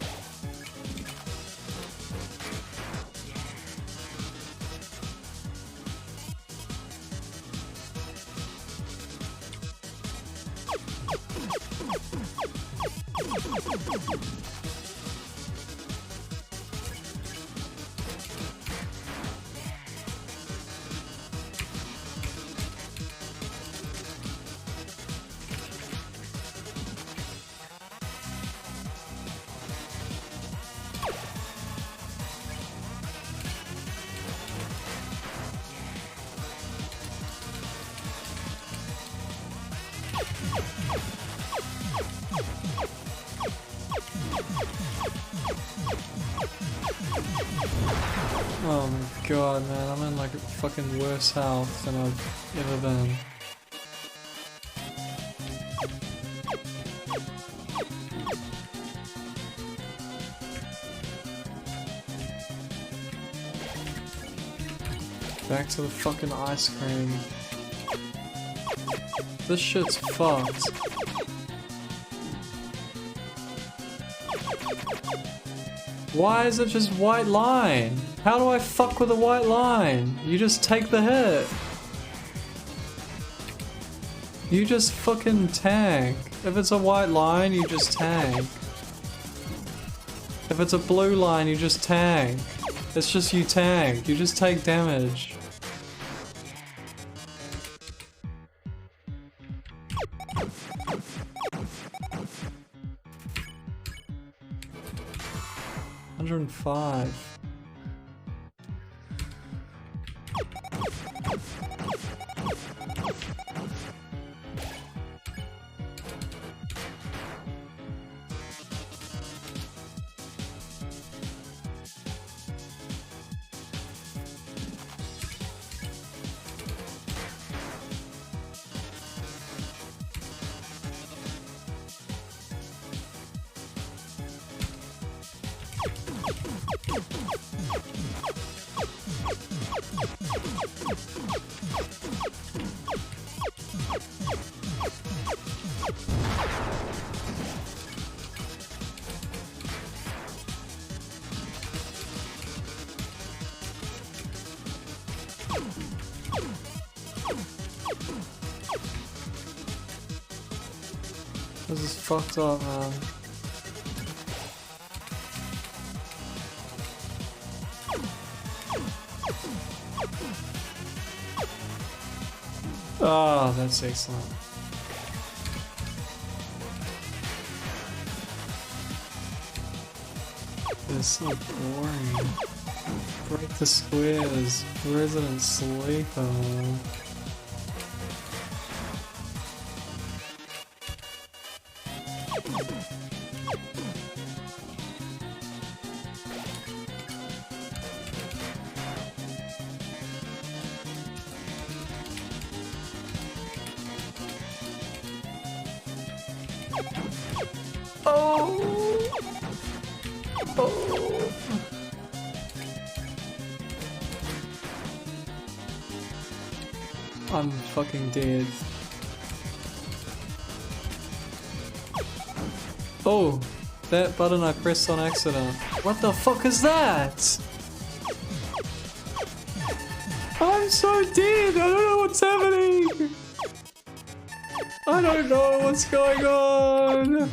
Oh my god, man, I'm in like fucking worse health than I've ever been. Back to the fucking ice cream. This shit's fucked. Why is it just white line? How do I fuck with a white line? You just take the hit. You just fucking tank. If it's a white line, you just tank. If it's a blue line, you just tank. It's just you tank. You just take damage. $105. This is fucked up, man. Oh, that's excellent. This is so boring. Break the squares. Resident Sleeper. Oh! Oh! I'm fucking dead. Oh! That button I pressed on accident. What the fuck is that? I'm so dead! I don't know what's happening! I don't know what's going on!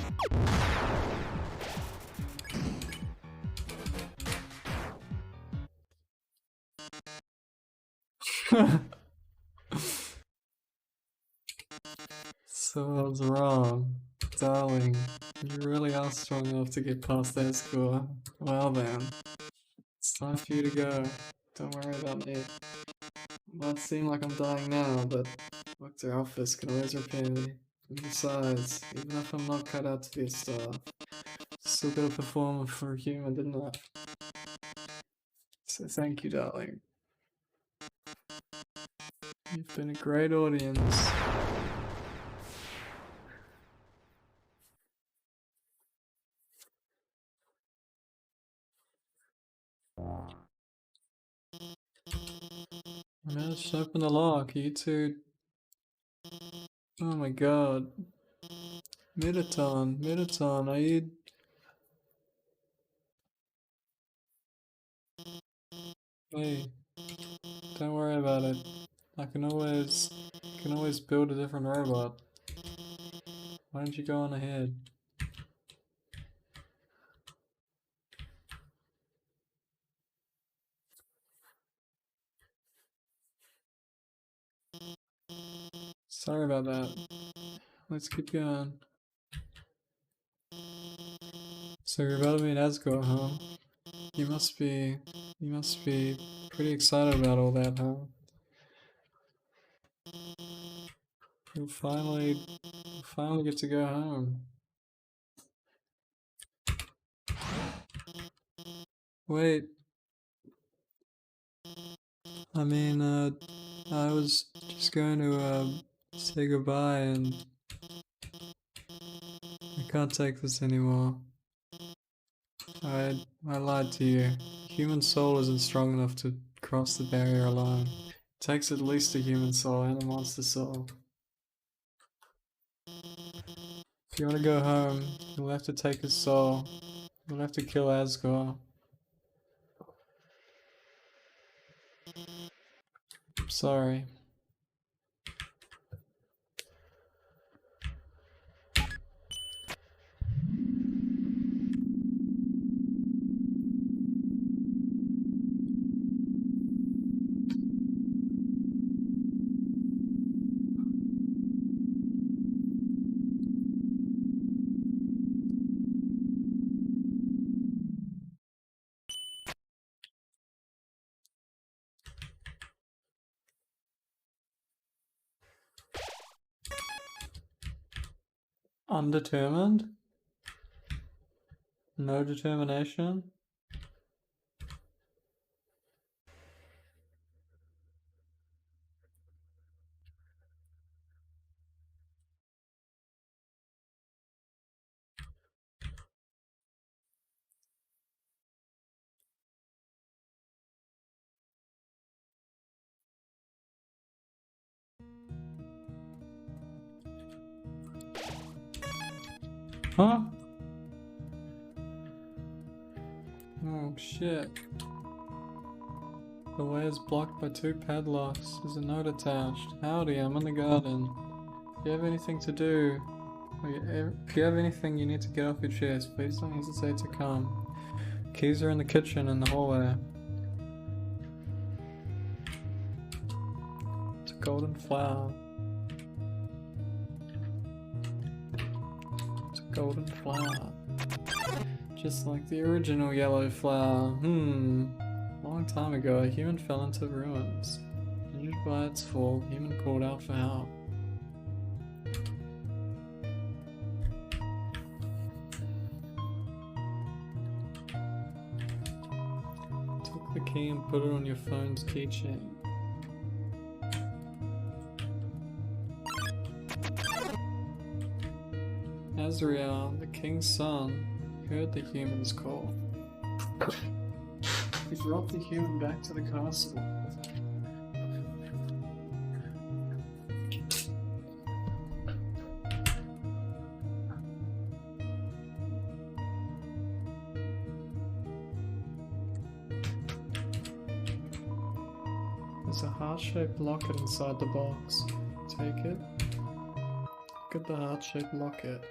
So what's wrong? Darling, you really are strong enough to get past that score. Well then, it's time for you to go. Don't worry about me. It might seem like I'm dying now, but Dr. Alphys can always repair me. And besides, even if I'm not cut out to be a star, Still gotta perform for a human, didn't I? So thank you, darling. You've been a great audience. I managed to open the lock. You two. Oh my god. Midaton, are you? Hey, don't worry about it. I can always build a different robot. Why don't you go on ahead? Sorry about that. Let's keep going. So you're about to meet Asgore, huh? You must be pretty excited about all that, huh? You'll finally get to go home. Wait. I mean, I was just going to, say goodbye and I can't take this anymore. I lied to you. Human soul isn't strong enough to cross the barrier alone. It takes at least a human soul and a monster soul. If you want to go home, you'll have to take his soul. You'll have to kill Asgore. I'm sorry. Undetermined? No determination? Huh? Oh shit. The way is blocked by 2 padlocks. There's a note attached. Howdy, I'm in the garden. If you have anything to do, if you have anything you need to get off your chest, please don't hesitate to come. Keys are in the kitchen in the hallway. It's a golden flower. It's a golden flower. Just like the original yellow flower. Long time ago, a human fell into ruins. Injured by its fall, the human called out for help. Took the key and put it on your phone's keychain. Azrael, the king's son, heard the human's call. He brought the human back to the castle. There's a heart-shaped locket inside the box. Take it. Look at the heart-shaped locket.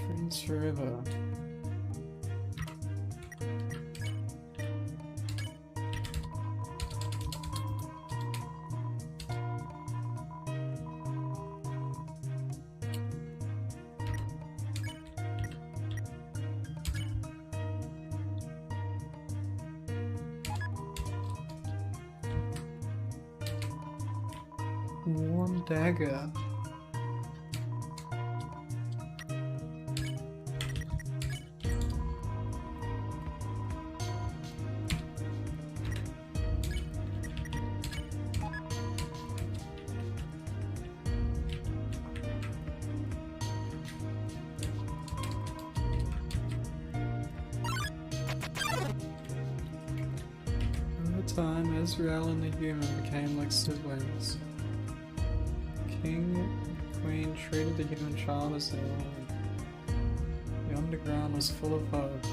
Friends forever. Warm dagger. time, Ezreal and the human became like siblings. King and Queen treated the human child as their own. The underground was full of hope.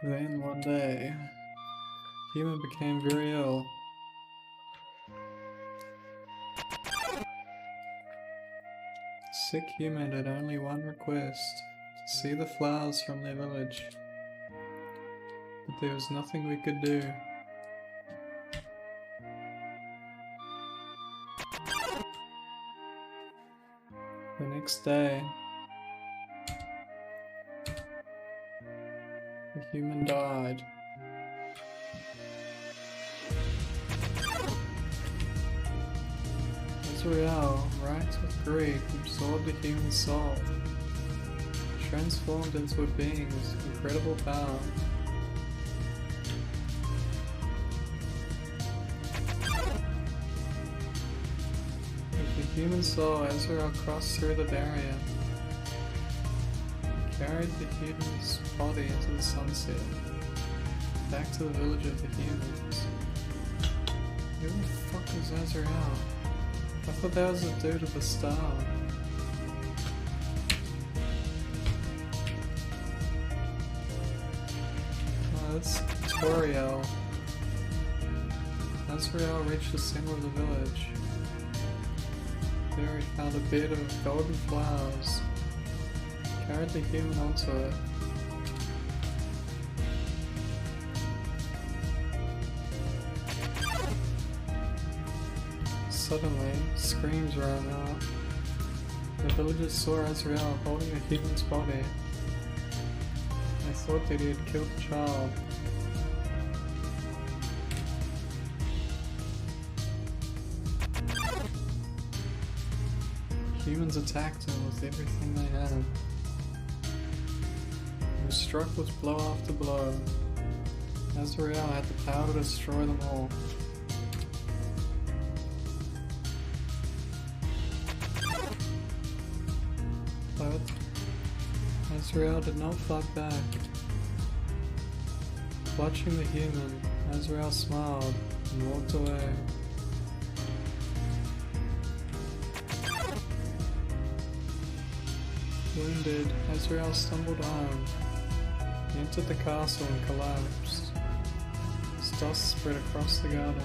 Then one day, human became very ill. Sick human had only one request, to see the flowers from their village. But there was nothing we could do. The next day, the human died. Ezreal, racked with grief, absorbed the human soul, transformed into a being with incredible power. With the human soul, Ezreal crossed through the barrier, carried the human's body into the sunset, back to the village of the humans. Who the fuck is Ezreal? I thought that was the dude at the start. Oh, that's Toriel. Ezreal reached the center of the village. There he found a bed of golden flowers. Carried the human onto it. Suddenly, screams rang out. The villagers saw Ezreal holding a human's body. They thought that he had killed the child. Humans attacked him with everything they had. He was struck with blow after blow. Ezreal had the power to destroy them all. But Ezreal did not fight back. Watching the human, Ezreal smiled and walked away. Wounded, Ezreal stumbled home. He entered the castle and collapsed. His dust spread across the garden.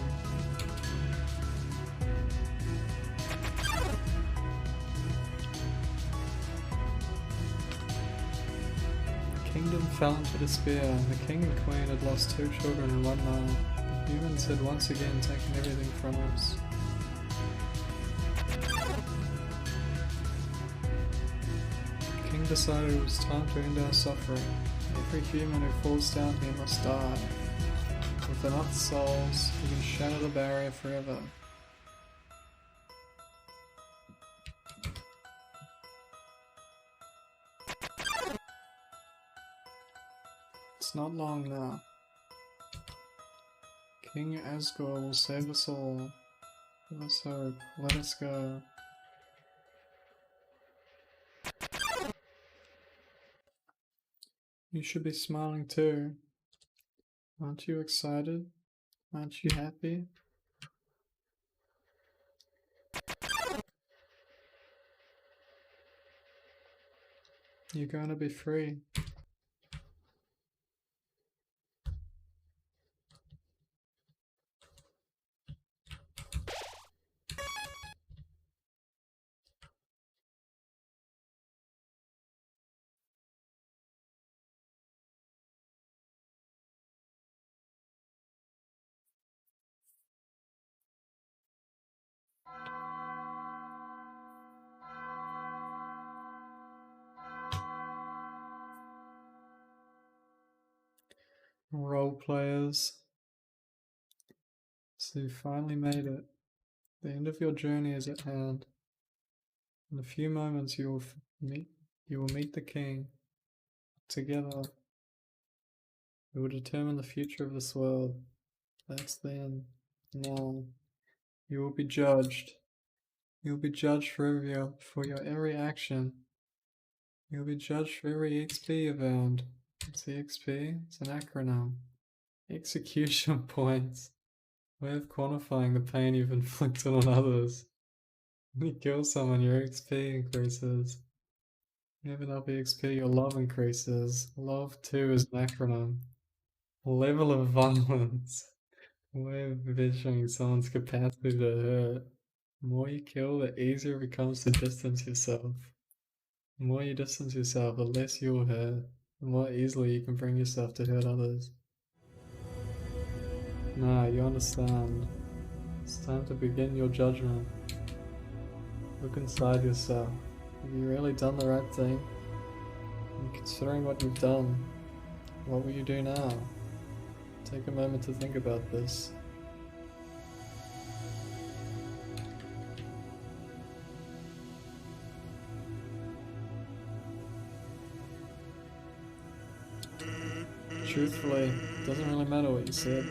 The kingdom fell into despair. The king and queen had lost 2 children in one night. The humans had once again taken everything from us. The king decided it was time to end our suffering. Every human who falls down here must die. With enough souls, we can shatter the barrier forever. It's not long now. King Asgore will save us all. Let us hope. Let us go. You should be smiling too. Aren't you excited? Aren't you happy? You're going to be free. Role players. So you finally made it. The end of your journey is at hand. In a few moments you will meet the king. Together we will determine the future of this world. That's then. Now you will be judged. You will be judged for your every action. You will be judged for every XP you've earned. What's XP? It's an acronym. Execution points. Way of quantifying the pain you've inflicted on others. When you kill someone, your XP increases. You have enough XP, your love increases. Love too is an acronym. Level of violence. Way of measuring someone's capacity to hurt. The more you kill, the easier it becomes to distance yourself. The more you distance yourself, the less you'll hurt. The more easily you can bring yourself to hurt others. Now you understand. It's time to begin your judgment. Look inside yourself. Have you really done the right thing? And considering what you've done, what will you do now? Take a moment to think about this. Truthfully, it doesn't really matter what you said.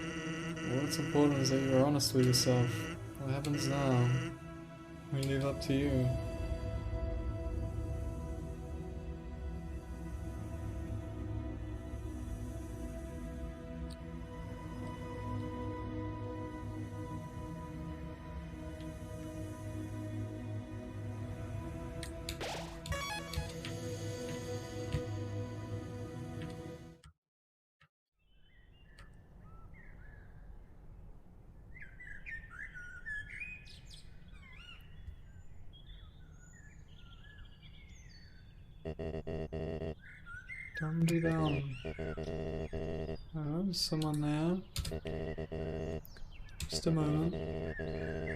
What's important is that you are honest with yourself. What happens now? We leave up to you. Dum-de-dum. Oh, there's someone there. Just a moment.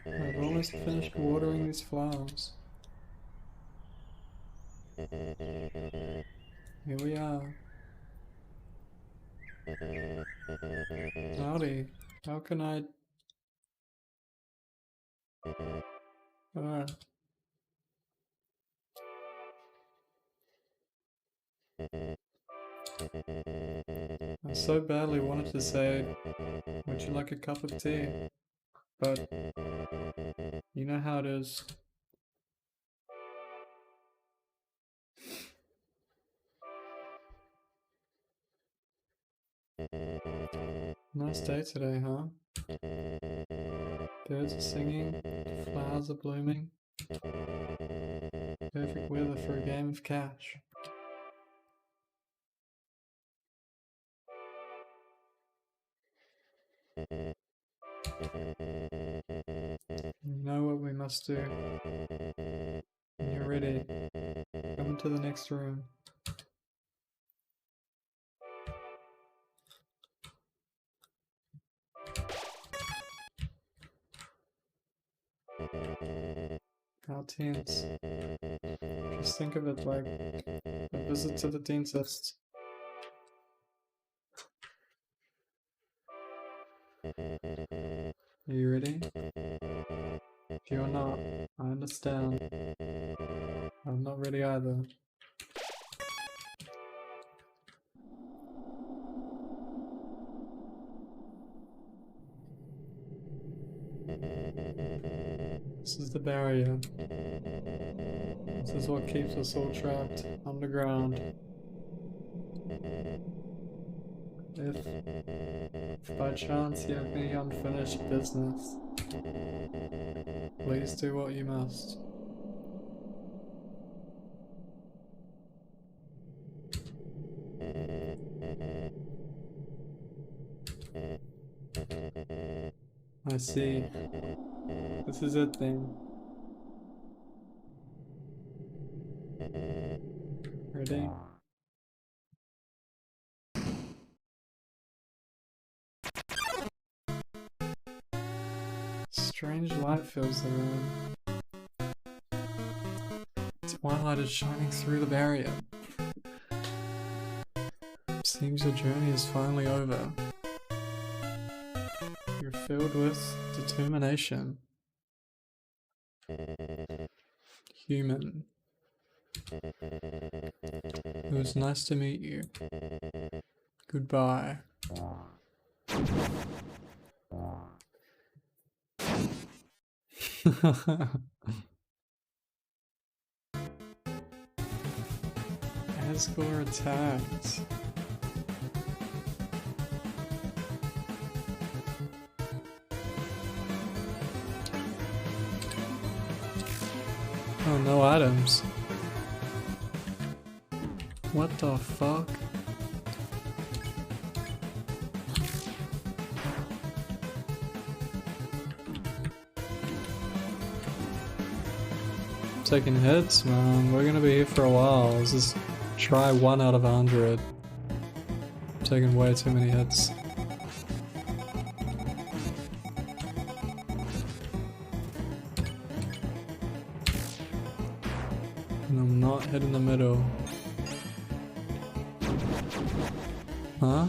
I've almost finished watering these flowers. Here we are. Howdy. How can I... Alright. I so badly wanted to say, would you like a cup of tea? But, you know how it is. Nice day today, huh? Birds are singing, flowers are blooming. Perfect weather for a game of catch. You know what we must do. When you're ready, come into the next room. How tense. Just think of it like a visit to the dentist. Are you ready? If you're not, I understand. I'm not ready either. This is the barrier. This is what keeps us all trapped underground. If by chance you have any unfinished business, please do what you must. I see. This is it then. Ready? Strange light fills the room. Twilight is shining through the barrier. Seems your journey is finally over. You're filled with determination. Human. It was nice to meet you. Goodbye. Asgore attacked. Oh, no items. What the fuck? Taking hits, man. We're gonna be here for a while. Let's just try 1 out of 100. I'm taking way too many hits. And I'm not hitting the middle. Huh?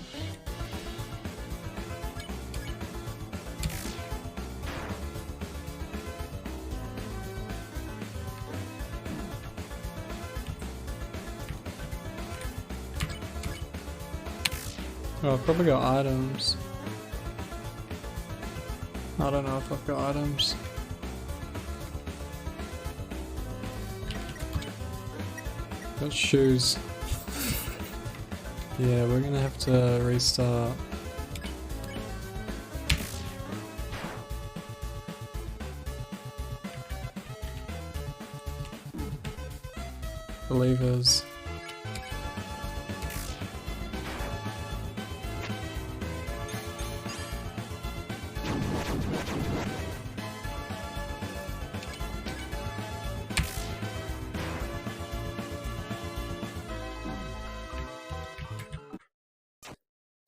Oh, I've probably got items. I don't know if I've got items. Got shoes. Yeah, we're gonna have to restart. The levers.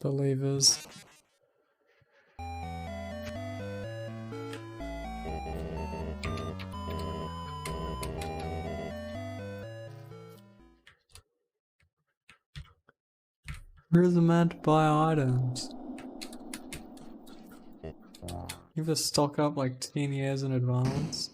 The levers. Where's the man to buy items? You have to stock up like 10 years in advance.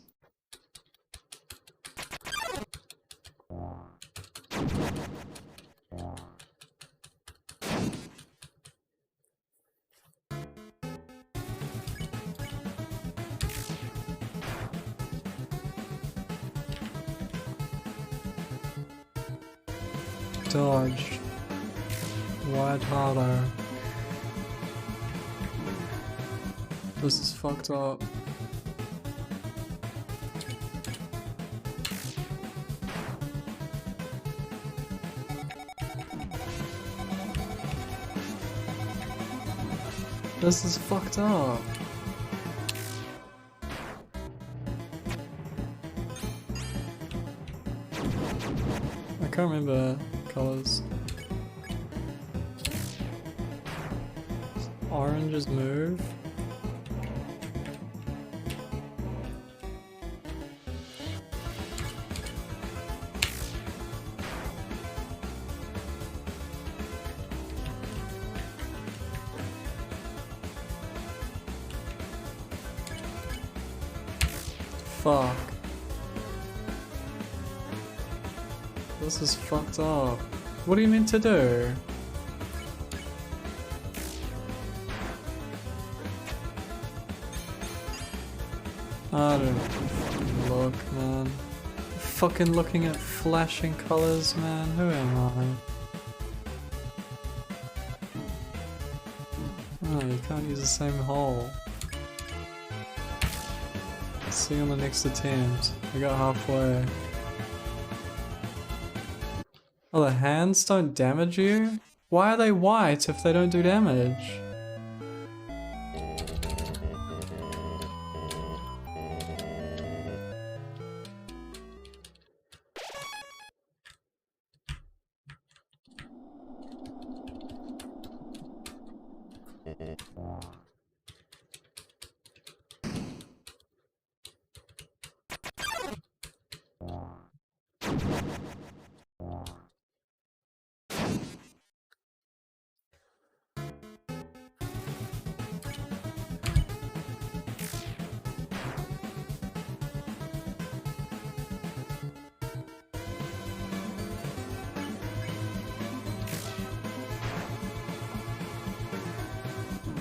Dodge. Wide harder. This is fucked up. This is fucked up. I can't remember colors. Oranges move. Fuck. This is fucked up. What do you mean to do? I don't fucking look, man. Fucking looking at flashing colors, man. Who am I? Oh, you can't use the same hole. See you on the next attempt. I got halfway. Oh, the hands don't damage you? Why are they white if they don't do damage?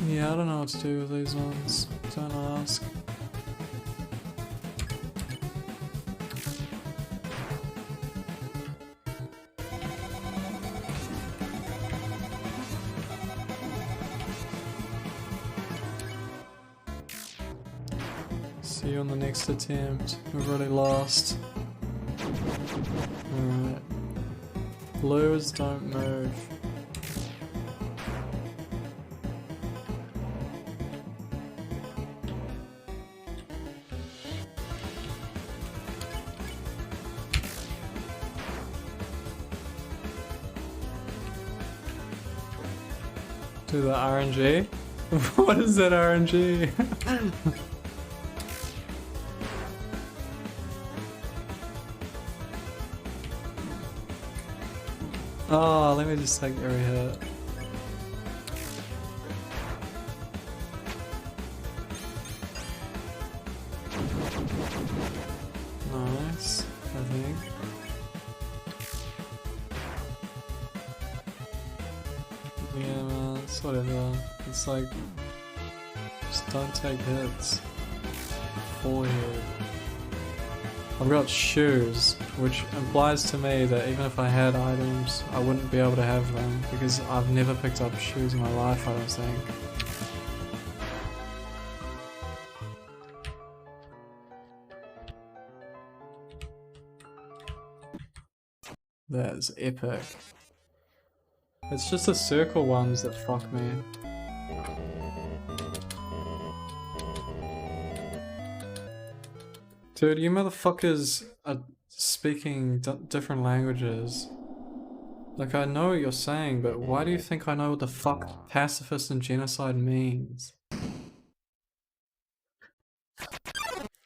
Yeah, I don't know what to do with these ones. Don't ask. See you on the next attempt. We've already lost. Alright. Blues don't move. Do the RNG? What is that RNG? Oh, let me just take every hit. Nice, I think. Yeah, man, it's whatever. It's like, just don't take hits. Forehead. I've got shoes, which implies to me that even if I had items, I wouldn't be able to have them because I've never picked up shoes in my life, I don't think. That is epic. It's just the circle ones that fuck me. Dude, you motherfuckers are speaking different languages. Like, I know what you're saying, but why do you think I know what the fuck pacifist and genocide means?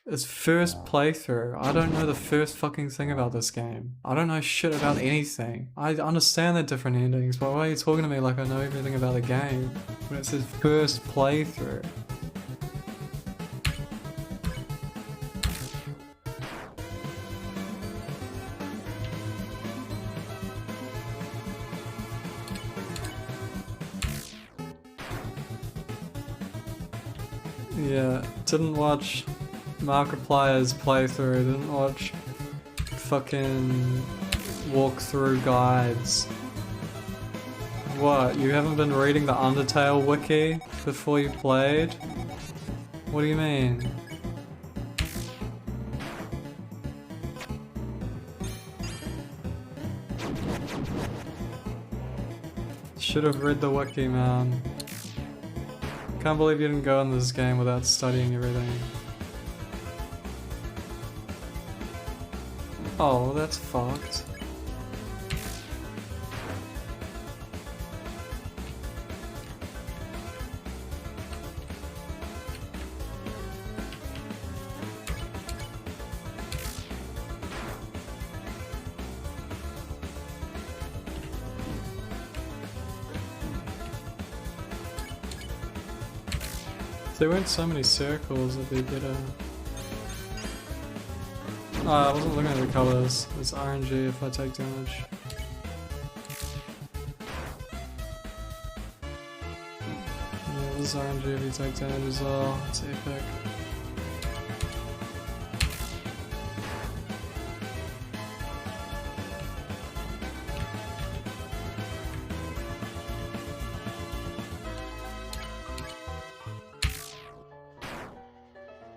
It's first playthrough. I don't know the first fucking thing about this game. I don't know shit about anything. I understand the different endings, but why are you talking to me like I know everything about the game when it says first playthrough? Yeah, didn't watch Markiplier's playthrough, didn't watch fucking walkthrough guides. What, you haven't been reading the Undertale wiki before you played? What do you mean? Should have read the wiki, man. Can't believe you didn't go in this game without studying everything. Oh, well, that's fucked. If there weren't so many circles, it'd be better. Oh, I wasn't looking at the colors. It's RNG if I take damage. Yeah, this is RNG if you take damage as well. It's epic.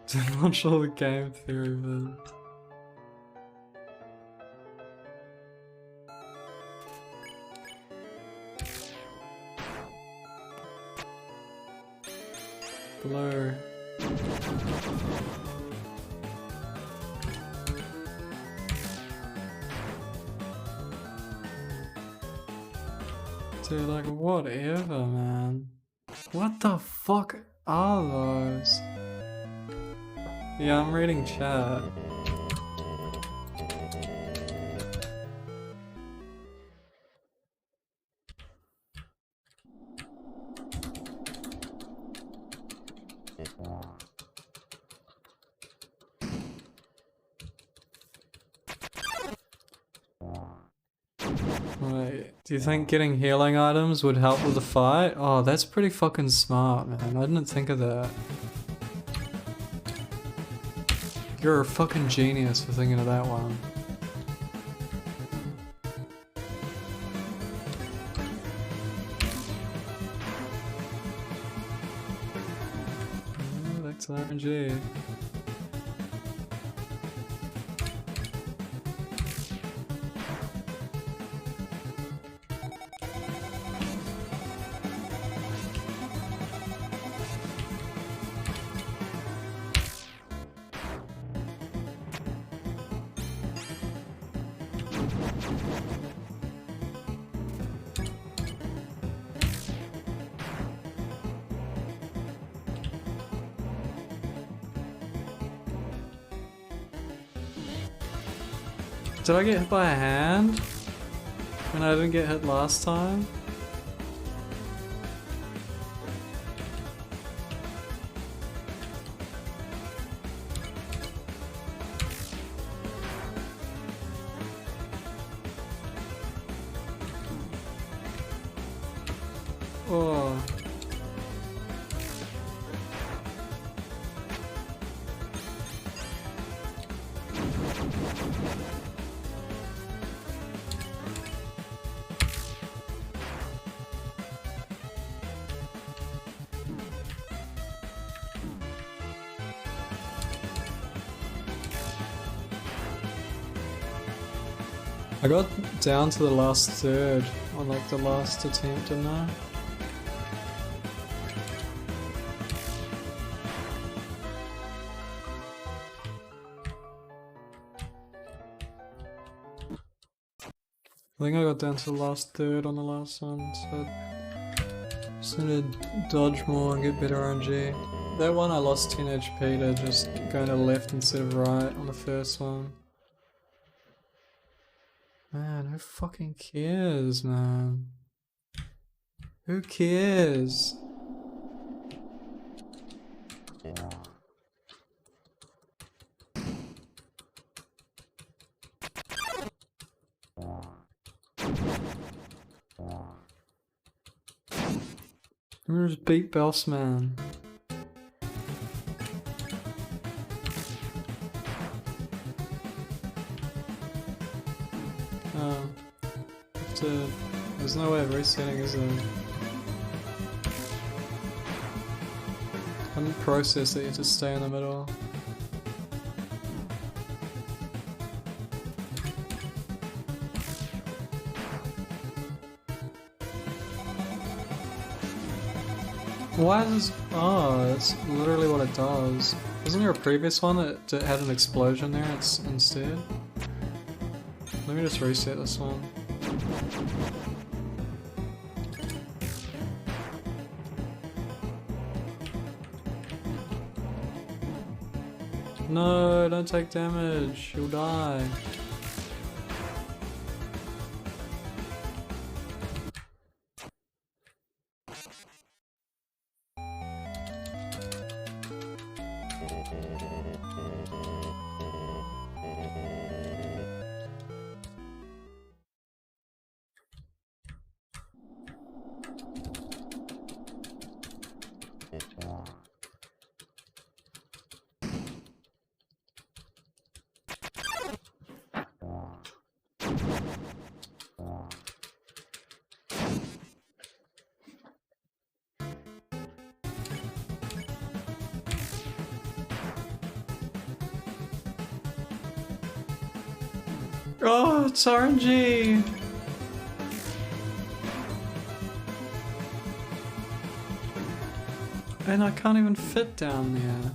Didn't watch all the game theory, but... Blur. Dude, like, whatever, man. What the fuck are those? Yeah, I'm reading chat. Wait, do you think getting healing items would help with the fight? Oh, that's pretty fucking smart, man. I didn't think of that. You're a fucking genius for thinking of that one. Oh, back to RNG. Did I get hit by a hand? When I didn't get hit last time? Oh. I got down to the last third on like the last attempt, didn't I? I think I got down to the last third on the last one, so just need to dodge more and get better RNG. That one I lost 10 HP to just going to the left instead of right on the first one. Man, who fucking cares, man? Who cares? Where's Beat Boss Man? Oh. There's no way of resetting, is there? I didn't process that you have to stay in the middle. Why does... Oh, that's literally what it does. Wasn't there a previous one that had an explosion there instead? Let me just reset this one. No, don't take damage. You'll die. Oh, it's RNG! And I can't even fit down there.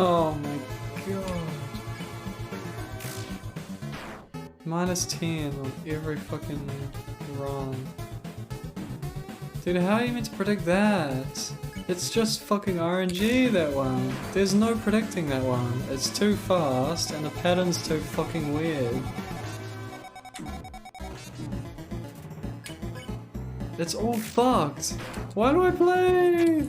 Oh my god. -10 on every fucking run. Dude, how are you meant to predict that? It's just fucking RNG, that one. There's no predicting that one. It's too fast and the pattern's too fucking weird. It's all fucked. Why do I play?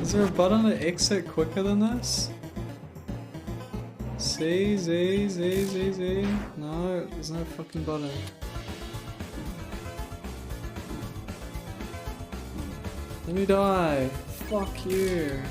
Is there a button to exit quicker than this? C, Z, Z, Z, Z. No, there's no fucking button. Let me die. Fuck you.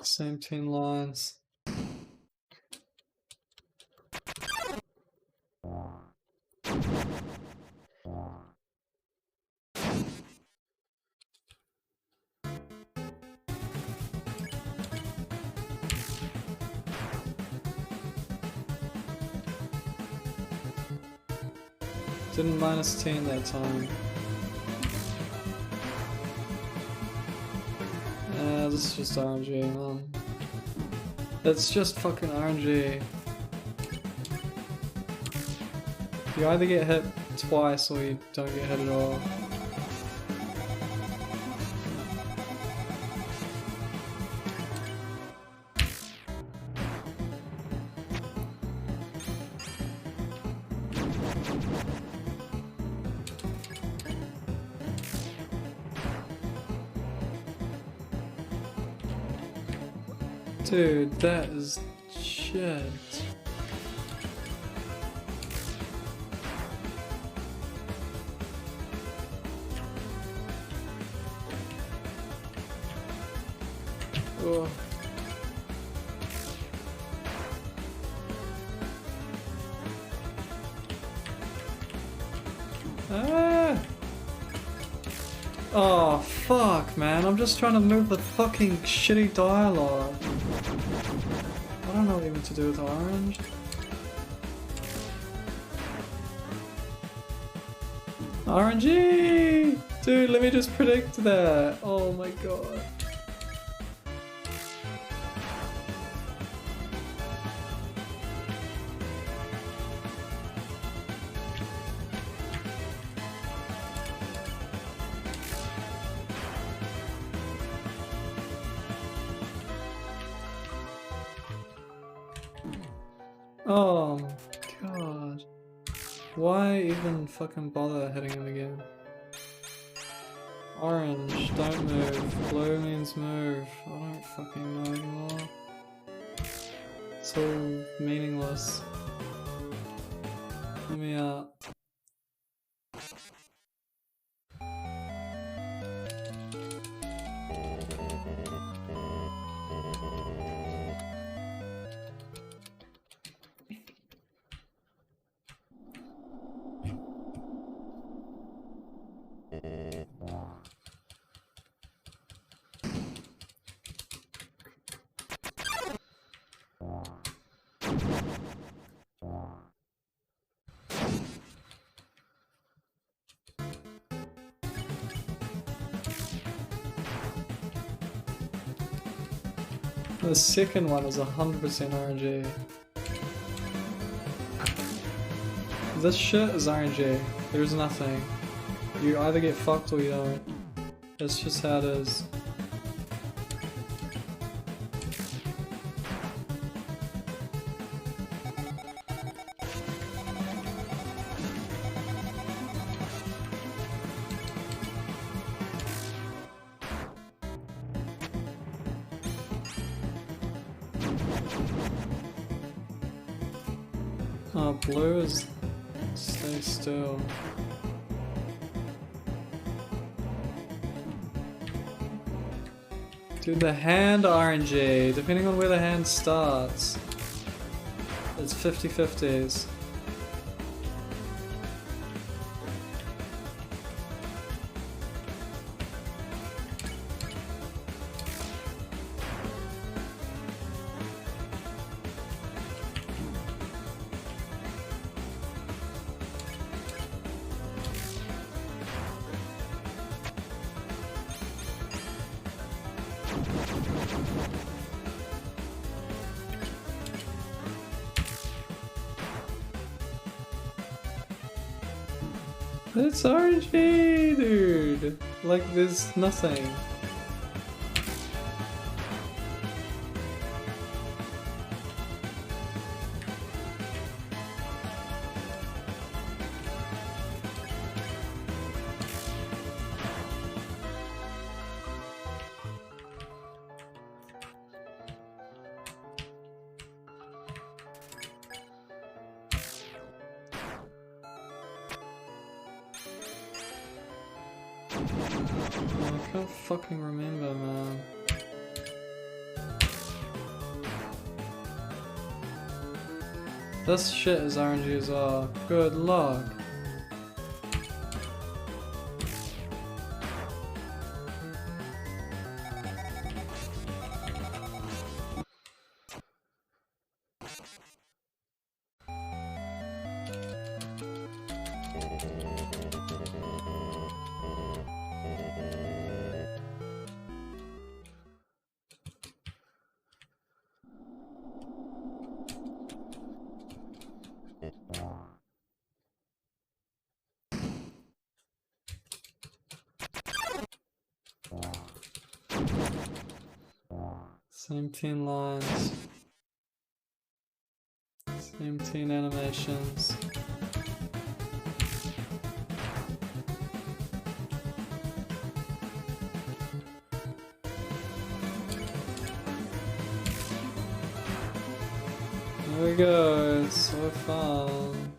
Same 10 lines. Didn't -10 that time. This is just RNG, man. It's just fucking RNG. You either get hit twice or you don't get hit at all. Dude, that is shit. Oh. Ah! Oh, fuck, man. I'm just trying to move the fucking shitty dialogue. I don't know what even to do with orange. RNG! Dude, let me just predict that. Oh my god. Oh my god. Why even fucking bother hitting him again? Orange, don't move. Blue means move. I don't fucking know anymore. It's all meaningless. Let me out. The second one is 100% RNG. This shit is RNG. There's nothing. You either get fucked or you don't. That's just how it is. Oh, blue is stay still. Dude, the hand RNG, depending on where the hand starts, it's 50-50s. It's orangey, dude! Like, there's nothing. I can't fucking remember, man. This shit is orangey as well. Good luck. Same 10 lines. Same 10 animations. There we go, it's so fun.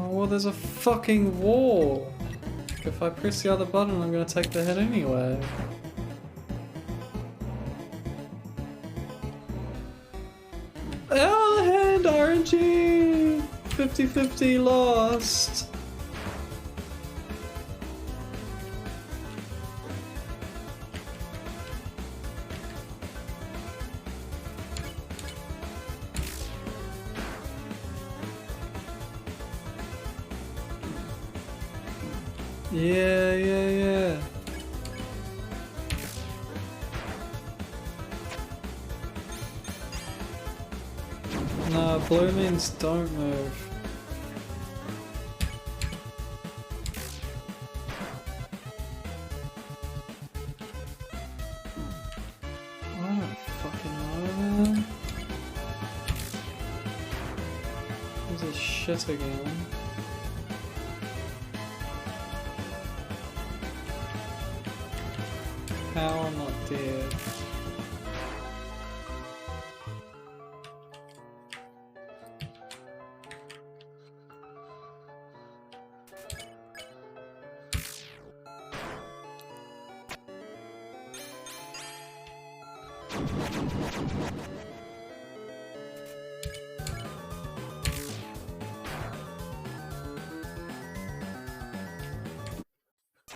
Oh, well, there's a fucking wall. If I press the other button, I'm gonna take the hit anyway. Oh, the hand, RNG! 50-50 lost. Yeah. No, blue means don't move. I don't fucking know, man. This is shit again. How I'm not dead.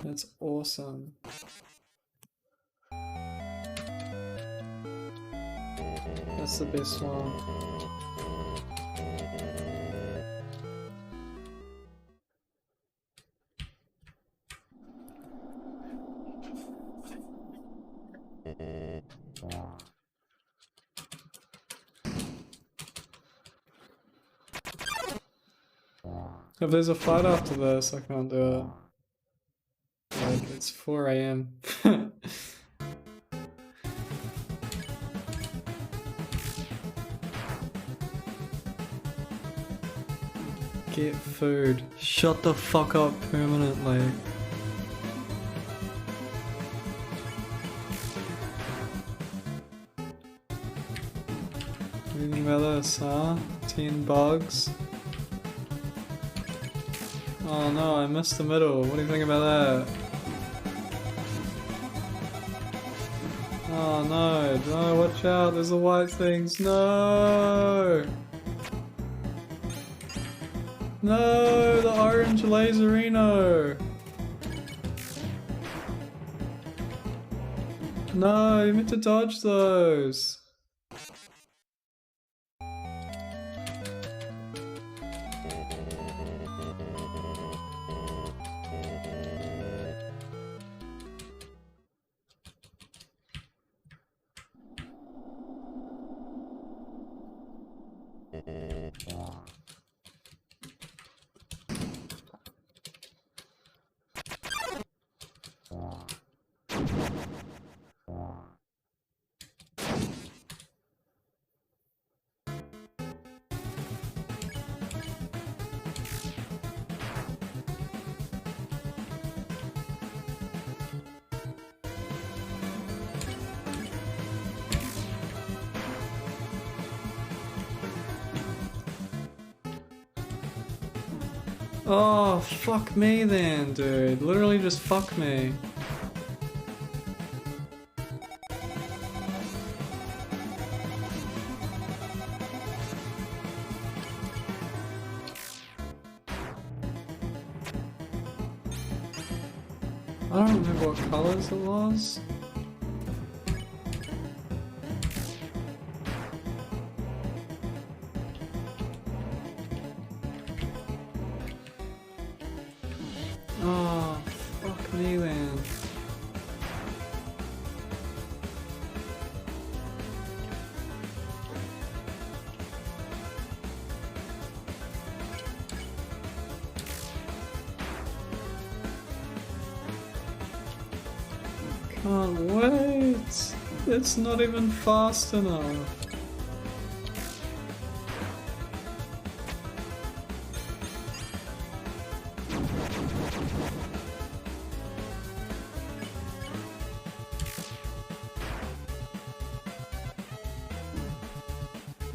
That's awesome. That's the best one. If there's a fight after this, I can't do it. Like, it's 4 AM. Get food. Shut the fuck up permanently. What do you think about this, huh? 10 bugs. Oh no, I missed the middle. What do you think about that? Oh no, no, watch out, there's the white things. No! No, the orange laserino! No, you meant to dodge those! Oh, fuck me then, dude. Literally just fuck me. I don't remember what colors it was. Oh, fuck me then. Can't wait. It's not even fast enough.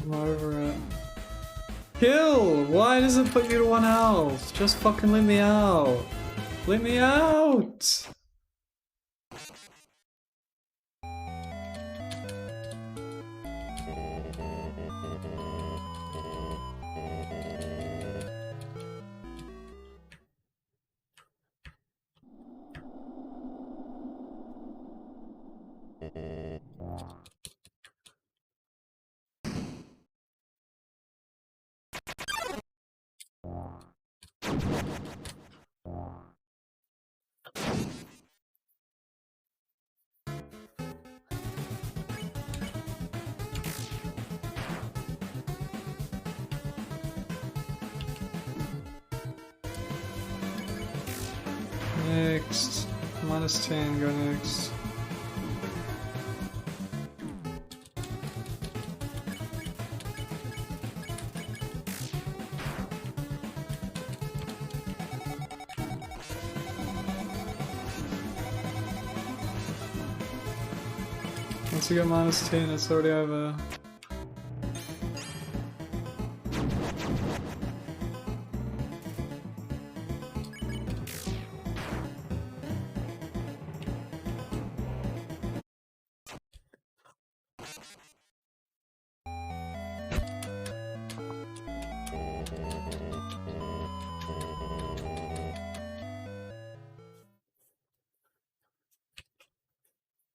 I'm over it. Kill! Why does it put you to 1 health? Just fucking let me out. Let me out! Next. -10, go next. Once you get -10, it's already over.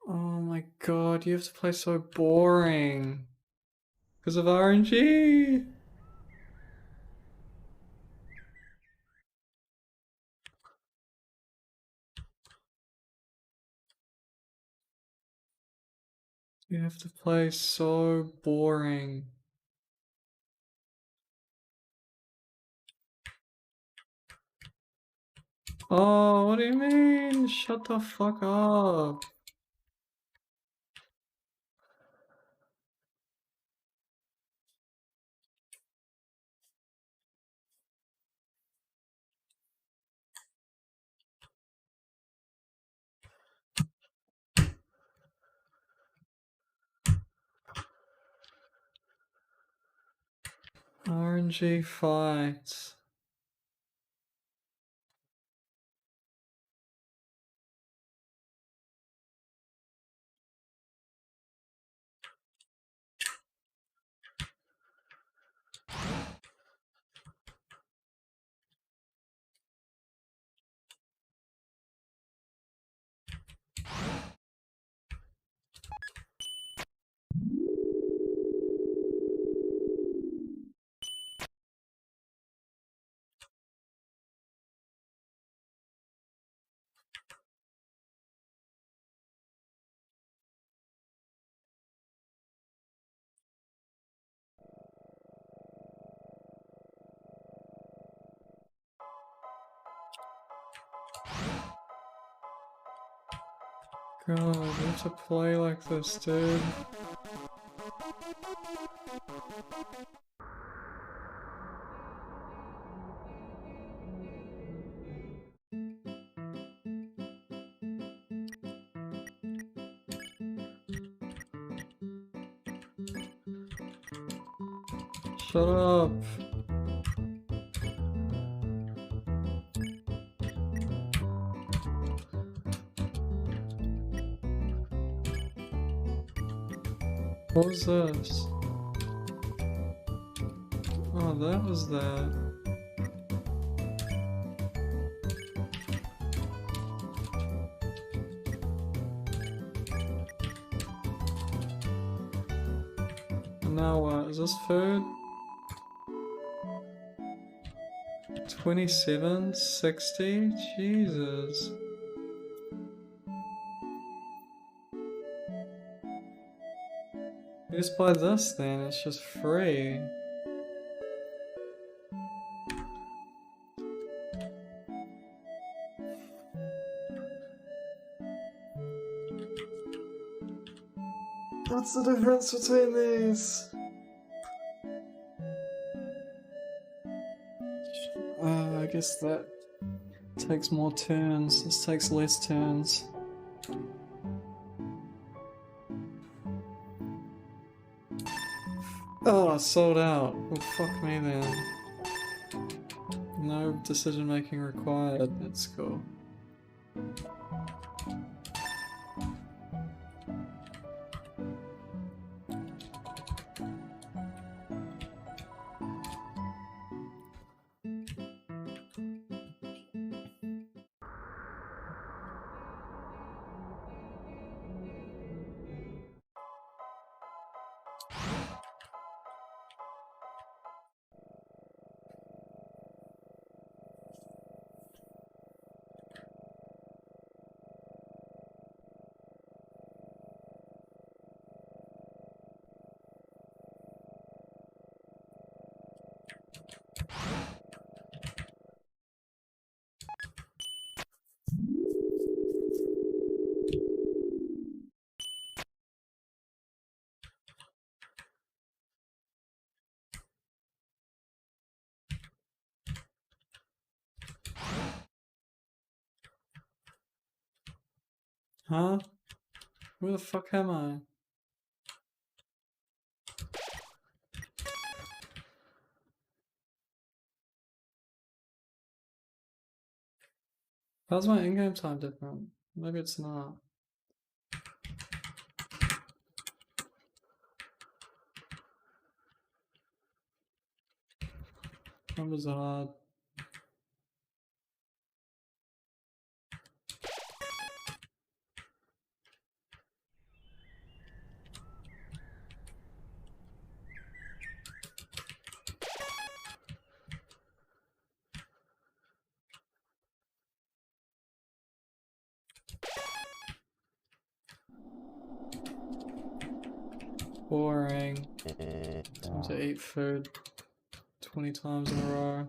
Oh my god, you have to play so boring. Because of RNG. You have to play so boring. Oh, what do you mean? Shut the fuck up. RNG fight. God, you have to play like this, dude. Shut up. What was this? Oh, that was that. And now what? Is this food? 27.60? Jesus. You just buy this then, it's just free. What's the difference between these? I guess that takes more turns. This takes less turns. Oh, sold out. Well, fuck me then. No decision making required. That's cool. Huh? Where the fuck am I? How's my in-game time different? Maybe it's not. Numbers are hard. Boring. Time to eat food 20 times in a row.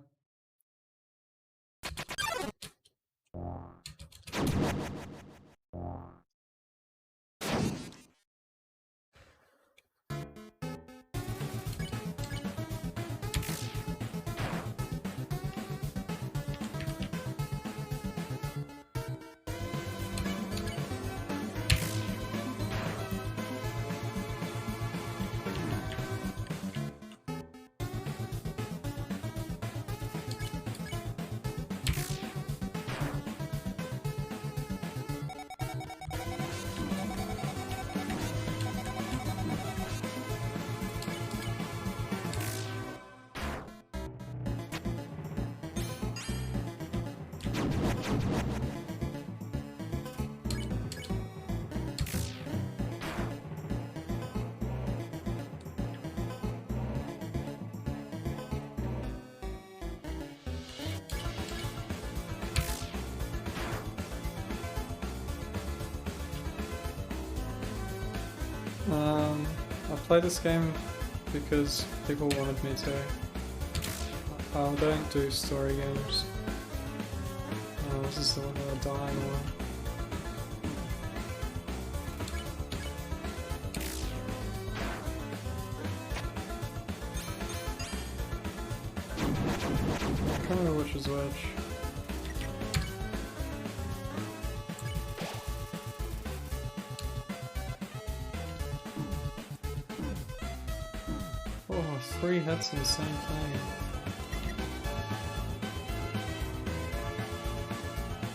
I played this game because people wanted me to. I don't do story games. This is the one that I'm dying on. I can't remember which is which. Oh, 3 hits in the same thing.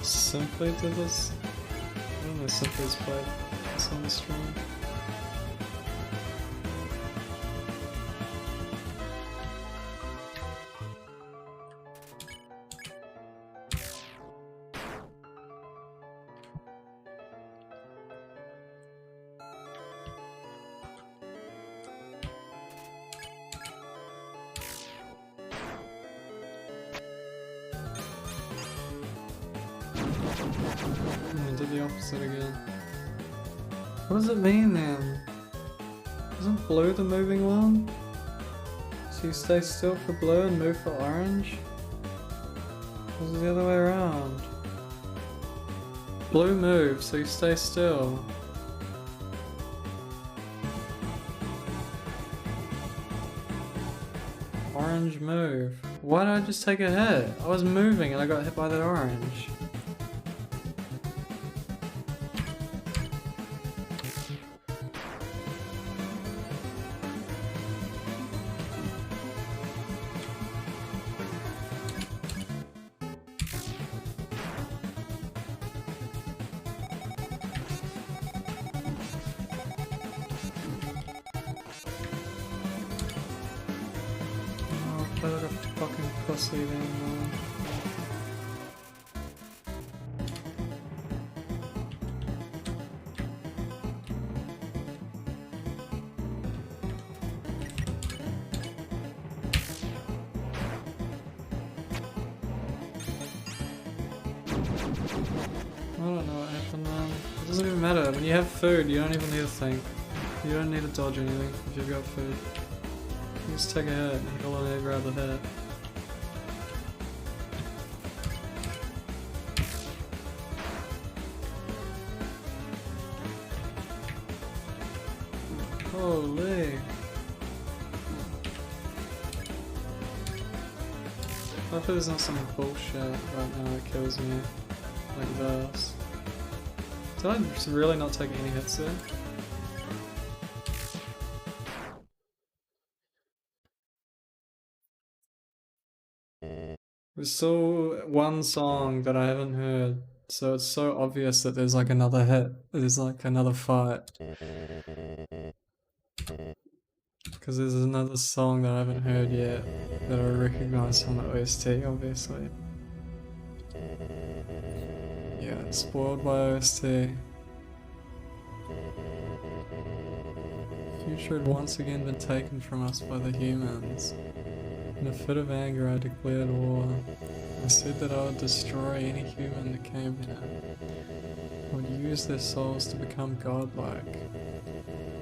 Simply did this? I don't know, Simply's played this on the stream. I did the opposite again. What does it mean then? Isn't blue the moving one? So you stay still for blue and move for orange? Or is it the other way around? Blue moves, so you stay still. Orange move. Why did I just take a hit? I was moving and I got hit by that orange. Play like a fucking pussy then, man. I don't know what happened, man. It doesn't even matter. When you have food, you don't even need to think. You don't need to dodge anything if you've got food. You just take a hit and you'll only grab the hit. Holy. Hopefully there's not some bullshit right now that kills me. Like this. Did I just really not take any hits there? There's still one song that I haven't heard, so it's so obvious that there's like another hit, there's like another fight. Because there's another song that I haven't heard yet that I recognize from the OST, obviously. Yeah, it's spoiled by OST. Future had once again been taken from us by the humans. In a fit of anger, I declared war. I said that I would destroy any human that came here. I would use their souls to become godlike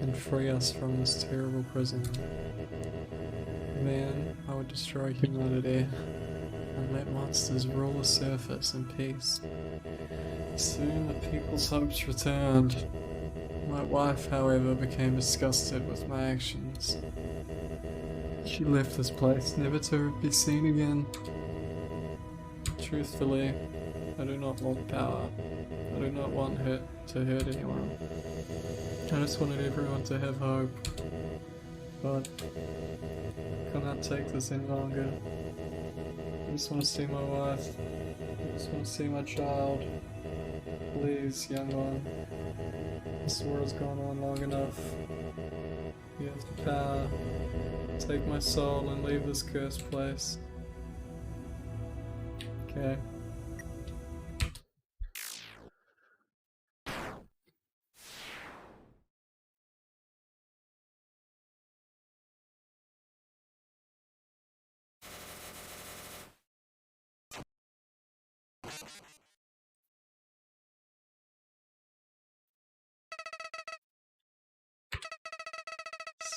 and free us from this terrible prison. Then I would destroy humanity and let monsters rule the surface in peace. Soon the people's hopes returned. My wife, however, became disgusted with my actions. She left this place, never to be seen again. Truthfully, I do not want power. I do not want to hurt anyone. I just wanted everyone to have hope. But I cannot take this any longer. I just want to see my wife. I just want to see my child. Please, young one. This war's gone on long enough. You have the power. Take my soul and leave this cursed place. Okay.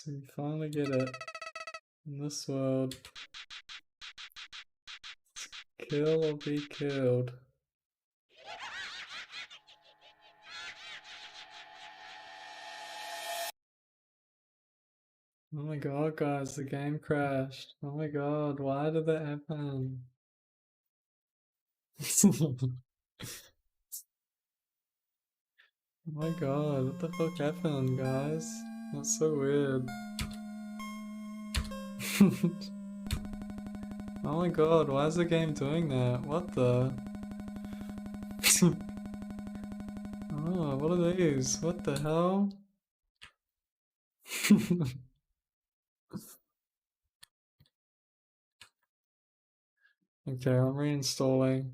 So you finally get it. In this world. Kill or be killed. Oh my god, guys, the game crashed. Oh my god, why did that happen? Oh my god, what the fuck happened, guys? That's so weird. Oh my god, why is the game doing that? What the? Oh, what are these? What the hell? Okay, I'm reinstalling.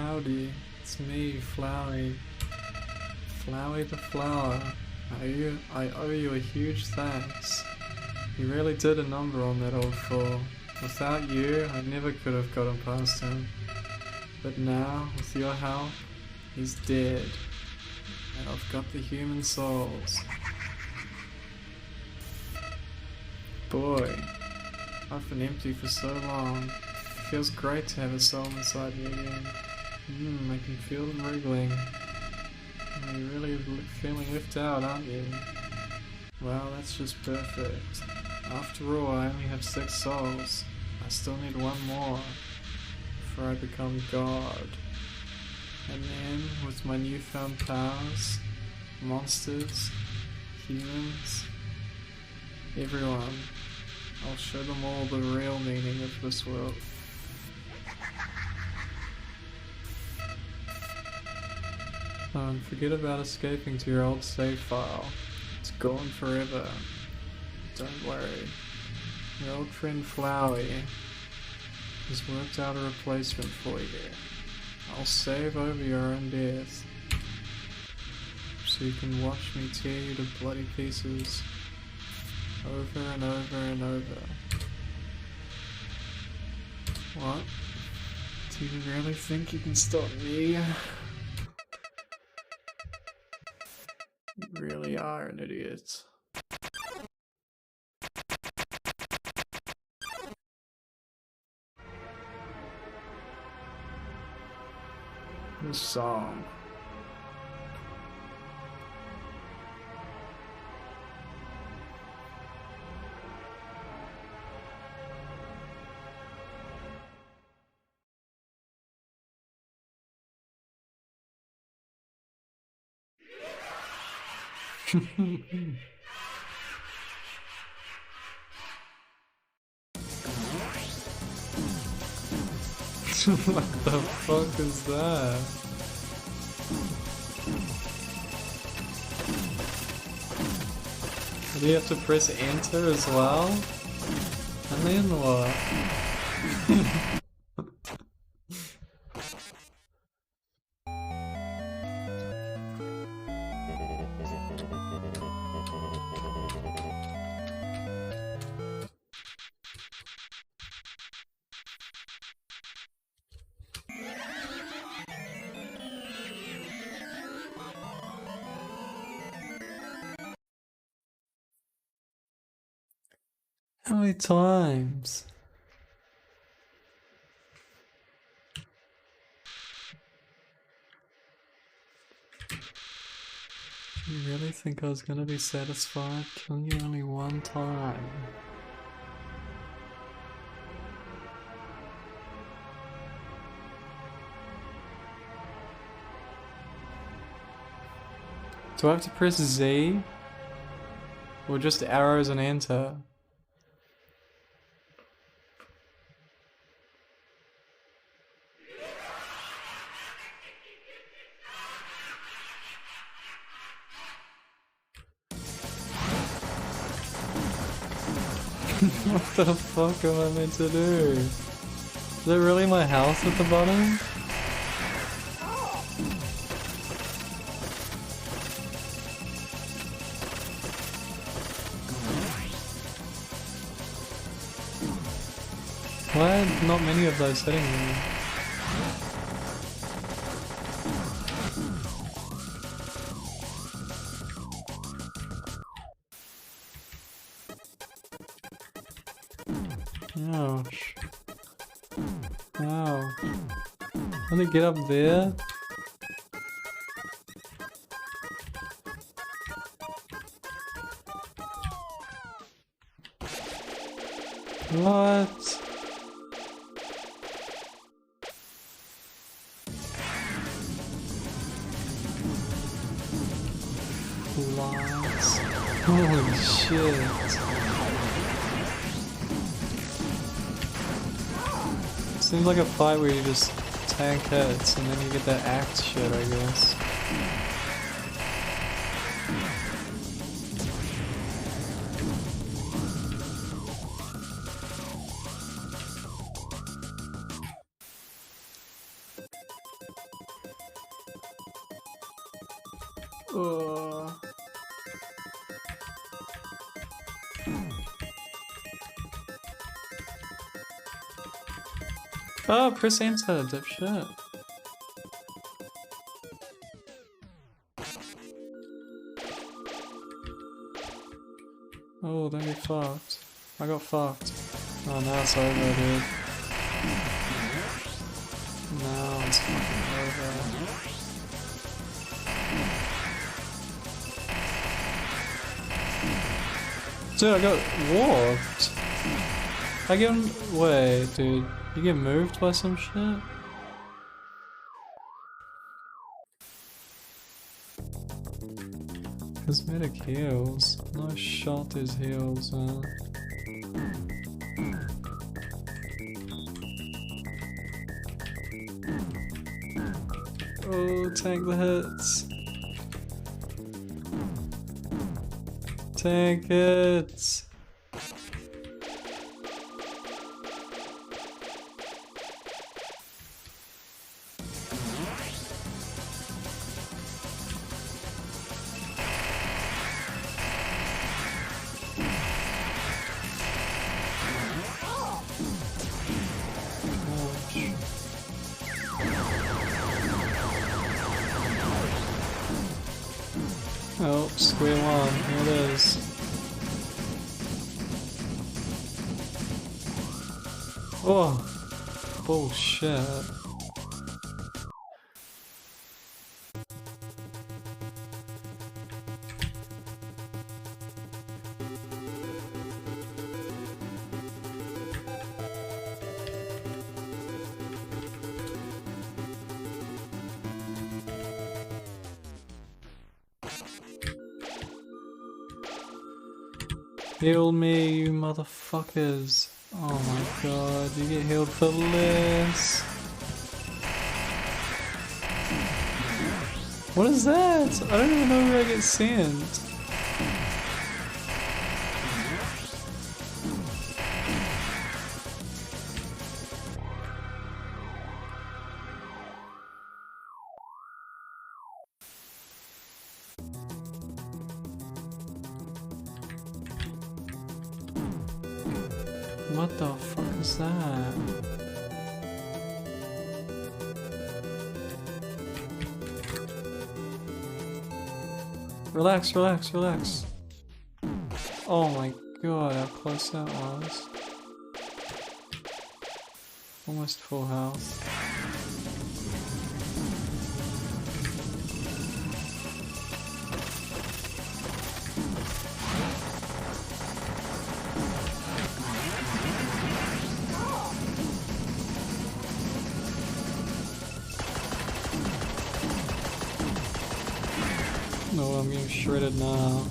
Howdy, it's me, Flowey. Flowey the Flower. I owe you a huge thanks. You really did a number on that old fool. Without you, I never could have gotten past him. But now, with your help, he's dead. And I've got the human souls. Boy, I've been empty for so long. It feels great to have a soul inside me again. I can feel them wriggling. You're really feeling left out, aren't you? Well, that's just perfect. After all, I only have 6 souls. I still need 1 more before I become God. And then, with my newfound powers, monsters, humans, everyone, I'll show them all the real meaning of this world. Oh, and forget about escaping to your old save file. It's gone forever. Don't worry. Your old friend Flowey has worked out a replacement for you. I'll save over your own death, so you can watch me tear you to bloody pieces over and over and over. What? Do you really think you can stop me? You really are an idiot. This song. What the fuck is that? Do you have to press enter as well? And then what? How many times? You really think I was gonna be satisfied killing you only 1 time? Do I have to press Z? Or just arrows and enter? What the fuck am I meant to do? Is that really my house at the bottom? Why are not many of those hitting me? Ouch. Ow. Can I get up there? What? Lies. Holy shit. Seems like a fight where you just tank hits and then you get that axe shit, I guess. Oh. Oh, press enter, dipshit. Oh, don't get fucked. I got fucked. Oh, now it's over, dude. Now it's fucking over. Dude, I got warped. I get. Wait, dude. You get moved by some shit? Cosmetic heals. No shot these heals, man. Oh, tank the hits. Tank it. Oh, squeal on, here it is. Oh, bullshit. Heal me, you motherfuckers. Oh my god, you get healed for less. What is that? I don't even know where I get sent. What the fuck is that? Relax, relax, relax. Oh my god, how close that was. Almost full health. No, I'm getting shredded now.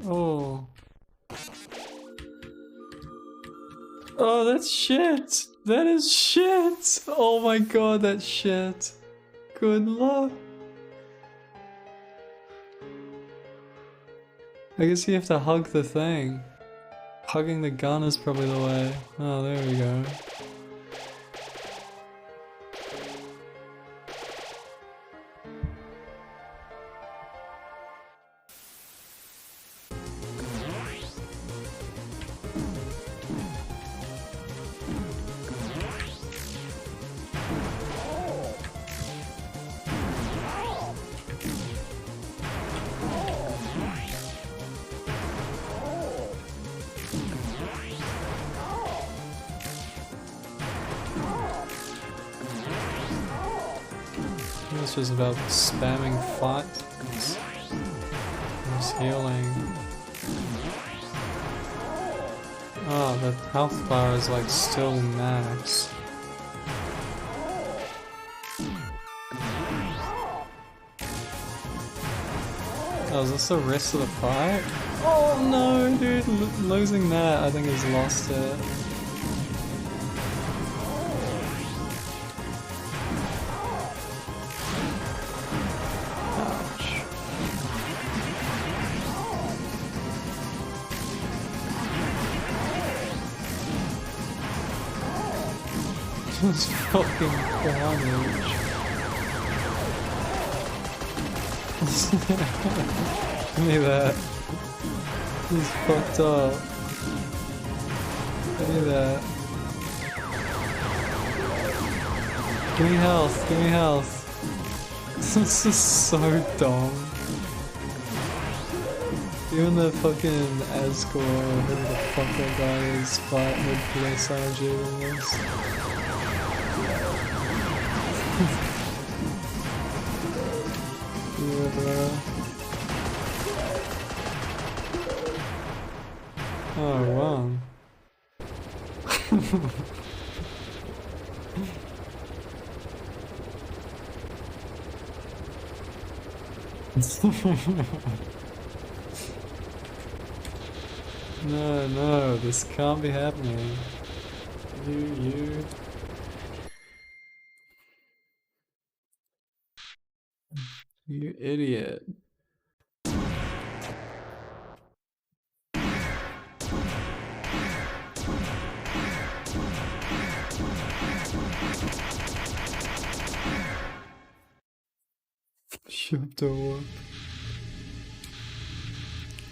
Oh. Oh, that's shit! That is shit! Oh my god, that's shit. Good luck. I guess you have to hug the thing. Hugging the gun is probably the way. Oh, there we go. It's just about spamming fight. It's healing. Oh, the health bar is like still max. Oh, is this the rest of the fight? Oh no, dude, losing that I think has lost it. This fucking carnage. Give me that. This is fucked up. Give me that. Give me health, give me health. This is so dumb. Even the fucking Ascor, whoever the fuck that guy is, fight with less energy than this. Yeah, bro. Oh, wow. No, this can't be happening. You idiot. Shut up.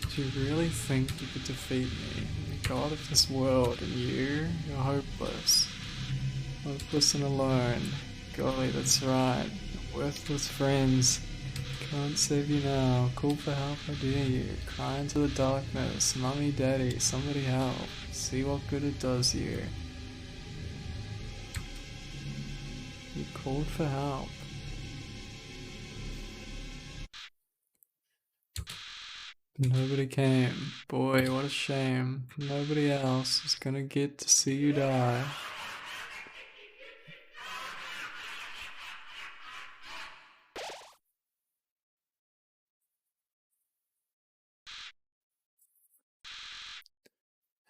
Do you really think you could defeat me? The god of this world, and you're hopeless. Hopeless and alone. Golly, that's right. Worthless friends. Can't save you now. Call for help, I dare you. Cry into the darkness. Mummy, daddy, somebody help. See what good it does you. You called for help. Nobody came. Boy, what a shame. Nobody else is gonna get to see you die.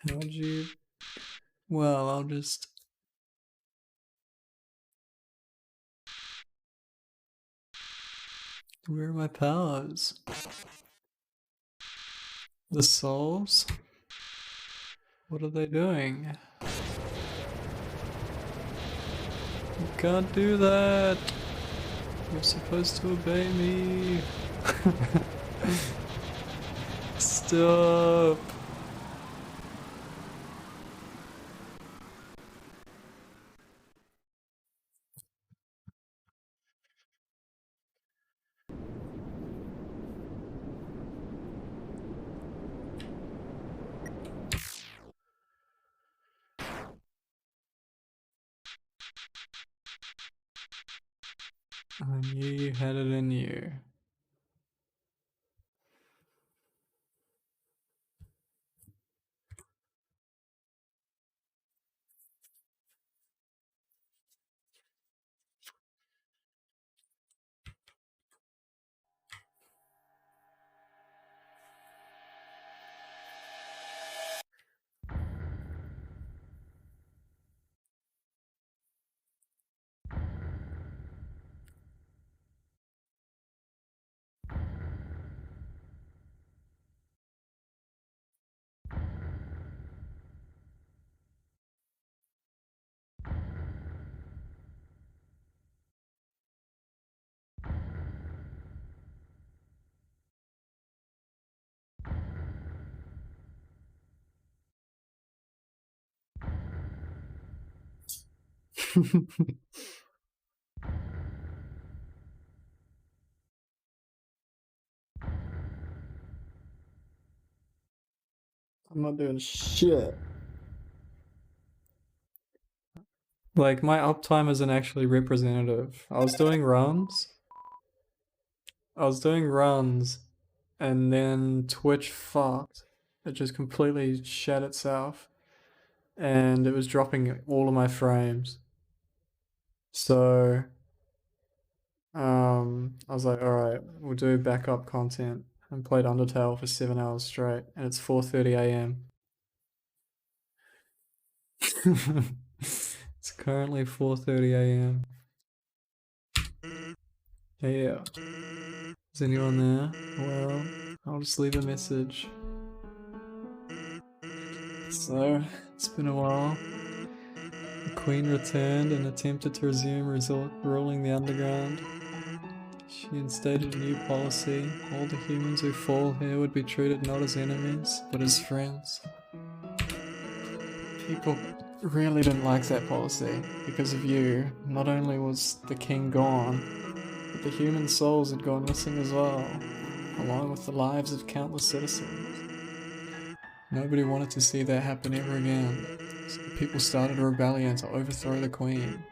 How'd you... Well, I'll just... Where are my powers? The souls? What are they doing? You can't do that! You're supposed to obey me! Stop! I knew you had it in you. I'm not doing shit. Like, my uptime isn't actually representative. I was doing runs, and then Twitch fucked. It just completely shat itself, and it was dropping all of my frames. So, I was like, alright, we'll do backup content, and played Undertale for 7 hours straight, and it's 4:30 AM. It's currently 4:30 AM. Yeah. Is anyone there? Well, I'll just leave a message. So, it's been a while. queen returned and attempted to resume ruling the underground. She instated a new policy. All the humans who fall here would be treated not as enemies, but as friends. People really didn't like that policy. Because of you, not only was the king gone, but the human souls had gone missing as well, along with the lives of countless citizens. Nobody wanted to see that happen ever again, so the people started a rebellion to overthrow the queen.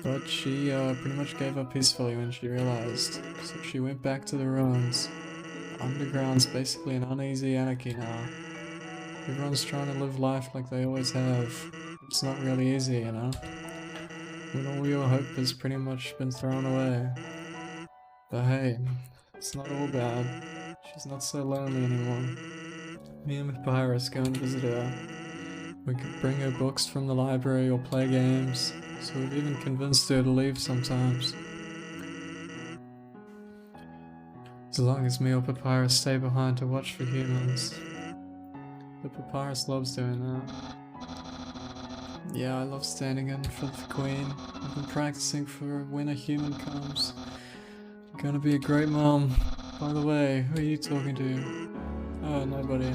But she pretty much gave up peacefully when she realized, so she went back to the ruins. Underground's basically an uneasy anarchy now. Everyone's trying to live life like they always have. It's not really easy, you know? When all your hope has pretty much been thrown away. But hey, it's not all bad. She's not so lonely anymore. Me and Papyrus go and visit her. We could bring her books from the library or play games, so we've even convinced her to leave sometimes. As long as me or Papyrus stay behind to watch for humans. But Papyrus loves doing that. Yeah, I love standing in for the queen. I've been practicing for when a human comes. You're gonna be a great mom. By the way, who are you talking to? Oh, nobody.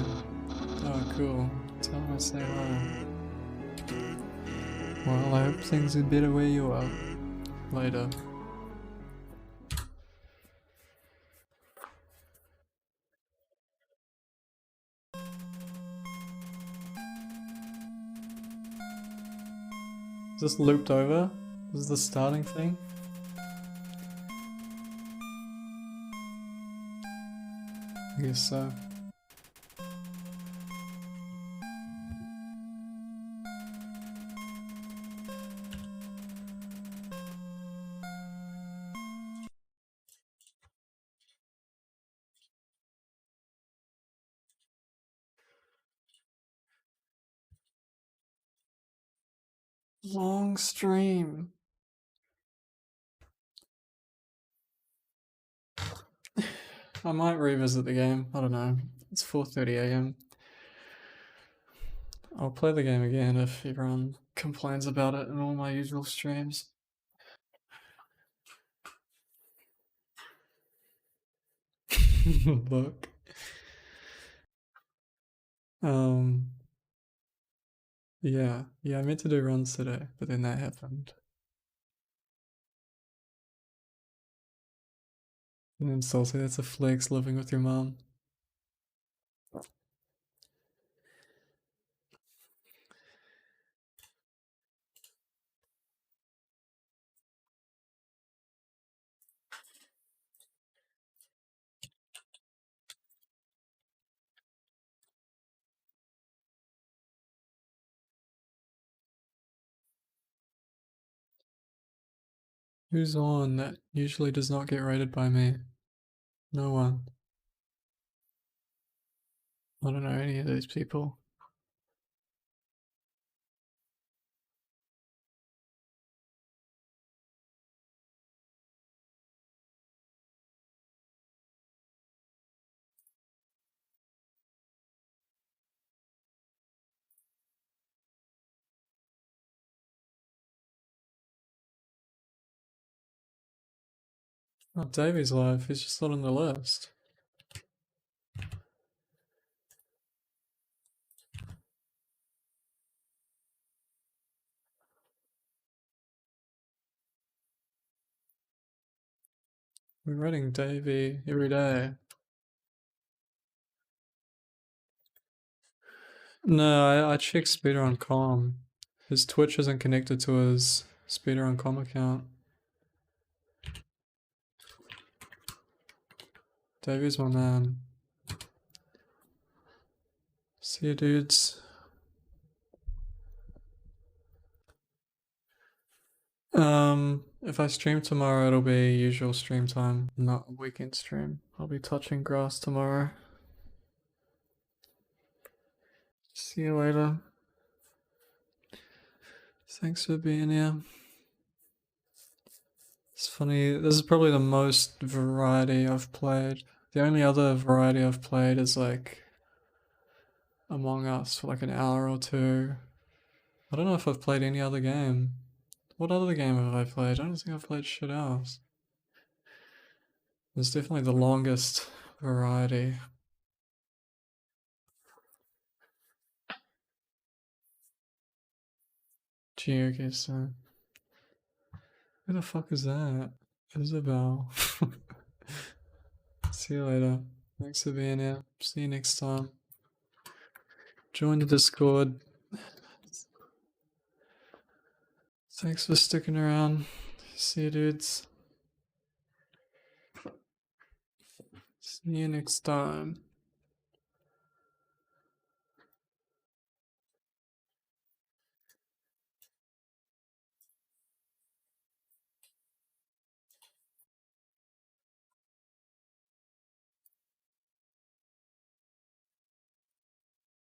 Oh, cool. Tell him I say hi. Well, I hope things are better where you are. Later. Is this looped over? This is the starting thing? I guess so. Long stream. I might revisit the game. I don't know. It's 4:30 AM. I'll play the game again if everyone complains about it in all my usual streams. Look. Yeah, I meant to do runs today, but then that happened. And then Salty, that's a flex living with your mom. Who's on that usually does not get rated by me? No one. I don't know any of these people. Oh, Davey's live. He's just not on the list. We're rating Davey every day. No, I checked speedrun.com. His Twitch isn't connected to his speedrun.com account. Davey's my man. See you, dudes. If I stream tomorrow, it'll be usual stream time, not a weekend stream. I'll be touching grass tomorrow. See you later. Thanks for being here. It's funny, this is probably the most variety I've played. The only other variety I've played is like Among Us for like an hour or two. I don't know if I've played any other game. What other game have I played? I don't think I've played shit else. It's definitely the longest variety. Geoguessr. Who the fuck is that? Isabel. See you later. Thanks for being here. See you next time. Join the Discord. Thanks for sticking around. See you, dudes. See you next time.